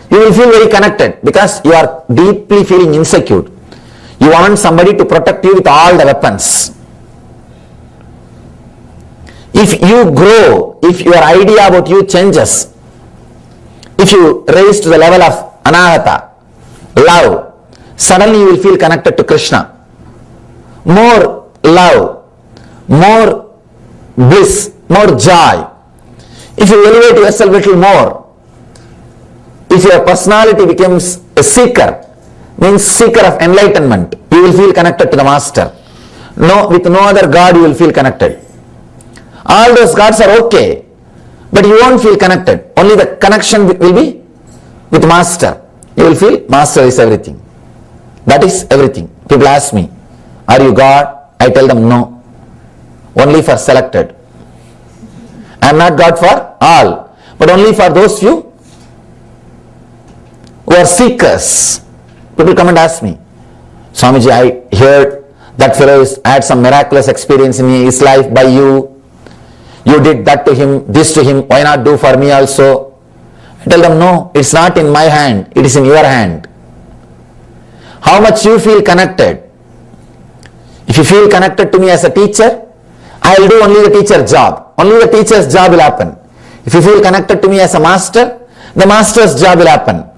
You will feel very connected because you are deeply feeling insecure. You want somebody to protect you with all the weapons. If you grow, if your idea about you changes, if you raise to the level of anahata, love, suddenly you will feel connected to Krishna. More love, more bliss, more joy. If you elevate yourself a little more, if your personality becomes a seeker, means seeker of enlightenment, you will feel connected to the master. No, with no other God you will feel connected. All those gods are okay, but you won't feel connected. Only the connection will be with master. You will feel master is everything. That is everything. People ask me, are you God? I tell them no. Only for selected. I am not God for all, but only for those few who are seekers. People come and ask me, Swamiji, I heard that fellow had some miraculous experience in his life by you. You did that to him, this to him, why not do for me also? I tell them, no, it's not in my hand, it is in your hand. How much you feel connected? If you feel connected to me as a teacher, I will do only the teacher's job. Only the teacher's job will happen. If you feel connected to me as a master, the master's job will happen.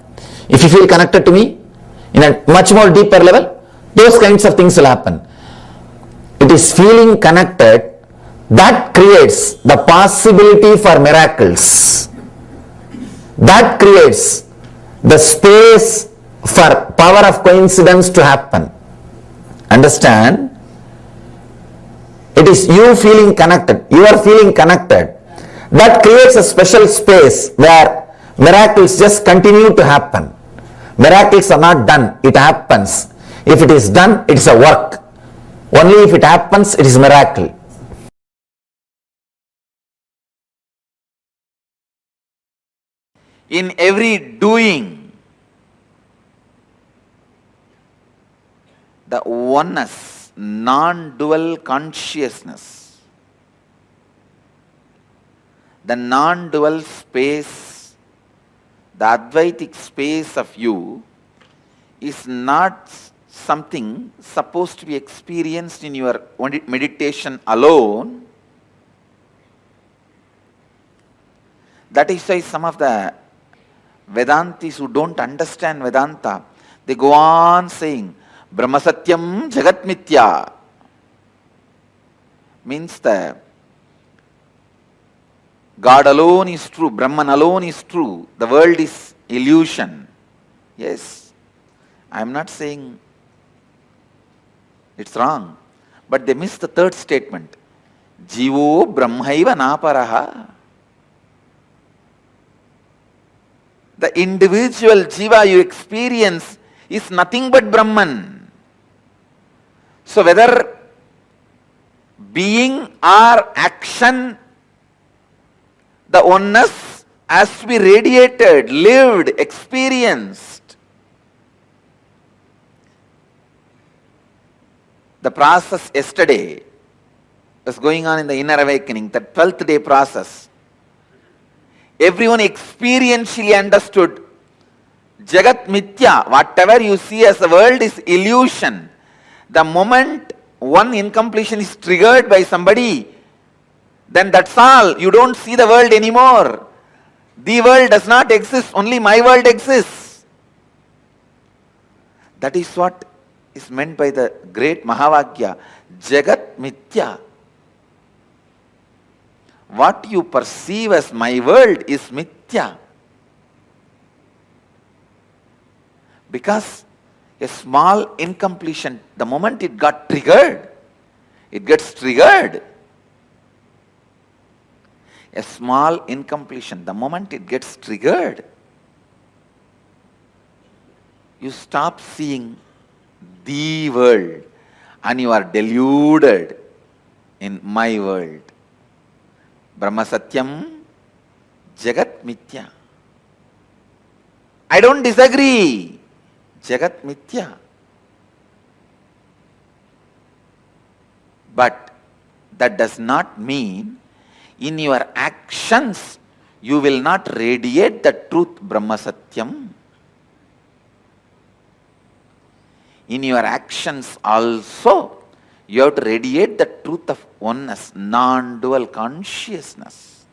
If you feel connected to me in a much more deeper level, those kinds of things will happen. It is feeling connected that creates the possibility for miracles. That creates the space for power of coincidence to happen. Understand? It is you feeling connected. You are feeling connected. That creates a special space where miracles just continue to happen. Miracles are not done. It happens. If it is done, it is a work. Only if it happens, it is a miracle. In every doing, the oneness, non-dual consciousness, the non-dual space, the Advaitic space of you is not something supposed to be experienced in your meditation alone. That is why some of the Vedantis who don't understand Vedanta, they go on saying, Brahma Satyam Jagat Mithya. Means the God alone is true, Brahman alone is true, the world is illusion. Yes, I am not saying it's wrong, but they miss the third statement. Jivo Brahmaiva Naparaha. The individual Jiva you experience is nothing but Brahman. So whether being or action, the oneness has to be radiated, lived, experienced. The process yesterday was going on in the inner awakening, the 12th day process. Everyone experientially understood Jagat Mithya, whatever you see as the world is illusion. The moment one incompletion is triggered by somebody, then that's all. You don't see the world anymore. The world does not exist, only my world exists. That is what is meant by the great Mahavakya, Jagat Mithya. What you perceive as my world is Mithya. Because a small incompletion, the moment it got triggered, it gets triggered. A small incompletion, the moment it gets triggered, you stop seeing the world and you are deluded in my world. Brahma Satyam Jagat Mithya. I don't disagree. Jagat Mithya. But that does not mean in your actions you will not radiate the truth Brahma Satyam. In your actions also you have to radiate the truth of oneness, non-dual consciousness.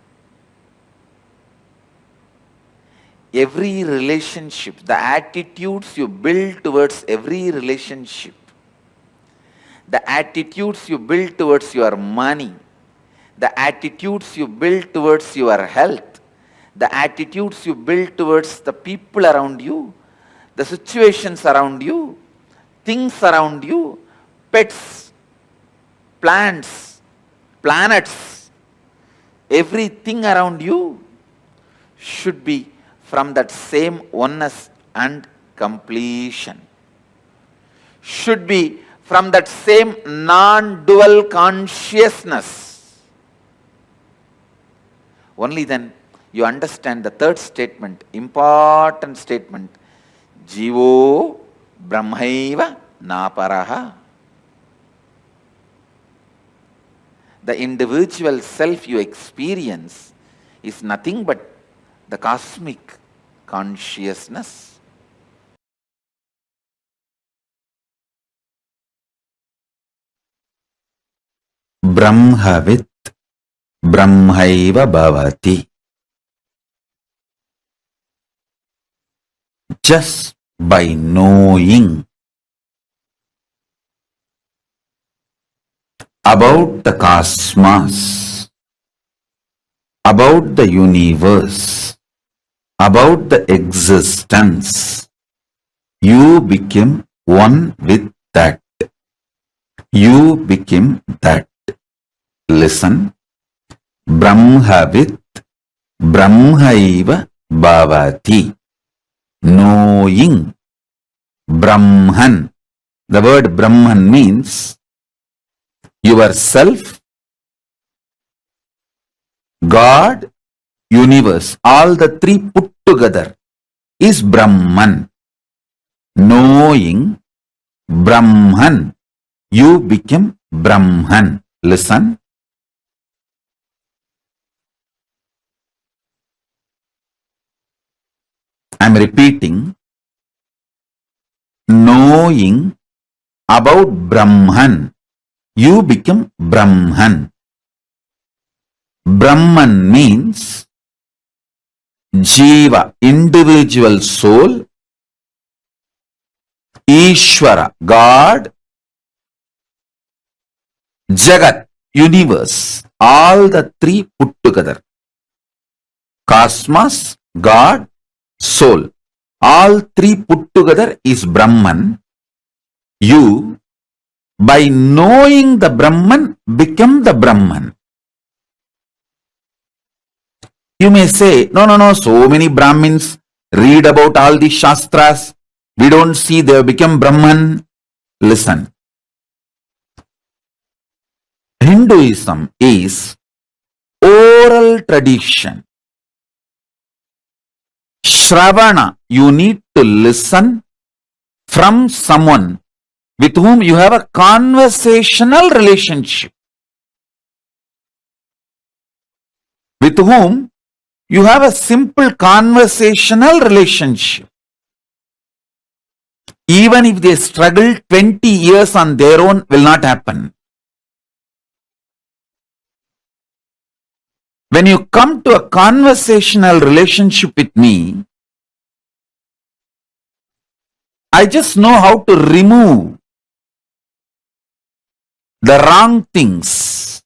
Every relationship, the attitudes you build towards every relationship, the attitudes you build towards your money, the attitudes you build towards your health, the attitudes you build towards the people around you, the situations around you, things around you, pets, plants, planets, everything around you should be from that same oneness and completion. Should be from that same non-dual consciousness. Only then you understand the third statement, important statement. Jivo Brahmaiva Naparaha. The individual self you experience is nothing but the cosmic consciousness. Brahmavid Brahmaiva Bhavati. Just by knowing about the cosmos, about the universe, about the existence, you became one with that. You became that. Listen. Brahmavid Brahmaiva Bhavati. Knowing Brahman. The word Brahman means yourself, God, universe, all the three put together is Brahman. Knowing Brahman. You become Brahman. Listen. I am repeating. Knowing about Brahman, you become Brahman. Brahman means Jiva, individual soul, Ishvara, God, Jagat, universe, all the three put together. Cosmos, God, soul, all three put together is Brahman. You, by knowing the Brahman, become the Brahman. You may say, no, so many Brahmins read about all the Shastras. We don't see they have become Brahman. Listen. Hinduism is oral tradition. Shravana, you need to listen from someone with whom you have a conversational relationship. With whom you have a simple conversational relationship. Even if they struggle 20 years on their own, will not happen. When you come to a conversational relationship with me, I just know how to remove the wrong things.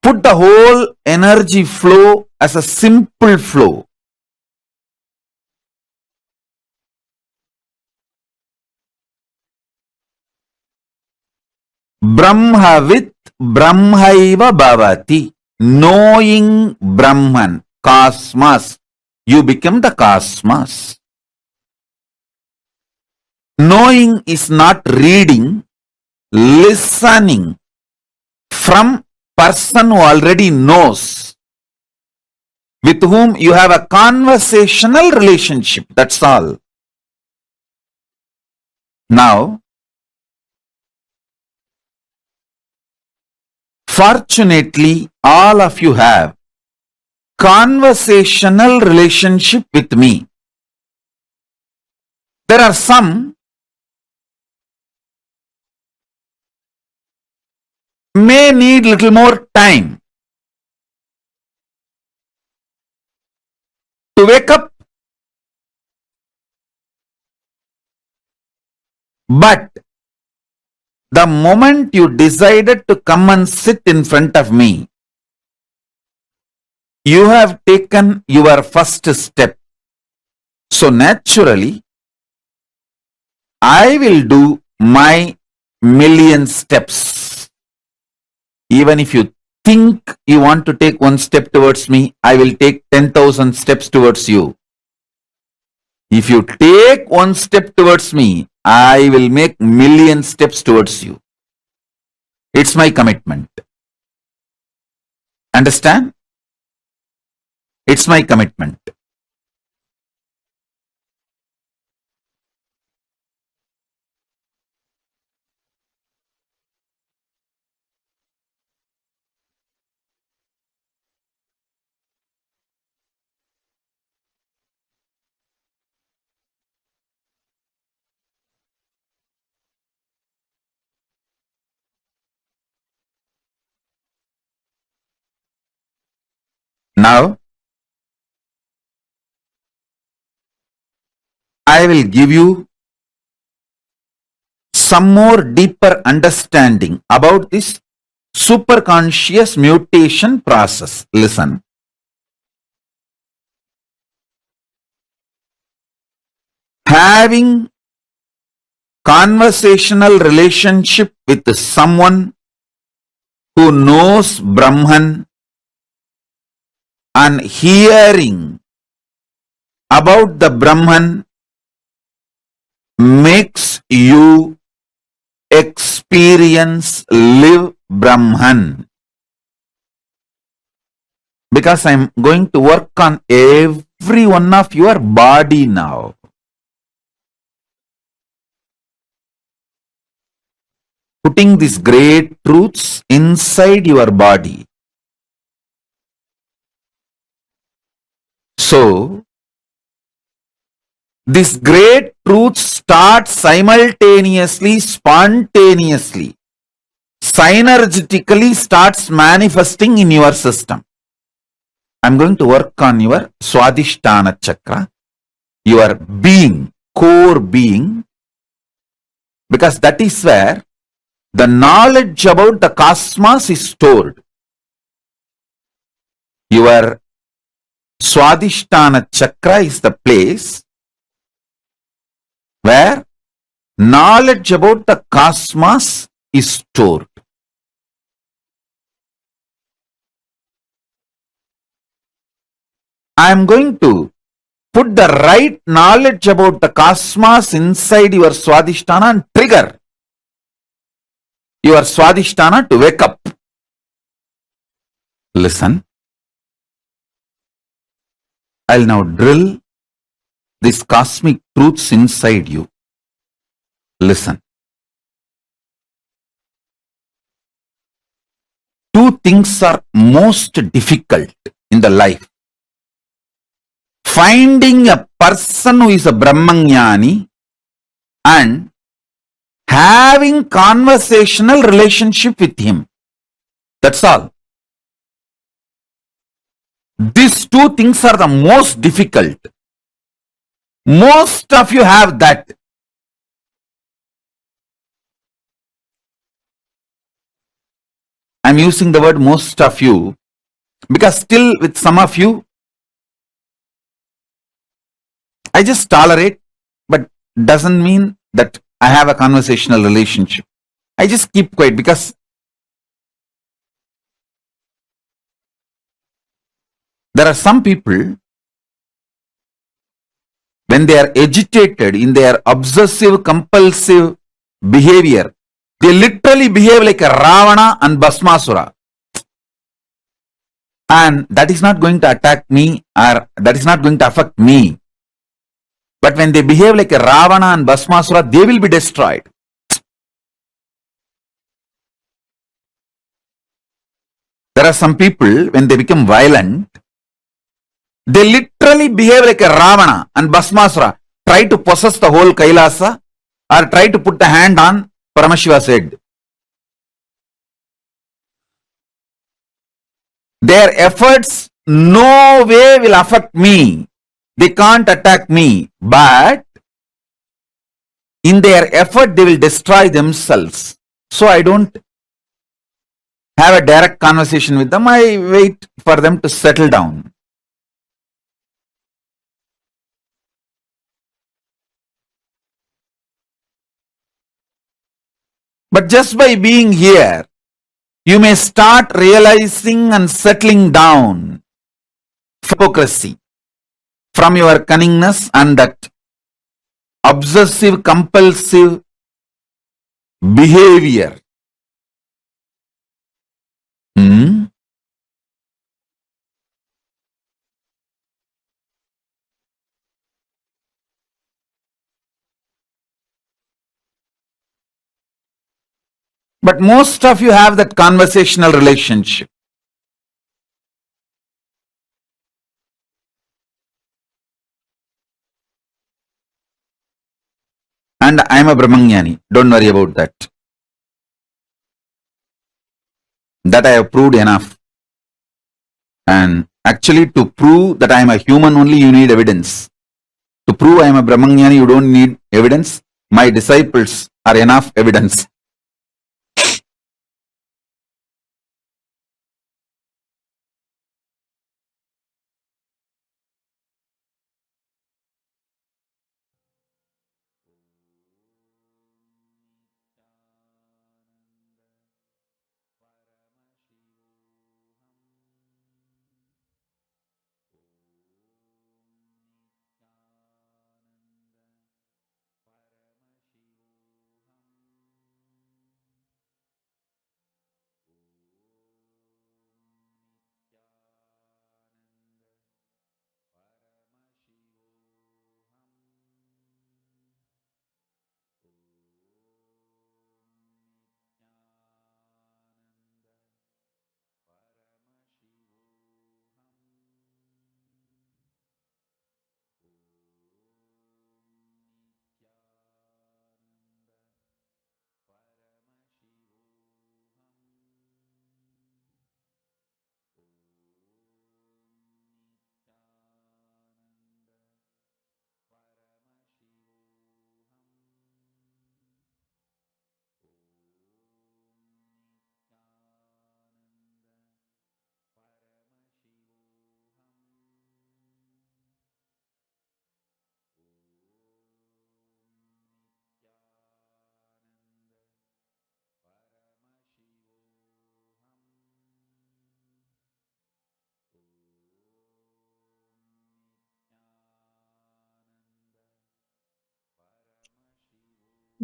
Put the whole energy flow as a simple flow. Brahmavid Brahmaiva Bhavati. Knowing Brahman, cosmos, you become the cosmos. Knowing is not reading, listening from person who already knows, with whom you have a conversational relationship. That's all. Now, fortunately, all of you have conversational relationship with me. There are some may need little more time to wake up, but the moment you decided to come and sit in front of me, you have taken your first step. So naturally, I will do my million steps. Even if you think you want to take one step towards me, I will take 10,000 steps towards you. If you take one step towards me, I will make million steps towards you. It's my commitment. Understand? It's my commitment. Now, I will give you some more deeper understanding about this superconscious mutation process. Listen. Having conversational relationship with someone who knows Brahman and hearing about the Brahman makes you experience, live Brahman. Because I am going to work on every one of your body now. putting these great truths inside your body. So, this great truth starts simultaneously, spontaneously, synergetically starts manifesting in your system. I'm going to work on your Swadhisthana Chakra, your being, core being, because that is where the knowledge about the cosmos is stored. Your Swadhisthana Chakra is the place where knowledge about the cosmos is stored. I am going to put the right knowledge about the cosmos inside your Swadhisthana and trigger your Swadhisthana to wake up. Listen. I'll now drill these cosmic truths inside you. Listen. Two things are most difficult in the life. Finding a person who is a Brahmanyani and having conversational relationship with him. That's all. These two things are the most difficult. Most of you have that. I'm using the word most of you because still with some of you, I just tolerate, but doesn't mean that I have a conversational relationship. I just keep quiet because there are some people, when they are agitated in their obsessive compulsive behavior, they literally behave like a Ravana and Bhasmasura. And that is not going to attack me or that is not going to affect me. But when they behave like a Ravana and Bhasmasura, they will be destroyed. There are some people, when they become violent, they literally behave like a Ravana and Bhasmasura, try to possess the whole Kailasa or try to put the hand on Paramashiva's head. Their efforts no way will affect me. They can't attack me, but in their effort they will destroy themselves. So I don't have a direct conversation with them. I wait for them to settle down. But just by being here, you may start realizing and settling down hypocrisy from your cunningness and that obsessive compulsive behavior. But most of you have that conversational relationship. And I am a Brahmanyani. Don't worry about that. That I have proved enough. And actually to prove that I am a human only, you need evidence. To prove I am a Brahmanyani, you don't need evidence. My disciples are enough evidence.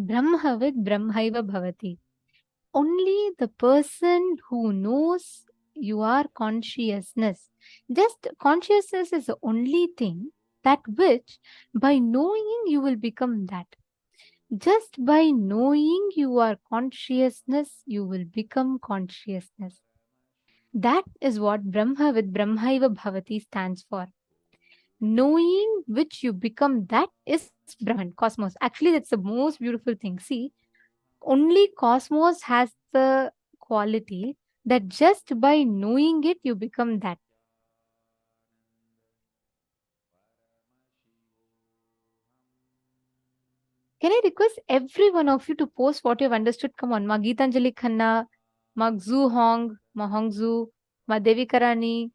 Brahmavid Brahmaiva Bhavati. Only the person who knows you are consciousness. Just consciousness is the only thing that which by knowing you will become that. Just by knowing you are consciousness, you will become consciousness. That is what Brahmavid Brahmaiva Bhavati stands for. Knowing which you become, that is Brahman, cosmos. Actually, that's the most beautiful thing. See, only cosmos has the quality that just by knowing it, you become that. Can I request every one of you to post what you've understood? Come on, Ma Geetanjali Khanna, Ma Xu Hong, Ma Hongzu, Ma Devi Karani.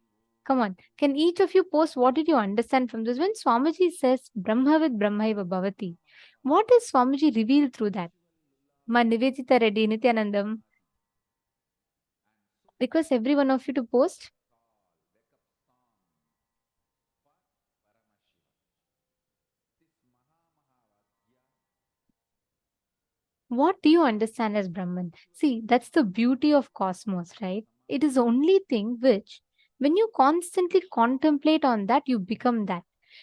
Come on. Can each of you post what did you understand from this? When Swamiji says Brahmavid Brahmaiva Bhavati, what is Swamiji revealed through that? Ma Nivedita Reddy, Nityanandam. Request every one of you to post. What do you understand as Brahman? See, that's the beauty of cosmos, right? It is the only thing which, when you constantly contemplate on that, you become that.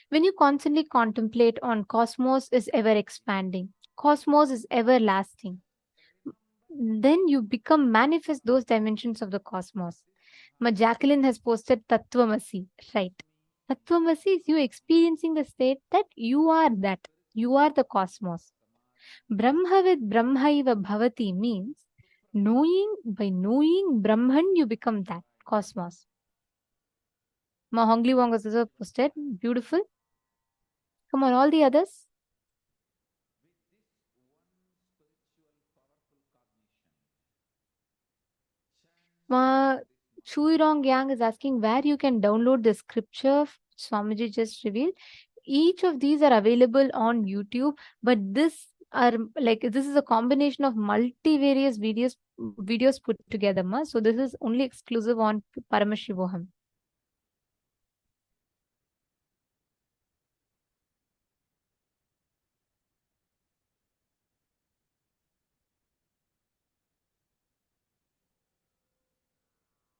When you constantly contemplate on cosmos is ever expanding, cosmos is everlasting, then you become manifest those dimensions of the cosmos. Ma Jacqueline has posted Tattvamasi, right? Tattvamasi is you experiencing the state that, you are the cosmos. Brahmavid Brahmaiva Bhavati means knowing, by knowing Brahman, you become that cosmos. Ma Hongli Wong has also posted. Beautiful. Come on, all the others. Ma Chui Rong Yang is asking where you can download the scripture Swamiji just revealed. Each of these are available on YouTube, but this is a combination of multivarious videos put together, ma. So this is only exclusive on Paramashivoham.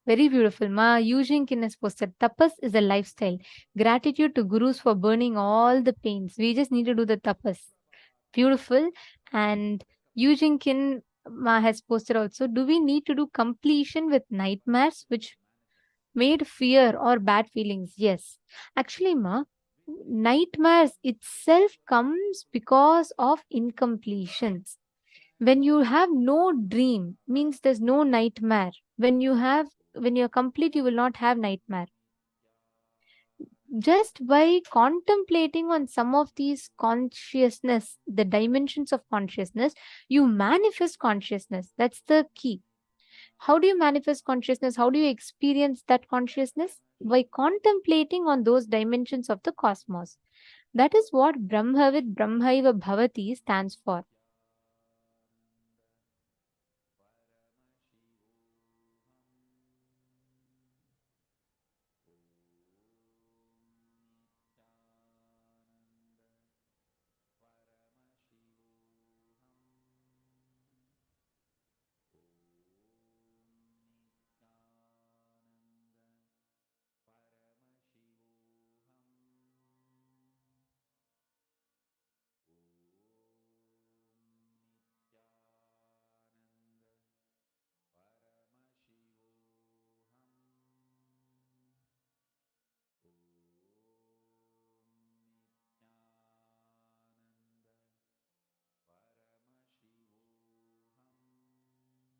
Very beautiful. Ma Eugene Kin has posted, tapas is a lifestyle. Gratitude to gurus for burning all the pains. We just need to do the tapas. Beautiful. And Eugene Kin Ma has posted also, do we need to do completion with nightmares which made fear or bad feelings? Yes. Actually, Ma, nightmares itself comes because of incompletions. When you have no dream, means there's no nightmare. When you're complete, you will not have nightmare. Just by contemplating on some of these consciousness, the dimensions of consciousness, you manifest consciousness. That's the key. How do you manifest consciousness? How do you experience that consciousness? By contemplating on those dimensions of the cosmos. That is what Brahmavid Brahmaiva Bhavati stands for.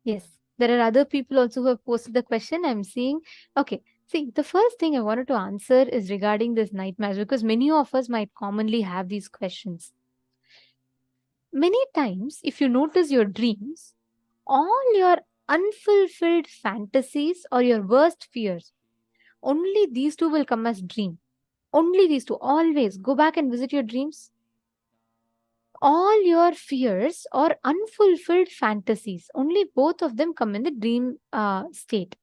Yes, there are other people also who have posted the question. I'm seeing. Okay, see, the first thing I wanted to answer is regarding this nightmares, because many of us might commonly have these questions. Many times, if you notice your dreams, all your unfulfilled fantasies or your worst fears, only these two will come as dream. Only these two. Always go back and visit your dreams. All your fears or unfulfilled fantasies, only both of them come in the dream state.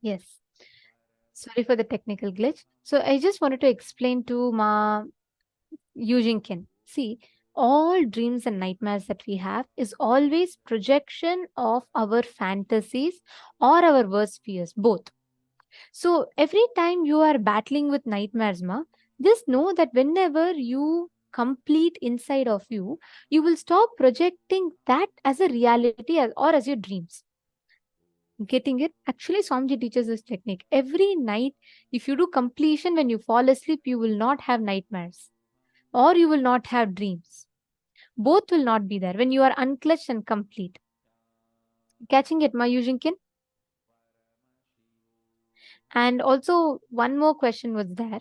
Yes. Sorry for the technical glitch. So I just wanted to explain to Ma Yujinkin. See, all dreams and nightmares that we have is always projection of our fantasies or our worst fears, both. So every time you are battling with nightmares, Ma, just know that whenever you complete inside of you, you will stop projecting that as a reality or as your dreams. Getting it? Actually, Swamiji teaches this technique. Every night, if you do completion when you fall asleep, you will not have nightmares or you will not have dreams. Both will not be there when you are unclutched and complete. Catching it, Ma Yujinkin? And also, one more question was there.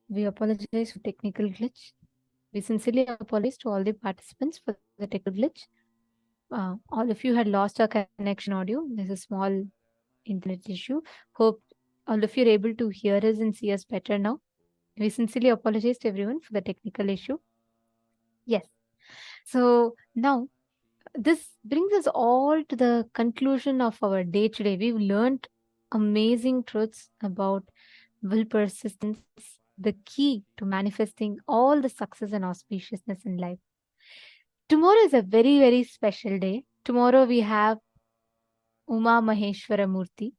We apologize for technical glitch. We sincerely apologize to all the participants for the technical glitch. All of you had lost our connection audio. There's a small internet issue. Hope all of you are able to hear us and see us better now. We sincerely apologize to everyone for the technical issue. Yes. So now this brings us all to the conclusion of our day today. We've learned amazing truths about will persistence, the key to manifesting all the success and auspiciousness in life. Tomorrow is a very, very special day. Tomorrow we have Uma Maheshwara Murti.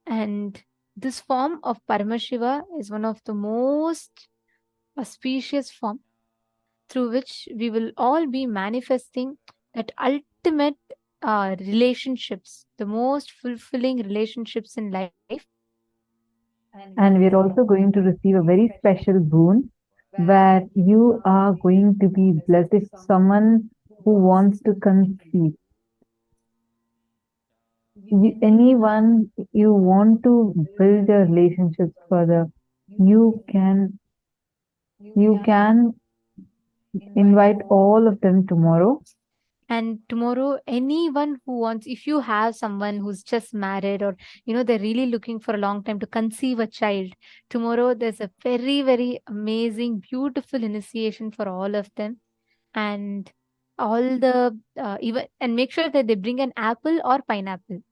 And this form of Paramashiva is one of the most auspicious form through which we will all be manifesting that ultimate relationships, the most fulfilling relationships in life. And we're also going to receive a very special boon where you are going to be blessed if someone who wants to conceive. Anyone you want to build your relationships further, you can invite all of them tomorrow. And tomorrow, anyone who wants, if you have someone who's just married or, they're really looking for a long time to conceive a child, tomorrow there's a very, very amazing, beautiful initiation for all of them. And all the, and make sure that they bring an apple or pineapple.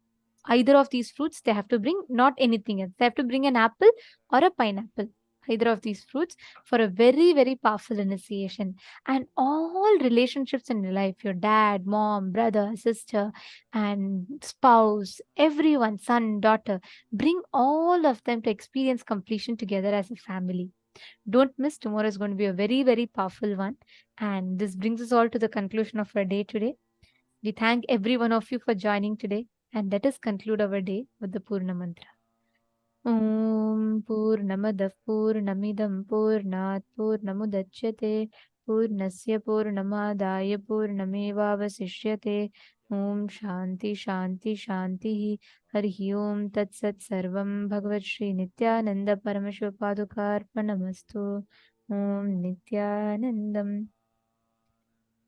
Either of these fruits they have to bring, not anything else. They have to bring an apple or a pineapple. Either of these fruits for a very, very powerful initiation. And all relationships in your life, your dad, mom, brother, sister, and spouse, everyone, son, daughter, bring all of them to experience completion together as a family. Don't miss, tomorrow is going to be a very, very powerful one. And this brings us all to the conclusion of our day today. We thank every one of you for joining today. And let us conclude our day with the Purna Mantra. Om Purnamadah Purnamidam Purnat Purnamudachyate Purnasya Purnamadaya Purnamevavasishyate Om Shanti Shanti Shanti Harihi Om Tat Sat Sarvam Bhagavad Shri Nithyananda Paramashiva Padukarpanamastu Om Nithyanandam.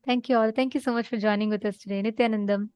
Thank you all. Thank you so much for joining with us today. Nithyanandam.